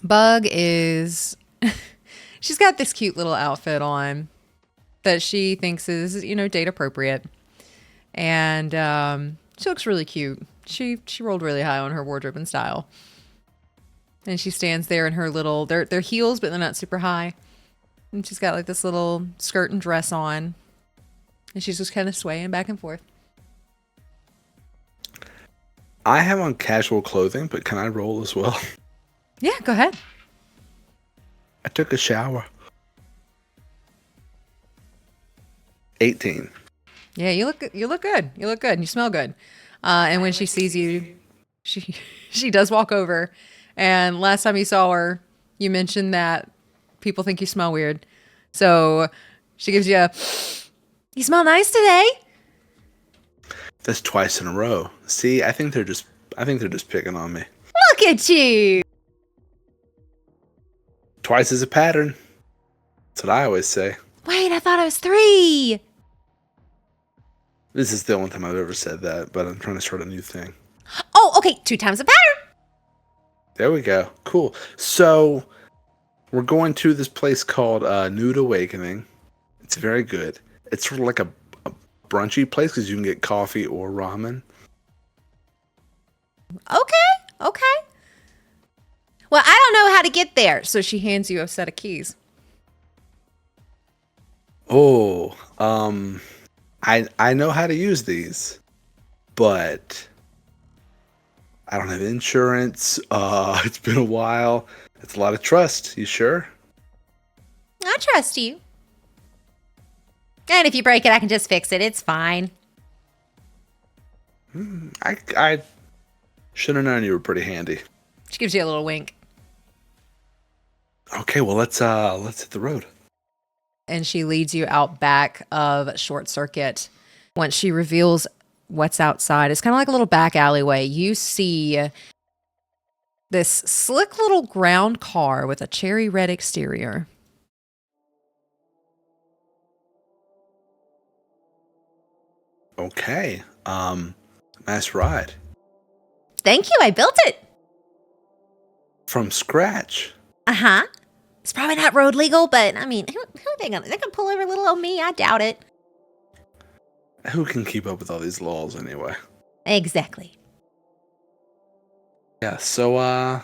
Bug is... she's got this cute little outfit on that she thinks is, date appropriate. And she looks really cute. She rolled really high on her wardrobe and style. And she stands there in her little... They're heels, but they're not super high. And she's got like this little skirt and dress on. And she's just kind of swaying back and forth. I have on casual clothing, but can I roll as well? Yeah, go ahead. I took a shower. 18. Yeah, you look good. You look good. And you smell good. And when she sees you, she does walk over. And last time you saw her, you mentioned that people think you smell weird. So she gives you a, you smell nice today. That's twice in a row. See, I think they're just picking on me. Look at you. Twice is a pattern. That's what I always say. Wait, I thought it was 3. This is the only time I've ever said that, but I'm trying to start a new thing. Oh, okay. 2 times a pattern. There we go. Cool. So we're going to this place called Nude Awakening. It's very good. It's sort of like a brunchy place because you can get coffee or ramen. Okay. Well, I don't know how to get there. So she hands you a set of keys. Oh, I know how to use these, but I don't have insurance. It's been a while. It's a lot of trust. You sure? I trust you. And if you break it, I can just fix it. It's fine. I should have known you were pretty handy. She gives you a little wink. Okay, well let's hit the road. and she leads you out back of Short Circuit. Once she reveals what's outside, it's kind of like a little back alleyway. You see this slick little ground car with a cherry red exterior. Okay. Nice ride. Thank you, I built it. From scratch. Uh-huh. It's probably not road legal, but I mean, who are they gonna pull over little old me? I doubt it. Who can keep up with all these laws anyway? Exactly. Yeah, so I'll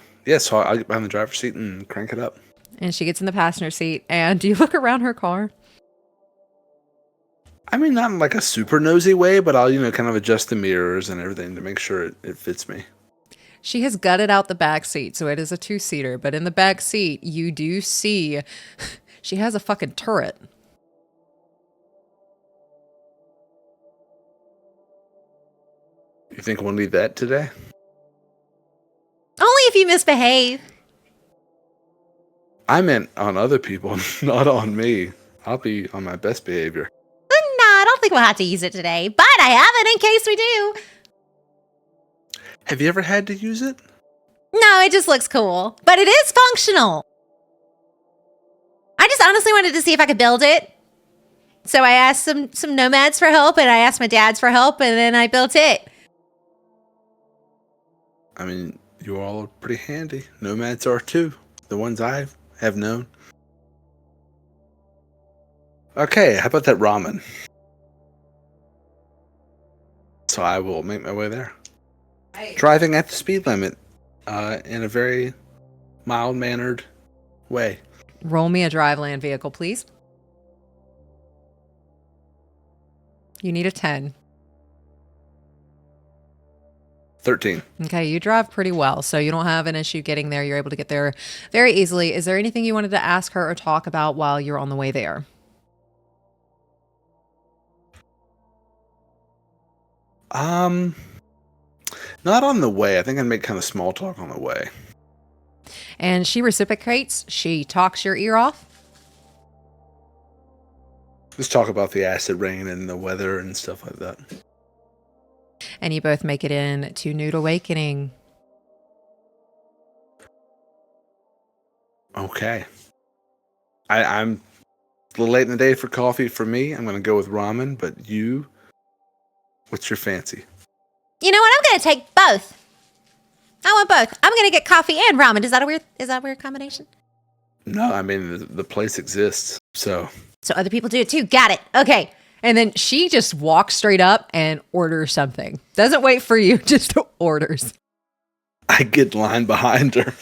get behind the driver's seat and crank it up. And she gets in the passenger seat, and do you look around her car? I mean, not in like a super nosy way, but I'll, kind of adjust the mirrors and everything to make sure it fits me. She has gutted out the back seat, so it is a 2-seater. But in the back seat, you do see she has a fucking turret. You think we'll need that today? Only if you misbehave. I meant on other people, not on me. I'll be on my best behavior. No, I don't think we'll have to use it today, but I have it in case we do. Have you ever had to use it? No, it just looks cool, but it is functional. I just honestly wanted to see if I could build it. So I asked some nomads for help, and I asked my dads for help, and then I built it. I mean, you all are pretty handy. Nomads are too. The ones I have known. Okay, how about that ramen? So I will make my way there. Driving at the speed limit in a very mild-mannered way. Roll me a driveland vehicle, please. You need a 10. 13. Okay, you drive pretty well, so you don't have an issue getting there. You're able to get there very easily. Is there anything you wanted to ask her or talk about while you're on the way there? Not on the way. I think I'd make kind of small talk on the way. And she reciprocates. She talks your ear off. Just talk about the acid rain and the weather and stuff like that. And you both make it in to Nude Awakening. Okay. I'm a little late in the day for coffee for me. I'm going to go with ramen, but you, what's your fancy? You know what? I'm going to take both. I want both. I'm going to get coffee and ramen. Is that a weird combination? No, I mean, the place exists, so. So other people do it too. Got it. Okay. And then she just walks straight up and orders something. Doesn't wait for you, just orders. I get line behind her.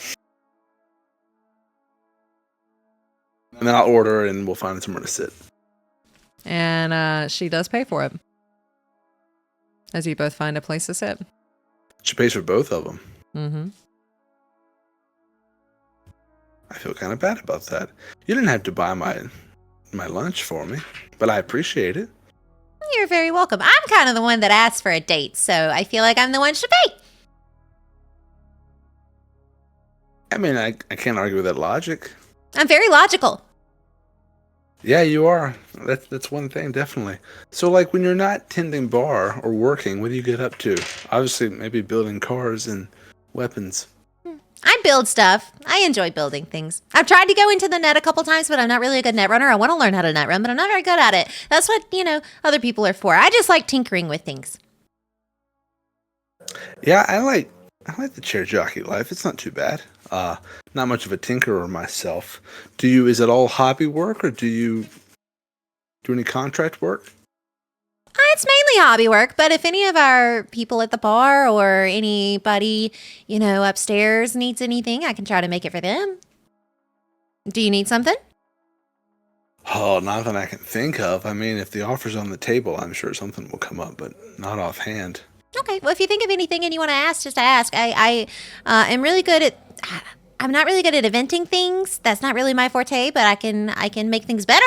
And then I'll order and we'll find somewhere to sit. And she does pay for it. As you both find a place to sit. She pays for both of them. Mm-hmm. I feel kind of bad about that. You didn't have to buy my lunch for me, but I appreciate it. You're very welcome. I'm kind of the one that asked for a date, so I feel like I'm the one should pay. I mean, I can't argue with that logic. I'm very logical. Yeah, you are. That's one thing, definitely. So, like, when you're not tending bar or working, what do you get up to? Obviously, maybe building cars and weapons. I build stuff. I enjoy building things. I've tried to go into the net a couple times, but I'm not really a good net runner. I want to learn how to net run, but I'm not very good at it. That's what, other people are for. I just like tinkering with things. Yeah, I like the chair jockey life. It's not too bad. Not much of a tinkerer myself. Is it all hobby work, or do you do any contract work? It's mainly hobby work, but if any of our people at the bar or anybody, upstairs needs anything, I can try to make it for them. Do you need something? Oh, nothing I can think of. I mean, if the offer's on the table, I'm sure something will come up, but not offhand. Okay, well, if you think of anything and you want to ask, just ask. I am really good at... I'm not really good at inventing things. That's not really my forte, but I can make things better.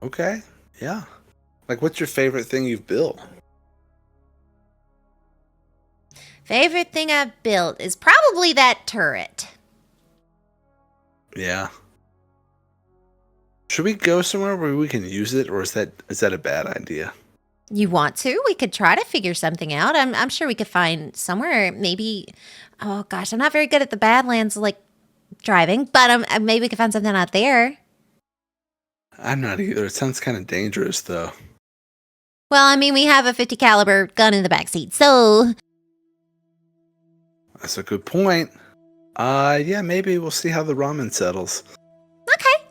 Okay, yeah. Like, what's your favorite thing you've built? Favorite thing I've built is probably that turret. Yeah. Should we go somewhere where we can use it, or is that a bad idea? You want to? We could try to figure something out. I'm sure we could find somewhere. Maybe. Oh gosh, I'm not very good at the Badlands like driving, but maybe we could find something out there. I'm not either. It sounds kind of dangerous, though. Well, I mean, we have a 50 caliber gun in the backseat, so That's a good point. Yeah, maybe we'll see how the ramen settles. okay.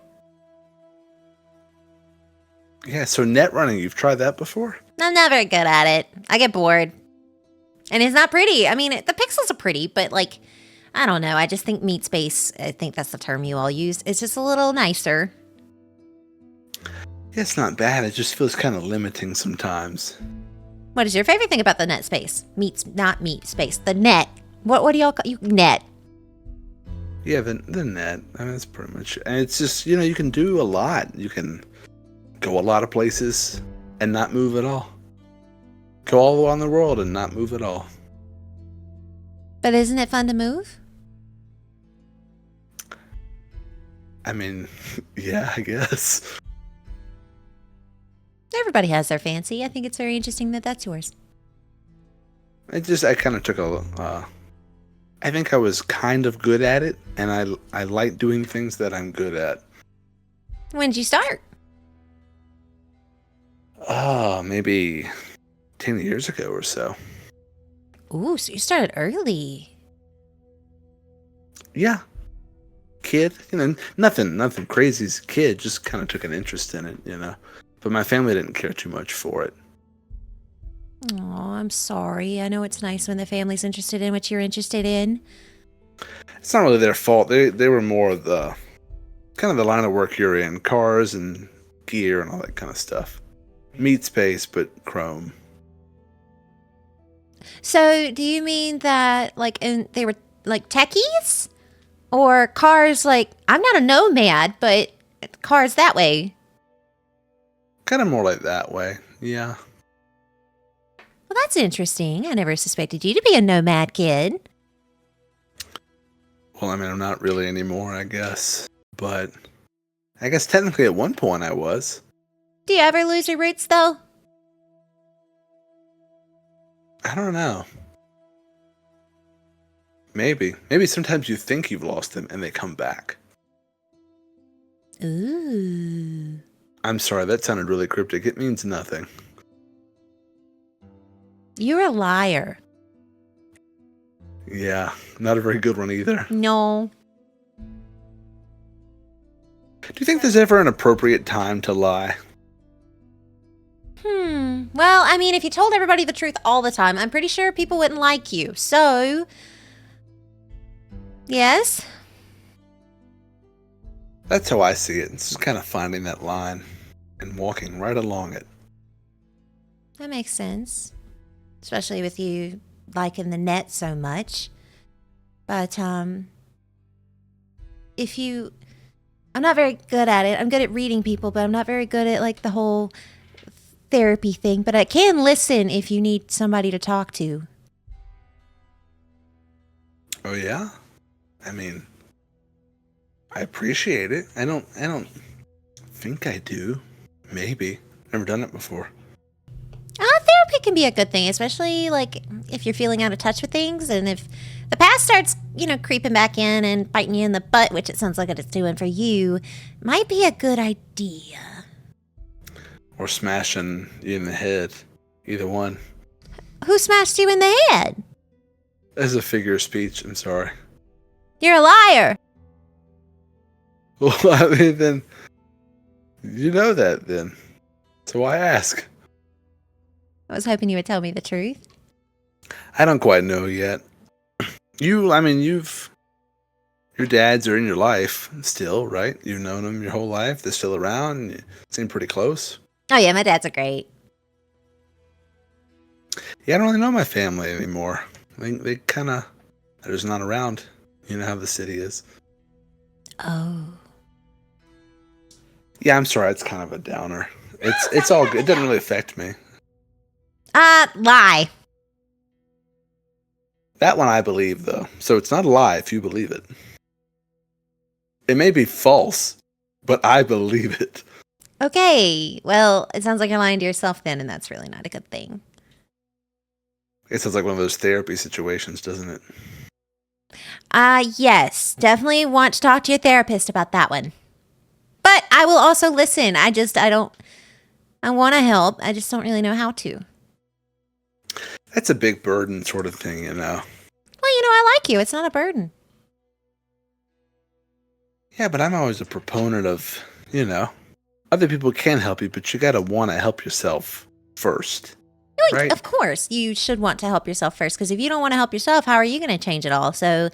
Yeah, so net running, you've tried that before? I'm not very good at it. I get bored, and it's not pretty. I mean, the pixels are pretty, but like, I don't know. I just think meat space. I think that's the term you all use. It's just a little nicer. Yeah, it's not bad. It just feels kind of limiting sometimes. What is your favorite thing about the net space? Not meat space. The net. What do y'all call you? Net. Yeah, the net. I mean, that's pretty much. And it's just, you can do a lot. You can go a lot of places and not move at all. Go all around the world and not move at all. But isn't it fun to move? I mean, yeah, I guess. Everybody has their fancy. I think it's very interesting that that's yours. I kind of took I think I was kind of good at it, and I like doing things that I'm good at. When did you start? Maybe 10 years ago or so. Ooh, so you started early. Yeah. Kid, nothing crazy as a kid, just kind of took an interest in it, But my family didn't care too much for it. Oh, I'm sorry. I know it's nice when the family's interested in what you're interested in. It's not really their fault. They were more of the kind of the line of work you're in, cars and gear and all that kind of stuff. Meat space, but chrome. So, do you mean that they were like techies, or cars? Like, I'm not a nomad, but cars that way. Kind of more like that way, yeah. Well, that's interesting. I never suspected you to be a nomad kid. Well, I mean, I'm not really anymore, I guess. But I guess technically at one point I was. Do you ever lose your roots, though? I don't know. Maybe. Maybe sometimes you think you've lost them and they come back. Ooh. I'm sorry, that sounded really cryptic. It means nothing. You're a liar. Yeah, not a very good one either. No. Do you think there's ever an appropriate time to lie? Well, I mean, if you told everybody the truth all the time, I'm pretty sure people wouldn't like you. So, yes. That's how I see it. It's just kind of finding that line and walking right along it. That makes sense. Especially with you liking the net so much. But, I'm not very good at it. I'm good at reading people, but I'm not very good at, like, the whole therapy thing. But I can listen if you need somebody to talk to. Oh, yeah? I mean, I appreciate it. I don't think I do. Maybe. Never done it before. Therapy can be a good thing, especially like if you're feeling out of touch with things, and if the past starts, creeping back in and biting you in the butt, which it sounds like it's doing for you, might be a good idea. Or smashing you in the head. Either one. Who smashed you in the head? As a figure of speech, I'm sorry. You're a liar. Well, I mean, then, you know that then. So why ask? I was hoping you would tell me the truth. I don't quite know yet. Your dads are in your life still, right? You've known them your whole life. They're still around. You seem pretty close. Oh yeah, my dads are great. Yeah, I don't really know my family anymore. They kind of, they're just not around. You know how the city is. Oh. Yeah, I'm sorry. It's kind of a downer. It's all good. It doesn't really affect me. Lie. That one I believe, though. So it's not a lie if you believe it. It may be false, but I believe it. Okay. Well, it sounds like you're lying to yourself then, and that's really not a good thing. It sounds like one of those therapy situations, doesn't it? Yes. Definitely want to talk to your therapist about that one. But I will also listen. I want to help. I just don't really know how to. That's a big burden sort of thing, you know. Well, I like you. It's not a burden. Yeah, but I'm always a proponent of, other people can help you, but you gotta want to help yourself first. Right? Of course, you should want to help yourself first, because if you don't want to help yourself, how are you going to change it all? So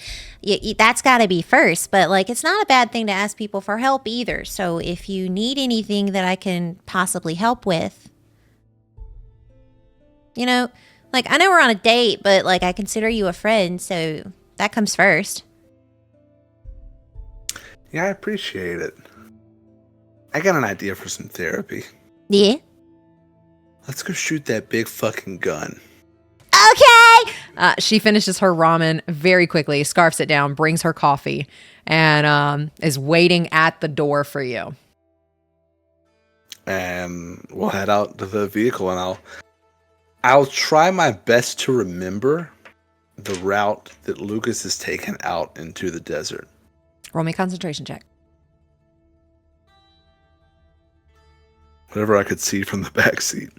that's got to be first. But it's not a bad thing to ask people for help either. So if you need anything that I can possibly help with, I know we're on a date, but I consider you a friend, so that comes first. Yeah, I appreciate it. I got an idea for some therapy. Yeah. Let's go shoot that big fucking gun. Okay. She finishes her ramen very quickly, scarfs it down, brings her coffee, and is waiting at the door for you. And we'll head out to the vehicle, and I'll try my best to remember the route that Lucas has taken out into the desert. Roll me a concentration check. Whatever I could see from the back seat.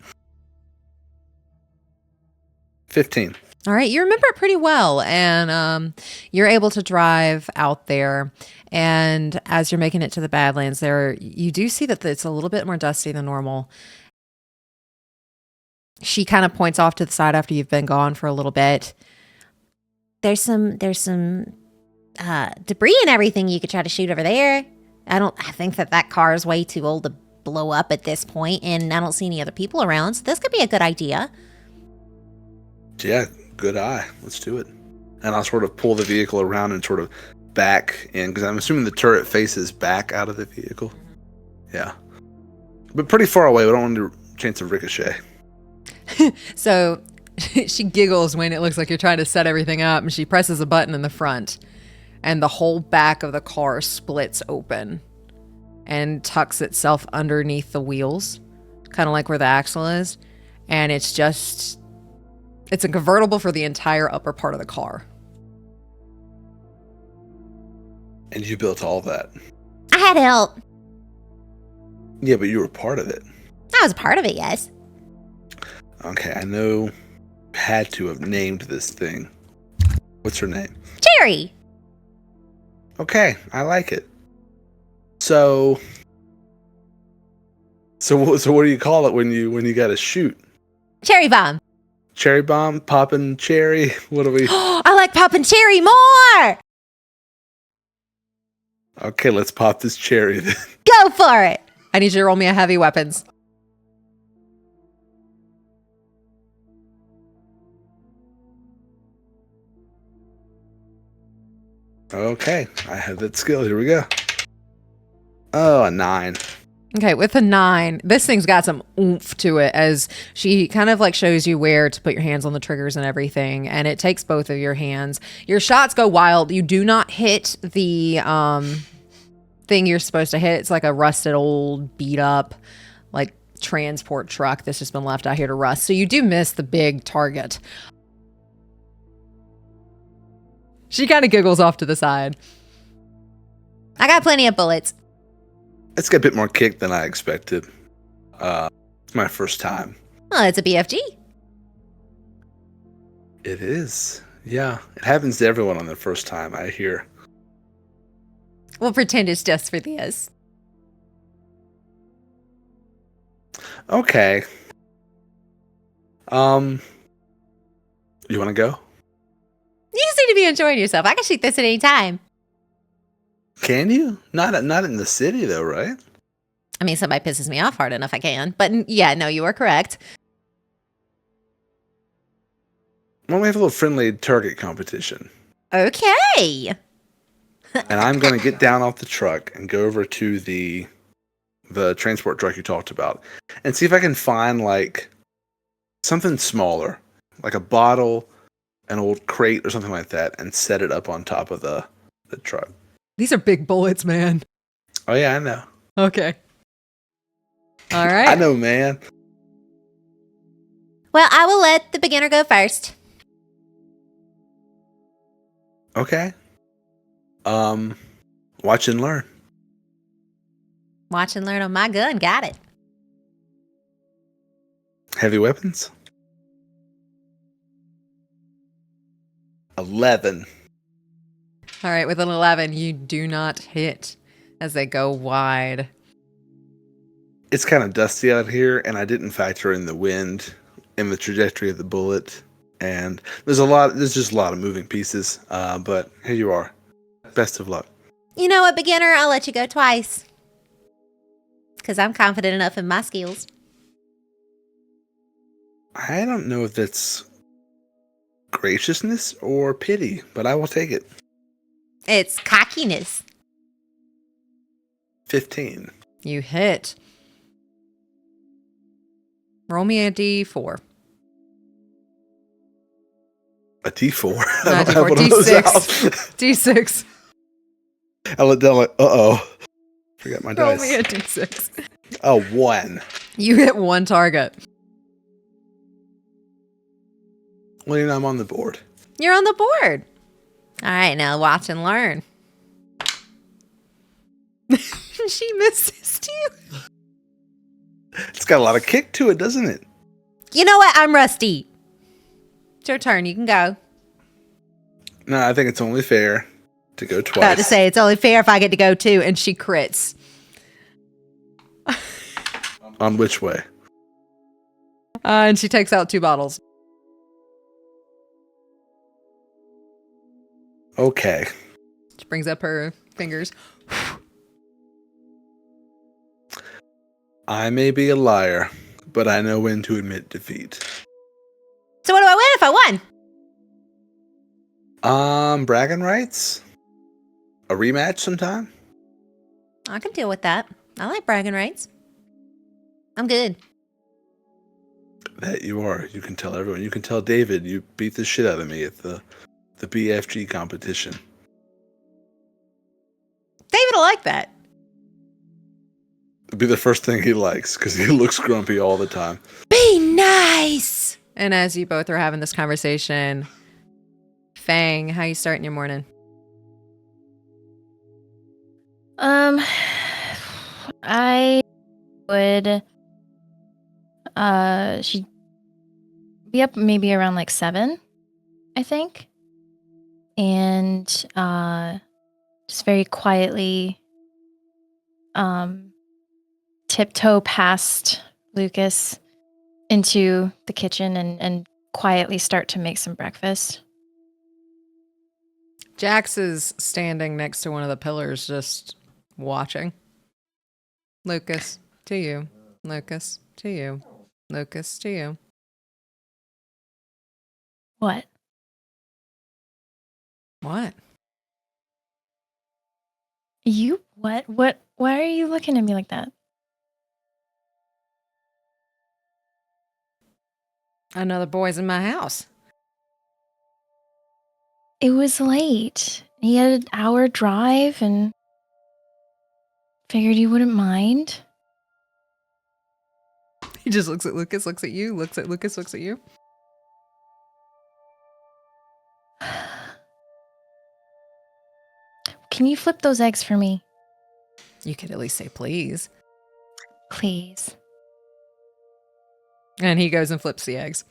15. All right, you remember it pretty well, and you're able to drive out there. And as you're making it to the Badlands, you do see that it's a little bit more dusty than normal. She kind of points off to the side after you've been gone for a little bit. There's some debris and everything you could try to shoot over there. I think that car is way too old to blow up at this point, and I don't see any other people around, so this could be a good idea. Yeah, good eye. Let's do it. And I'll sort of pull the vehicle around and sort of back in, because I'm assuming the turret faces back out of the vehicle. Yeah. But pretty far away. We don't want a chance of ricochet. So she giggles when it looks like you're trying to set everything up, and she presses a button in the front, and the whole back of the car splits open and tucks itself underneath the wheels, kind of like where the axle is. And it's a convertible for the entire upper part of the car. And you built all that. I had help. Yeah, but you were part of it. I was a part of it, yes. Okay, I know had to have named this thing. What's her name? Cherry. Okay, I like it. So what do you call it when you got to shoot? Cherry bomb. Cherry bomb, poppin' cherry. What do we? I like popping cherry more. Okay, let's pop this cherry then. Go for it. I need you to roll me a heavy weapons. Okay, I have that skill. Here we go. Oh, a 9. Okay, with a 9, this thing's got some oomph to it, as she kind of shows you where to put your hands on the triggers and everything, and it takes both of your hands. Your shots go wild. You do not hit the thing you're supposed to hit. It's like a rusted old beat up transport truck that's just been left out here to rust. So you do miss the big target. She kind of giggles off to the side. I got plenty of bullets. It's got a bit more kick than I expected. It's my first time. Oh, it's a BFG. It is. Yeah, it happens to everyone on their first time, I hear. We'll pretend it's just for this. Okay. You want to go? You seem to be enjoying yourself. I can shoot this at any time. Can you? Not in the city though, right? I mean, somebody pisses me off hard enough, I can. But yeah, no, you are correct. Well, we have a little friendly target competition. Okay. And I'm going to get down off the truck and go over to the transport truck you talked about and see if I can find something smaller, like a bottle, an old crate or something like that, and set it up on top of the truck. These are big bullets, man. Oh yeah, I know. Okay. All right. I know, man. Well, I will let the beginner go first. Okay. Watch and learn. Watch and learn on my gun. Got it. Heavy weapons. 11. All right, with an 11, you do not hit as they go wide. It's kind of dusty out here, and I didn't factor in the wind and the trajectory of the bullet. And there's just a lot of moving pieces. But here you are. Best of luck. You know what, beginner? I'll let you go twice. Because I'm confident enough in my skills. I don't know if that's graciousness or pity, but I will take it. It's cockiness. 15. You hit. Roll me a d4. A D4. I Not don't have D4, one of those D6. out. D6. I let down like, forgot my Roll dice. me a d6. A 1. You hit one target. Well, I'm on the board. You're on the board. All right, now watch and learn. She misses you. It's got a lot of kick to it, doesn't it? You know what? I'm rusty. It's your turn. You can go. No, I think it's only fair to go twice. About to say, it's only fair if I get to go too. And she crits. On which way? And she takes out 2 bottles. Okay. She brings up her fingers. I may be a liar, but I know when to admit defeat. So what do I win if I won? Bragging rights? A rematch sometime? I can deal with that. I like bragging rights. I'm good. That you are. You can tell everyone. You can tell David you beat the shit out of me at the BFG competition. David will like that. It'd be the first thing he likes, because he looks grumpy all the time. Be nice. And as you both are having this conversation, Fang, how you starting your morning? I would she'd be up maybe around like 7, I think. And just very quietly tiptoe past Lucas into the kitchen and quietly start to make some breakfast. Jax is standing next to one of the pillars just watching. Lucas, to you. Lucas, to you. Lucas, to you. What? What? You what? Why are you looking at me like that? Another boy's in my house. It was late. He had an hour drive and figured you wouldn't mind. He just looks at Lucas, looks at you, looks at Lucas, looks at you. Can you flip those eggs for me? You could at least say please. Please. And he goes and flips the eggs.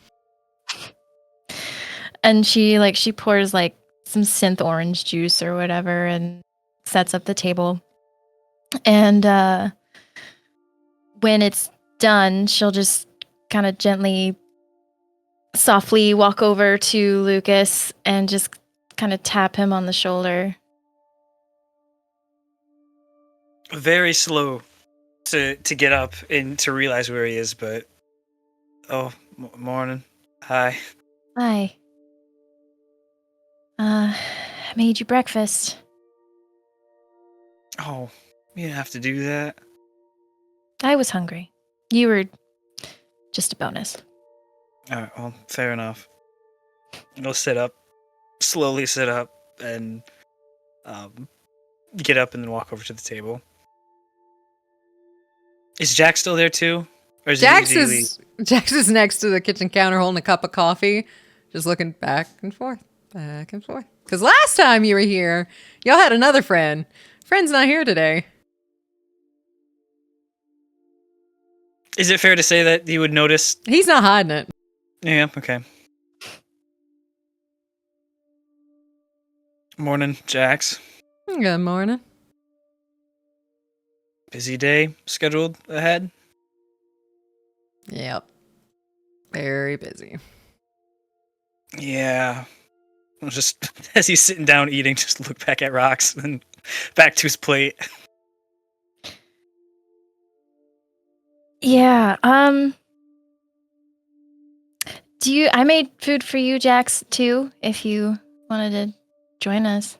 And she pours like some synth orange juice or whatever and sets up the table. And when it's done, she'll just kind of gently, softly walk over to Lucas and just kind of tap him on the shoulder. Very slow to get up and to realize where he is, but morning. Hi. Hi. I made you breakfast. Oh, you didn't have to do that. I was hungry. You were just a bonus. All right, well, fair enough. I'll slowly sit up, and get up and then walk over to the table. Is Jack still there too? Or is Jax he usually... is next to the kitchen counter holding a cup of coffee, just looking back and forth, back and forth. Because last time you were here, y'all had another friend. Friend's not here today. Is it fair to say that you would notice? He's not hiding it. Yeah, okay. Morning, Jax. Good morning. Busy day scheduled ahead? Yep. Very busy. Yeah. I'll just, as he's sitting down eating, just look back at Rox and back to his plate. Yeah. I made food for you, Jax, too, if you wanted to join us.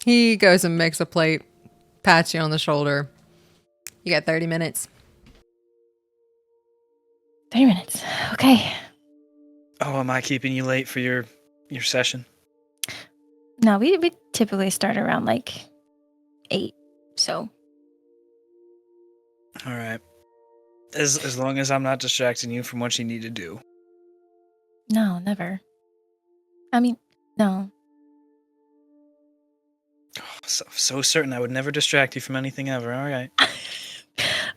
He goes and makes a plate, pats you on the shoulder. You got 30 minutes. 30 minutes. Okay. Oh, am I keeping you late for your session? No, we typically start around like 8. So. All right. As long as I'm not distracting you from what you need to do. No, never. I mean, no. Oh, so certain I would never distract you from anything ever. All right.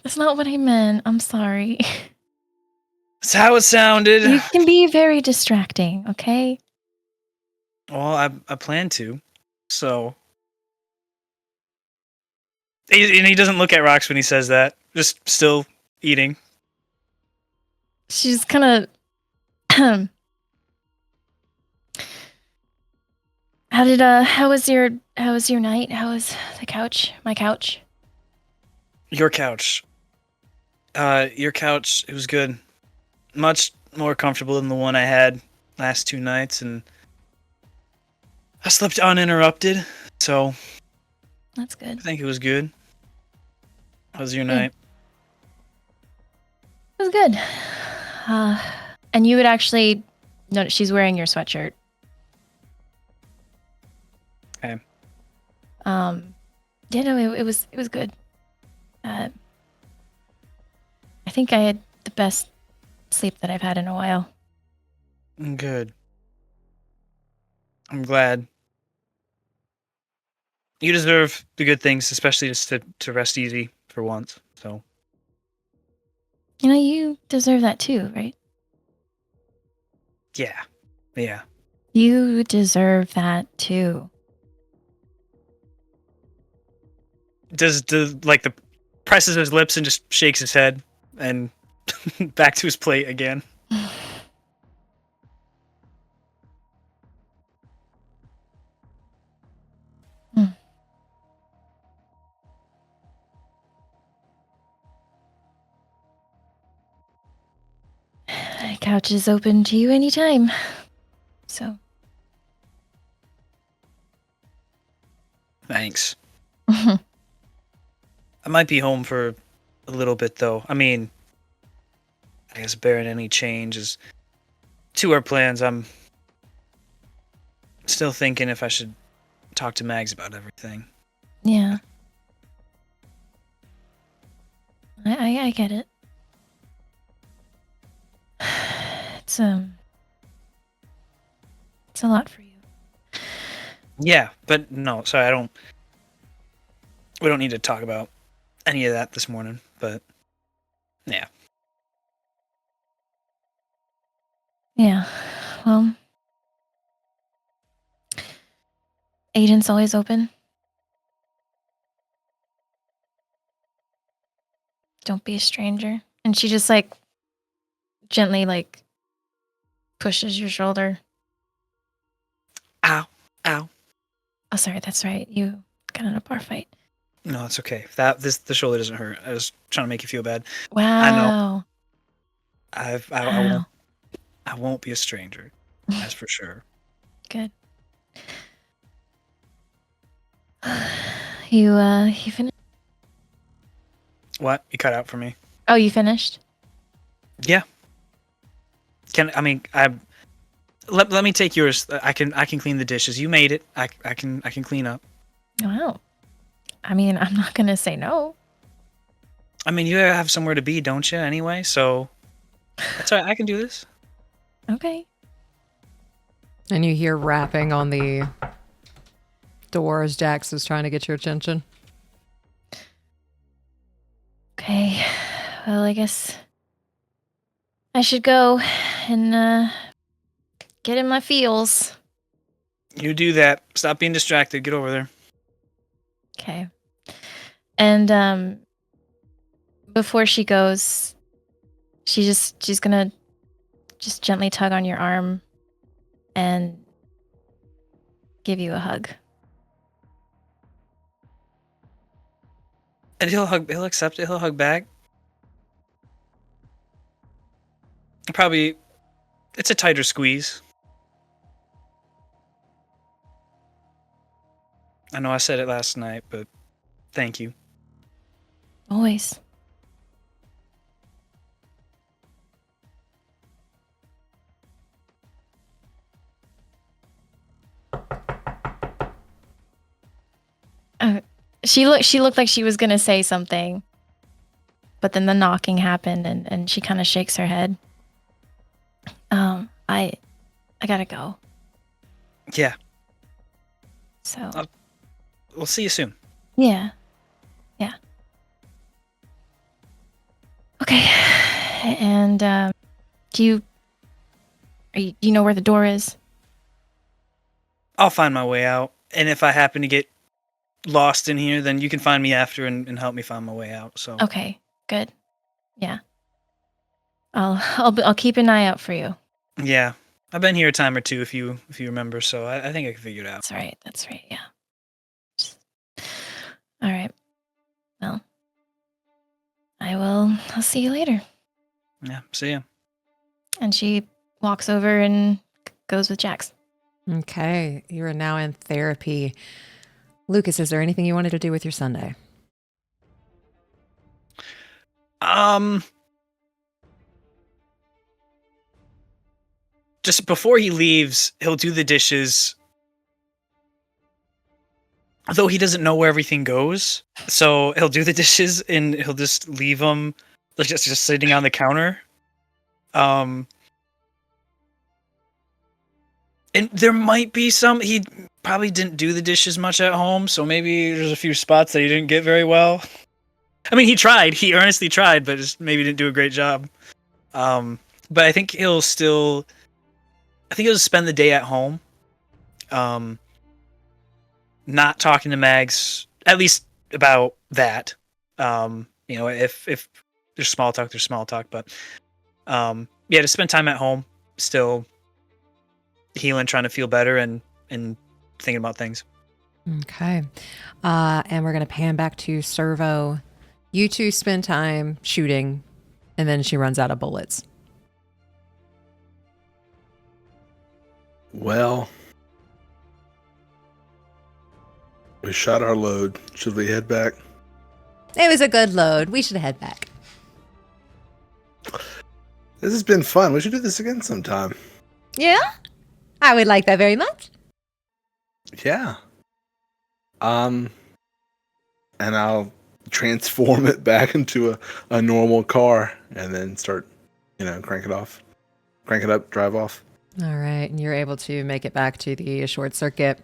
That's not what I meant. I'm sorry. That's how it sounded. You can be very distracting, okay? Well, I plan to. So. And he doesn't look at Rox when he says that. Just still eating. She's kind of. How was your night? How was the couch? My couch? Your couch. Your couch, it was good. Much more comfortable than the one I had last 2 nights, and I slept uninterrupted, so That's good. I think it was good. How was your night? It was good. And you would actually notice she's wearing your sweatshirt. Okay. Yeah, no, it was good. I think I had the best sleep that I've had in a while. Good. I'm glad. You deserve the good things, especially just to rest easy for once, so. You know, you deserve that too, right? Yeah. Yeah. You deserve that too. The presses his lips and just shakes his head and back to his plate again. The couch is open to you anytime. So. Thanks. I might be home for a little bit, though. I mean, I guess bearing any changes to our plans, I'm still thinking if I should talk to Mags about everything. Yeah. I get it. It's a lot for you. Yeah, but no, sorry, we don't need to talk about any of that this morning, but yeah. Yeah. Well, agent's always open. Don't be a stranger. And she just gently pushes your shoulder. Ow. Ow. Oh, sorry, that's right. You got in a bar fight. No, it's okay. The shoulder doesn't hurt. I was trying to make you feel bad. Wow. I know. I Wow. won't be a stranger. That's for sure. Good. You finished? What? You cut out for me? Oh, you finished? Yeah. Let me take yours. I can clean the dishes. You made it. I can clean up. Wow. I mean, I'm not gonna say no. I mean, you have somewhere to be, don't you? Anyway, so that's all right. I can do this. Okay. And you hear rapping on the door as Jax is trying to get your attention. Okay. Well, I guess I should go and get in my feels. You do that. Stop being distracted. Get over there. Okay. And before she goes, she's gonna just gently tug on your arm and give you a hug. And he'll accept it. He'll hug back. Probably, it's a tighter squeeze. I know I said it last night, but thank you. Always. She looked like she was gonna say something, but then the knocking happened, and she kind of shakes her head. I gotta go. Yeah, So we'll see you soon. yeah. Okay. And do you know where the door is? I'll find my way out, and if I happen to get lost in here, then you can find me after and help me find my way out. So Okay, good. Yeah. I'll keep an eye out for you. yeah, I've been here a time or two, if you remember. So I think I can figure it out. That's right. Yeah. All right. Well, I'll see you later. Yeah, see ya. And she walks over and goes with Jax. Okay, you are now in therapy. Lucas, is there anything you wanted to do with your Sunday? Just before he leaves, he'll do the dishes. Though he doesn't know where everything goes, so he'll do the dishes and he'll just leave them just sitting on the counter. And there might be some. He probably didn't do the dishes much at home, so maybe there's a few spots that he didn't get very well. I mean, he tried. He earnestly tried, but just maybe didn't do a great job. But I think he'll spend the day at home. Not talking to Mags, at least about that. If there's small talk, there's small talk. But to spend time at home, still healing, trying to feel better, and thinking about things. Okay. And we're going to pan back to Cerveau. You two spend time shooting, and then she runs out of bullets. Well, we shot our load. Should we head back? It was a good load. We should head back. This has been fun. We should do this again sometime. Yeah? I would like that very much. Yeah. And I'll transform it back into a normal car and then start, crank it up, drive off. All right. And you're able to make it back to the short circuit.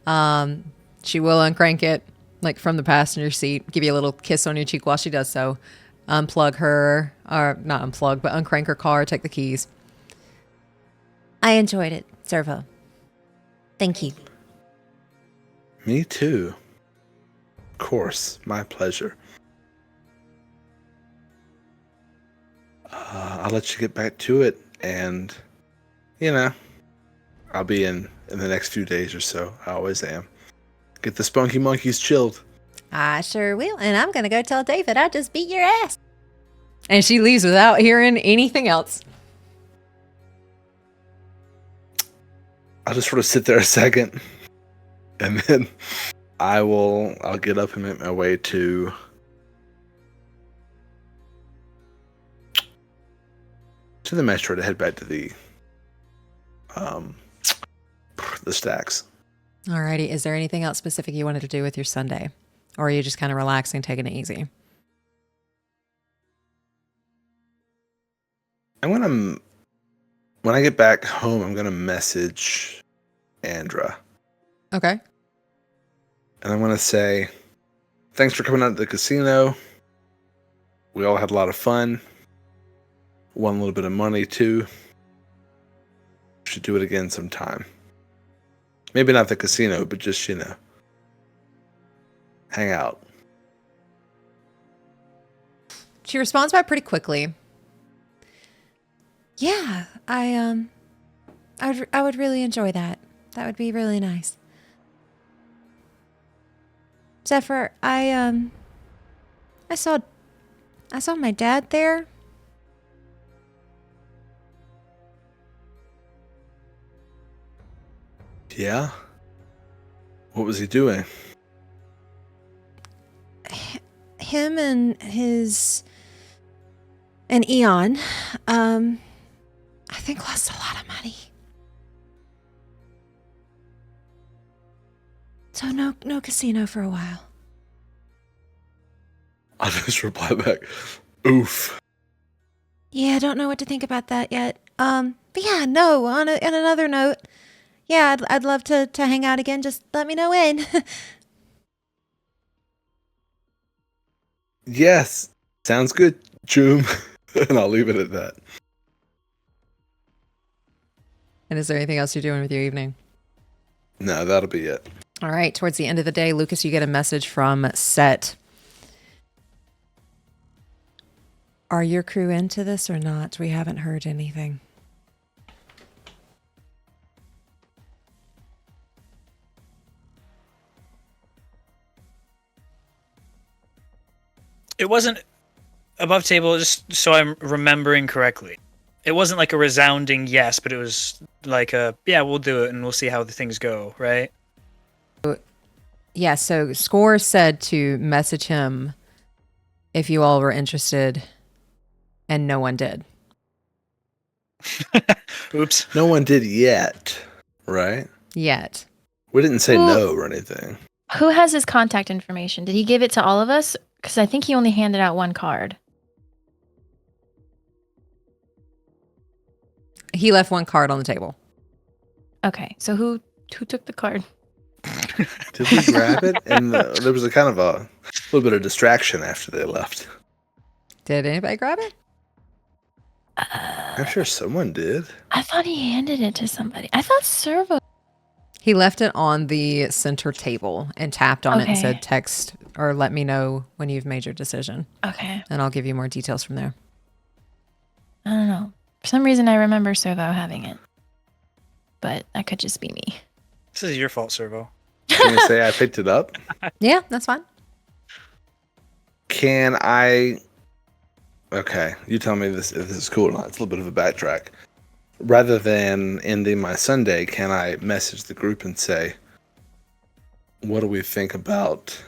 She will uncrank it, like from the passenger seat, give you a little kiss on your cheek while she does so. Unplug her, or not unplug, but uncrank her car, take the keys. I enjoyed it, Cerveau. Thank you. Me too. Of course, my pleasure. I'll let you get back to it, and I'll be in the next few days or so. I always am. Get the spunky monkeys chilled. I sure will, and I'm gonna go tell David I just beat your ass. And she leaves without hearing anything else. I'll just sort of sit there a second, and then I'll get up and make my way to the metro to head back to the stacks. Alrighty. Is there anything else specific you wanted to do with your Sunday? Or are you just kind of relaxing, taking it easy? When I get back home, I'm gonna message Andra. Okay. And I'm gonna say, thanks for coming out to the casino. We all had a lot of fun. Won a little bit of money too. Should do it again sometime. Maybe not the casino, but just, hang out. She responds back pretty quickly. Yeah, I would really enjoy that. That would be really nice. Zephyr, I saw my dad there. Yeah? What was he doing? Him and Eon, I think lost a lot of money. So no casino for a while. I'll just reply back, oof. Yeah, I don't know what to think about that yet. But yeah, no, on another note, yeah, I'd love to hang out again. Just let me know when. Yes, sounds good, Joom. And I'll leave it at that. And is there anything else you're doing with your evening? No, that'll be it. All right, towards the end of the day, Lucas, you get a message from Set. Are your crew into this or not? We haven't heard anything. It wasn't above table, just so I'm remembering correctly. It wasn't like a resounding yes, but it was like a, yeah, we'll do it and we'll see how the things go, right? Yeah, so Score said to message him if you all were interested, and no one did. Oops. No one did yet, right? Yet. We didn't say no or anything. Who has his contact information? Did he give it to all of us? Because I think he only handed out one card. He left one card on the table. Okay, so who took the card? Did we grab it? And there was a kind of a little bit of distraction after they left. Did anybody grab it? I'm sure someone did. I thought he handed it to somebody. I thought Cerveau. He left it on the center table and tapped on it and Okay. said text or let me know when you've made your decision. Okay. And I'll give you more details from there. I don't know. For some reason, I remember Cerveau having it. But that could just be me. This is your fault, Cerveau. Can you say I picked it up? Yeah, that's fine. Can I... Okay, you tell me this if this is cool or not. It's a little bit of a backtrack. Rather than ending my Sunday, can I message the group and say, what do we think about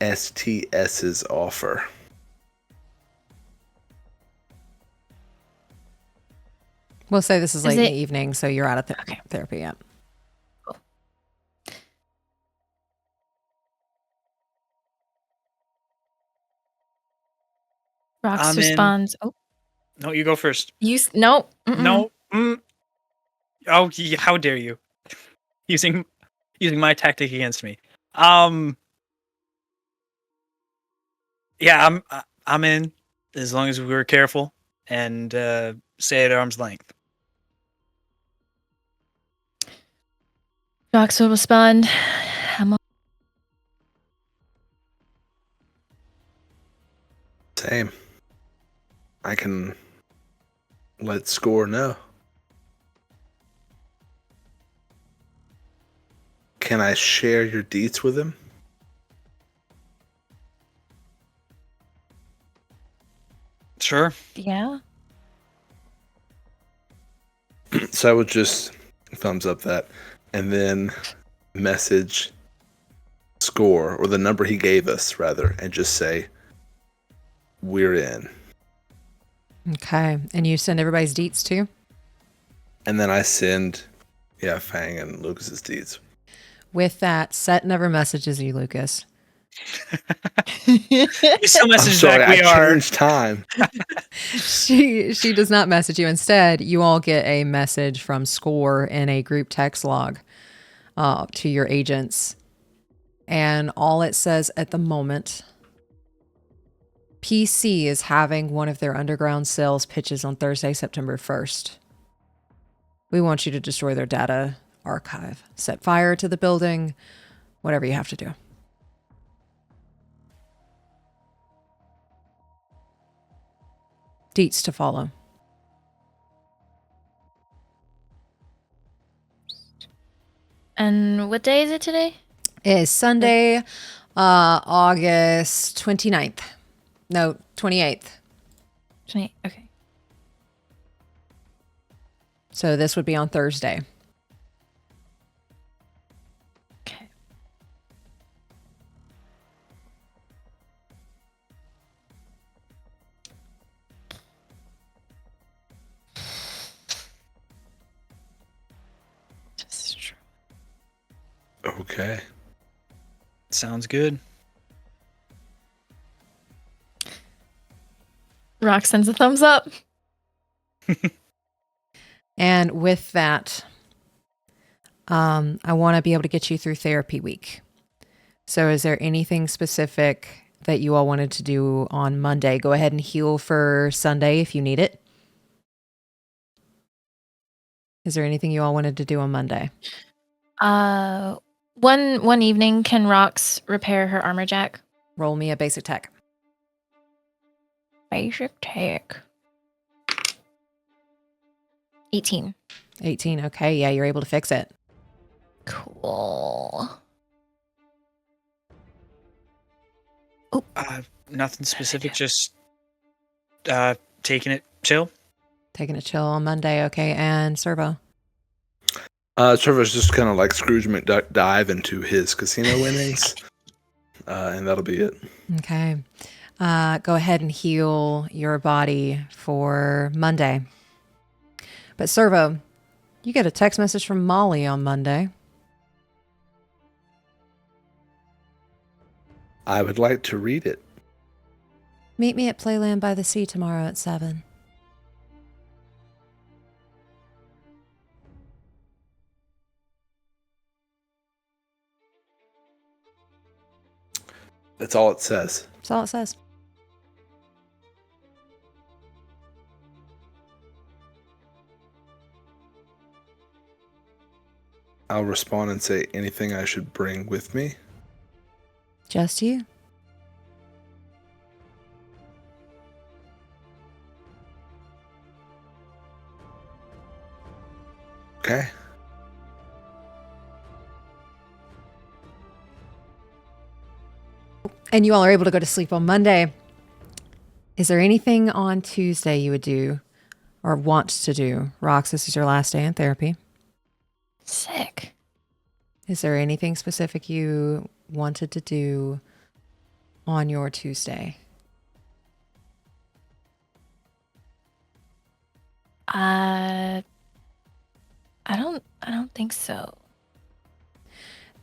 STS's offer? We'll say this is late in it- the evening, so you're out of therapy. Yeah. Rox I'm in. responds. Oh, No, you go first. no. Mm-mm. No. Oh, how dare you? Using my tactic against me. Yeah, I'm in as long as we were careful and stay at arm's length. Rox will respond. Same. I can let Score know. Can I share your deets with him? Sure. Yeah. So I would just thumbs up that and then message Score, or the number he gave us rather, and just say, we're in. Okay. And you send everybody's deets too? And then I send, Fang and Lucas's deeds. With that, Set never messages you, Lucas. You still I'm message sorry, back. I We are. changed time. She does not message you. Instead, you all get a message from Score in a group text log to your agents. And all it says at the moment, PC is having one of their underground sales pitches on Thursday, September 1st. We want you to destroy their data archive, set fire to the building, whatever you have to do. Deets to follow. And what day is it today? It is Sunday, August 29th. No, 28th. Okay. So this would be on Thursday. Okay. This is true. Okay. Sounds good. Rock sends a thumbs up. And with that, I want to be able to get you through therapy week. So is there anything specific that you all wanted to do on Monday? Go ahead and heal for Sunday if you need it. Is there anything you all wanted to do on Monday? One evening, can Rox repair her armor jack? Roll me a basic tech. Basic tech. 18. 18. Okay, yeah, you're able to fix it. Cool. Nothing specific. Just taking it chill. Taking a chill on Monday, okay. And Cerveau. Trevor's just kind of like Scrooge McDuck into his casino winnings. And that'll be it. Okay. Go ahead and heal your body for Monday. But Cerveau, you get a text message from Molly on Monday. I would like to read it. Meet me at Playland by the Sea tomorrow at 7. That's all it says. That's all it says. I'll respond and say anything I should bring with me. Just you. Okay. And you all are able to go to sleep on Monday. Is there anything on Tuesday you would do or want to do? Rox, this is your last day in therapy. Sick. Is there anything specific you wanted to do on your Tuesday? I don't think so.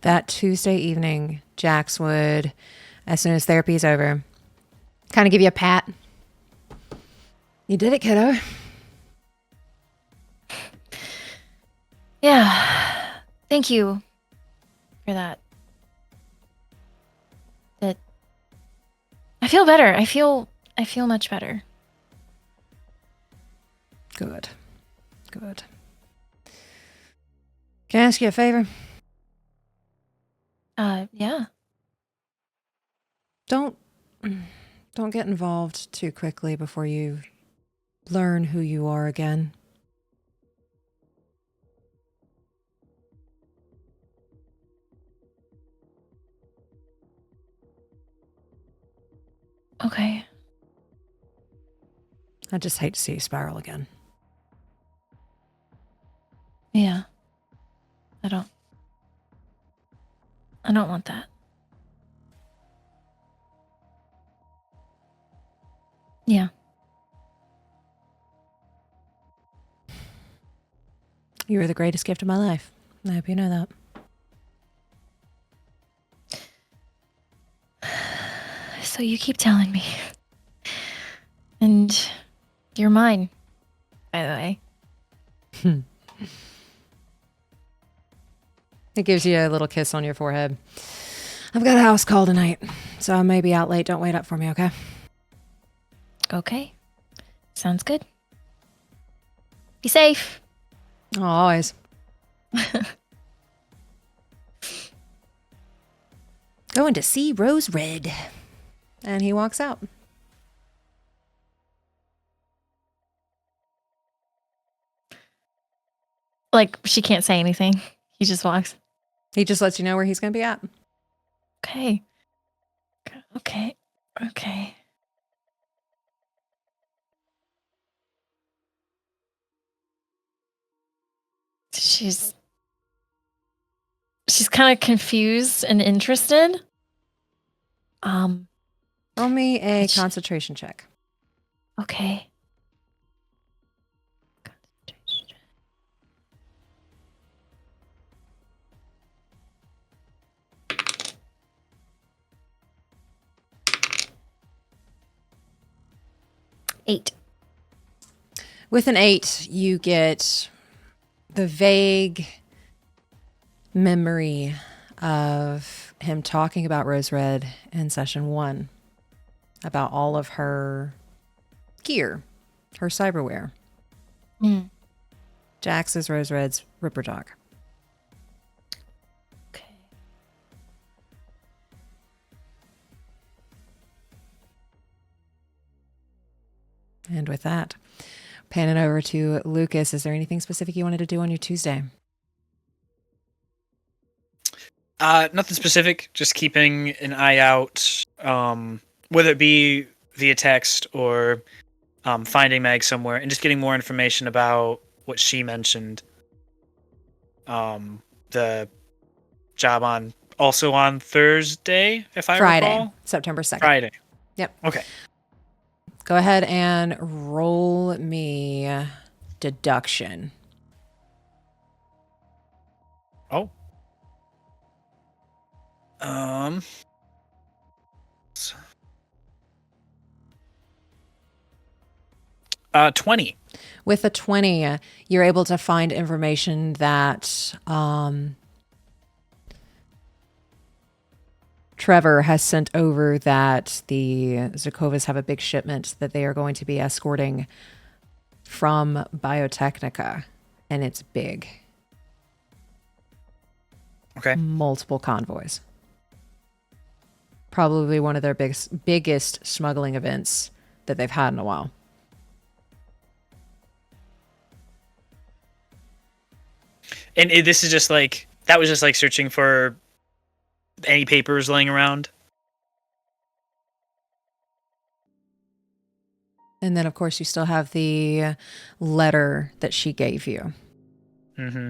That Tuesday evening, Jax would, as soon as therapy is over, kind of give you a pat. You did it, kiddo. Yeah. Thank you for that. I feel better. I feel much better. Good. Good. Can I ask you a favor? Yeah. Don't get involved too quickly before you learn who you are again. Okay. I just hate to see you spiral again. Yeah. I don't want that. Yeah. You were the greatest gift of my life. I hope you know that. So you keep telling me. And you're mine, by the way. It gives you a little kiss on your forehead. I've got a house call tonight, so I may be out late. Don't wait up for me, okay? Okay. Sounds good. Be safe. Oh, always. Going to see Rose Red. And he walks out. Like, she can't say anything. He just walks. He just lets you know where he's going to be at. Okay. Okay. She's kind of confused and interested. Roll me a concentration check. Okay. 8. With an 8, you get the vague memory of him talking about Rose Red in session 1, about all of her gear, her cyberware. Mm. Jax is Rose Red's Ripper Dog. Okay. And with that, panning over to Lucas, is there anything specific you wanted to do on your Tuesday? Nothing specific. Just keeping an eye out, whether it be via text or finding Meg somewhere, and just getting more information about what she mentioned. The job also on Thursday, if I Friday, recall. September 2nd. Friday. Yep. Okay. Go ahead and roll me deduction. Oh. 20. With a 20, you're able to find information that Trevor has sent over, that the Zakovas have a big shipment that they are going to be escorting from Biotechnica, and it's big. Okay. Multiple convoys. Probably one of their biggest smuggling events that they've had in a while. And this is just like, that was just like searching for any papers laying around. And then, of course, you still have the letter that she gave you. Mm-hmm.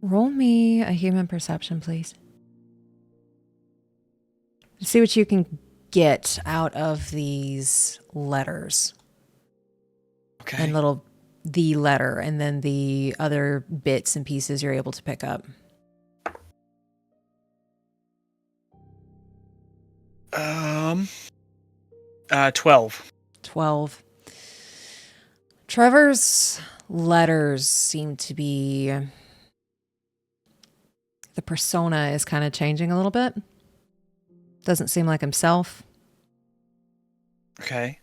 Roll me a human perception, please. See what you can get out of these letters. Okay. And the letter, and then the other bits and pieces you're able to pick up. 12. 12. Trevor's letters seem to be... The persona is kind of changing a little bit. Doesn't seem like himself. Okay.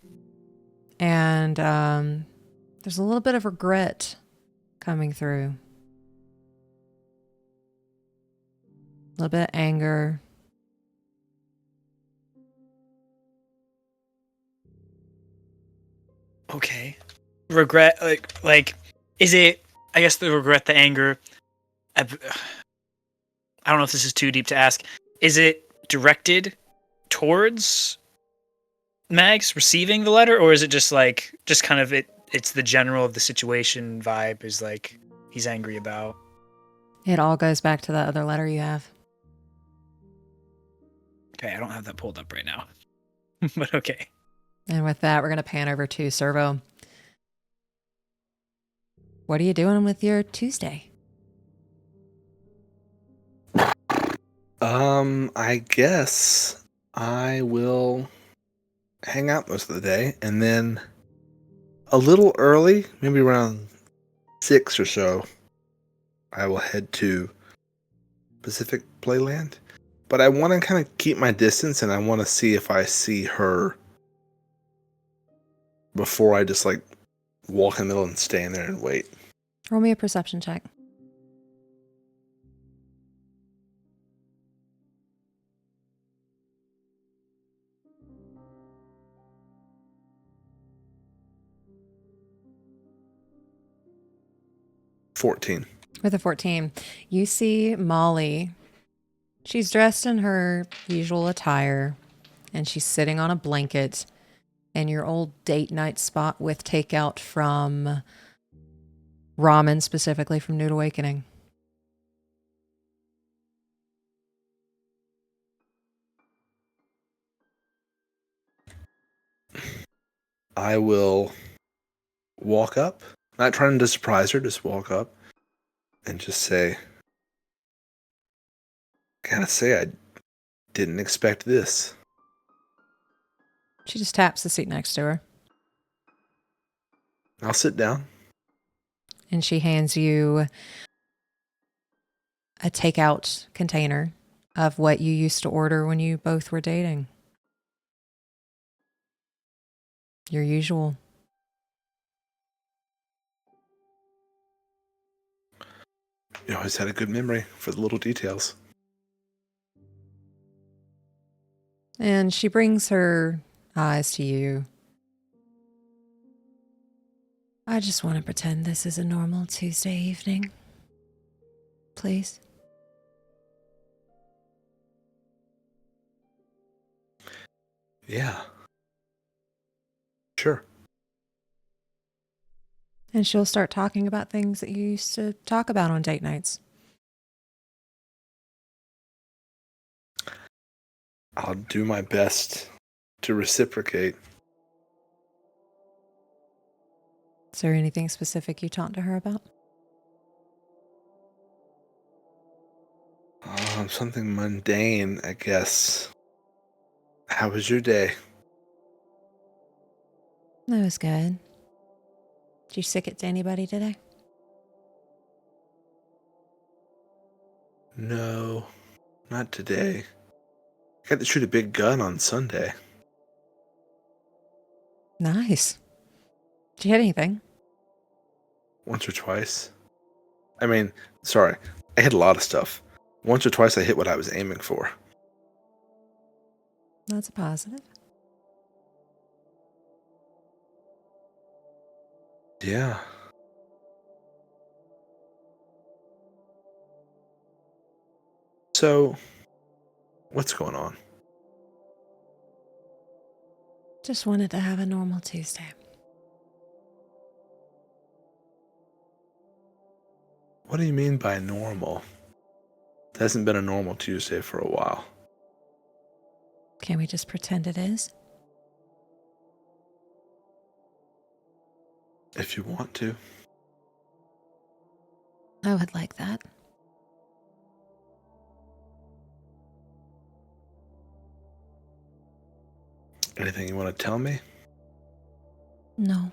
And there's a little bit of regret coming through. A little bit of anger. Okay. Regret, like, is it, I guess the regret, the anger, I don't know if this is too deep to ask. Is it directed towards Mags receiving the letter, or is it just kind of it's the general of the situation vibe is like he's angry about? It all goes back to that other letter you have. Okay, I don't have that pulled up right now. But okay. And with that, we're going to pan over to Cerveau. What are you doing with your Tuesday? I I guess I will hang out most of the day, and then a little early, maybe around 6 or so, I will head to Pacific Playland. But I want to kind of keep my distance, and I want to see if I see her before I just like walk in the middle and stay in there and wait. Roll me a perception check. $14. With a 14, you see Molly. She's dressed in her usual attire, and she's sitting on a blanket in your old date night spot with takeout from ramen, specifically from Nude Awakening. I will walk up, not trying to surprise her, just walk up and just say, gotta say, I didn't expect this. She just taps the seat next to her, I'll sit down. and she hands you a takeout container of what you used to order when you both were dating. Your usual. You always had a good memory for the little details. And she brings her eyes to you. I just want to pretend this is a normal Tuesday evening. Please. Yeah. Sure. And she'll start talking about things that you used to talk about on date nights. I'll do my best to reciprocate. Is there anything specific you talked to her about? Something mundane, I guess. How was your day? That was good. Did you sick it to anybody today? No, not today. I got to shoot a big gun on Sunday. Nice. Did you hit anything? Once or twice. I mean, sorry, I hit a lot of stuff. Once or twice I hit what I was aiming for. That's a positive. Yeah. So, what's going on? Just wanted to have a normal Tuesday. What do you mean by normal? It hasn't been a normal Tuesday for a while. Can we just pretend it is? If you want to. I would like that. Anything you want to tell me? No.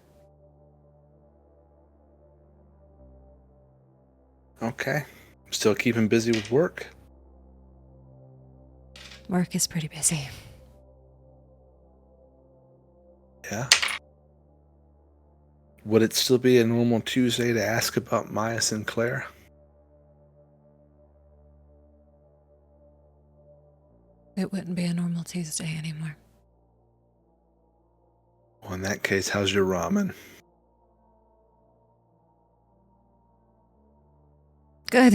Okay. Still keeping busy with work? Work is pretty busy. Yeah. Would it still be a normal Tuesday to ask about Maya Sinclair? It wouldn't be a normal Tuesday anymore. Well, in that case, how's your ramen? Good.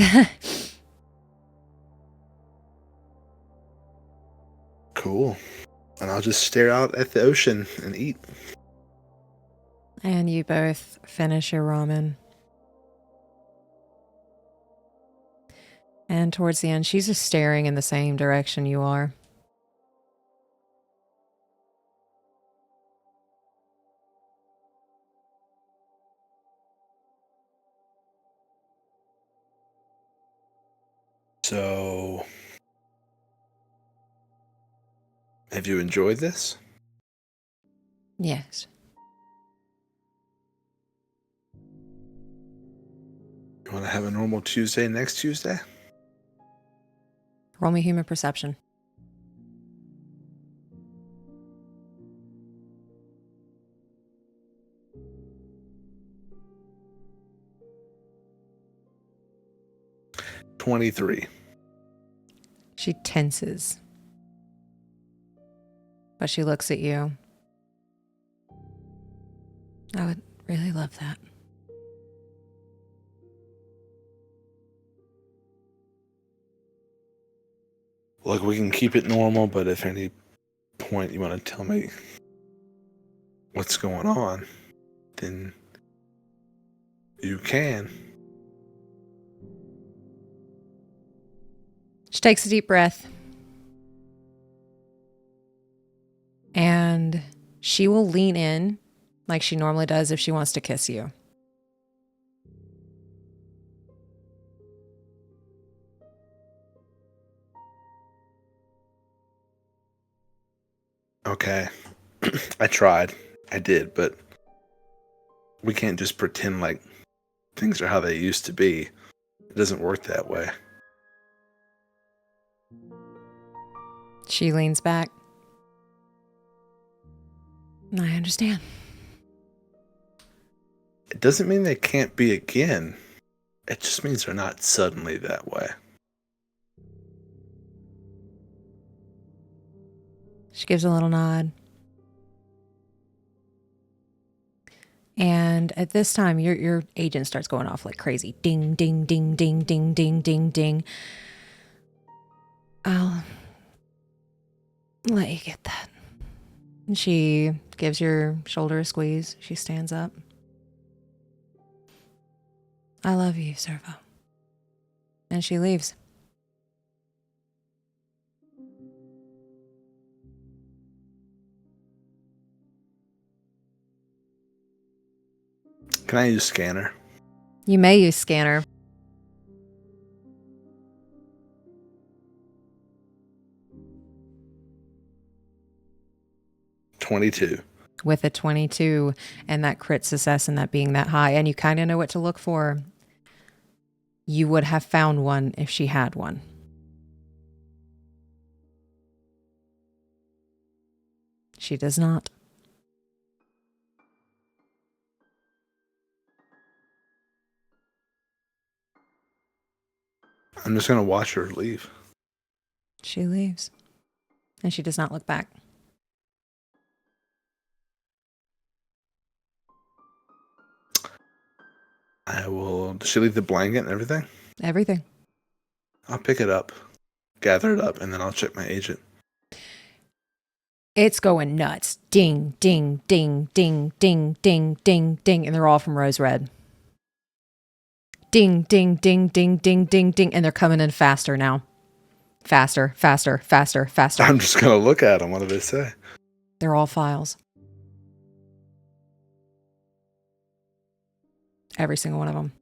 Cool. And I'll just stare out at the ocean and eat. And you both finish your ramen. And towards the end, she's just staring in the same direction you are. So, Have you enjoyed this? Yes. You want to have a normal Tuesday next Tuesday? Roll me human perception. $23. She tenses. But she looks at you. I would really love that. Look, we can keep it normal, but if any point you want to tell me what's going on, then you can. She takes a deep breath. And she will lean in like she normally does if she wants to kiss you. Okay. I tried. I did, but we can't just pretend like things are how they used to be. It doesn't work that way. She leans back. I understand. It doesn't mean they can't be again. It just means they're not suddenly that way. She gives a little nod. And at this time, your agent starts going off like crazy. Ding, ding, ding, ding, ding, ding, ding, ding. I'll let you get that. And she gives your shoulder a squeeze. She stands up. I love you, Cerveau. And she leaves. Can I use scanner? You may use scanner. $22. With a 22 and that crit success and that being that high, and you kind of know what to look for. You would have found one if she had one. She does not. I'm just going to watch her leave. She leaves. And she does not look back. Does she leave the blanket and everything? Everything. I'll pick it up, gather it up, and then I'll check my agent. It's going nuts. Ding, ding, ding, ding, ding, ding, ding, ding. And they're all from Rose Red. Ding, ding, ding, ding, ding, ding, ding. And they're coming in faster now. Faster, faster, faster, faster. I'm just going to look at them. What do they say? They're all files. Every single one of them.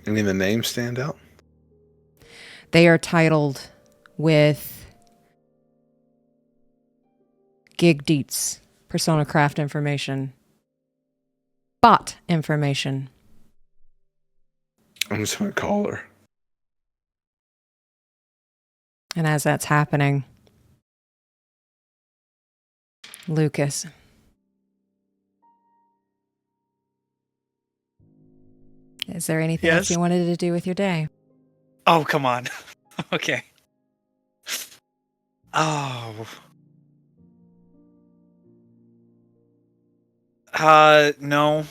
Any of the names stand out? They are titled with gig deets, persona craft information, bot information. I'm just going to call her. And as that's happening, Lucas. Is there anything else Yes? you wanted to do with your day? Oh, come on. Okay. Oh. No.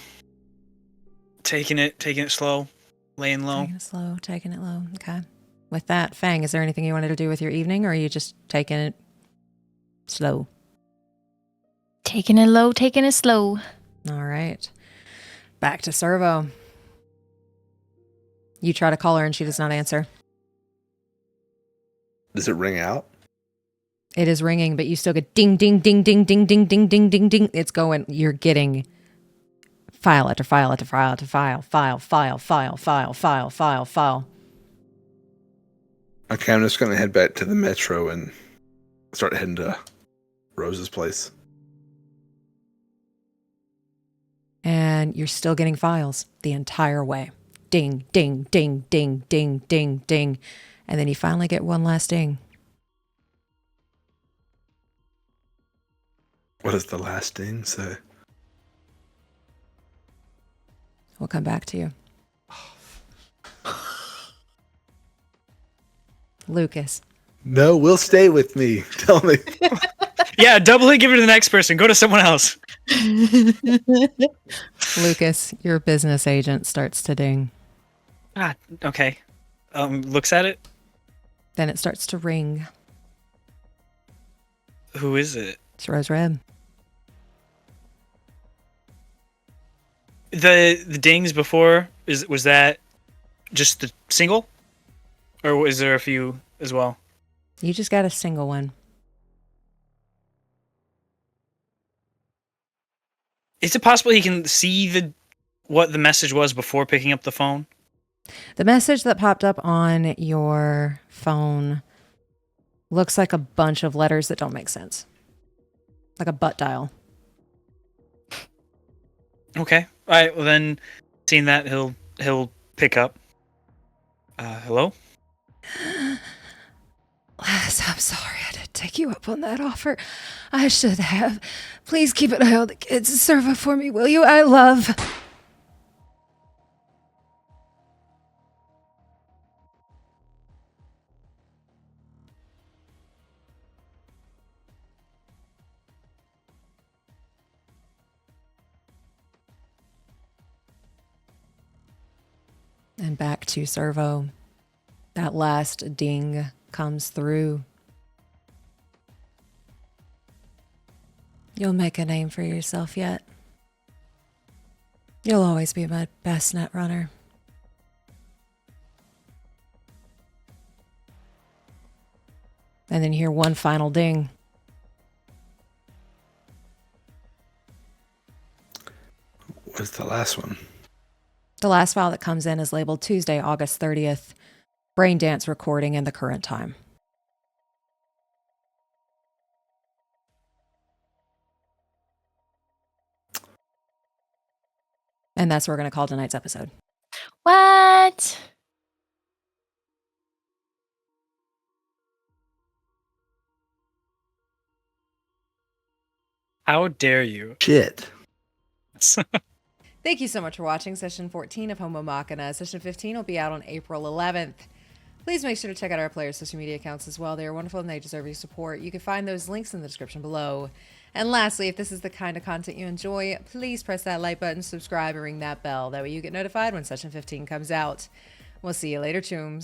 Taking it slow. Laying low. Taking it slow, taking it low. Okay. With that, Fang, is there anything you wanted to do with your evening, or are you just taking it slow? Taking it low, taking it slow. All right. Back to Cerveau. You try to call her and she does not answer. Does it ring out? It is ringing, but you still get ding, ding, ding, ding, ding, ding, ding, ding, ding, ding. It's going, you're getting file after file after file after file, file, file, file, file, file, file, file. Okay, I'm just gonna head back to the metro and start heading to Rose's place. And you're still getting files the entire way. Ding, ding, ding, ding, ding, ding, ding. And then you finally get one last ding. What does the last ding say? We'll come back to you. Lucas. No, will stay with me. Tell me. Yeah, doubly give it to the next person. Go to someone else. Lucas, your business agent starts to ding. Ah, okay. Looks at it. Then it starts to ring. Who is it? It's Rose Red. The dings before was that just the single, or was there a few as well? You just got a single one. Is it possible he can see what the message was before picking up the phone? The message that popped up on your phone looks like a bunch of letters that don't make sense. Like a butt dial. Okay. All right. Well, then, seeing that, he'll pick up. Hello? Les, I'm sorry I didn't take you up on that offer. I should have. Please keep an eye on the kids and Cerveau for me, will you? I love... And back to Cerveau. That last ding comes through. You'll make a name for yourself yet. You'll always be my best net runner. And then you hear one final ding. What's the last one? The last file that comes in is labeled Tuesday, August 30th. Brain dance recording and the current time. And that's what we're going to call tonight's episode. What? How dare you? Shit. Thank you so much for watching Session 14 of Homomachina. Session 15 will be out on April 11th. Please make sure to check out our players' social media accounts as well. They are wonderful and they deserve your support. You can find those links in the description below. And lastly, if this is the kind of content you enjoy, please press that like button, subscribe, and ring that bell. That way you get notified when Session 15 comes out. We'll see you later, chooms.